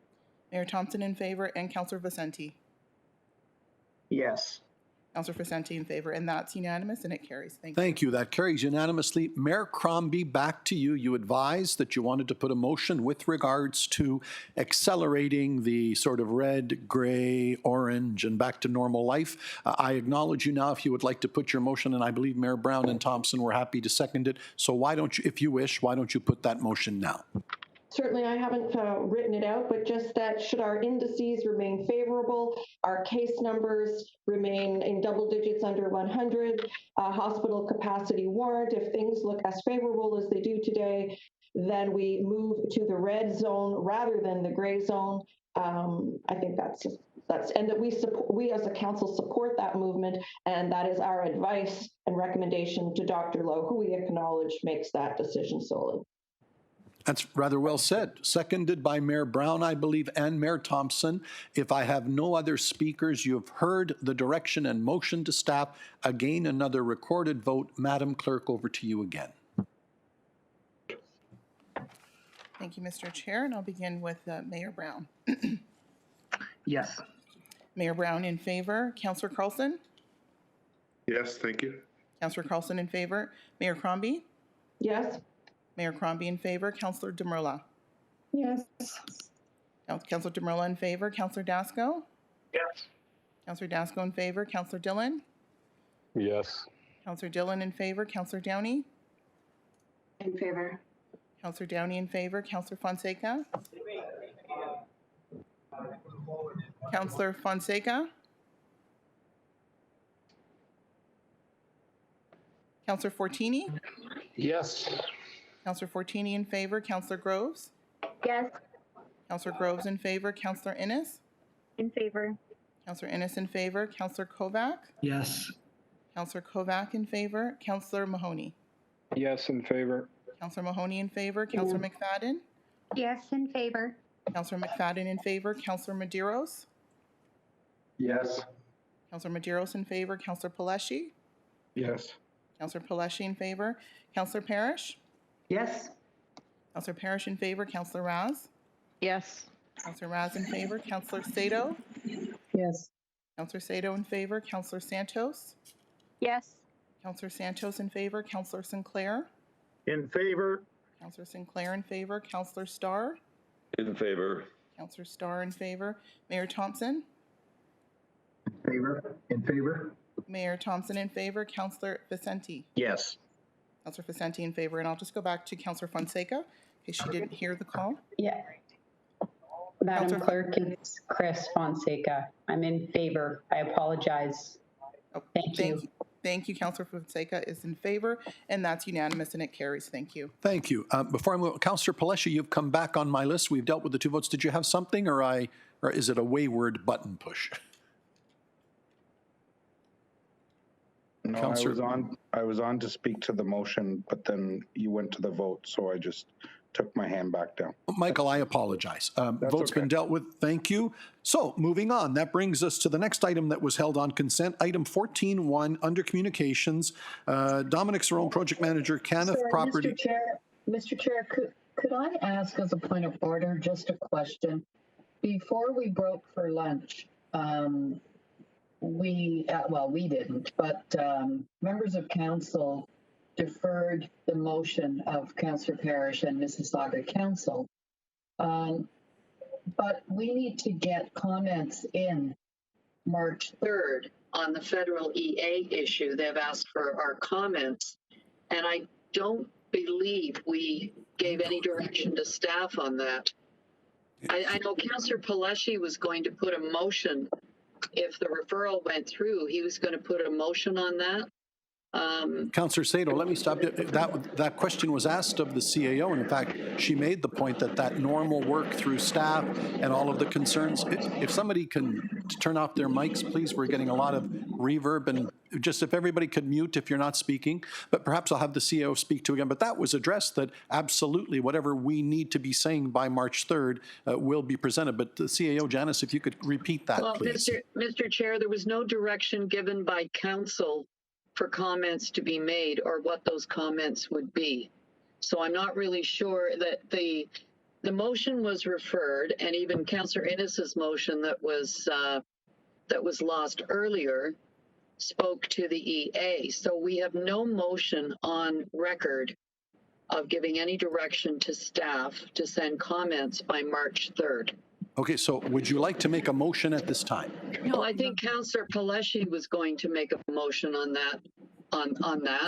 Mayor Thompson in favor, and Councillor Vicente? Yes. Councillor Vicente in favor, and that's unanimous, and it carries. Thank you. Thank you. That carries unanimously. Mayor Crombie, back to you. You advised that you wanted to put a motion with regards to accelerating the sort of red, gray, orange, and back to normal life. I acknowledge you now if you would like to put your motion, and I believe Mayor Brown and Thompson were happy to second it. So why don't you, if you wish, why don't you put that motion now? Certainly, I haven't written it out, but just that should our indices remain favorable, our case numbers remain in double digits under 100, hospital capacity warrant, if things look as favorable as they do today, then we move to the red zone rather than the gray zone. I think that's and that we as a council support that movement, and that is our advice and recommendation to Dr. Lowe, who we acknowledge makes that decision solely. That's rather well said. Seconded by Mayor Brown, I believe, and Mayor Thompson. If I have no other speakers, you have heard the direction and motion to staff. Again, another recorded vote. Madam Clerk, over to you again. Thank you, Mr. Chair, and I'll begin with Mayor Brown. Yes. Mayor Brown in favor. Councillor Carlson? Yes, thank you. Councillor Carlson in favor. Mayor Crombie? Yes. Mayor Crombie in favor. Councillor Demerla? Yes. Councillor Demerla in favor. Councillor Dasco? Yes. Councillor Dasco in favor. Councillor Dillon? Yes. Councillor Dillon in favor. Councillor Downey? In favor. Councillor Downey in favor. Councillor Fonseca? Councillor Fonseca? Councillor Fortini? Yes. Councillor Fortini in favor. Councillor Groves? Yes. Councillor Groves in favor. Councillor Innes? In favor. Councillor Innes in favor. Councillor Kovac. Yes. Councillor Kovac in favor. Councillor Mahoney. Yes, in favor. Councillor Mahoney in favor. Councillor McFadden. Yes, in favor. Councillor McFadden in favor. Councillor Medeiros. Yes. Councillor Medeiros in favor. Councillor Paleshi. Yes. Councillor Paleshi in favor. Councillor Parrish. Yes. Councillor Parrish in favor. Councillor Raz. Yes. Councillor Raz in favor. Councillor Sato. Yes. Councillor Sato in favor. Councillor Santos. Yes. Councillor Santos in favor. Councillor Sinclair. In favor. Councillor Sinclair in favor. Councillor Starr. In favor. Councillor Starr in favor. Mayor Thompson. In favor. In favor. Mayor Thompson in favor. Councillor Vicente. Yes. Councillor Vicente in favor. And I'll just go back to Councillor Fonseca in case she didn't hear the call. Yeah. Madam Councillor- Clerk, it's Chris Fonseca. I'm in favor. I apologize. Oh, Thank you. Thank you. Councillor Fonseca is in favor, and that's unanimous and it carries. Thank you. Thank you. Before I move, Councillor Paleshi, you've come back on my list. We've dealt with the 2 votes. Did you have something, or is it a wayward button push? No, Councillor- I was on to speak to the motion, but then you went to the vote, so I just took my hand back down. Michael, I apologize. Vote's been dealt with. Thank you. So moving on, that brings us to the next item that was held on consent, item 14.1 under communications. Dominic Cerrone, project manager, Kenneth Sorry, Property. Mr. Chair, could I ask as a point of order just a question? Before we broke for lunch, we didn't, but members of council deferred the motion of Councillor Parrish and Mississauga Council. But we need to get comments in March 3rd on the federal EA issue. They've asked for our comments, and I don't believe we gave any direction to staff on that. I know Councillor Paleshi was going to put a motion, if the referral went through, he was going to put a motion on that. Councillor Sato, let me stop you. That question was asked of the CAO, and in fact, she made the point that normal work through staff and all of the concerns, if somebody can turn off their mics, please, we're getting a lot of reverb, and just if everybody could mute if you're not speaking, but perhaps I'll have the CAO speak to again. But that was addressed, that absolutely whatever we need to be saying by March 3rd will be presented. But the CAO, Janice, if you could repeat that, please. Mr. Chair, there was no direction given by council for comments to be made or what those comments would be. So I'm not really sure that the motion was referred, and even Councillor Innes's motion that was lost earlier spoke to the EA. So we have no motion on record of giving any direction to staff to send comments by March 3rd. Okay, so would you like to make a motion at this time? No, I think Councillor Paleshi was going to make a motion on that.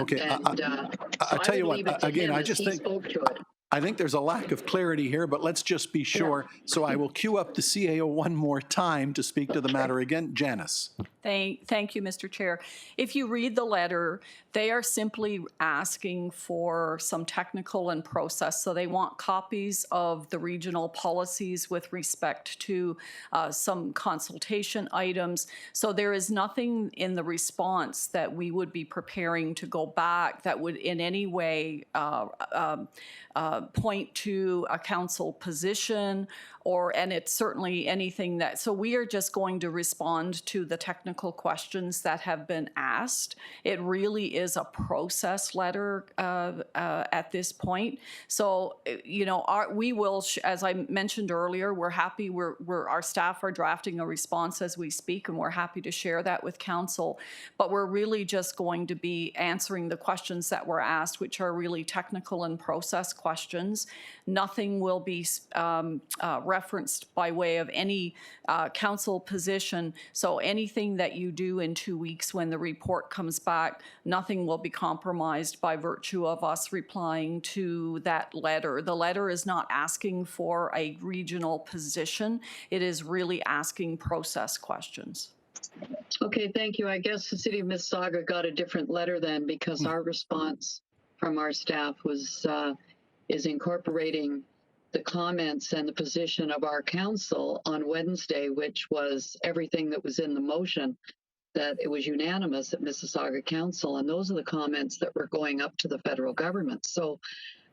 Okay, and I'll tell you what, again, I just think, spoke to it. I think there's a lack of clarity here, but let's just be sure. So I will queue up the CAO one more time to speak to the matter again. Janice. Thank you, Mr. Chair. If you read the letter, they are simply asking for some technical and process. So they want copies of the regional policies with respect to some consultation items. So there is nothing in the response that we would be preparing to go back that would in any way point to a council position, and it's certainly anything that, so we are just going to respond to the technical questions that have been asked. It really is a process letter at this point. So, you know, we will, as I mentioned earlier, we're happy, our staff are drafting a response as we speak, and we're happy to share that with council. But we're really just going to be answering the questions that were asked, which are really technical and process questions. Nothing will be referenced by way of any council position. So anything that you do in 2 weeks when the report comes back, nothing will be compromised by virtue of us replying to that letter. The letter is not asking for a regional position. It is really asking process questions. Okay, thank you. I guess the City of Mississauga got a different letter then, because our response from our staff was is incorporating the comments and the position of our council on Wednesday, which was everything that was in the motion, that it was unanimous at Mississauga Council, and those are the comments that were going up to the federal government. So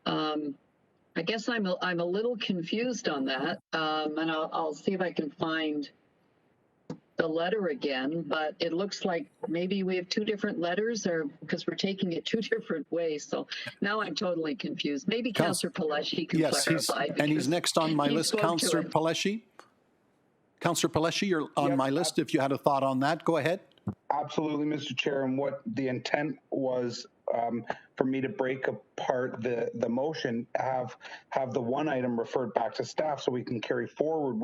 I guess I'm a little confused on that, and I'll see if I can find the letter again, but it looks like maybe we have two different letters, or because we're taking it two different ways. So now I'm totally confused. Maybe Councillor Paleshi can clarify. And he's next on my list, Councillor it. Paleshi. Councillor Paleshi, you're on my list. If you had a thought on that, go ahead. Absolutely, Mr. Chair. And what the intent was for me to break apart the motion, have the one item referred back to staff so we can carry forward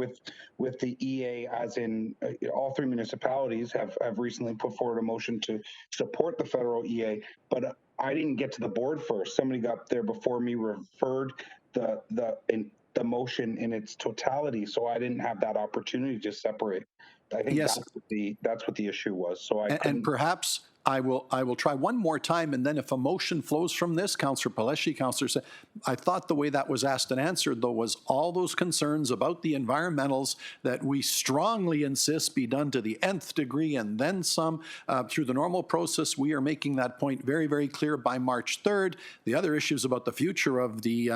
with the EA, as in all three municipalities have recently put forward a motion to support the federal EA, but I didn't get to the board first. Somebody got there before me, referred the motion in its totality, so I didn't have that opportunity to separate. I think that's what the issue was. So and perhaps I will try one more time, and then if a motion flows from this, Councillor Paleshi, Councillor, I thought the way that was asked and answered, though, was all those concerns about the environmentals that we strongly insist be done to the nth degree and then some through the normal process. We are making that point very, very clear by March 3rd. The other issues about the future of the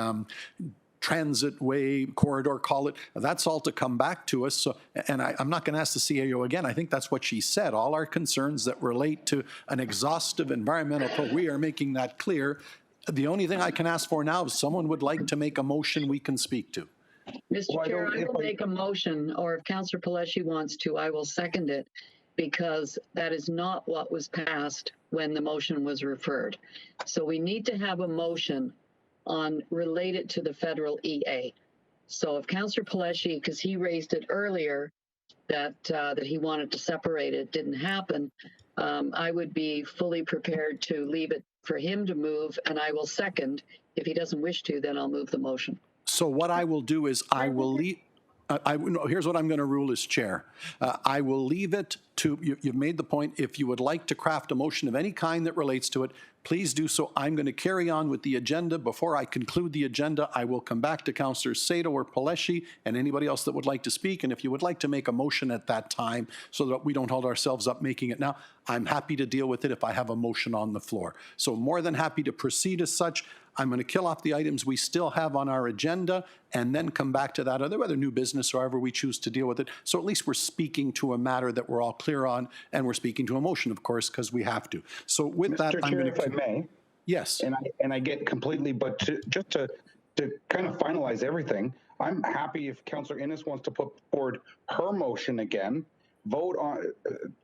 transit way, corridor, call it, that's all to come back to us. So, and I'm not going to ask the CAO again. I think that's what she said. All our concerns that relate to an exhaustive environmental we are making that clear. The only thing I can ask for now is someone would like to make a motion we can speak to. Mr. Chair, I will make a motion, or if Councillor Paleshi wants to, I will second it, because that is not what was passed when the motion was referred. So we need to have a motion on related to the federal EA. So if Councillor Paleshi, because he raised it earlier, that he wanted to separate it, didn't happen, I would be fully prepared to leave it for him to move, and I will second. If he doesn't wish to, then I'll move the motion. So what I will do is I will leave. Here's what I'm going to rule as chair. I will leave it to, you've made the point, if you would like to craft a motion of any kind that relates to it, please do so. I'm going to carry on with the agenda. Before I conclude the agenda, I will come back to Councillor Sato or Paleshi and anybody else that would like to speak. And if you would like to make a motion at that time so that we don't hold ourselves up making it now, I'm happy to deal with it if I have a motion on the floor. So more than happy to proceed as such. I'm going to kill off the items we still have on our agenda and then come back to that other new business or however we choose to deal with it. So at least we're speaking to a matter that we're all clear on, and we're speaking to a motion, of course, because we have to. So with Mr. that, Chair, I'm going if I may. Yes. And I get completely, but just to kind of finalize everything, I'm happy if Councillor Innes wants to put forward her motion again, vote on,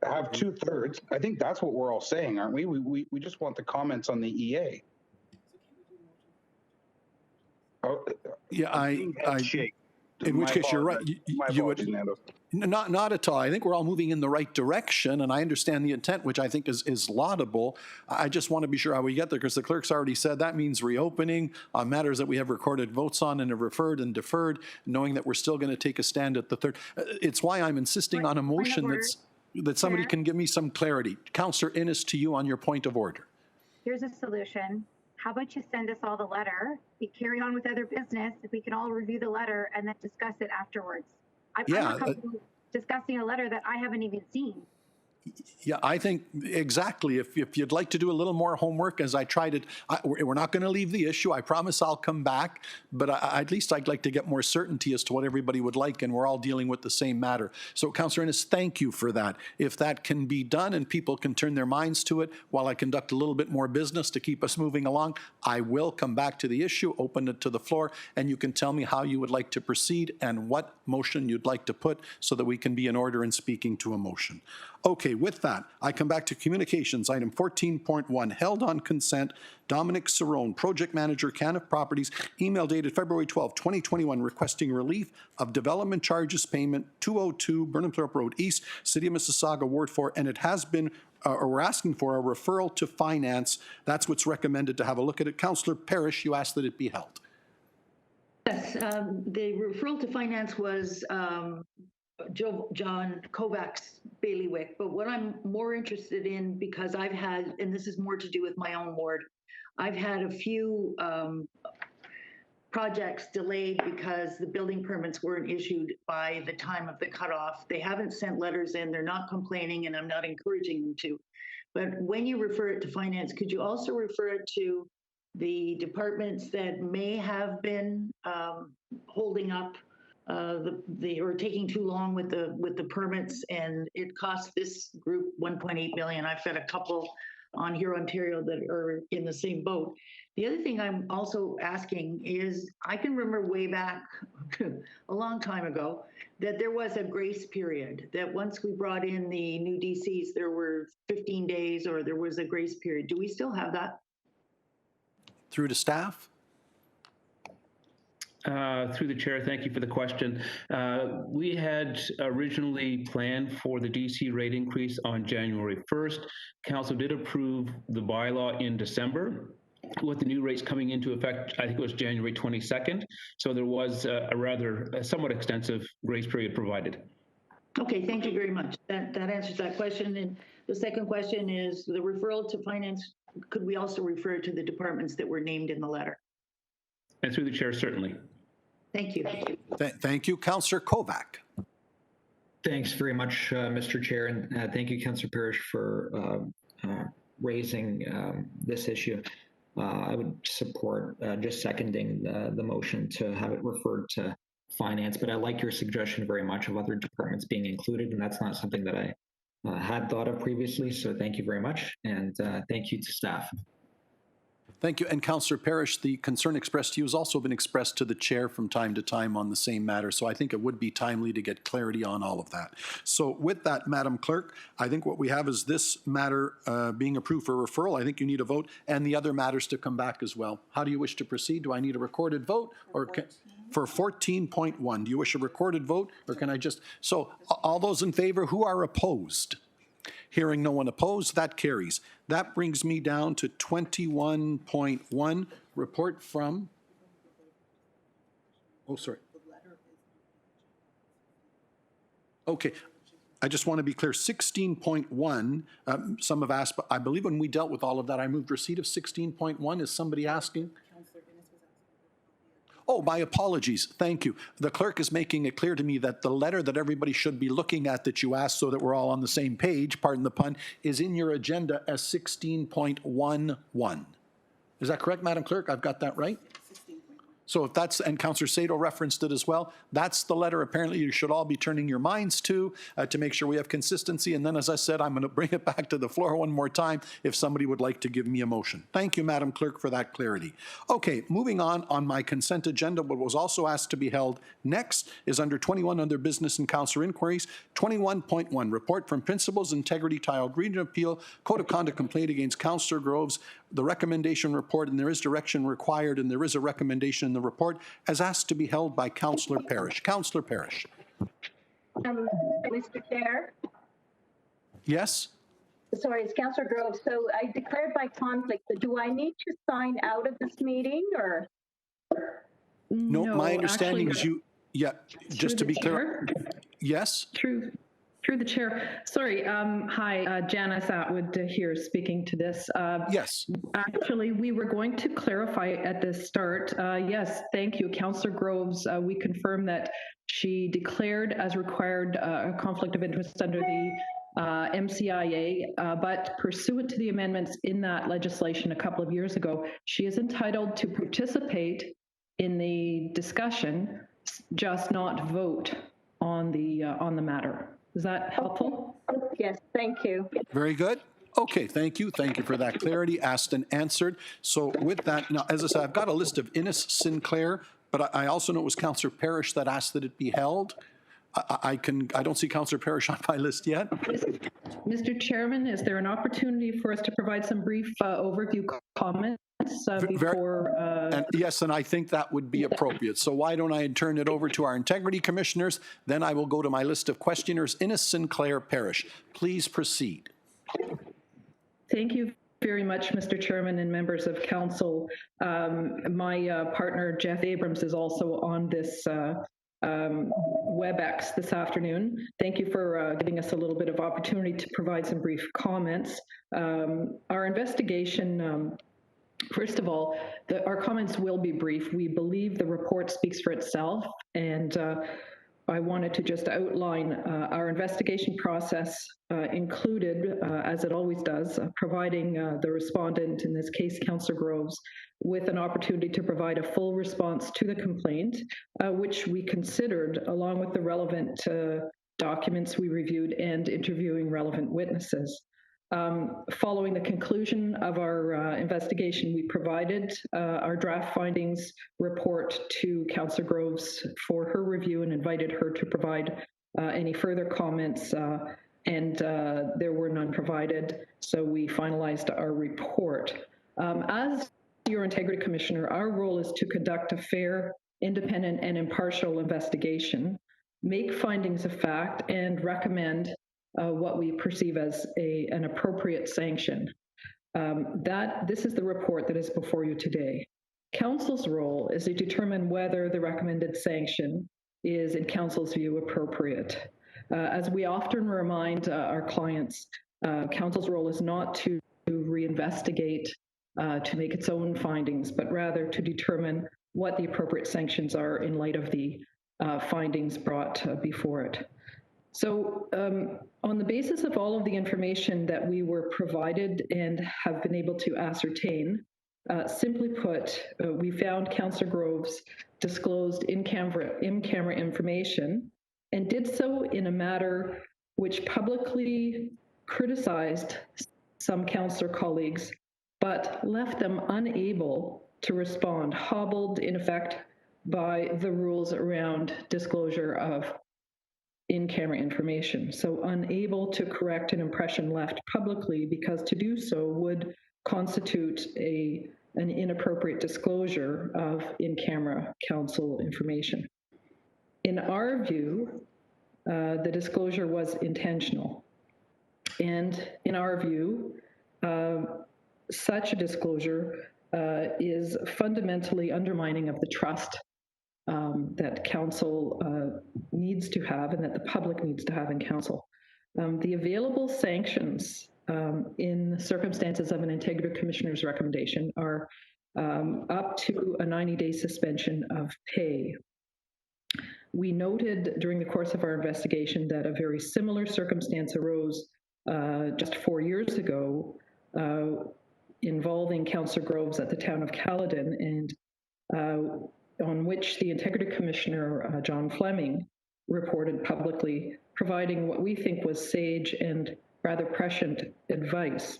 have 2/3. I think that's what we're all saying, aren't we? We just want the comments on the EA. Oh, yeah, in which case you're right. You would not at all. I think we're all moving in the right direction, and I understand the intent, which I think is laudable. I just want to be sure how we get there, because the clerk's already said that means reopening on matters that we have recorded votes on and have referred and deferred, knowing that we're still going to take a stand at the third. It's why I'm insisting on a motion that somebody can give me some clarity. Councillor Innes, to you on your point of order. Here's a solution. How about you send us all the letter? We carry on with other business. If we can all review the letter and then discuss it afterwards. I'm not comfortable discussing a letter that I haven't even seen. Yeah, I think exactly. If you'd like to do a little more homework, as I tried it, we're not going to leave the issue. I promise I'll come back, but at least I'd like to get more certainty as to what everybody would like, and we're all dealing with the same matter. So, Councillor Innes, thank you for that. If that can be done and people can turn their minds to it while I conduct a little bit more business to keep us moving along, I will come back to the issue, open it to the floor, and you can tell me how you would like to proceed and what motion you'd like to put so that we can be in order in speaking to a motion. Okay, with that, I come back to communications, item 14.1, held on consent, Dominic Cerrone, Project Manager, Canif Properties, email dated February 12, 2021, requesting relief of development charges payment 202 Burnhamthorpe Road East, City of Mississauga, Ward 4, and it has been, or we're asking for a referral to finance. That's what's recommended to have a look at it. Councillor Parrish, you asked that it be held. Yes, the referral to finance was John Kovac's bailiwick, but what I'm more interested in, because I've had, and this is more to do with my own ward, I've had a few projects delayed because the building permits weren't issued by the time of the cutoff. They haven't sent letters in, they're not complaining, and I'm not encouraging them to. But when you refer it to finance, could you also refer it to the departments that may have been holding up or taking too long with the permits, and it cost this group 1.8 million. I've got a couple on here, Ontario, that are in the same boat. The other thing I'm also asking is, I can remember way back a long time ago that there was a grace period, that once we brought in the new DCs, there were 15 days or there was a grace period. Do we still have that? Through to staff. Through the chair, thank you for the question. We had originally planned for the DC rate increase on January 1st. Council did approve the bylaw in December, with the new rates coming into effect, I think it was January 22nd. So there was a somewhat extensive grace period provided. Okay, thank you very much. That answers that question. And the second question is the referral to finance. Could we also refer to the departments that were named in the letter? And through the chair, certainly. Thank you. Thank you. Councillor Kovac. Thanks very much, Mr. Chair, and thank you, Councillor Parrish, for raising this issue. I would support just seconding the motion to have it referred to finance, but I like your suggestion very much of other departments being included, and that's not something that I had thought of previously, so thank you very much, and thank you to staff. Thank you. And Councillor Parrish, the concern expressed to you has also been expressed to the chair from time to time on the same matter. So I think it would be timely to get clarity on all of that. So with that, Madam Clerk, I think what we have is this matter being approved for referral. I think you need a vote and the other matters to come back as well. How do you wish to proceed? Do I need a recorded vote or for 14.1? Do you wish a recorded vote or can I just, so all those in favor, who are opposed? Hearing no one opposed, that carries. That brings me down to 21.1, report from, oh, sorry. Okay, I just want to be clear, 16.1, some have asked, but I believe when we dealt with all of that, I moved receipt of 16.1. Is somebody asking? Oh, my apologies. Thank you. The clerk is making it clear to me that the letter that everybody should be looking at that you asked so that we're all on the same page, pardon the pun, is in your agenda as 16.11. Is that correct, Madam Clerk? I've got that right? So if that's, and Councillor Sato referenced it as well, that's the letter apparently you should all be turning your minds to make sure we have consistency. And then, as I said, I'm going to bring it back to the floor one more time if somebody would like to give me a motion. Thank you, Madam Clerk, for that clarity. Okay, moving on my consent agenda, what was also asked to be held next is under 21 under business and councillor inquiries, 21.1, report from Principals Integrity Tiled Region Appeal, Code of Conduct complaint against Councillor Groves, the recommendation report, and there is direction required, and there is a recommendation in the report, as asked to be held by Councillor Parrish. Councillor Parrish. Mr. Chair? Yes? Sorry, it's Councillor Groves. So I declared my conflict, but do I need to sign out of this meeting, or? No, my understanding is you, yeah, just to be clear. Yes? Through the chair. Sorry, hi, Janice Atwood here speaking to this. Yes. Actually, we were going to clarify at the start. Yes, thank you, Councillor Groves. We confirm that she declared as required a conflict of interest under the MCIA, but pursuant to the amendments in that legislation a couple of years ago, she is entitled to participate in the discussion, just not vote on the matter. Is that helpful? Yes, thank you. Very good. Okay, thank you. Thank you for that clarity, asked and answered. So with that, now, as I said, I've got a list of Innes Sinclair, but I also know it was Councillor Parrish that asked that it be held. I don't see Councillor Parrish on my list yet. Mr. Chairman, is there an opportunity for us to provide some brief overview comments before? And yes, and I think that would be appropriate. So why don't I turn it over to our integrity commissioners? Then I will go to my list of questioners. Innes Sinclair Parrish, please proceed. Thank you very much, Mr. Chairman and members of council. My partner, Jeff Abrams, is also on this WebEx this afternoon. Thank you for giving us a little bit of opportunity to provide some brief comments. Our investigation First of all, our comments will be brief. We believe the report speaks for itself, and I wanted to just outline our investigation process included, as it always does, providing the respondent, in this case, Councillor Groves, with an opportunity to provide a full response to the complaint, which we considered along with the relevant documents we reviewed and interviewing relevant witnesses. Following the conclusion of our investigation, we provided our draft findings report to Councillor Groves for her review and invited her to provide any further comments, and there were none provided, so we finalized our report. As your Integrity Commissioner, our role is to conduct a fair, independent, and impartial investigation, make findings of fact, and recommend what we perceive as an appropriate sanction. This is the report that is before you today. Council's role is to determine whether the recommended sanction is, in Council's view, appropriate. As we often remind our clients, Council's role is not to reinvestigate, to make its own findings, but rather to determine what the appropriate sanctions are in light of the findings brought before it. So on the basis of all of the information that we were provided and have been able to ascertain, simply put, we found Councillor Groves disclosed in-camera information and did so in a manner which publicly criticized some councillor colleagues, but left them unable to respond, hobbled in effect by the rules around disclosure of in-camera information. So unable to correct an impression left publicly, because to do so would constitute an inappropriate disclosure of in-camera council information. In our view, the disclosure was intentional. And in our view, such a disclosure is fundamentally undermining of the trust that council needs to have and that the public needs to have in council. The available sanctions in circumstances of an Integrity Commissioner's recommendation are up to a 90-day suspension of pay. We noted during the course of our investigation that a very similar circumstance arose just 4 years ago involving Councillor Groves at the town of Caledon, and on which the Integrity Commissioner, John Fleming, reported publicly, providing what we think was sage and rather prescient advice.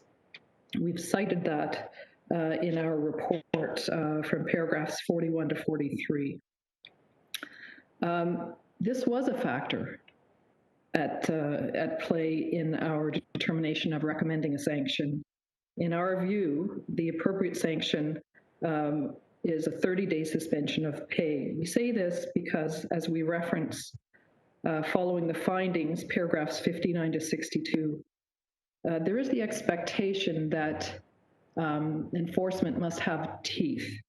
We've cited that in our report from paragraphs 41 to 43. This was a factor at play in our determination of recommending a sanction. In our view, the appropriate sanction is a 30-day suspension of pay. We say this because, as we reference following the findings, paragraphs 59 to 62, there is the expectation that enforcement must have teeth.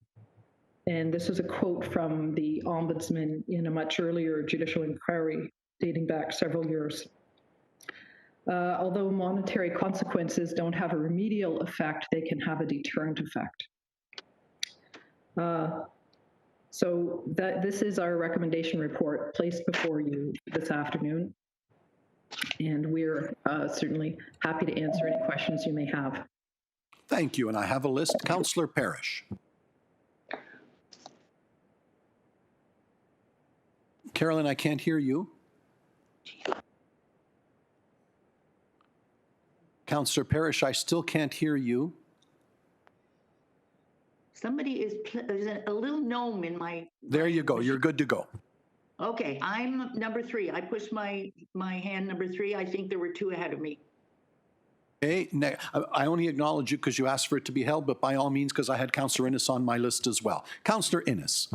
And this is a quote from the Ombudsman in a much earlier judicial inquiry dating back several years. Although monetary consequences don't have a remedial effect, they can have a deterrent effect. So this is our recommendation report placed before you this afternoon, and we're certainly happy to answer any questions you may have. Thank you, and I have a list. Councillor Parrish. Carolyn, I can't hear you. Councillor Parrish, I still can't hear you. Somebody there's a little gnome in my. There you go. You're good to go. Okay, I'm number 3. I pushed my hand number 3. I think there were 2 ahead of me. Okay, I only acknowledge you because you asked for it to be held, but by all means, because I had Councillor Innes on my list as well. Councillor Innes.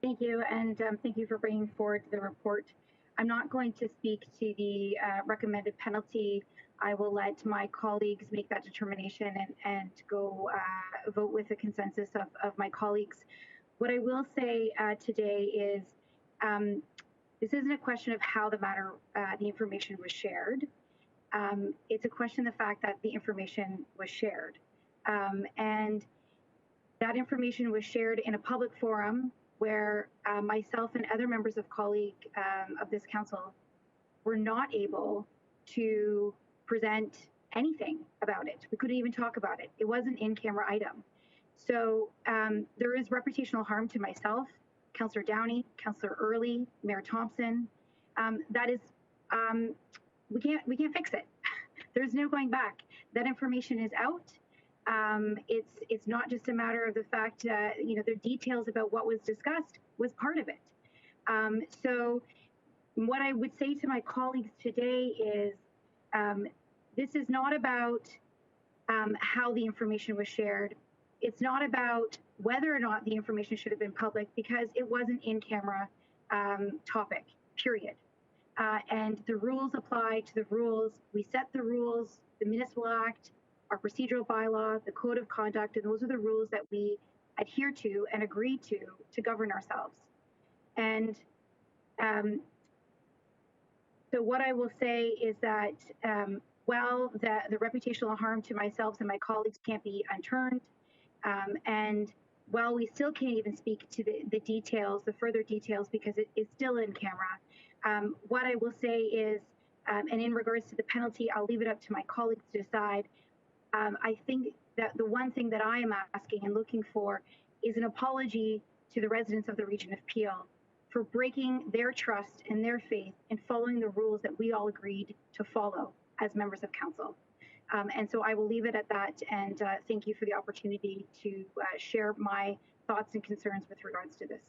Thank you, and thank you for bringing forward the report. I'm not going to speak to the recommended penalty. I will let my colleagues make that determination and go vote with the consensus of my colleagues. What I will say today is this isn't a question of how the information was shared. It's a question of the fact that the information was shared. And that information was shared in a public forum where myself and other members of of this council were not able to present anything about it. We couldn't even talk about it. It was an in-camera item. So there is reputational harm to myself, Councillor Downey, Councillor Early, Mayor Thompson. That is, we can't fix it. There's no going back. That information is out. It's not just a matter of the fact, the details about what was discussed was part of it. So what I would say to my colleagues today is, this is not about how the information was shared. It's not about whether or not the information should have been public, because it was an in-camera topic, period. And the rules apply to the rules. We set the rules, the Municipal Act, our procedural bylaw, the code of conduct, and those are the rules that we adhere to and agree to govern ourselves. And so what I will say is that while the reputational harm to myself and my colleagues can't be unturned, and while we still can't even speak to the details, the further details, because it is still in camera, what I will say is, and in regards to the penalty, I'll leave it up to my colleagues to decide. I think that the one thing that I am asking and looking for is an apology to the residents of the region of Peel for breaking their trust and their faith in following the rules that we all agreed to follow as members of council. And so I will leave it at that, and thank you for the opportunity to share my thoughts and concerns with regards to this.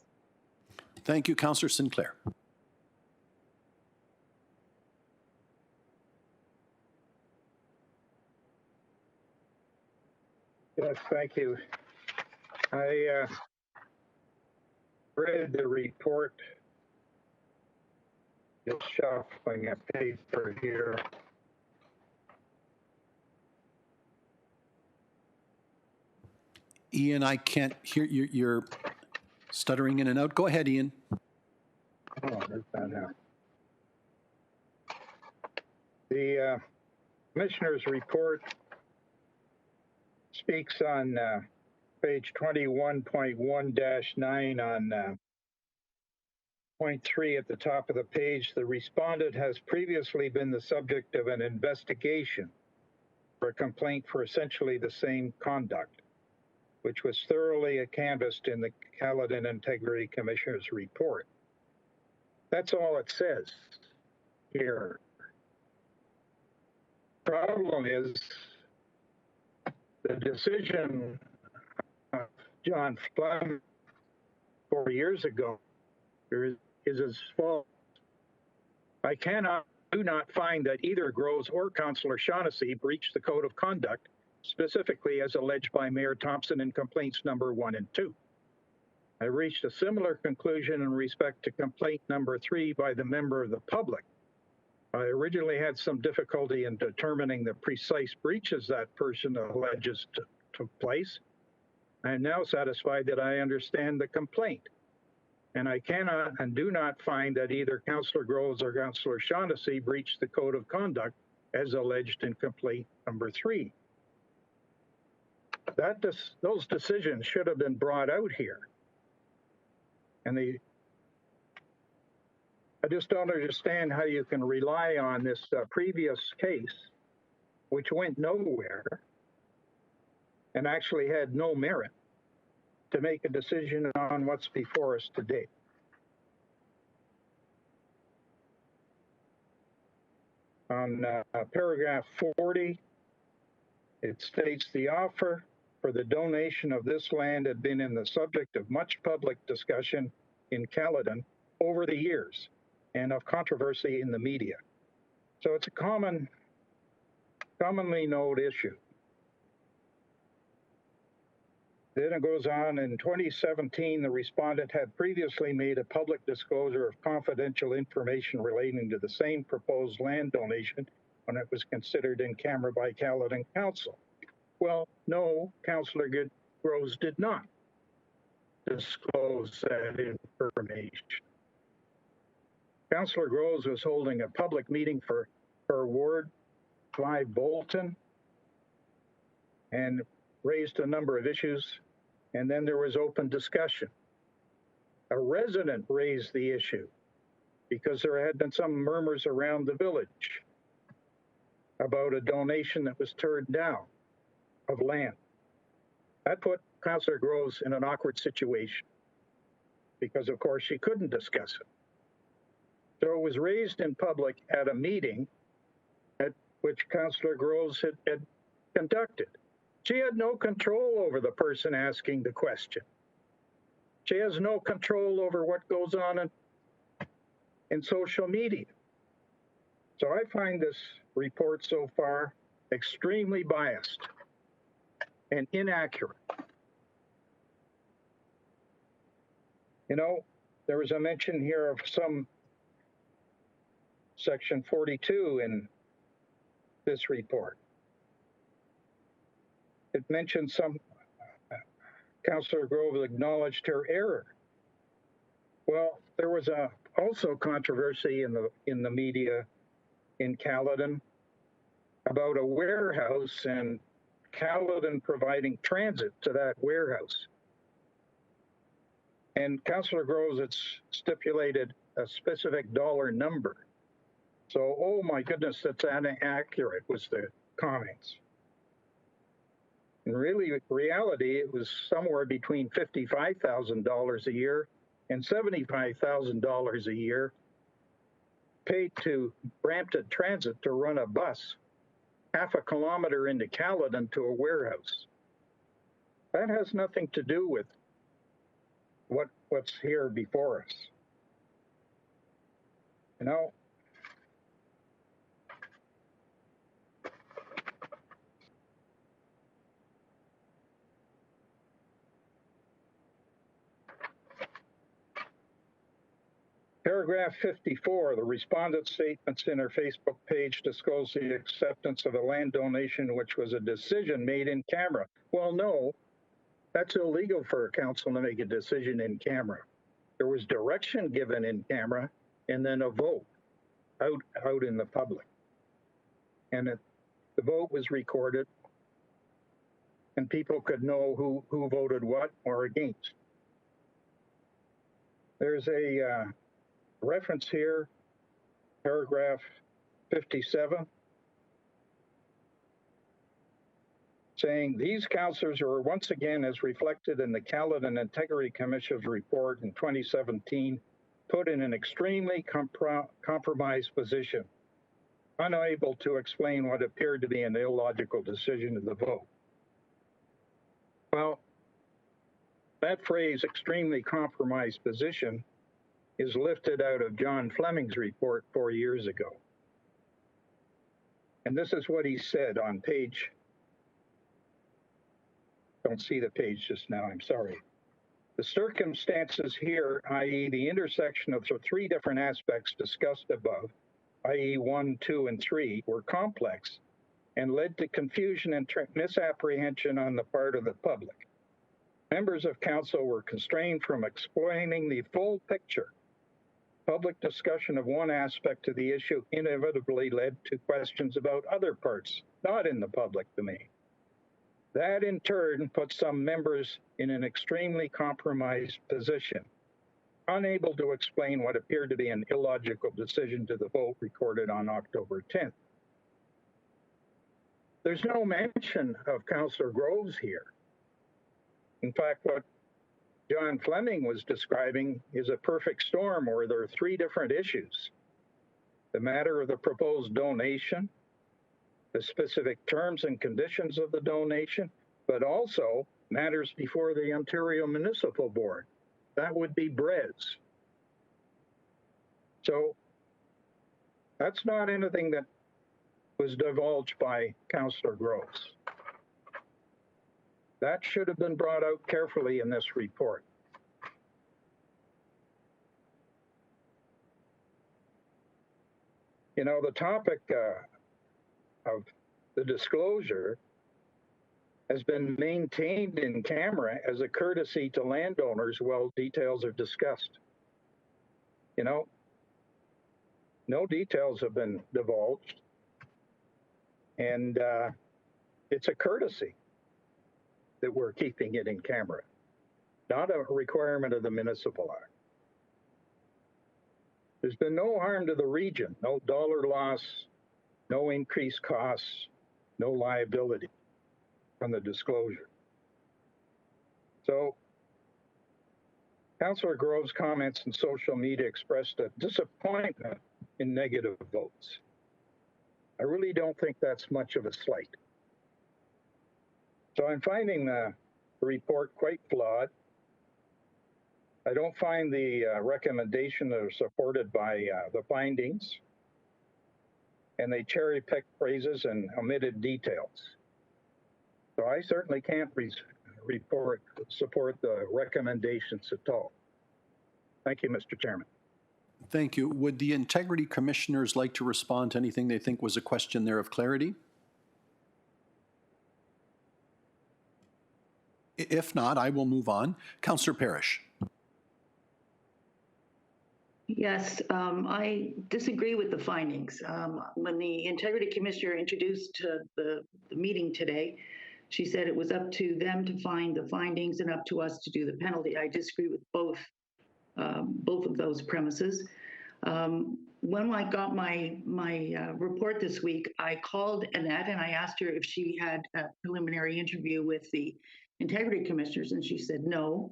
Thank you, Councillor Sinclair. Yes, thank you. I read the report, just shuffling a paper here. Ian, I can't hear you. You're stuttering in and out. Go ahead, Ian. Oh, there's that now. The Commissioner's report speaks on page 21.1-9 on point 3 at the top of the page. The respondent has previously been the subject of an investigation for a complaint for essentially the same conduct, which was thoroughly canvassed in the Caledon Integrity Commissioner's report. That's all it says here. Problem is, the decision of John Flem 4 years ago is as follows. I do not find that either Groves or Councillor Shaughnessy breached the code of conduct, specifically as alleged by Mayor Thompson in complaints number 1 and 2. I reached a similar conclusion in respect to complaint number 3 by the member of the public. I originally had some difficulty in determining the precise breaches that person alleges took place. I am now satisfied that I understand the complaint, and I cannot and do not find that either Councillor Groves or Councillor Shaughnessy breached the code of conduct as alleged in complaint number 3. Those decisions should have been brought out here. And I just don't understand how you can rely on this previous case, which went nowhere and actually had no merit, to make a decision on what's before us today. On paragraph 40, it states the offer for the donation of this land had been in the subject of much public discussion in Caledon over the years and of controversy in the media. So it's a commonly known issue. Then it goes on, in 2017, the respondent had previously made a public disclosure of confidential information relating to the same proposed land donation when it was considered in camera by Caledon Council. Well, no, Councillor Groves did not disclose that information. Councillor Groves was holding a public meeting for her ward 5 Bolton and raised a number of issues, and then there was open discussion. A resident raised the issue because there had been some murmurs around the village about a donation that was turned down of land. That put Councillor Groves in an awkward situation because, of course, she couldn't discuss it. So it was raised in public at a meeting at which Councillor Groves had conducted. She had no control over the person asking the question. She has no control over what goes on in social media. So I find this report so far extremely biased and inaccurate. You know, there was a mention here of some section 42 in this report. It mentioned some, Councillor Grove acknowledged her error. Well, there was also controversy in the media in Caledon about a warehouse and Caledon providing transit to that warehouse. And Councillor Groves had stipulated a specific dollar number. So, oh my goodness, that's inaccurate was the comments. In reality, it was somewhere between $55,000 a year and $75,000 a year paid to Brampton Transit to run a bus half a kilometer into Caledon to a warehouse. That has nothing to do with what's here before us. You know, paragraph 54, the respondent statements in her Facebook page disclose the acceptance of a land donation, which was a decision made in camera. Well, no, that's illegal for a council to make a decision in camera. There was direction given in camera and then a vote out in the public. And the vote was recorded and people could know who voted what or against. There's a reference here, paragraph 57, saying these councillors are once again, as reflected in the Caledon Integrity Commission's report in 2017, put in an extremely compromised position, unable to explain what appeared to be an illogical decision of the vote. Well, that phrase, extremely compromised position, is lifted out of John Fleming's report 4 years ago. And this is what he said on page, don't see the page just now, I'm sorry. The circumstances here, i.e. the intersection of the 3 different aspects discussed above, i.e. 1, 2, and 3, were complex and led to confusion and misapprehension on the part of the public. Members of council were constrained from explaining the full picture. Public discussion of one aspect of the issue inevitably led to questions about other parts, not in the public domain. That in turn put some members in an extremely compromised position, unable to explain what appeared to be an illogical decision to the vote recorded on October 10th. There's no mention of Councillor Groves here. In fact, what John Fleming was describing is a perfect storm where there are 3 different issues. The matter of the proposed donation, the specific terms and conditions of the donation, but also matters before the Ontario Municipal Board. That would be BREZ. So that's not anything that was divulged by Councillor Groves. That should have been brought out carefully in this report. You know, the topic of the disclosure has been maintained in camera as a courtesy to landowners while details are discussed. You know, no details have been divulged. And it's a courtesy that we're keeping it in camera, not a requirement of the municipal act. There's been no harm to the region, no dollar loss, no increased costs, no liability from the disclosure. So Councillor Grove's comments in social media expressed a disappointment in negative votes. I really don't think that's much of a slight. So I'm finding the report quite flawed. I don't find the recommendation that are supported by the findings, and they cherry-picked phrases and omitted details. So I certainly can't support the recommendations at all. Thank you, Mr. Chairman. Thank you. Would the integrity commissioners like to respond to anything they think was a question there of clarity? If not, I will move on. Councillor Parrish. Yes, I disagree with the findings. When the Integrity Commissioner introduced the meeting today, she said it was up to them to find the findings and up to us to do the penalty. I disagree with both of those premises. When I got my report this week, I called Annette and I asked her if she had a preliminary interview with the Integrity Commissioners, and she said no.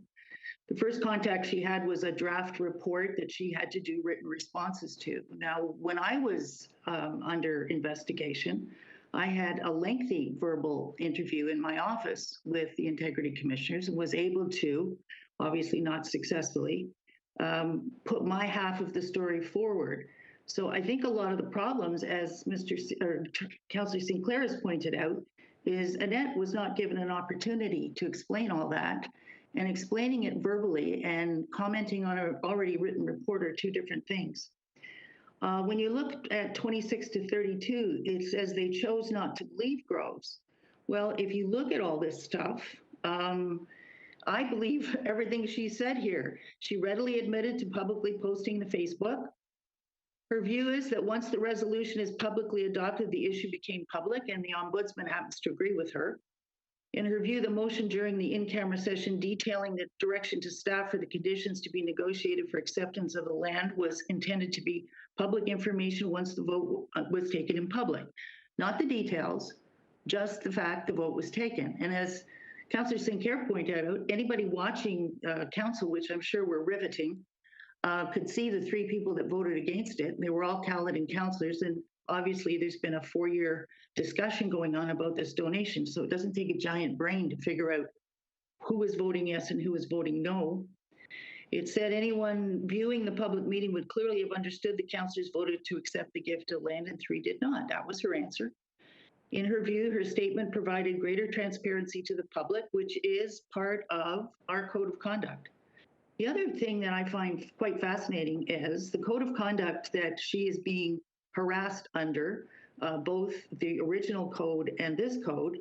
The first contact she had was a draft report that she had to do written responses to. Now, when I was under investigation, I had a lengthy verbal interview in my office with the Integrity Commissioners and was able to, obviously not successfully, put my half of the story forward. So I think a lot of the problems, as Councillor Sinclair has pointed out, is Annette was not given an opportunity to explain all that, and explaining it verbally and commenting on an already written report are two different things. When you look at 26 to 32, it says they chose not to believe Groves. Well, if you look at all this stuff, I believe everything she said here. She readily admitted to publicly posting to Facebook. Her view is that once the resolution is publicly adopted, the issue became public, and the Ombudsman happens to agree with her. In her view, the motion during the in-camera session detailing the direction to staff for the conditions to be negotiated for acceptance of the land was intended to be public information once the vote was taken in public. Not the details, just the fact the vote was taken. And as Councillor Sinclair pointed out, anybody watching council, which I'm sure were riveting, could see the three people that voted against it. They were all Caledon councillors, and obviously there's been a 4-year discussion going on about this donation, so it doesn't take a giant brain to figure out who was voting yes and who was voting no. It said anyone viewing the public meeting would clearly have understood the councillors voted to accept the gift of land and 3 did not. That was her answer. In her view, her statement provided greater transparency to the public, which is part of our code of conduct. The other thing that I find quite fascinating is the code of conduct that she is being harassed under, both the original code and this code.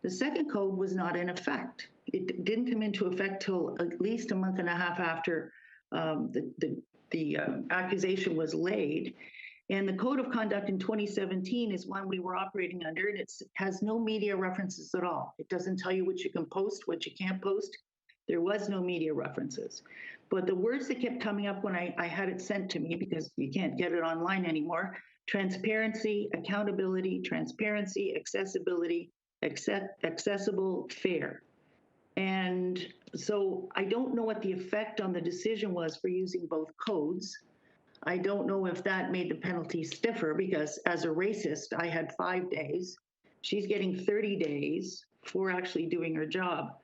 The second code was not in effect. It didn't come into effect till at least a month and a half after the accusation was laid. And the code of conduct in 2017 is one we were operating under, and it has no media references at all. It doesn't tell you what you can post, what you can't post. There was no media references. But the words that kept coming up when I had it sent to me, because you can't get it online anymore: transparency, accountability, transparency, accessibility, accessible, fair. And so I don't know what the effect on the decision was for using both codes. I don't know if that made the penalty stiffer, because as a racist, I had 5 days. She's getting 30 days for actually doing her job.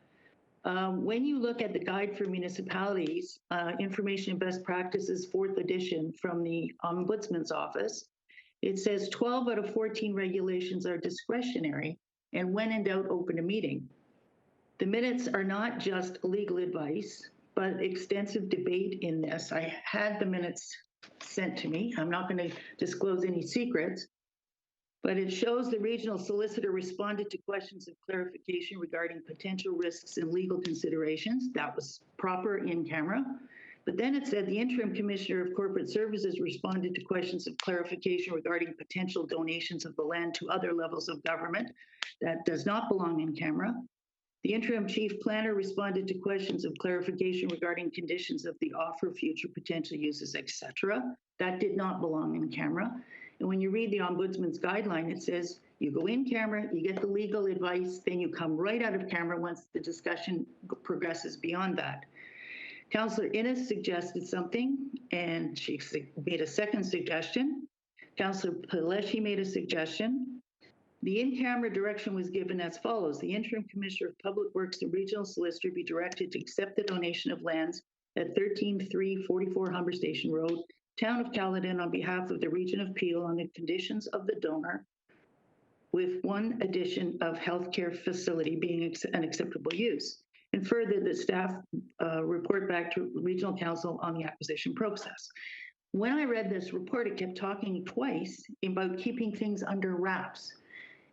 When you look at the Guide for Municipalities, Information and Best Practices, 4th edition from the Ombudsman's Office, it says 12 out of 14 regulations are discretionary, and when in doubt, open a meeting. The minutes are not just legal advice, but extensive debate in this. I had the minutes sent to me. I'm not going to disclose any secrets, but it shows the regional solicitor responded to questions of clarification regarding potential risks and legal considerations. That was proper in camera. But then it said the interim commissioner of corporate services responded to questions of clarification regarding potential donations of the land to other levels of government. That does not belong in camera. The interim chief planner responded to questions of clarification regarding conditions of the offer, future potential uses, etc. That did not belong in camera. And when you read the ombudsman's guideline, it says you go in camera, you get the legal advice, then you come right out of camera once the discussion progresses beyond that. Councillor Innes suggested something, and she made a second suggestion. Councillor Paleshi made a suggestion. The in-camera direction was given as follows. The interim commissioner of public works and regional solicitor be directed to accept the donation of lands at 13344 Humber Station Road, Town of Caledon, on behalf of the region of Peel on the conditions of the donor, with one addition of healthcare facility being an acceptable use. And further, the staff report back to regional council on the acquisition process. When I read this report, it kept talking twice about keeping things under wraps.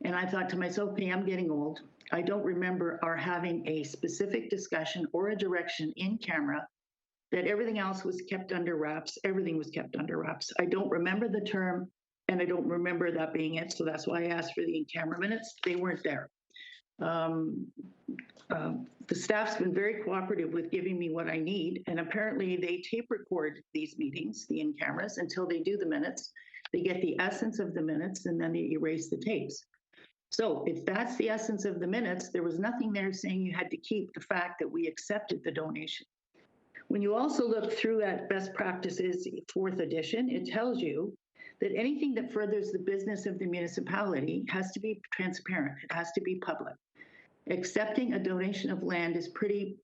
And I thought to myself, okay, I'm getting old. I don't remember our having a specific discussion or a direction in camera that everything else was kept under wraps. Everything was kept under wraps. I don't remember the term, and I don't remember that being it. So that's why I asked for the in-camera minutes. They weren't there. The staff's been very cooperative with giving me what I need, and apparently they tape record these meetings, the in-cameras, until they do the minutes. They get the essence of the minutes, and then they erase the tapes. So if that's the essence of the minutes, there was nothing there saying you had to keep the fact that we accepted the donation. When you also look through at best practices, 4th edition, it tells you that anything that furthers the business of the municipality has to be transparent. It has to be public. Accepting a donation of land is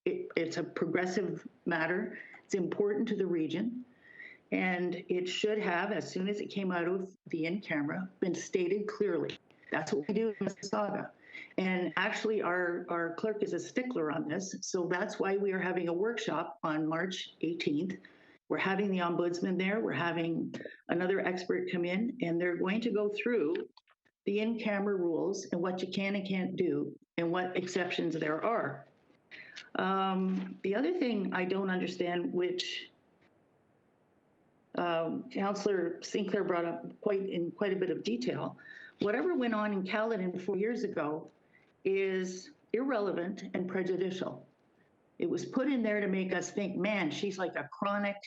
it's a progressive matter. It's important to the region. And it should have, as soon as it came out of the in-camera, been stated clearly. That's what we do in Mississauga. And actually, our clerk is a stickler on this. So that's why we are having a workshop on March 18th. We're having the ombudsman there. We're having another expert come in, and they're going to go through the in-camera rules and what you can and can't do and what exceptions there are. The other thing I don't understand, which Councillor Sinclair brought up in quite a bit of detail, whatever went on in Caledon 4 years ago is irrelevant and prejudicial. It was put in there to make us think, man, she's like a chronic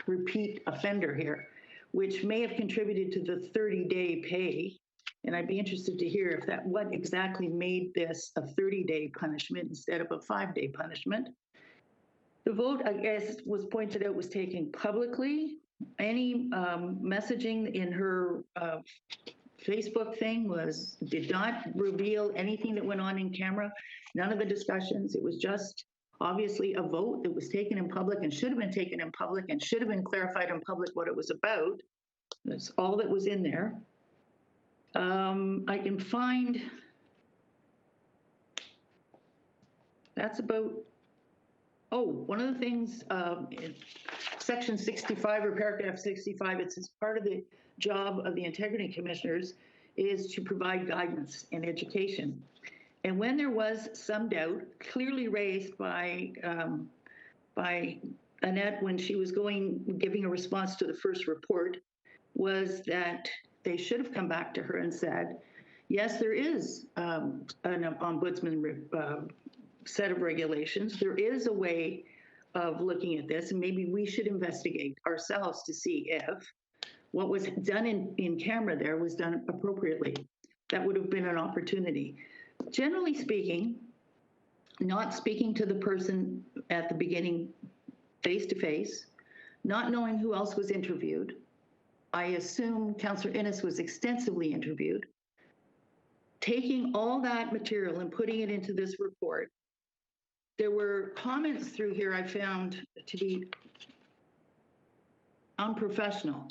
repeat offender here, which may have contributed to the 30-day pay. And I'd be interested to hear what exactly made this a 30-day punishment instead of a 5-day punishment. The vote, I guess, was pointed out, was taken publicly. Any messaging in her Facebook thing did not reveal anything that went on in camera. None of the discussions. It was just obviously a vote that was taken in public and should have been taken in public and should have been clarified in public what it was about. That's all that was in there. I can find, that's about, one of the things, in section 65 or paragraph 65, it says part of the job of the integrity commissioners is to provide guidance and education. And when there was some doubt, clearly raised by Annette when she was giving a response to the first report, was that they should have come back to her and said, yes, there is an ombudsman set of regulations. There is a way of looking at this, and maybe we should investigate ourselves to see if what was done in camera there was done appropriately. That would have been an opportunity. Generally speaking, not speaking to the person at the beginning face-to-face, not knowing who else was interviewed. I assume Councillor Innes was extensively interviewed. Taking all that material and putting it into this report, there were comments through here I found to be unprofessional.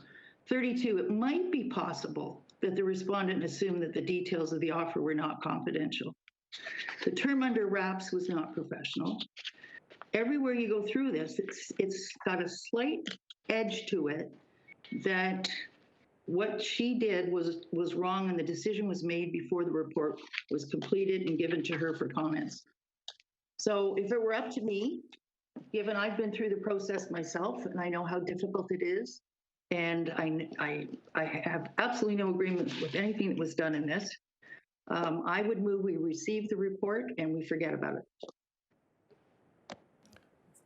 32, it might be possible that the respondent assumed that the details of the offer were not confidential. The term under wraps was not professional. Everywhere you go through this, it's got a slight edge to it that what she did was wrong, and the decision was made before the report was completed and given to her for comments. So if it were up to me, given I've been through the process myself and I know how difficult it is, and I have absolutely no agreement with anything that was done in this, I would move we receive the report and we forget about it.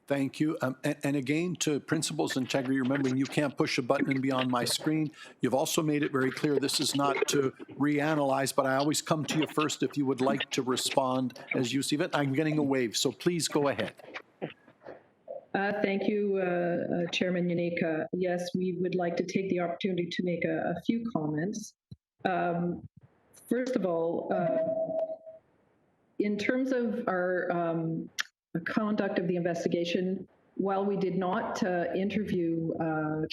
Thank you. And again, to principles integrity, remembering you can't push a button and be on my screen. You've also made it very clear this is not to reanalyze, but I always come to you first if you would like to respond as you see fit. I'm getting a wave, so please go ahead. Thank you, Chairman Yaneka. Yes, we would like to take the opportunity to make a few comments. First of all, in terms of our conduct of the investigation, while we did not interview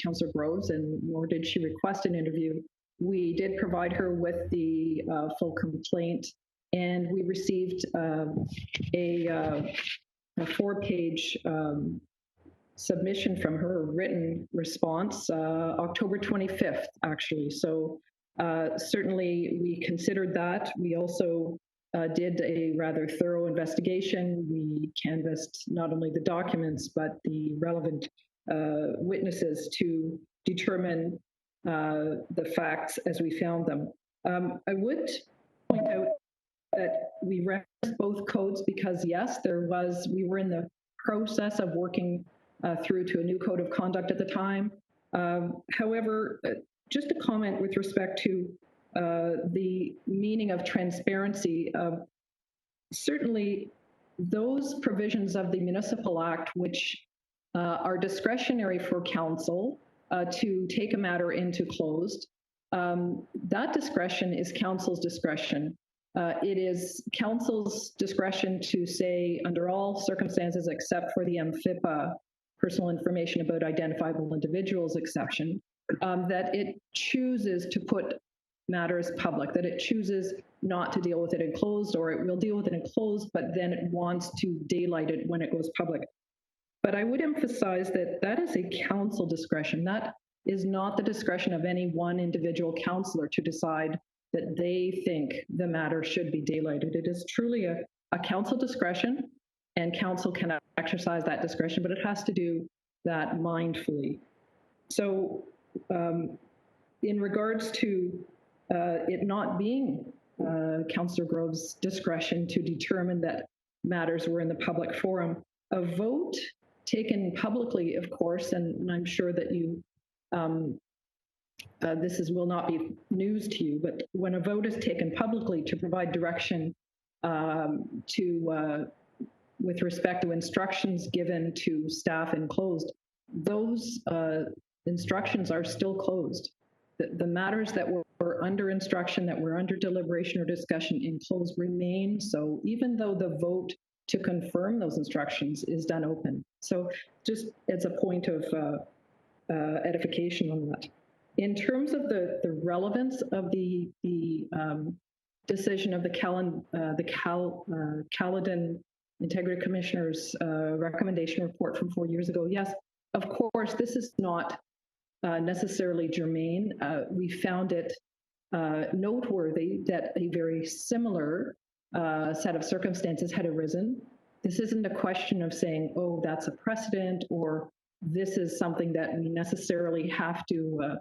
Councillor Groves, and nor did she request an interview, we did provide her with the full complaint, and we received a 4-page submission from her, written response, October 25th, actually. So certainly we considered that. We also did a rather thorough investigation. We canvassed not only the documents, but the relevant witnesses to determine the facts as we found them. I would point out that we referenced both codes because, yes, we were in the process of working through to a new code of conduct at the time. However, just a comment with respect to the meaning of transparency. Certainly, those provisions of the Municipal Act which are discretionary for council to take a matter into closed, that discretion is council's discretion. It is council's discretion to say, under all circumstances except for the MFIPA, personal information about identifiable individuals exception, that it chooses to put matters public, that it chooses not to deal with it in closed, or it will deal with it in closed, but then it wants to daylight it when it goes public. But I would emphasize that that is a council discretion. That is not the discretion of any one individual councillor to decide that they think the matter should be daylighted. It is truly a council discretion, and council can exercise that discretion, but it has to do that mindfully. So in regards to it not being Councillor Grove's discretion to determine that matters were in the public forum, a vote taken publicly, of course, and I'm sure that you this will not be news to you, but when a vote is taken publicly to provide direction with respect to instructions given to staff in closed, those instructions are still closed. The matters that were under instruction, that were under deliberation or discussion in closed remain so, even though the vote to confirm those instructions is done open. So just as a point of edification on that. In terms of the relevance of the decision of the Caledon Integrity Commissioner's recommendation report from 4 years ago, yes, of course, this is not necessarily germane. We found it noteworthy that a very similar set of circumstances had arisen. This isn't a question of saying, oh, that's a precedent, or this is something that we necessarily have to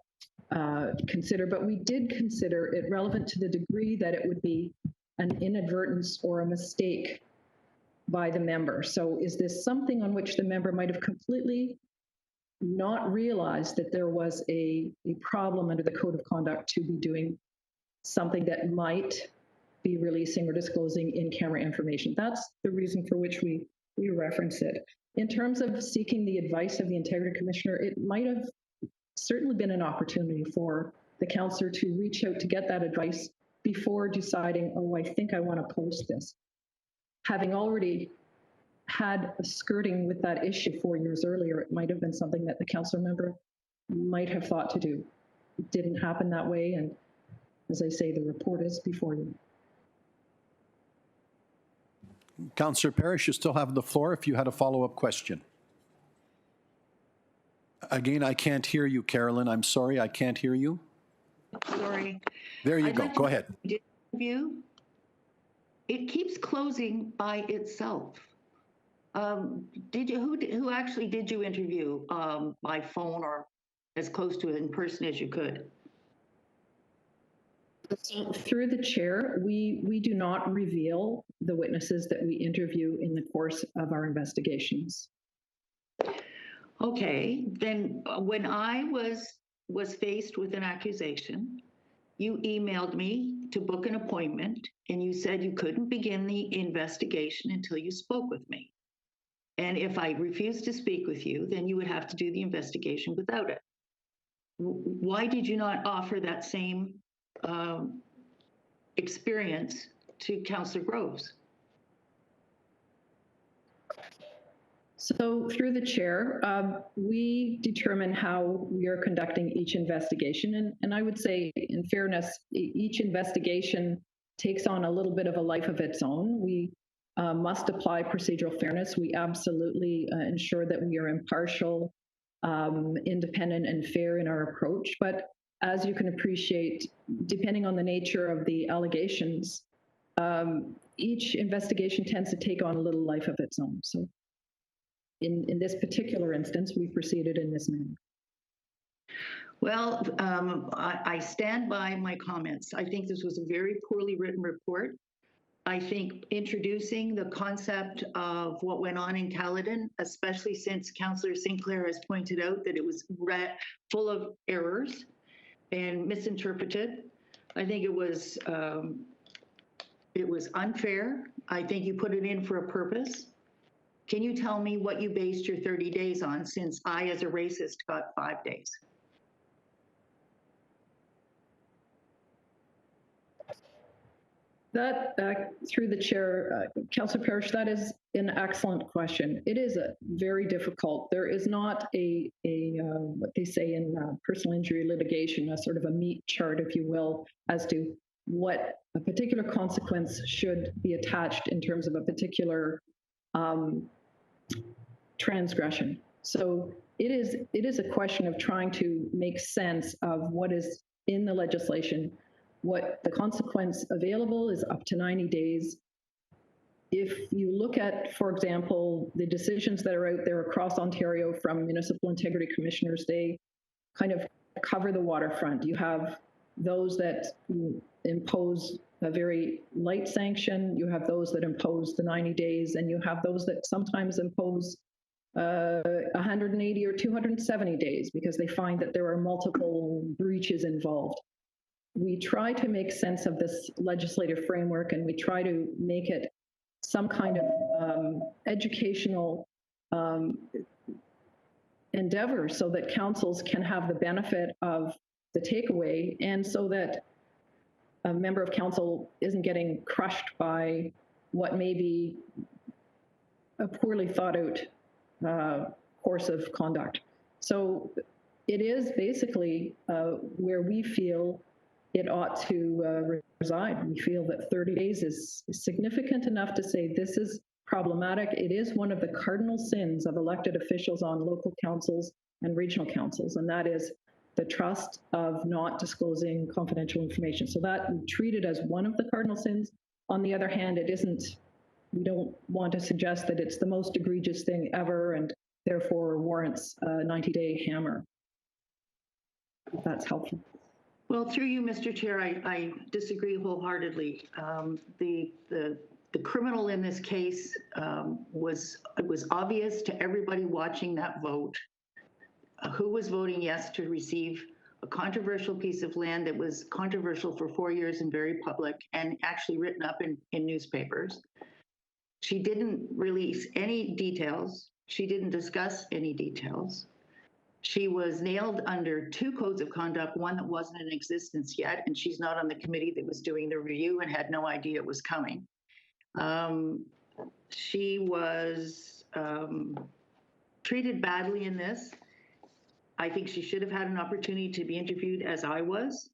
consider, but we did consider it relevant to the degree that it would be an inadvertence or a mistake by the member. So is this something on which the member might have completely not realized that there was a problem under the Code of Conduct to be doing something that might be releasing or disclosing in-camera information? That's the reason for which we reference it. In terms of seeking the advice of the Integrity Commissioner, it might have certainly been an opportunity for the councillor to reach out to get that advice before deciding, oh, I think I want to post this. Having already had a skirting with that issue 4 years earlier, it might have been something that the council member might have thought to do. It didn't happen that way, and as I say, the report is before you. Councillor Parrish, you still have the floor if you had a follow-up question. Again, I can't hear you, Carolyn. I'm sorry, I can't hear you. Sorry. There you go. Go ahead. It keeps closing by itself. Who actually did you interview by phone or as close to it in person as you could? So through the chair, we do not reveal the witnesses that we interview in the course of our investigations. Okay, then when I was faced with an accusation, you emailed me to book an appointment and you said you couldn't begin the investigation until you spoke with me. And if I refused to speak with you, then you would have to do the investigation without it. Why did you not offer that same experience to Councillor Groves? So through the chair, we determine how we are conducting each investigation. And I would say, in fairness, each investigation takes on a little bit of a life of its own. We must apply procedural fairness. We absolutely ensure that we are impartial, independent, and fair in our approach. But as you can appreciate, depending on the nature of the allegations, each investigation tends to take on a little life of its own. So in this particular instance, we proceeded in this manner. Well, I stand by my comments. I think this was a very poorly written report. I think introducing the concept of what went on in Caledon, especially since Councillor Sinclair has pointed out that it was full of errors and misinterpreted. I think it was unfair. I think you put it in for a purpose. Can you tell me what you based your 30 days on, since I, as a racist, got 5 days? That, through the chair, Councillor Parrish, that is an excellent question. It is very difficult. There is not a what they say in personal injury litigation, a sort of a meat chart, if you will, as to what a particular consequence should be attached in terms of a particular transgression. So it is a question of trying to make sense of what is in the legislation. What the consequence available is up to 90 days. If you look at, for example, the decisions that are out there across Ontario from municipal integrity commissioners, they kind of cover the waterfront. You have those that impose a very light sanction, you have those that impose the 90 days, and you have those that sometimes impose 180 or 270 days because they find that there are multiple breaches involved. We try to make sense of this legislative framework, and we try to make it some kind of educational endeavor so that councils can have the benefit of the takeaway, and so that a member of council isn't getting crushed by what may be a poorly thought out course of conduct. So it is basically where we feel it ought to reside. We feel that 30 days is significant enough to say this is problematic. It is one of the cardinal sins of elected officials on local councils and regional councils, and that is the trust of not disclosing confidential information. So that we treat it as one of the cardinal sins. On the other hand, it isn't, we don't want to suggest that it's the most egregious thing ever and therefore warrants a 90-day hammer, if that's helpful. Well, through you, Mr. Chair, I disagree wholeheartedly. The criminal in this case was obvious to everybody watching that vote who was voting yes to receive a controversial piece of land that was controversial for 4 years and very public and actually written up in newspapers. She didn't release any details. She didn't discuss any details. She was nailed under 2 codes of conduct, one that wasn't in existence yet, and she's not on the committee that was doing the review and had no idea it was coming. She was treated badly in this. I think she should have had an opportunity to be interviewed as I was.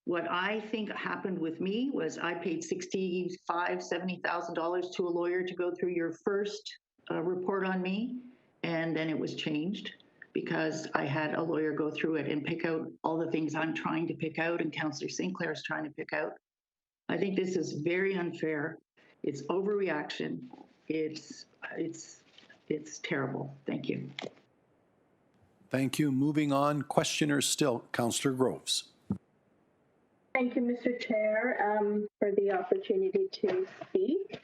What I think happened with me was I paid $65,000, $70,000 to a lawyer to go through your first report on me, and then it was changed because I had a lawyer go through it and pick out all the things I'm trying to pick out and Councillor Sinclair is trying to pick out. I think this is very unfair. It's overreaction. it's terrible. Thank you. Thank you. Moving on, questioners still. Councillor Groves. Thank you, Mr. Chair, for the opportunity to speak.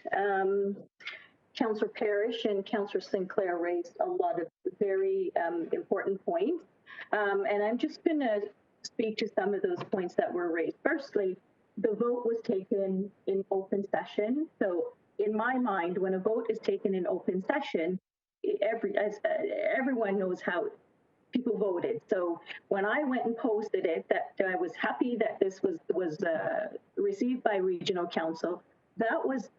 Councillor Parrish and Councillor Sinclair raised a lot of very important points. And I'm just going to speak to some of those points that were raised. Firstly, the vote was taken in open session. So in my mind, when a vote is taken in open session, everyone knows how people voted. So when I went and posted it, that I was happy that this was received by Regional Council, that was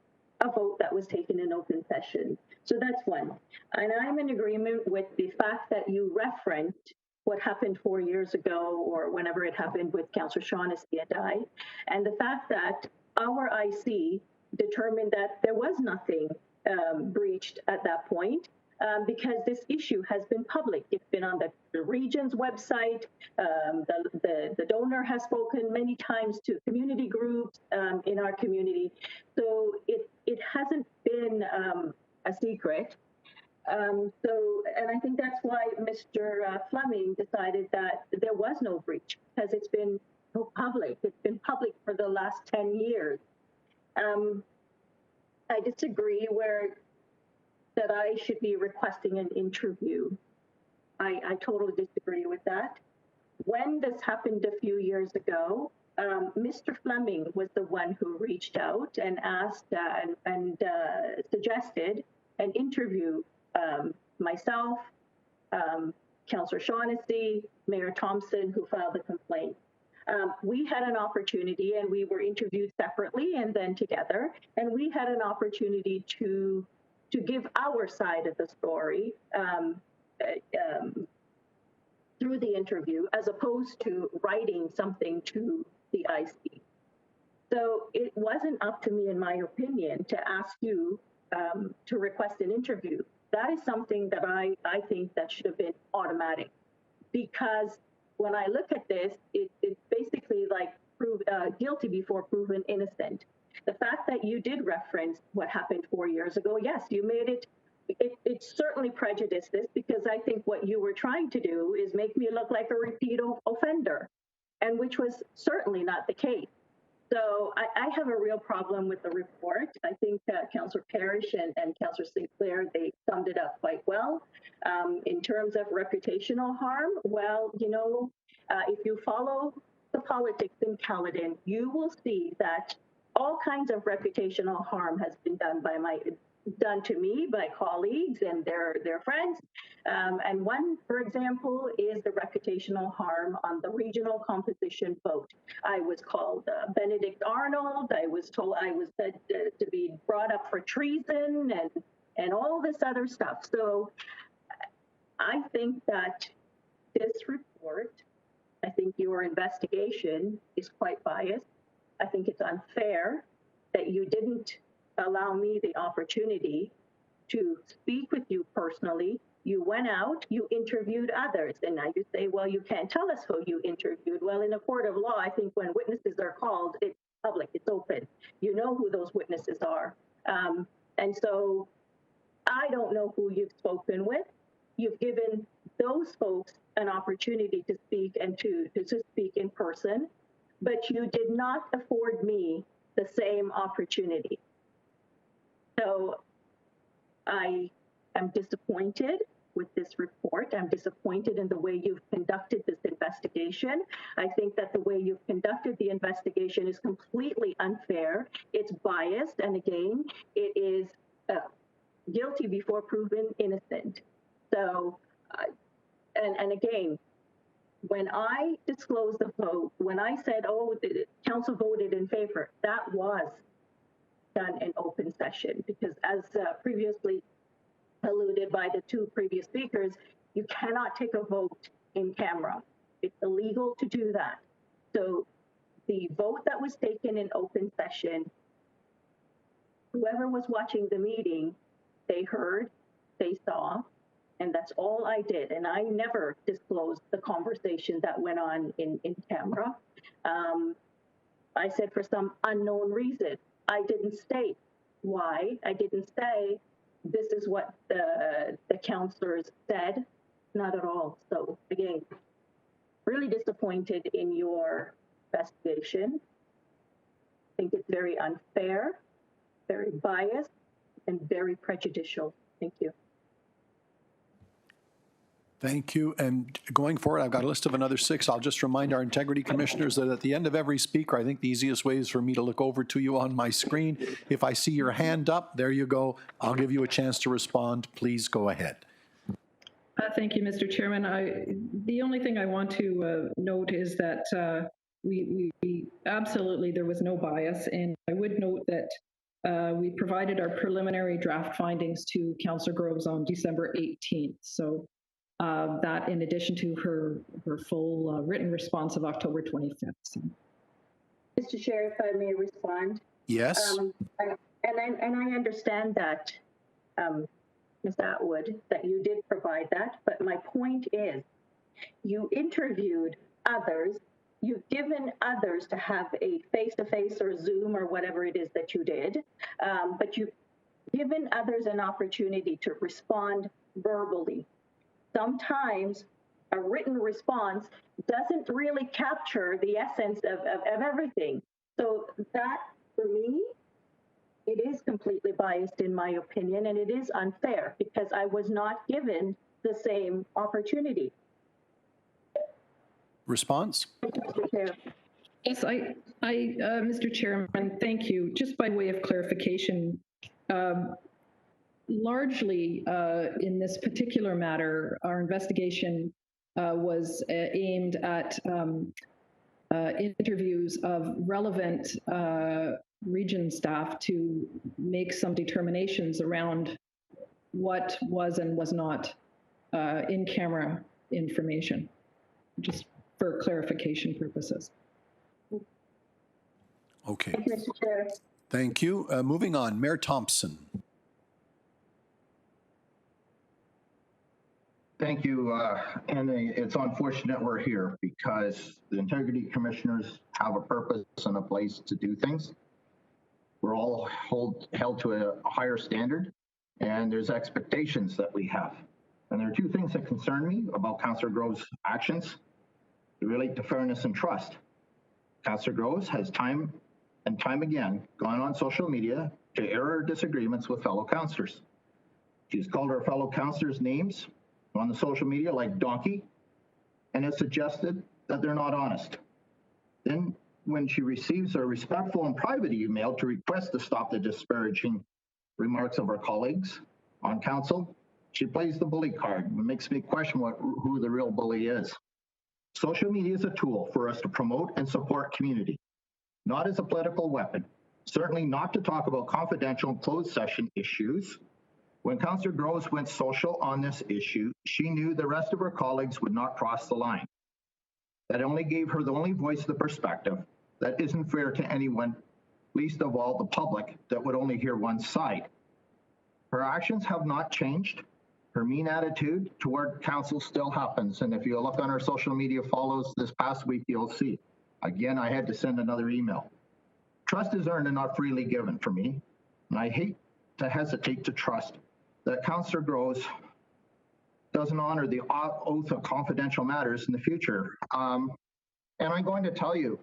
a vote that was taken in open session. So that's one. And I'm in agreement with the fact that you referenced what happened 4 years ago or whenever it happened with Councillor Shaughnessy and I, and the fact that our IC determined that there was nothing breached at that point, because this issue has been public. It's been on the region's website. The donor has spoken many times to community groups in our community. So it hasn't been a secret. And I think that's why Mr. Fleming decided that there was no breach, because it's been so public. It's been public for the last 10 years. I disagree that I should be requesting an interview. I totally disagree with that. When this happened a few years ago, Mr. Fleming was the one who reached out and asked and suggested an interview. Myself, Councillor Shaughnessy, Mayor Thompson, who filed the complaint. We had an opportunity, and we were interviewed separately and then together, and we had an opportunity to give our side of the story through the interview, as opposed to writing something to the IC. So it wasn't up to me, in my opinion, to ask you to request an interview. That is something that I think that should have been automatic, because when I look at this, it's basically like guilty before proven innocent. The fact that you did reference what happened 4 years ago, yes, you made it certainly prejudiced this, because I think what you were trying to do is make me look like a repeat offender, and which was certainly not the case. So I have a real problem with the report. I think Councillor Parrish and Councillor Sinclair, they summed it up quite well. In terms of reputational harm, well, you know, if you follow the politics in Caledon, you will see that all kinds of reputational harm has been done to me by colleagues and their friends. And one, for example, is the reputational harm on the regional composition vote. I was called Benedict Arnold. I was said to be brought up for treason and all this other stuff. So I think that this report, I think your investigation is quite biased. I think it's unfair that you didn't allow me the opportunity to speak with you personally. You went out, you interviewed others, and now you say, well, you can't tell us who you interviewed. Well, in a court of law, I think when witnesses are called, it's public, it's open. You know who those witnesses are. And so I don't know who you've spoken with. You've given those folks an opportunity to speak and to speak in person, but you did not afford me the same opportunity. So I am disappointed with this report. I'm disappointed in the way you've conducted this investigation. I think that the way you've conducted the investigation is completely unfair. It's biased, and again, it is guilty before proven innocent. So, and again, when I disclosed the vote, when I said, oh, the council voted in favor, that was done in open session, because as previously alluded by the two previous speakers, you cannot take a vote in camera. It's illegal to do that. So the vote that was taken in open session, whoever was watching the meeting, they heard, they saw, and that's all I did. And I never disclosed the conversation that went on in camera. I said for some unknown reason. I didn't state why. I didn't say this is what the counselors said. Not at all. So again, really disappointed in your investigation. I think it's very unfair, very biased, and very prejudicial. Thank you. Thank you. And going forward, I've got a list of another 6. I'll just remind our integrity commissioners that at the end of every speaker, I think the easiest way is for me to look over to you on my screen. If I see your hand up, there you go. I'll give you a chance to respond. Please go ahead. Thank you, Mr. Chairman. The only thing I want to note is that we absolutely, there was no bias. And I would note that we provided our preliminary draft findings to Councillor Groves on December 18th. So that in addition to her full written response of October 25th. So. Mr. Chair, if I may respond. Yes. I understand that, Ms. Atwood, that you did provide that, but my point is, you interviewed others, you've given others to have a face-to-face or Zoom or whatever it is that you did, but you've given others an opportunity to respond verbally. Sometimes a written response doesn't really capture the essence of everything. So that, for me, it is completely biased in my opinion, and it is unfair because I was not given the same opportunity. Response? Yes, Mr. Chairman, thank you. Just by way of clarification, largely in this particular matter, our investigation was aimed at interviews of relevant region staff to make some determinations around what was and was not in-camera information, just for clarification purposes. Okay. Thank you, Mr. Chair. Thank you. Moving on, Mayor Thompson. Thank you, and it's unfortunate we're here because the integrity commissioners have a purpose and a place to do things. We're all held to a higher standard, and there's expectations that we have. And there are 2 things that concern me about Councillor Groves' actions. They relate to fairness and trust. Councillor Groves has time and time again gone on social media to air her disagreements with fellow councillors. She's called her fellow councillors names on the social media like donkey, and has suggested that they're not honest. Then when she receives a respectful and private email to request to stop the disparaging remarks of her colleagues on council, she plays the bully card. It makes me question who the real bully is. Social media is a tool for us to promote and support community, not as a political weapon, certainly not to talk about confidential and closed session issues. When Councillor Groves went social on this issue, she knew the rest of her colleagues would not cross the line. That only gave her the only voice of the perspective that isn't fair to anyone, least of all the public that would only hear one side. Her actions have not changed. Her mean attitude toward council still happens. And if you look on her social media follows this past week, you'll see. Again, I had to send another email. Trust is earned and not freely given for me. And I hate to hesitate to trust that Councillor Groves doesn't honor the oath of confidential matters in the future. And I'm going to tell you,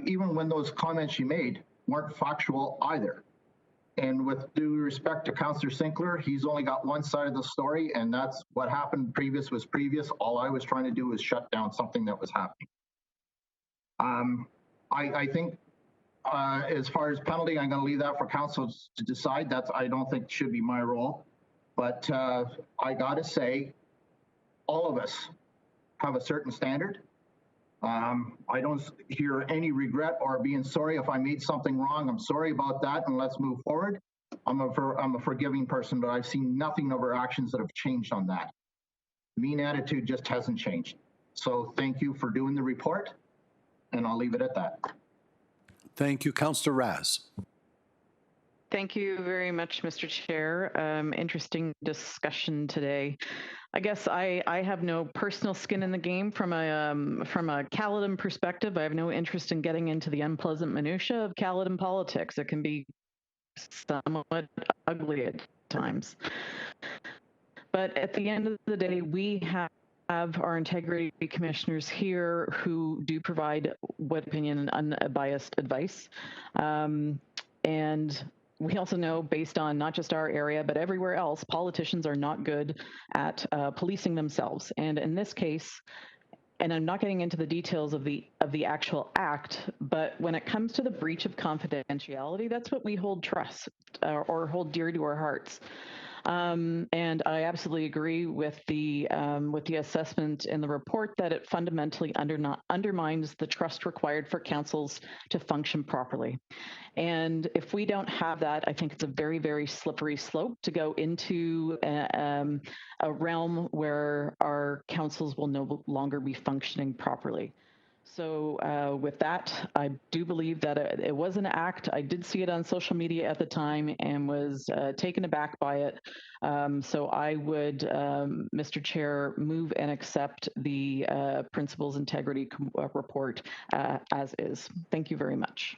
even when those comments she made weren't factual either. And with due respect to Councillor Sinclair, he's only got one side of the story, and that's what happened previous was previous. All I was trying to do was shut down something that was happening. I think as far as penalty, I'm going to leave that for council to decide. I don't think should be my role. But I got to say, all of us have a certain standard. I don't hear any regret or being sorry if I made something wrong. I'm sorry about that, and let's move forward. I'm a forgiving person, but I've seen nothing of her actions that have changed on that. Mean attitude just hasn't changed. So thank you for doing the report, and I'll leave it at that. Thank you, Councillor Raz. Thank you very much, Mr. Chair. Interesting discussion today. I guess I have no personal skin in the game from a Caledon perspective. I have no interest in getting into the unpleasant minutia of Caledon politics. It can be somewhat ugly at times. But at the end of the day, we have our integrity commissioners here who do provide what opinion and unbiased advice. And we also know, based on not just our area, but everywhere else, politicians are not good at policing themselves. And in this case, and I'm not getting into the details of the actual act, but when it comes to the breach of confidentiality, that's what we hold trust or hold dear to our hearts. And I absolutely agree with the assessment in the report that it fundamentally undermines the trust required for councils to function properly. And if we don't have that, I think it's a very, very slippery slope to go into a realm where our councils will no longer be functioning properly. So with that, I do believe that it was an act. I did see it on social media at the time and was taken aback by it. So I would, Mr. Chair, move and accept the Principal's Integrity Report as is. Thank you very much.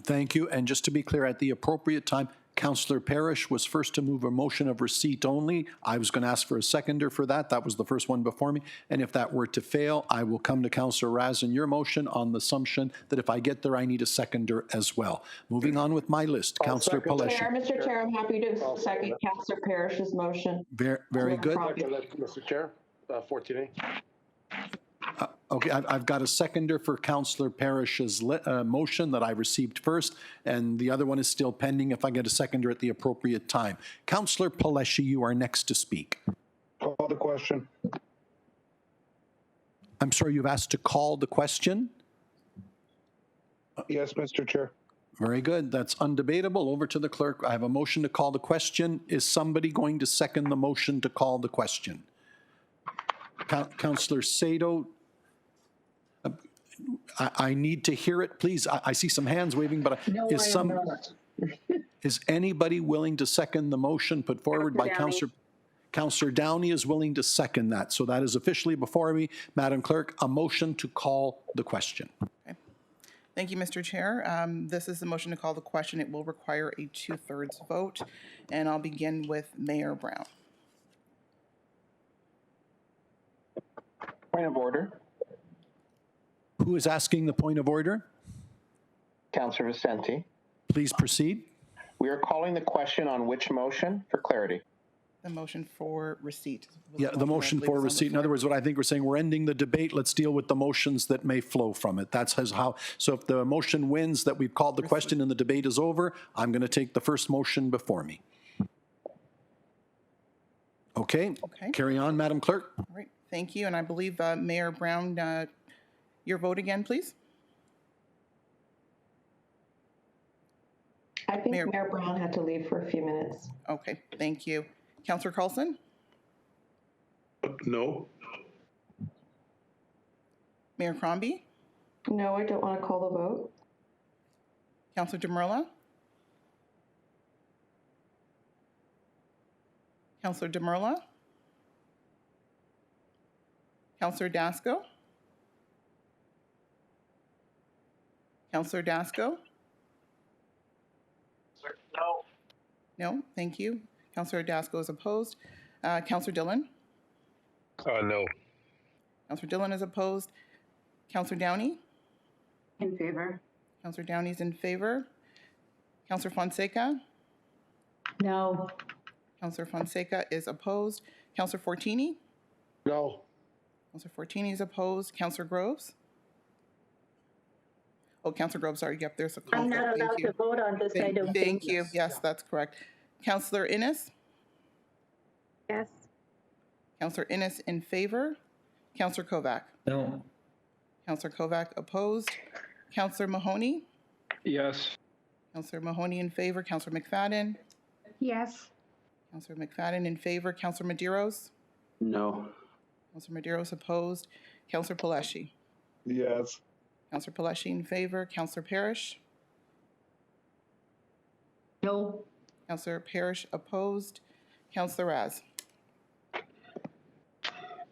Thank you. And just to be clear, at the appropriate time, Councillor Parrish was first to move a motion of receipt only. I was going to ask for a seconder for that. That was the first one before me. And if that were to fail, I will come to Councillor Raz in your motion on the assumption that if I get there, I need a seconder as well. Moving on with my list, Councillor Paleshi. Mr. Chair, I'm happy to second Councillor Parrish's motion. Very good. Mr. Chair, 14A. Okay, I've got a seconder for Councillor Parrish's motion that I received first, and the other one is still pending if I get a seconder at the appropriate time. Councillor Paleshi, you are next to speak. Call the question. I'm sorry, you've asked to call the question? Yes, Mr. Chair. Very good. That's undebatable. Over to the clerk. I have a motion to call the question. Is somebody going to second the motion to call the question? Councillor Sado, I need to hear it, please. I see some hands waving, but No, is anybody willing to second the motion put forward by Councillor Downey is willing to second that. So that is officially before me, Madam Clerk, a motion to call the question. Okay. Thank you, Mr. Chair. This is the motion to call the question. It will require a 2/3 vote, and I'll begin with Mayor Brown. Point of order. Who is asking the point of order? Councillor Vicente. Please proceed. We are calling the question on which motion for clarity? The motion for receipt. Yeah, the motion for receipt. In other words, what I think we're saying, we're ending the debate. Let's deal with the motions that may flow from it. That's how. So if the motion wins that we've called the question and the debate is over, I'm going to take the first motion before me. Okay. Carry on, Madam Clerk. All right. Thank you. And I believe Mayor Brown, your vote again, please. I think Mayor Brown had to leave for a few minutes. Okay, thank you. Councillor Carlson? No. Mayor Crombie? No, I don't want to call the vote. Councillor Demerla? Councillor Demerla? Councillor Dasco? Councillor Dasco? No. No, thank you. Councillor Dasco is opposed. Councillor Dillon? No. Councillor Dillon is opposed. Councillor Downey? In favor. Councillor Downey is in favor. Councillor Fonseca? No. Councillor Fonseca is opposed. Councillor Fortini? No. Councillor Fortini is opposed. Councillor Groves? Oh, Councillor Groves, sorry. Yep, there's a conflict. I'm not allowed to vote on this item. Thank you. Yes, that's correct. Councillor Innes? Yes. Councillor Innes in favor. Councillor Kovac? No. Councillor Kovac opposed. Councillor Mahoney? Yes. Councillor Mahoney in favor. Councillor McFadden? Yes. Councillor McFadden in favor. Councillor Medeiros? No. Councillor Medeiros opposed. Councillor Paleshi? Yes. Councillor Paleshi in favor. Councillor Parrish? No. Councillor Parrish opposed. Councillor Raz?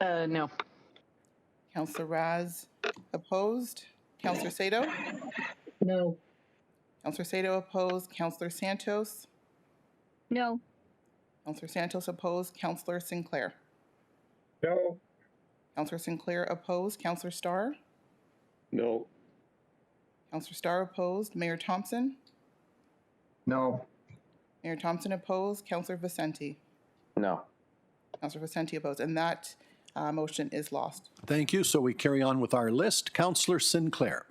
No. Councillor Raz opposed. Councillor Sado? No. Councillor Sado opposed. Councillor Santos? No. Councillor Santos opposed. Councillor Sinclair. No. Councillor Sinclair opposed. Councillor Starr. No. Councillor Starr opposed. Mayor Thompson. No. Mayor Thompson opposed. Councillor Vicente. No. Councillor Vicente opposed. And that motion is lost. Thank you. So we carry on with our list. Councillor Sinclair.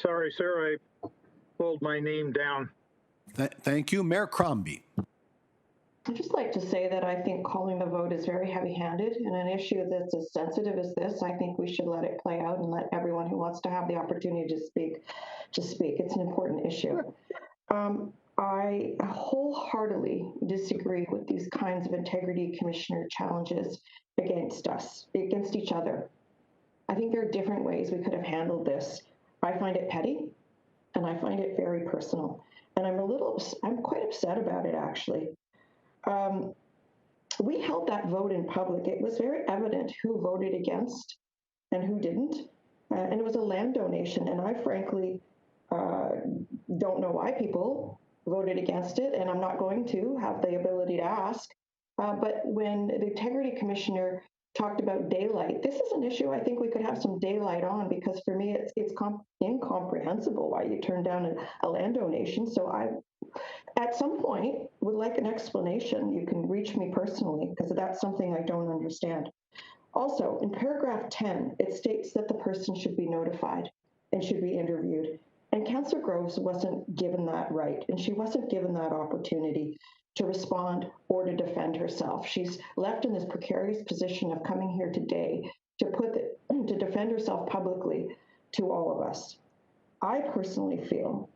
Sorry, sir, I pulled my name down. Thank you. Mayor Crombie. I'd just like to say that I think calling the vote is very heavy-handed, and an issue that's as sensitive as this, I think we should let it play out and let everyone who wants to have the opportunity to speak. It's an important issue. I wholeheartedly disagree with these kinds of integrity commissioner challenges against each other. I think there are different ways we could have handled this. I find it petty, and I find it very personal. And I'm quite upset about it, actually. We held that vote in public. It was very evident who voted against and who didn't. And it was a land donation. And I frankly don't know why people voted against it. And I'm not going to have the ability to ask. But when the Integrity Commissioner talked about daylight, this is an issue I think we could have some daylight on, because for me, it's incomprehensible why you turn down a land donation. So I, at some point, would like an explanation. You can reach me personally, because that's something I don't understand. Also, in paragraph 10, it states that the person should be notified and should be interviewed. And Councillor Groves wasn't given that right, and she wasn't given that opportunity to respond or to defend herself. She's left in this precarious position of coming here today to defend herself publicly to all of us. I personally feel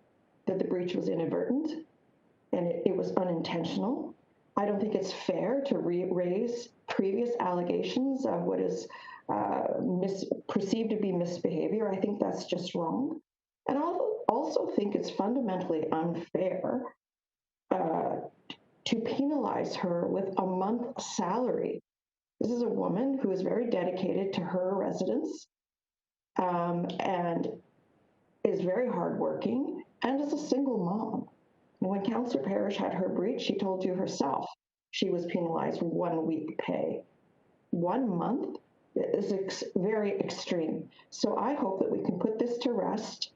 that the breach was inadvertent and it was unintentional. I don't think it's fair to raise previous allegations of what is perceived to be misbehavior. I think that's just wrong. And I also think it's fundamentally unfair to penalize her with a month's salary. This is a woman who is very dedicated to her residents and is very hardworking and is a single mom. And when Councillor Parrish had her breach, she told you herself she was penalized 1 week pay. 1 month is very extreme. So I hope that we can put this to rest,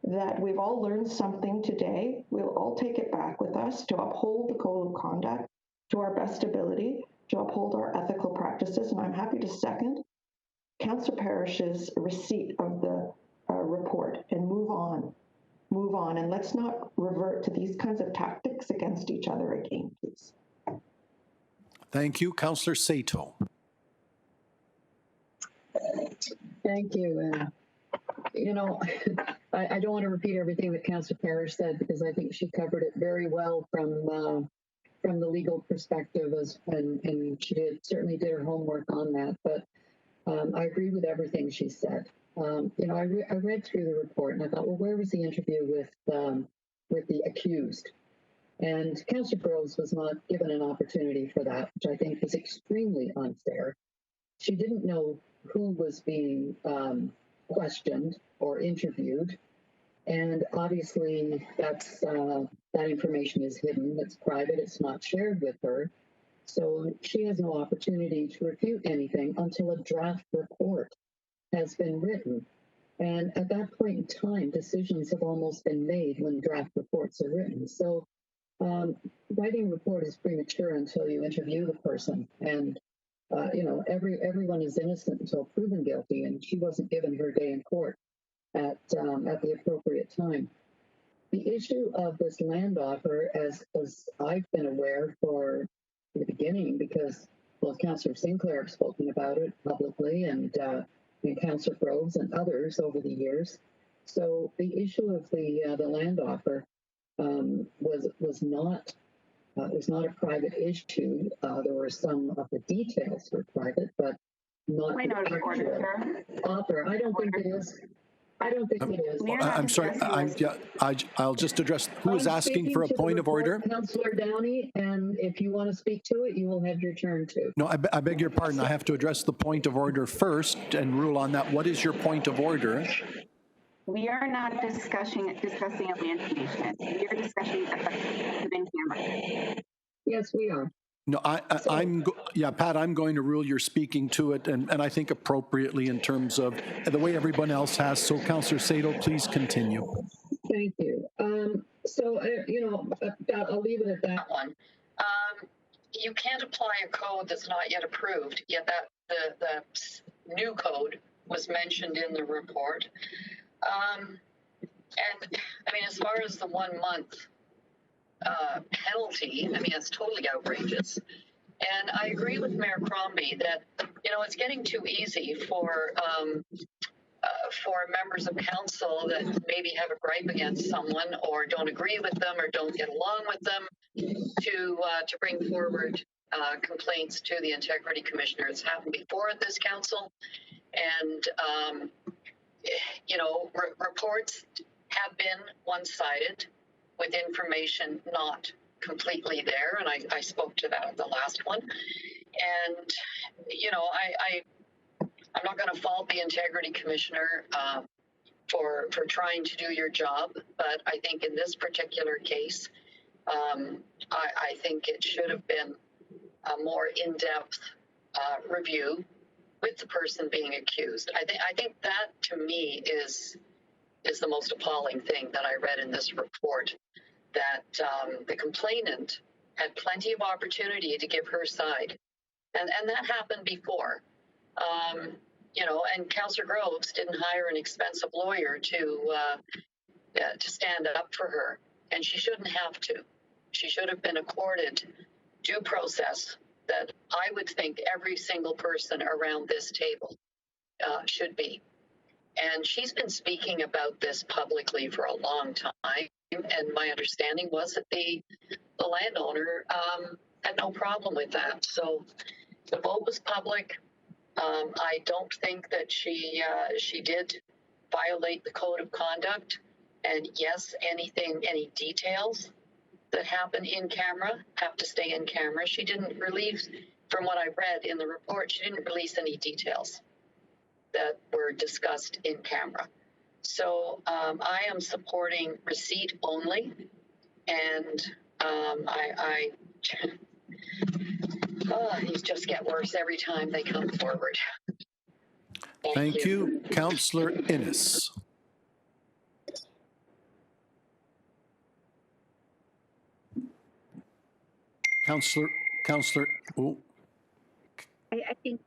that we've all learned something today. We'll all take it back with us to uphold the code of conduct to our best ability, to uphold our ethical practices. And I'm happy to second Councillor Parrish's receipt of the report and move on. And let's not revert to these kinds of tactics against each other again, please. Thank you. Councillor Sato. Thank you. You know, I don't want to repeat everything that Councillor Parrish said, because I think she covered it very well from the legal perspective, and she certainly did her homework on that. But I agree with everything she said. You know, I read through the report and I thought, well, where was the interview with the accused? And Councillor Groves was not given an opportunity for that, which I think was extremely unfair. She didn't know who was being questioned or interviewed, and obviously that's that information is hidden. It's private. It's not shared with her, so she has no opportunity to refute anything until a draft report has been written. And at that point in time, decisions have almost been made when draft reports are written. So writing a report is premature until you interview the person. And you know, everyone is innocent until proven guilty, and she wasn't given her day in court at the appropriate time. The issue of this land offer, as I've been aware for the beginning, because both Councillor Sinclair have spoken about it publicly, and Councillor Groves and others over the years. So the issue of the land offer was not a private issue. There were some of the details were private, but not the actual offer. I don't think it is. I don't think it is. I'm sorry. I'll just address who is asking for a point of order. Councillor Downey, and if you want to speak to it, you will have your turn too. No, I beg your pardon. I have to address the point of order first and rule on that. What is your point of order? We are not discussing a land commission. We are discussing a in camera. Yes, we are. No, yeah, Pat, I'm going to rule you're speaking to it, and I think appropriately in terms of the way everyone else has. So, Councillor Sato, please continue. Thank you. I'll leave it at that one. You can't apply a code that's not yet approved, yet that the new code was mentioned in the report. And I mean, as far as the 1 month penalty, I mean, it's totally outrageous. And I agree with Mayor Crombie that, it's getting too easy for members of council that maybe have a gripe against someone or don't agree with them or don't get along with them to bring forward complaints to the Integrity Commissioner. It's happened before at this council, and reports have been one-sided with information not completely there, and I spoke to that at the last one. And I'm not going to fault the Integrity Commissioner for trying to do your job, but I think in this particular case, I think it should have been a more in-depth review with the person being accused. I think that to me is the most appalling thing that I read in this report, that the complainant had plenty of opportunity to give her side, and that happened before. And Councillor Groves didn't hire an expensive lawyer to stand up for her, and she shouldn't have to. She should have been accorded due process that I would think every single person around this table should be. And she's been speaking about this publicly for a long time, and my understanding was that the landowner had no problem with that. So the vote was public. I don't think that she did violate the code of conduct. And yes, any details that happen in camera have to stay in camera. She didn't release, from what I read in the report, she didn't release any details that were discussed in camera. So I am supporting receipt only, and these just get worse every time they come forward. Thank you. Councillor Innes. Councillor, oh. I think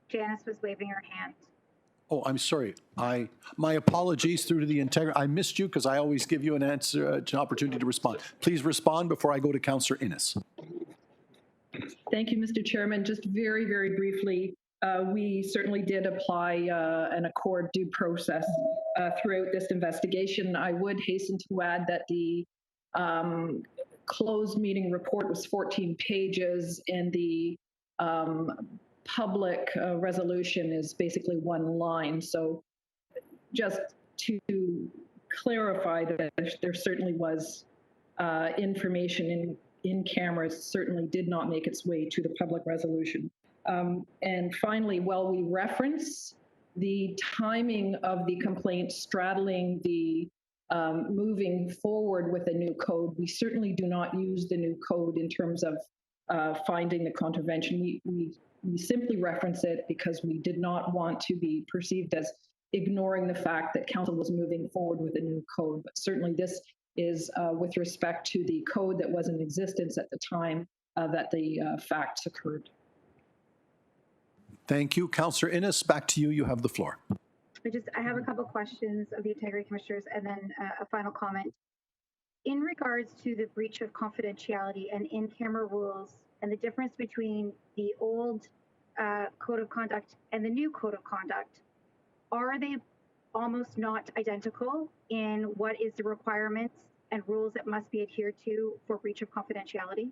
Janice was waving her hand. Oh, I'm sorry. My apologies through to the Integrity. I missed you because I always give you an answer, an opportunity to respond. Please respond before I go to Councillor Innes. Thank you, Mr. Chairman. Just very, very briefly, we certainly did apply and accord due process throughout this investigation. I would hasten to add that the closed meeting report was 14 pages, and the public resolution is basically one line. So just to clarify that there certainly was information in cameras, certainly did not make its way to the public resolution. And finally, while we reference the timing of the complaint straddling the moving forward with a new code, we certainly do not use the new code in terms of finding the contravention. We simply reference it because we did not want to be perceived as ignoring the fact that council was moving forward with a new code. But certainly this is with respect to the code that was in existence at the time that the facts occurred. Thank you. Councillor Innes, back to you. You have the floor. I have a couple questions of the Integrity Commissioners and then a final comment. In regards to the breach of confidentiality and in-camera rules and the difference between the old code of conduct and the new code of conduct, are they almost not identical in what is the requirements and rules that must be adhered to for breach of confidentiality?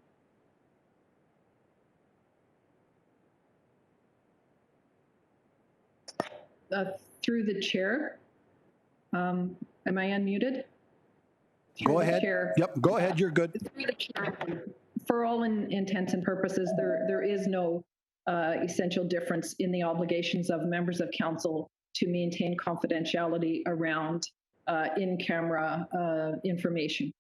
Through the chair, am I unmuted? Go ahead. Yep, go ahead. You're good. Through the chair, for all intents and purposes, there is no essential difference in the obligations of members of council to maintain confidentiality around in-camera information.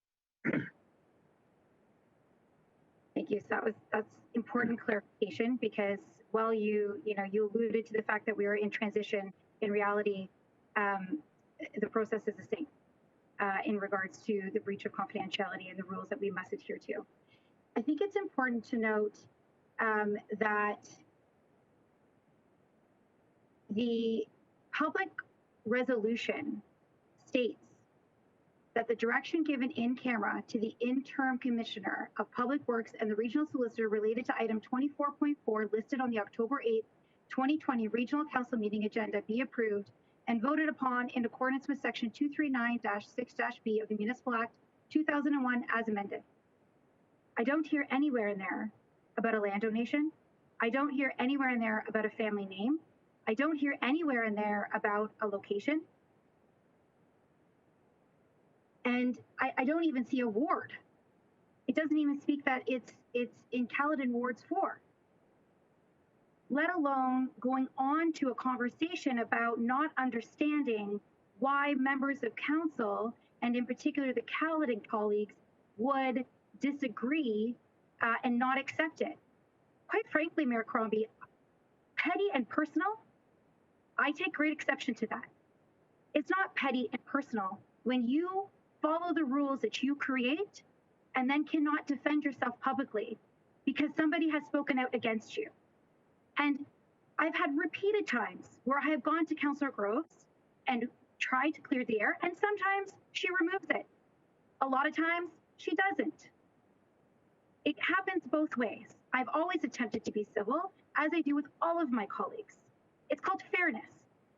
Thank you. So that's important clarification, because while you alluded to the fact that we are in transition, in reality, the process is the same in regards to the breach of confidentiality and the rules that we must adhere to. I think it's important to note that the public resolution states that the direction given in camera to the interim commissioner of public works and the regional solicitor related to item 24.4 listed on the October 8th, 2020 regional council meeting agenda be approved and voted upon in accordance with section 239-6-B of the Municipal Act 2001 as amended. I don't hear anywhere in there about a land donation. I don't hear anywhere in there about a family name. I don't hear anywhere in there about a location. And I don't even see a ward. It doesn't even speak that it's in Caledon Wards 4, let alone going on to a conversation about not understanding why members of council, and in particular the Caledon colleagues, would disagree and not accept it. Quite frankly, Mayor Crombie, petty and personal, I take great exception to that. It's not petty and personal when you follow the rules that you create and then cannot defend yourself publicly because somebody has spoken out against you. And I've had repeated times where I have gone to Councillor Groves and tried to clear the air, and sometimes she removes it. A lot of times she doesn't. It happens both ways. I've always attempted to be civil, as I do with all of my colleagues. It's called fairness.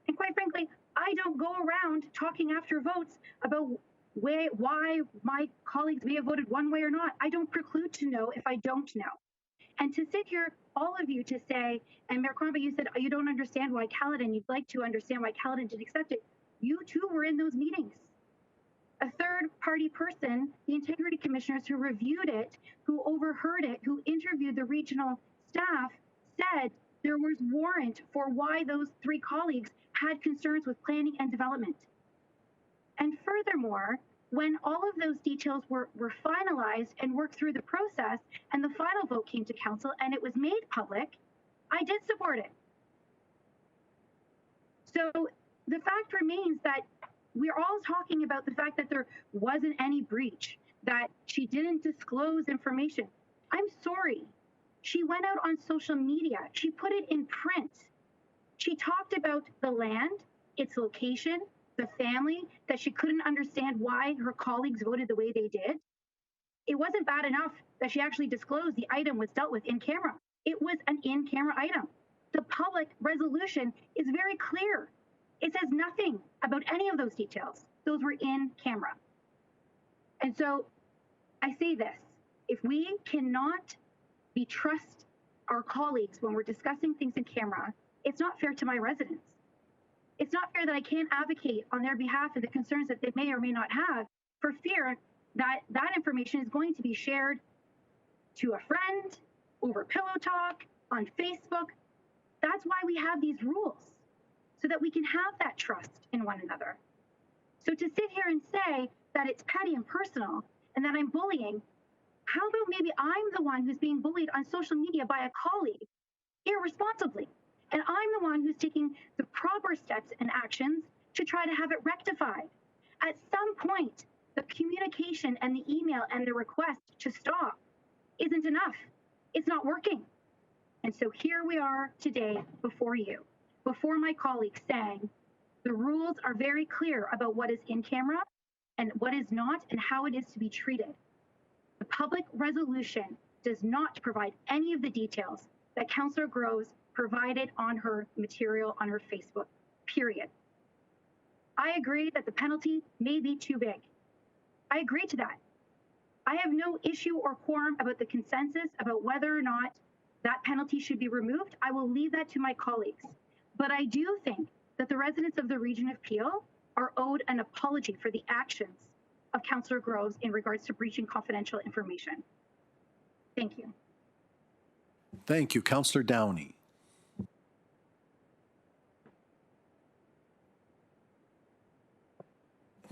And quite frankly, I don't go around talking after votes about why my colleagues may have voted one way or not. I don't preclude to know if I don't know. And to sit here, all of you, to say, and Mayor Crombie, you said, oh, you don't understand why Caledon, you'd like to understand why Caledon didn't accept it. You too were in those meetings. A third party person, the integrity commissioners who reviewed it, who overheard it, who interviewed the regional staff, said there was warrant for why those three colleagues had concerns with planning and development. And furthermore, when all of those details were finalized and worked through the process and the final vote came to council and it was made public, I did support it. So the fact remains that we're all talking about the fact that there wasn't any breach, that she didn't disclose information. I'm sorry. She went out on social media. She put it in print. She talked about the land, its location, the family, that she couldn't understand why her colleagues voted the way they did. It wasn't bad enough that she actually disclosed the item was dealt with in camera. It was an in-camera item. The public resolution is very clear. It says nothing about any of those details. Those were in camera. And so I say this, if we cannot trust our colleagues when we're discussing things in camera, it's not fair to my residents. It's not fair that I can't advocate on their behalf and the concerns that they may or may not have, for fear that that information is going to be shared to a friend, over pillow talk, on Facebook. That's why we have these rules, so that we can have that trust in one another. So to sit here and say that it's petty and personal and that I'm bullying, how about maybe I'm the one who's being bullied on social media by a colleague irresponsibly, and I'm the one who's taking the proper steps and actions to try to have it rectified. At some point, the communication and the email and the request to stop isn't enough. It's not working. And so here we are today before you, before my colleagues, saying the rules are very clear about what is in camera and what is not and how it is to be treated. The public resolution does not provide any of the details that Councillor Groves provided on her material on her Facebook, period. I agree that the penalty may be too big. I agree to that. I have no issue or quorum about the consensus about whether or not that penalty should be removed. I will leave that to my colleagues. But I do think that the residents of the region of Peel are owed an apology for the actions of Councillor Groves in regards to breaching confidential information. Thank you. Thank you, Councillor Downey.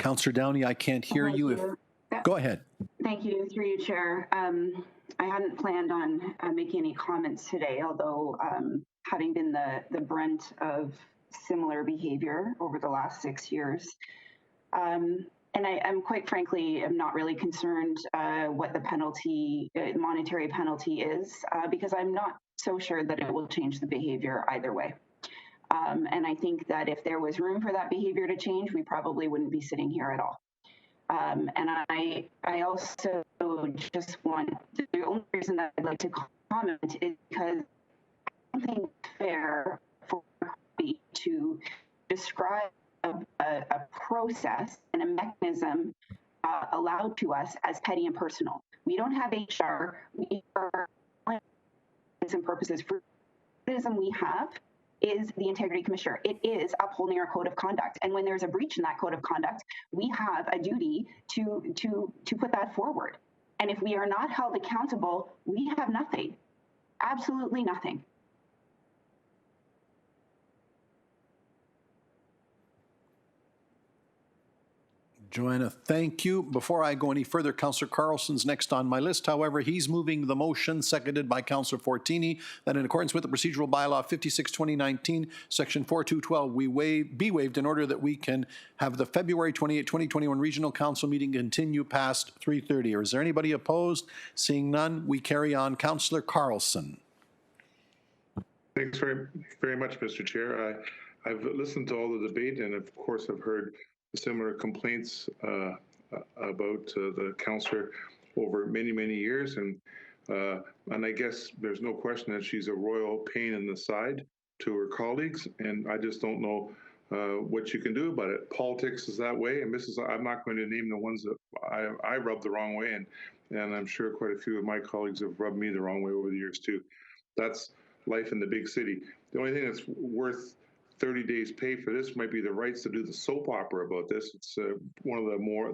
Councillor Downey, I can't hear you. Go ahead. Thank you, through you, Chair. I hadn't planned on making any comments today, although having been the brunt of similar behavior over the last 6 years. And I'm quite frankly, I'm not really concerned what the penalty, monetary penalty is, because I'm not so sure that it will change the behavior either way. And I think that if there was room for that behavior to change, we probably wouldn't be sitting here at all. And I also just want, the only reason that I'd like to comment is because I don't think it's fair for me to describe a process and a mechanism allowed to us as petty and personal. We don't have HR. We are, and purposes for the mechanism we have is the Integrity Commissioner. It is upholding our code of conduct. And when there's a breach in that code of conduct, we have a duty to put that forward. And if we are not held accountable, we have nothing, absolutely nothing. Joanna, thank you. Before I go any further, Councillor Carlson's next on my list. However, he's moving the motion, seconded by Councillor Fortini, that in accordance with the procedural bylaw 56-2019, section 4212, be waived in order that we can have the February 28, 2021 Regional Council meeting continue past 3:30. Or is there anybody opposed? Seeing none, we carry on. Councillor Carlson. Thanks very much, Mr. Chair. I've listened to all the debate, and of course I've heard similar complaints about the councillor over many years, and I guess there's no question that she's a royal pain in the side to her colleagues, and I just don't know what you can do about it. Politics is that way, and I'm not going to name the ones that I rubbed the wrong way, and I'm sure quite a few of my colleagues have rubbed me the wrong way over the years too. That's life in the big city. The only thing that's worth 30 days pay for this might be the rights to do the soap opera about this. It's one of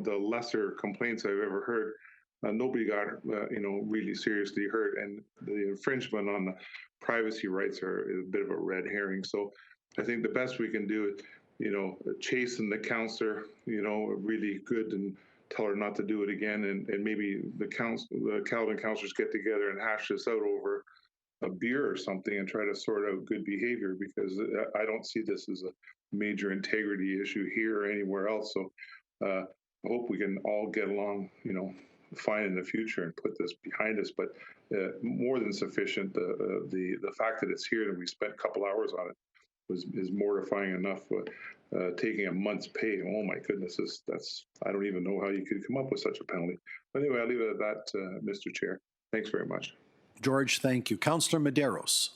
the lesser complaints I've ever heard. Nobody got really seriously hurt, and the infringement on the privacy rights are a bit of a red herring. So I think the best we can do is chasten the councillor really good and tell her not to do it again, and maybe the Caledon councillors get together and hash this out over a beer or something and try to sort out good behavior, because I don't see this as a major integrity issue here or anywhere else. So I hope we can all get along, fine in the future and put this behind us. But more than sufficient. The fact that it's here and we spent a couple hours on it is mortifying enough. Taking a month's pay, oh my goodness, I don't even know how you could come up with such a penalty. But anyway, I'll leave it at that, Mr. Chair. Thanks very much. George, thank you. Councillor Medeiros.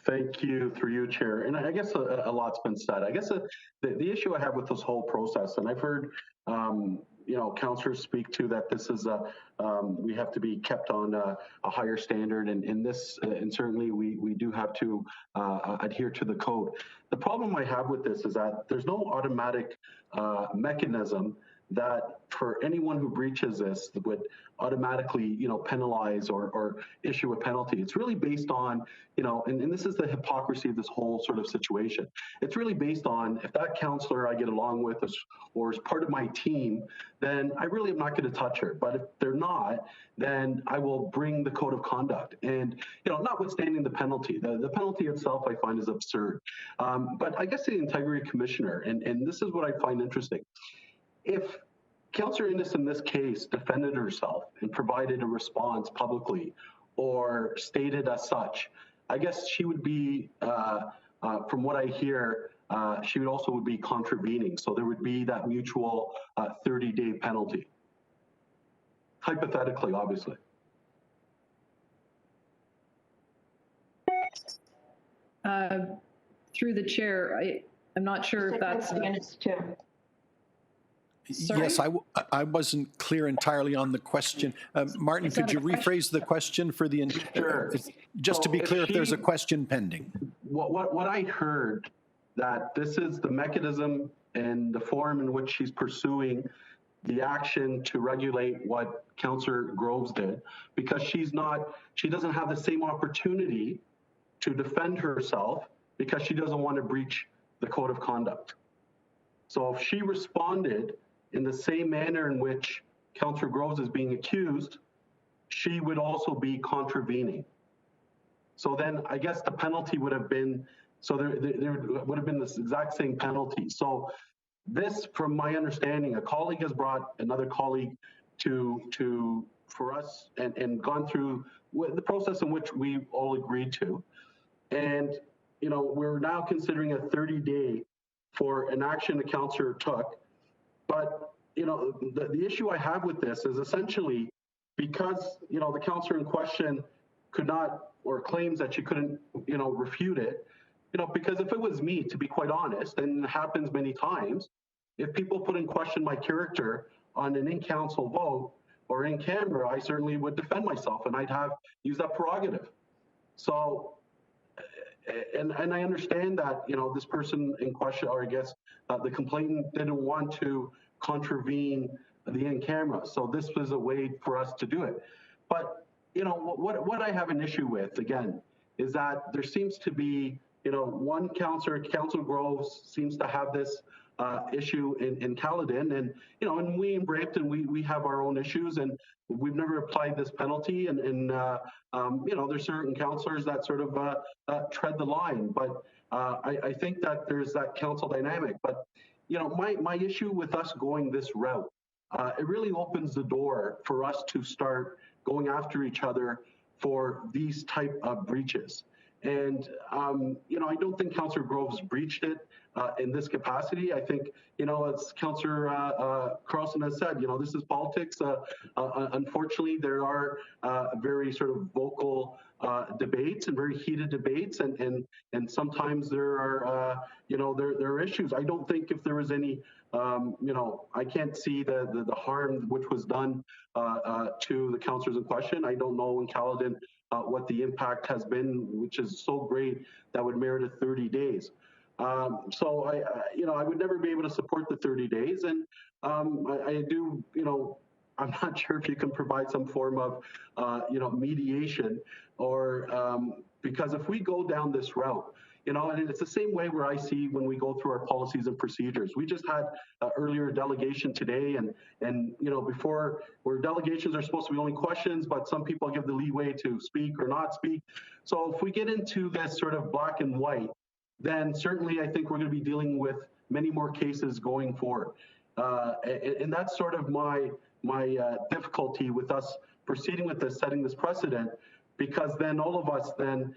Thank you, through you, Chair. And I guess a lot's been said. I guess the issue I have with this whole process, and I've heard, councillors speak to that this is we have to be kept on a higher standard, and certainly we do have to adhere to the code. The problem I have with this is that there's no automatic mechanism that for anyone who breaches this would automatically, penalize or issue a penalty. It's really based on, and this is the hypocrisy of this whole sort of situation. It's really based on if that counselor I get along with or is part of my team, then I really am not going to touch her. But if they're not, then I will bring the code of conduct. And, notwithstanding the penalty, the penalty itself I find is absurd. But I guess the Integrity Commissioner, and this is what I find interesting. If Councillor Innes in this case defended herself and provided a response publicly or stated as such, I guess she would be, from what I hear, she would also be contravening. So there would be that mutual 30-day penalty. Hypothetically, obviously. Through the chair, I'm not sure if that's... Sorry? Yes, I wasn't clear entirely on the question. Martin, could you rephrase the question for the... Sure. Just to be clear, if there's a question pending. What I heard, that this is the mechanism and the form in which she's pursuing the action to regulate what Councillor Groves did, because she doesn't have the same opportunity to defend herself because she doesn't want to breach the code of conduct. So if she responded in the same manner in which Councillor Groves is being accused, she would also be contravening. So then I guess the penalty would have been, so there would have been this exact same penalty. So this, from my understanding, a colleague has brought another colleague for us and gone through the process in which we all agreed to. And, you know, we're now considering a 30-day for an action the councillor took. But, you know, the issue I have with this is essentially because, you know, the councillor in question could not, or claims that she couldn't, you know, refute it, you know, because if it was me, to be quite honest, and it happens many times, if people put in question my character on an in-council vote or in camera, I certainly would defend myself and I'd have used that prerogative. So, and I understand that, you know, this person in question, or I guess the complainant didn't want to contravene the in-camera. So this was a way for us to do it. But, you know, what I have an issue with, again, is that there seems to be, you know, one councillor, Councillor Groves, seems to have this issue in Caledon, and you know, and we in Brampton, we have our own issues, and we've never applied this penalty, and you know, there's certain councillors that sort of tread the line, but I think that there's that council dynamic. But you know, my issue with us going this route, it really opens the door for us to start going after each other for these type of breaches. And, you know, I don't think Councillor Groves breached it in this capacity. I think, you know, as Councillor Carlson has said, you know, this is politics. Unfortunately, there are very sort of vocal debates and very heated debates, and sometimes there are, you know, there are issues. I don't think if there was any, you know, I can't see the harm which was done to the councillors in question. I don't know in Caledon what the impact has been, which is so great that would merit a 30 days. So you know, I would never be able to support the 30 days, and I do, you know, I'm not sure if you can provide some form of, you know, mediation, or because if we go down this route, you know, and it's the same way where I see when we go through our policies and procedures. We just had earlier delegation today, and you know, before, where delegations are supposed to be only questions, but some people give the leeway to speak or not speak. So if we get into this sort of black and white, then certainly I think we're going to be dealing with many more cases going forward. And that's sort of my difficulty with us proceeding with this, setting this precedent, because then all of us then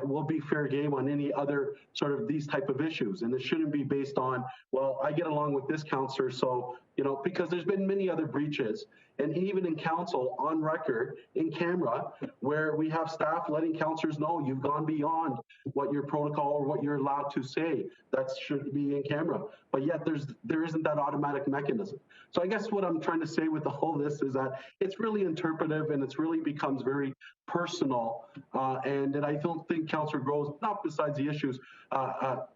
will be fair game on any other sort of these type of issues. And it shouldn't be based on, well, I get along with this councillor, so, you know, because there's been many other breaches, and even in council, on record, in camera, where we have staff letting councillors know you've gone beyond what your protocol or what you're allowed to say. That should be in camera. But yet there isn't that automatic mechanism. So I guess what I'm trying to say with all this is that it's really interpretive, and it's really becomes very personal. And I don't think Councillor Groves, not besides the issues,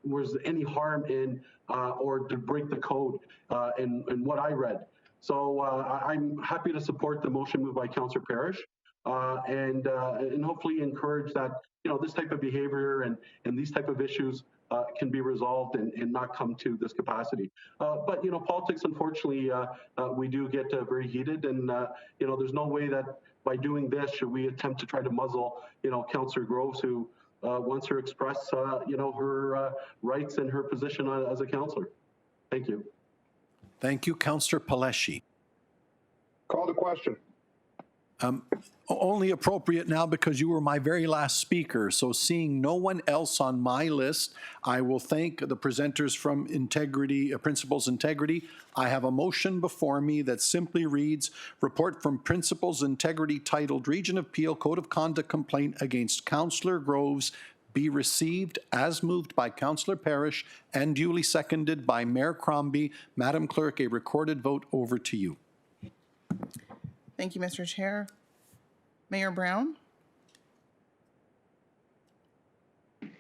was any harm in or to break the code in what I read. So I'm happy to support the motion moved by Councillor Parrish, and hopefully encourage that, you know, this type of behavior and these type of issues can be resolved and not come to this capacity. But, you know, politics, unfortunately, we do get very heated, and, you know, there's no way that by doing this should we attempt to try to muzzle, you know, Councillor Groves, who wants to express, you know, her rights and her position as a councillor. Thank you. Thank you, Councillor Paleshi. Call the question. Only appropriate now because you were my very last speaker. So seeing no one else on my list, I will thank the presenters from Integrity, Principles Integrity. I have a motion before me that simply reads, Report from Principles Integrity titled Region of Peel Code of Conduct Complaint against Councillor Groves be received as moved by Councillor Parrish and duly seconded by Mayor Crombie. Madam Clerk, a recorded vote over to you. Thank you, Mr. Chair. Mayor Brown?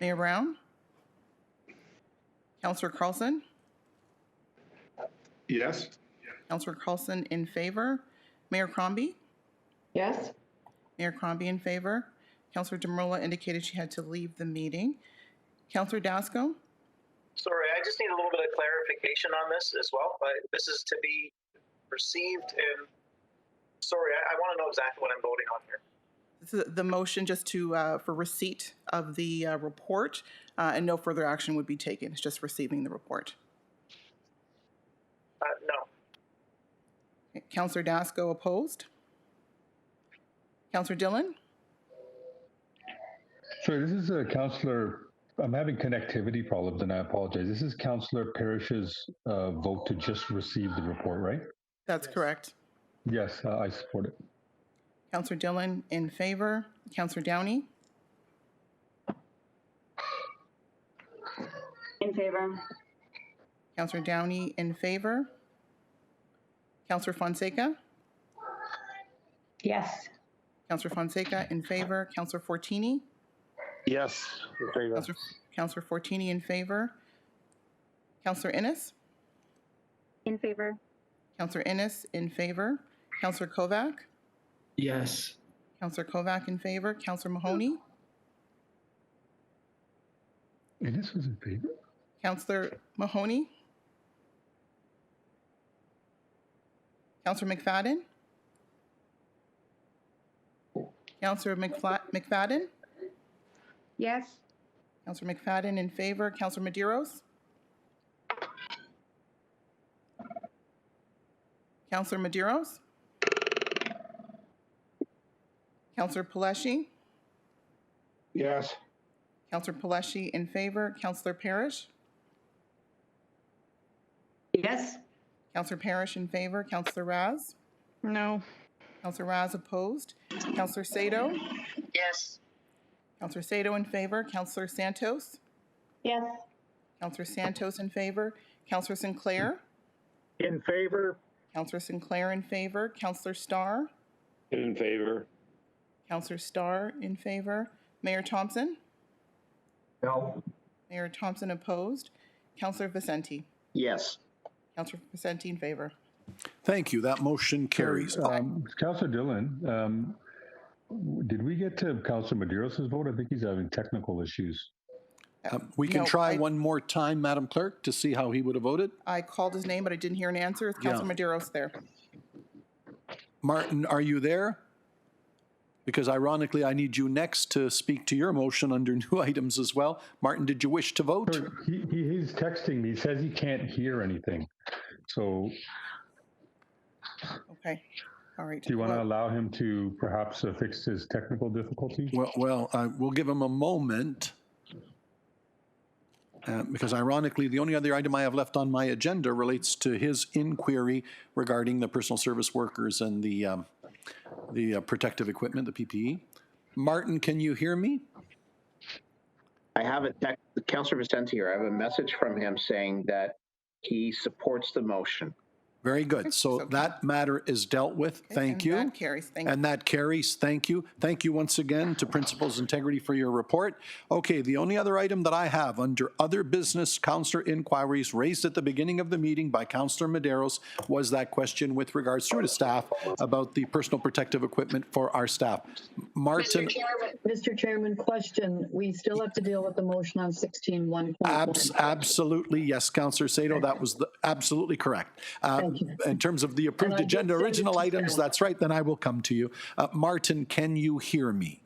Mayor Brown? Councillor Carlson? Yes. Councillor Carlson in favor. Mayor Crombie? Yes. Mayor Crombie in favor. Councillor Demerla indicated she had to leave the meeting. Councillor Dasco? Sorry, I just need a little bit of clarification on this as well. This is to be received in, sorry, I want to know exactly what I'm voting on here. This is the motion just to, for receipt of the report, and no further action would be taken. It's just receiving the report. No. Okay. Councillor Dasco opposed. Councillor Dillon? Sorry, this is Councillor, I'm having connectivity problems and I apologize. This is Councillor Parrish's vote to just receive the report, right? That's correct. Yes, I support it. Councillor Dillon in favor. Councillor Downey? In favor. Councillor Downey in favor. Councillor Fonseca? Yes. Councillor Fonseca in favor. Councillor Fortini? Yes, in favor. Councillor Fortini in favor. Councillor Innes? In favor. Councillor Innes in favor. Councillor Kovac? Yes. Councillor Kovac in favor. Councillor Mahoney? Innes was in favor? Councillor Mahoney? Councillor McFadden? Councillor McFadden? Yes. Councillor McFadden in favor. Councillor Medeiros? Councillor Medeiros? Councillor Paleshi? Yes. Councillor Paleshi in favor. Councillor Parrish? Yes. Councillor Parrish in favor. Councillor Raz? No. Councillor Raz opposed. Councillor Sato? Yes. Councillor Sato in favor. Councillor Santos? Yes. Councillor Santos in favor. Councillor Sinclair? In favor. Councillor Sinclair in favor. Councillor Starr? In favor. Councillor Starr in favor. Mayor Thompson? No. Mayor Thompson opposed. Councillor Vicente? Yes. Councillor Vicente in favor. Thank you. That motion carries. Councillor Dillon, did we get to Councillor Medeiros' vote? I think he's having technical issues. We can try one more time, Madam Clerk, to see how he would have voted. I called his name, but I didn't hear an answer. Is Councillor Medeiros there? Martin, are you there? Because ironically, I need you next to speak to your motion under new items as well. Martin, did you wish to vote? Sir, he's texting me. He says he can't hear anything. So. Okay. All right. Do you want to allow him to perhaps fix his technical difficulty? Well, we'll give him a moment. Because ironically, the only other item I have left on my agenda relates to his inquiry regarding the personal service workers and the protective equipment, the PPE. Martin, can you hear me? I have a text, Councillor Vicente here. I have a message from him saying that he supports the motion. Very good. So that matter is dealt with. Thank you. That carries. Thank you. And that carries. Thank you. Thank you once again to Principals Integrity for your report. Okay, the only other item that I have under other business councillor inquiries raised at the beginning of the meeting by Councillor Medeiros was that question with regards through to staff about the personal protective equipment for our staff. Martin. Mr. Chairman, question. We still have to deal with the motion on 16.1. Absolutely. Yes, Councillor Sato, that was absolutely correct. In terms of the approved agenda original items, that's right, then I will come to you. Martin, can you hear me?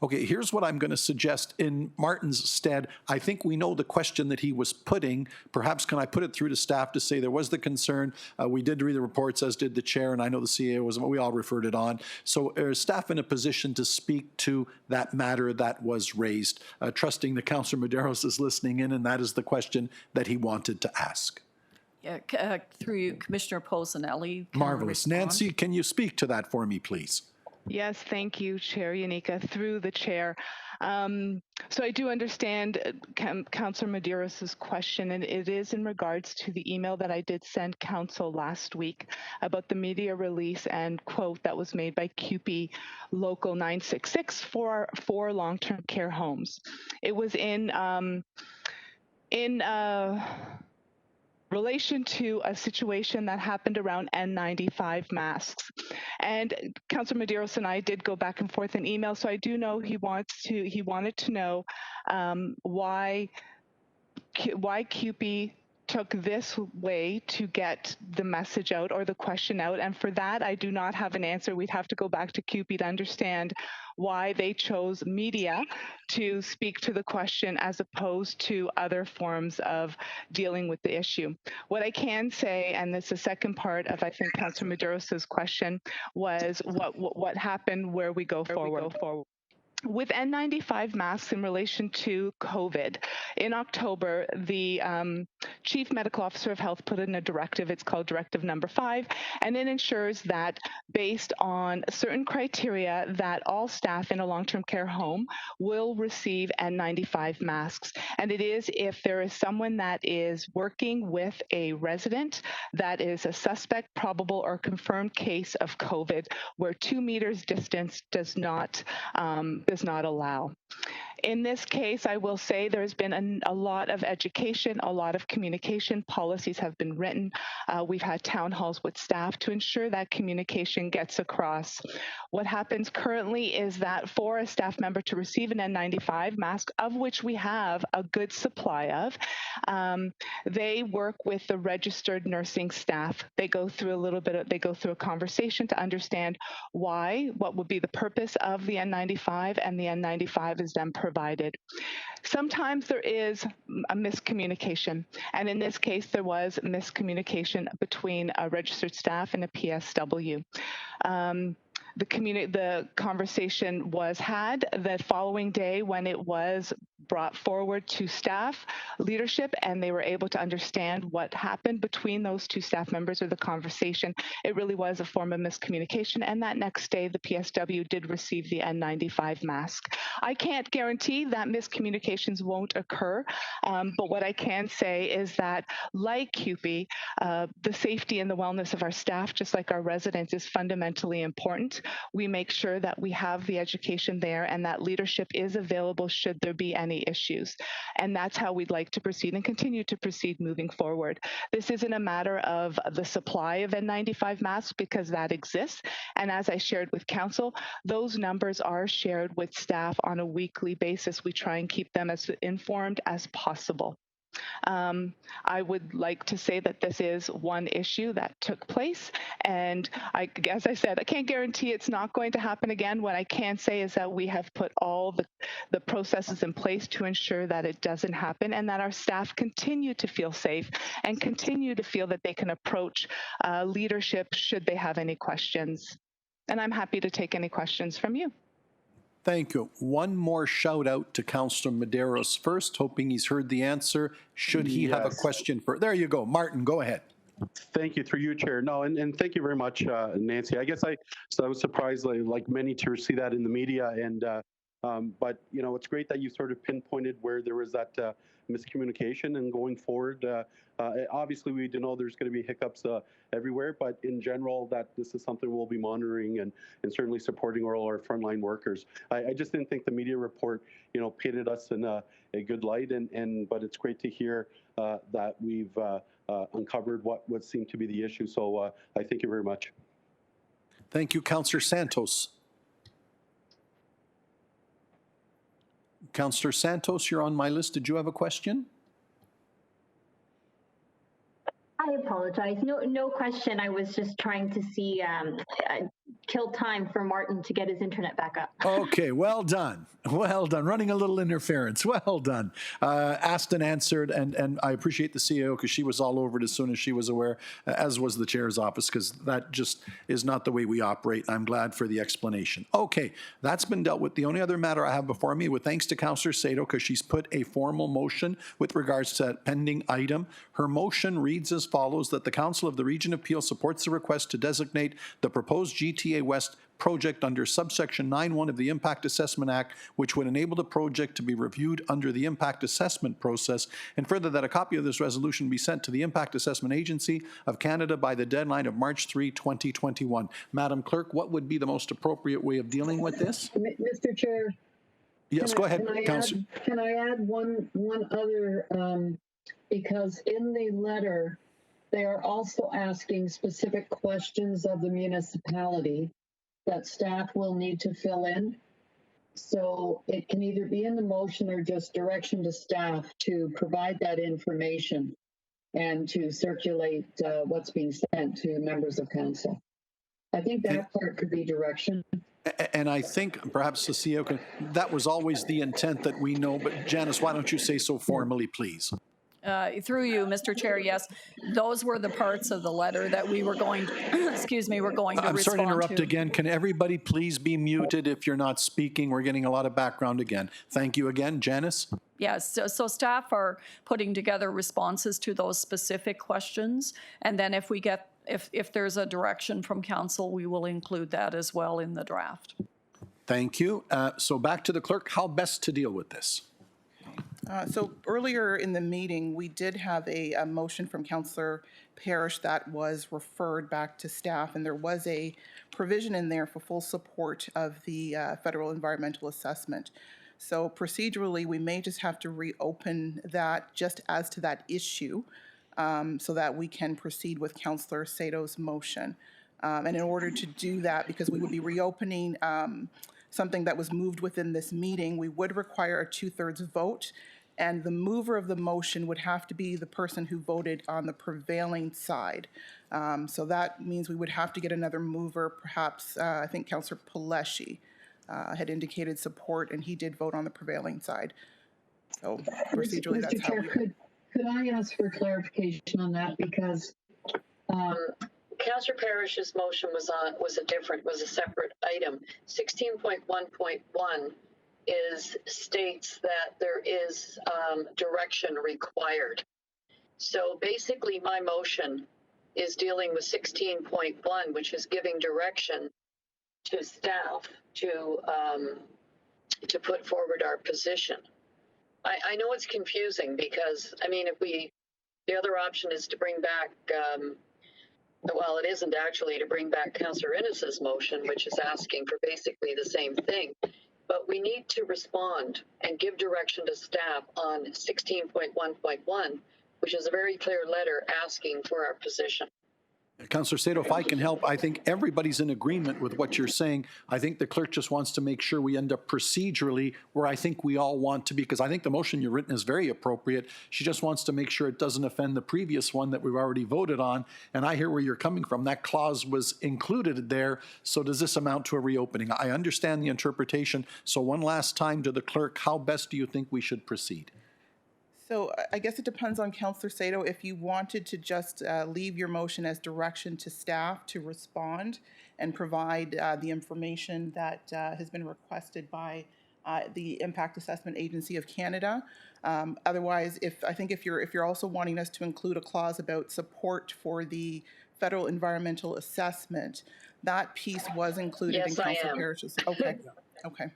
Okay, here's what I'm going to suggest in Martin's stead. I think we know the question that he was putting. Perhaps can I put it through to staff to say there was the concern. We did read the reports, as did the chair, and I know the CA was, we all referred it on. So is staff in a position to speak to that matter that was raised, trusting that Councillor Medeiros is listening in, and that is the question that he wanted to ask. Yeah, through you, Commissioner Posanelli. Marvelous. Nancy, can you speak to that for me, please? Yes, thank you, Chair Yanika, through the chair. So I do understand Councillor Medeiros' question, and it is in regards to the email that I did send Council last week about the media release and quote that was made by CUPE Local 966 for long-term care homes. It was in relation to a situation that happened around N95 masks. And Councillor Medeiros and I did go back and forth in email, so I do know he wanted to know why CUPE took this way to get the message out or the question out. And for that, I do not have an answer. We'd have to go back to CUPE to understand why they chose media to speak to the question as opposed to other forms of dealing with the issue. What I can say, and this is the second part of, I think, Councillor Medeiros' question, was what happened, where we go forward. With N95 masks in relation to COVID, in October, the Chief Medical Officer of Health put in a directive. It's called Directive Number 5, and it ensures that based on certain criteria that all staff in a long-term care home will receive N95 masks. And it is if there is someone that is working with a resident that is a suspect, probable, or confirmed case of COVID, where 2 meters distance does not allow. In this case, I will say there's been a lot of education, a lot of communication. Policies have been written. We've had town halls with staff to ensure that communication gets across. What happens currently is that for a staff member to receive an N95 mask, of which we have a good supply of, they work with the registered nursing staff. They go through a conversation to understand why, what would be the purpose of the N95, and the N95 is then provided. Sometimes there is a miscommunication, and in this case, there was miscommunication between a registered staff and a PSW. The conversation was had the following day when it was brought forward to staff leadership, and they were able to understand what happened between those two staff members, or the conversation. It really was a form of miscommunication, and that next day the PSW did receive the N95 mask. I can't guarantee that miscommunications won't occur, but what I can say is that, like CUPE, the safety and the wellness of our staff, just like our residents, is fundamentally important. We make sure that we have the education there and that leadership is available should there be any issues. And that's how we'd like to proceed and continue to proceed moving forward. This isn't a matter of the supply of N95 masks, because that exists. And as I shared with council, those numbers are shared with staff on a weekly basis. We try and keep them as informed as possible. I would like to say that this is one issue that took place, and as I said, I can't guarantee it's not going to happen again. What I can say is that we have put all the processes in place to ensure that it doesn't happen, and that our staff continue to feel safe and continue to feel that they can approach leadership should they have any questions. And I'm happy to take any questions from you. Thank you. One more shout out to Councillor Medeiros first, hoping he's heard the answer. Should he have a question for, there you go. Martin, go ahead. Thank you, through you, Chair. No, and thank you very much, Nancy. I guess I was surprised, like many, to see that in the media, and but you know, it's great that you sort of pinpointed where there was that miscommunication, and going forward, obviously we do know there's going to be hiccups everywhere, but in general, that this is something we'll be monitoring and certainly supporting all our frontline workers. I just didn't think the media report, you know, painted us in a good light, but it's great to hear that we've uncovered what would seem to be the issue. So I thank you very much. Thank you, Councillor Santos. Councillor Santos, you're on my list. Did you have a question? I apologize. No question. I was just trying to see, kill time for Martin to get his internet back up. Okay, well done. Well done. Running a little interference. Well done. Asked and answered, and I appreciate the CEO, because she was all over it as soon as she was aware, as was the chair's office, because that just is not the way we operate. I'm glad for the explanation. Okay, that's been dealt with. The only other matter I have before me, with thanks to Councillor Sato, because she's put a formal motion with regards to that pending item. Her motion reads as follows: that the Council of the Region of Peel supports the request to designate the proposed GTA West project under subsection 9.1 of the Impact Assessment Act, which would enable the project to be reviewed under the impact assessment process, and further that a copy of this resolution be sent to the Impact Assessment Agency of Canada by the deadline of March 3, 2021. Madam Clerk, what would be the most appropriate way of dealing with this? Mr. Chair. Yes, go ahead, Councillor. Can I add one other, because in the letter, they are also asking specific questions of the municipality that staff will need to fill in. So it can either be in the motion or just direction to staff to provide that information and to circulate what's being sent to members of council. I think that part could be direction. And I think perhaps Cecile can, that was always the intent that we know, but Janice, why don't you say so formally, please? Through you, Mr. Chair, yes, those were the parts of the letter that we were going to, excuse me, we're going to I'm sorry to respond interrupt again. Can everybody please be muted if you're not speaking? We're getting a lot of background again. Thank you again. Janice? Yes, so staff are putting together responses to those specific questions. And then if we get, if there's a direction from council, we will include that as well in the draft. Thank you. So back to the clerk. How best to deal with this? So earlier in the meeting, we did have a motion from Councillor Parrish that was referred back to staff, and there was a provision in there for full support of the federal environmental assessment. So procedurally, we may just have to reopen that just as to that issue so that we can proceed with Councillor Sato's motion. And in order to do that, because we would be reopening something that was moved within this meeting, we would require a 2/3 vote, and the mover of the motion would have to be the person who voted on the prevailing side. So that means we would have to get another mover, perhaps, I think Councillor Paleshi had indicated support, and he did vote on the prevailing side. So procedurally, that's how we... Could I ask for clarification on that? Because Councillor Parrish's motion was a separate item. 16.1.1 states that there is direction required. So basically my motion is dealing with 16.1, which is giving direction to staff to put forward our position. I know it's confusing because, I mean, the other option is to bring back, well, it isn't actually to bring back Councillor Innes's motion, which is asking for basically the same thing. But we need to respond and give direction to staff on 16.1.1, which is a very clear letter asking for our position. Councillor Sato, if I can help, I think everybody's in agreement with what you're saying. I think the clerk just wants to make sure we end up procedurally where I think we all want to be, because I think the motion you've written is very appropriate. She just wants to make sure it doesn't offend the previous one that we've already voted on. And I hear where you're coming from. That clause was included there. So does this amount to a reopening? I understand the interpretation. So one last time to the clerk, how best do you think we should proceed? So I guess it depends on Councillor Sato. If you wanted to just leave your motion as direction to staff to respond and provide the information that has been requested by the Impact Assessment Agency of Canada. Otherwise, I think if you're also wanting us to include a clause about support for the federal environmental assessment, that piece was included in Councillor Parrish's. Okay. Okay.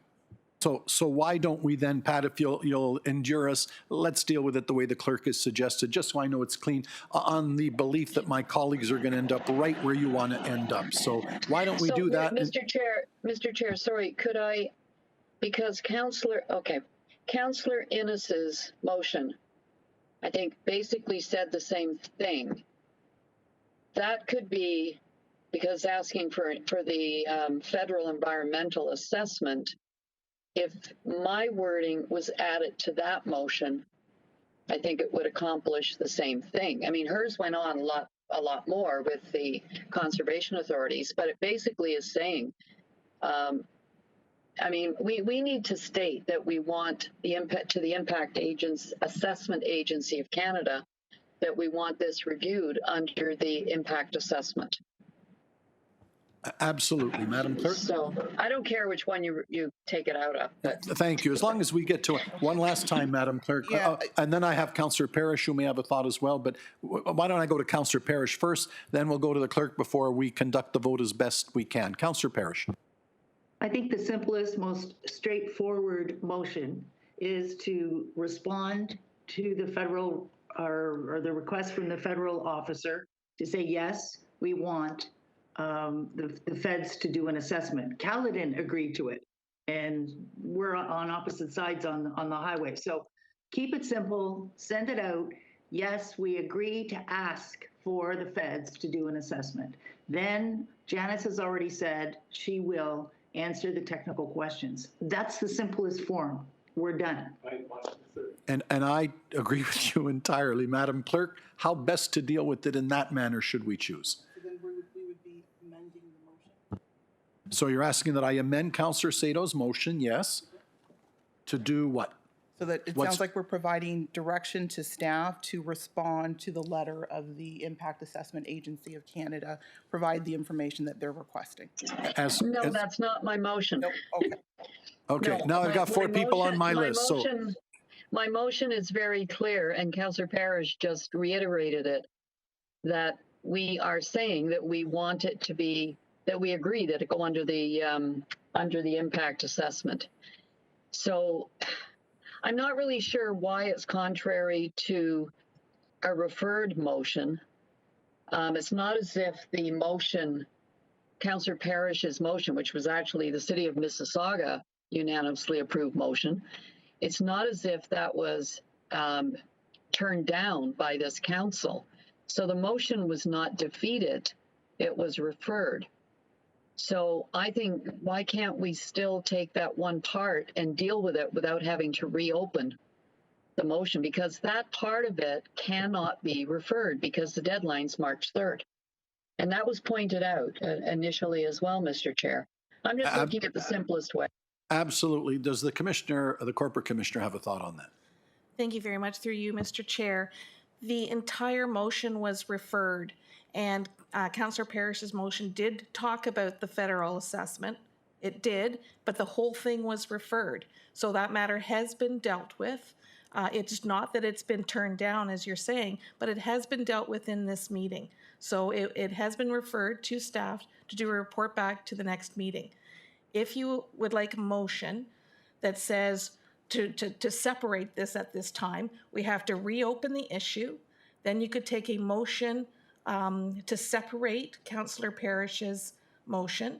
So why don't we then, Pat, if you'll endure us, let's deal with it the way the clerk has suggested, just so I know it's clean, on the belief that my colleagues are going to end up right where you want to end up. So why don't we do that? Mr. Chair, sorry, could I, because Councillor Innes's motion, I think basically said the same thing. That could be because asking for the federal environmental assessment. If my wording was added to that motion, I think it would accomplish the same thing. I mean, hers went on a lot more with the conservation authorities, but it basically is saying, I mean, we need to state that we want the Impact Assessment Agency of Canada, that we want this reviewed under the impact assessment. Absolutely, Madam Clerk. So I don't care which one you take it out of. But. Thank you. As long as we get to it. One last time, Madam Clerk. Yeah. And then I have Councillor Parrish who may have a thought as well. But why don't I go to Councillor Parrish first, then we'll go to the clerk before we conduct the vote as best we can. Councillor Parrish. I think the simplest, most straightforward motion is to respond to the federal or the request from the federal officer to say, yes, we want the feds to do an assessment. Caledon agreed to it, and we're on opposite sides on the highway. So keep it simple, send it out. Yes, we agree to ask for the feds to do an assessment. Then Janice has already said she will answer the technical questions. That's the simplest form. We're done. And I agree with you entirely, Madam Clerk. How best to deal with it in that manner should we choose? So then we would be amending the motion. So you're asking that I amend Councillor Sato's motion, yes? To do what? So that it sounds like we're providing direction to staff to respond to the letter of the Impact Assessment Agency of Canada, provide the information that they're requesting. No, that's not my motion. Nope. Okay. Okay, No, now I've got four people on my list, My motion is very clear, and Councillor Parrish just reiterated it, that we are saying that we want it to be, that we agree that it go under the impact assessment. So I'm not really sure why it's contrary to a referred motion. It's not as if the motion, Councillor Parrish's motion, which was actually the City of Mississauga unanimously approved motion, it's not as if that was turned down by this council. So the motion was not defeated, it was referred. So I think, why can't we still take that one part and deal with it without having to reopen the motion? Because that part of it cannot be referred because the deadline's March 3rd. And that was pointed out initially as well, Mr. Chair. I'm just looking at the simplest way. Absolutely. Does the commissioner, the corporate commissioner, have a thought on that? Thank you very much. Through you, Mr. Chair. The entire motion was referred, and Councillor Parrish's motion did talk about the federal assessment. It did, but the whole thing was referred. So that matter has been dealt with. It's not that it's been turned down, as you're saying, but it has been dealt with in this meeting. So it has been referred to staff to do a report back to the next meeting. If you would like a motion that says to separate this at this time, we have to reopen the issue. Then you could take a motion to separate Councillor Parrish's motion.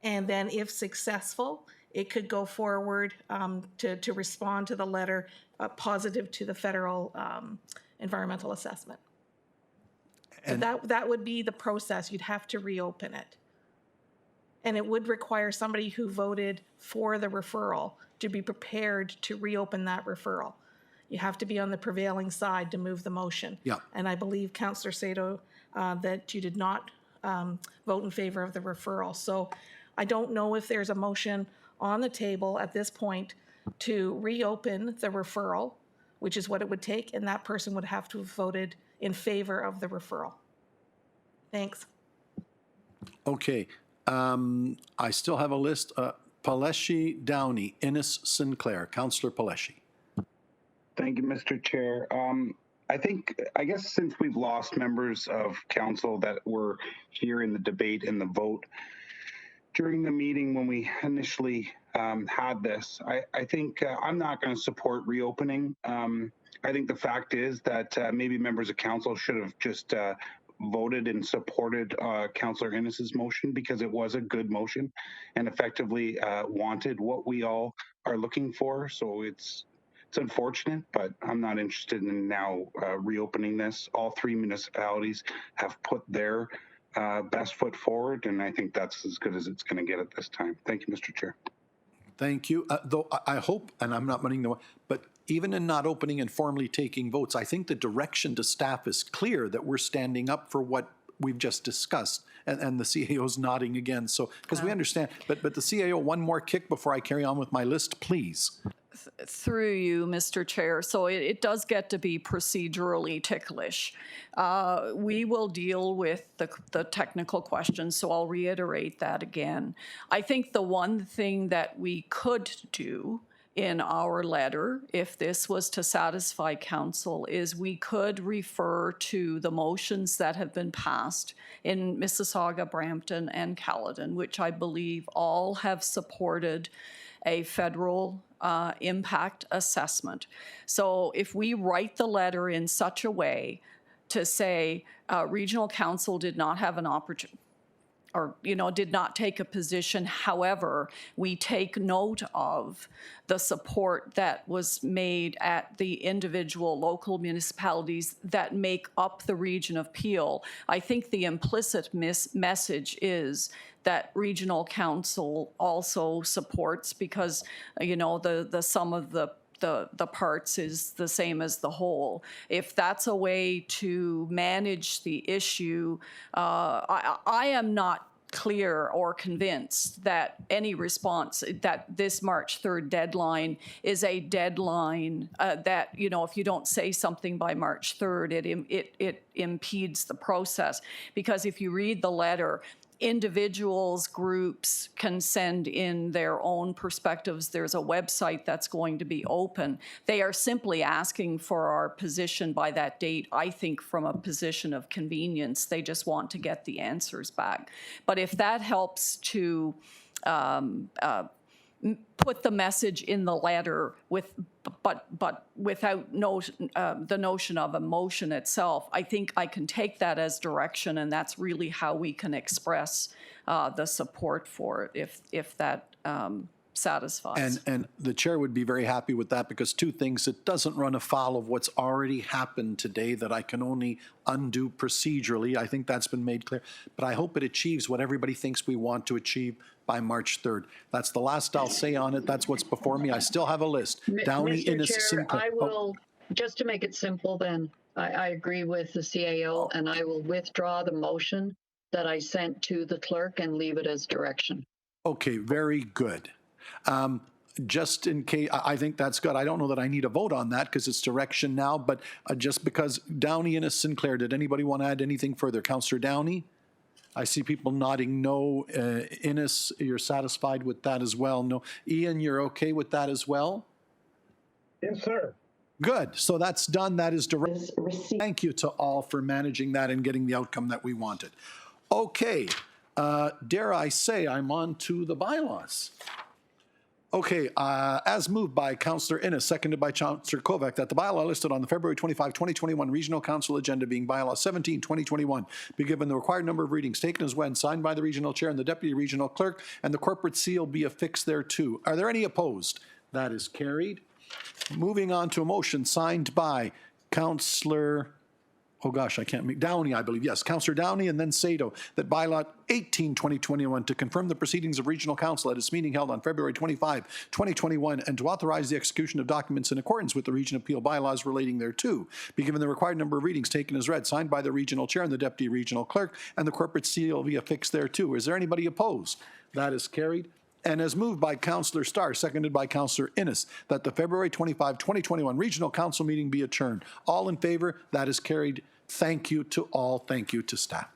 And then if successful, it could go forward to respond to the letter positive to the federal environmental assessment. And so that would be the process. You'd have to reopen it. And it would require somebody who voted for the referral to be prepared to reopen that referral. You have to be on the prevailing side to move the motion. Yeah. And I believe, Councillor Sato, that you did not vote in favor of the referral. So I don't know if there's a motion on the table at this point to reopen the referral, which is what it would take, and that person would have to have voted in favor of the referral. Thanks. Okay. I still have a list. Paleshi Downey, Innes Sinclair. Councillor Paleshi. Thank you, Mr. Chair. I guess since we've lost members of council that were here in the debate and the vote during the meeting when we initially had this, I think I'm not going to support reopening. I think the fact is that maybe members of council should have just voted and supported Councillor Innes's motion because it was a good motion and effectively wanted what we all are looking for. So it's unfortunate, but I'm not interested in now reopening this. All three municipalities have put their best foot forward, and I think that's as good as it's going to get at this time. Thank you, Mr. Chair. Thank you. Though I hope, and I'm not running the, but even in not opening and formally taking votes, I think the direction to staff is clear that we're standing up for what we've just discussed. And the CAO's nodding again. So, because we understand, but the CAO, one more kick before I carry on with my list, please. Through you, Mr. Chair. So it does get to be procedurally ticklish. We will deal with the technical questions, so I'll reiterate that again. I think the one thing that we could do in our letter, if this was to satisfy council, is we could refer to the motions that have been passed in Mississauga, Brampton, and Caledon, which I believe all have supported a federal impact assessment. So if we write the letter in such a way to say regional council did not have an opportunity, did not take a position. However, we take note of the support that was made at the individual local municipalities that make up the region of Peel. I think the implicit message is that regional council also supports, because, the sum of the parts is the same as the whole. If that's a way to manage the issue, I am not clear or convinced that any response, that this March 3rd deadline is a deadline that, if you don't say something by March 3rd, it impedes the process. Because if you read the letter, individuals, groups can send in their own perspectives. There's a website that's going to be open. They are simply asking for our position by that date, I think from a position of convenience. They just want to get the answers back. But if that helps to put the message in the letter but without the notion of emotion itself, I think I can take that as direction, and that's really how we can express the support for it, if that satisfies. And the chair would be very happy with that, because two things: it doesn't run afoul of what's already happened today that I can only undo procedurally. I think that's been made clear. But I hope it achieves what everybody thinks we want to achieve by March 3rd. That's the last I'll say on it. That's what's before me. I still have a list. Downey, Mr. Innes, Chair, Sinclair. I will, just to make it simple then, I agree with the CAO, and I will withdraw the motion that I sent to the clerk and leave it as direction. Okay, very good. Just in case, I think that's good. I don't know that I need a vote on that because it's direction now, but just because Downey, Innes, Sinclair, did anybody want to add anything further? Councillor Downey? I see people nodding no. Innes, you're satisfied with that as well? No. Ian, you're okay with that as well? Yes, sir. Good. So that's done. That is direct. Thank you to all for managing that and getting the outcome that we wanted. Okay. Dare I say I'm on to the bylaws. Okay, as moved by Councillor Innes, seconded by Councillor Kovac, that the bylaw listed on the February 25, 2021 Regional Council agenda, being Bylaw 17, 2021, be given the required number of readings, taken as when, signed by the Regional Chair and the Deputy Regional Clerk, and the corporate seal be affixed thereto. Are there any opposed? That is carried. Moving on to a motion signed by Councillor... Oh gosh, I can't make Downey, I believe. Yes, Councillor Downey and then Sato, that bylaw 18, 2021, to confirm the proceedings of Regional Council at its meeting held on February 25, 2021, and to authorize the execution of documents in accordance with the Region of Peel bylaws relating thereto, be given the required number of readings, taken as read, signed by the Regional Chair and the Deputy Regional Clerk, and the corporate seal be affixed thereto. Is there anybody opposed? That is carried. And as moved by Councillor Starr, seconded by Councillor Innes, that the February 25, 2021 Regional Council meeting be adjourned. All in favor? That is carried. Thank you to all. Thank you to staff.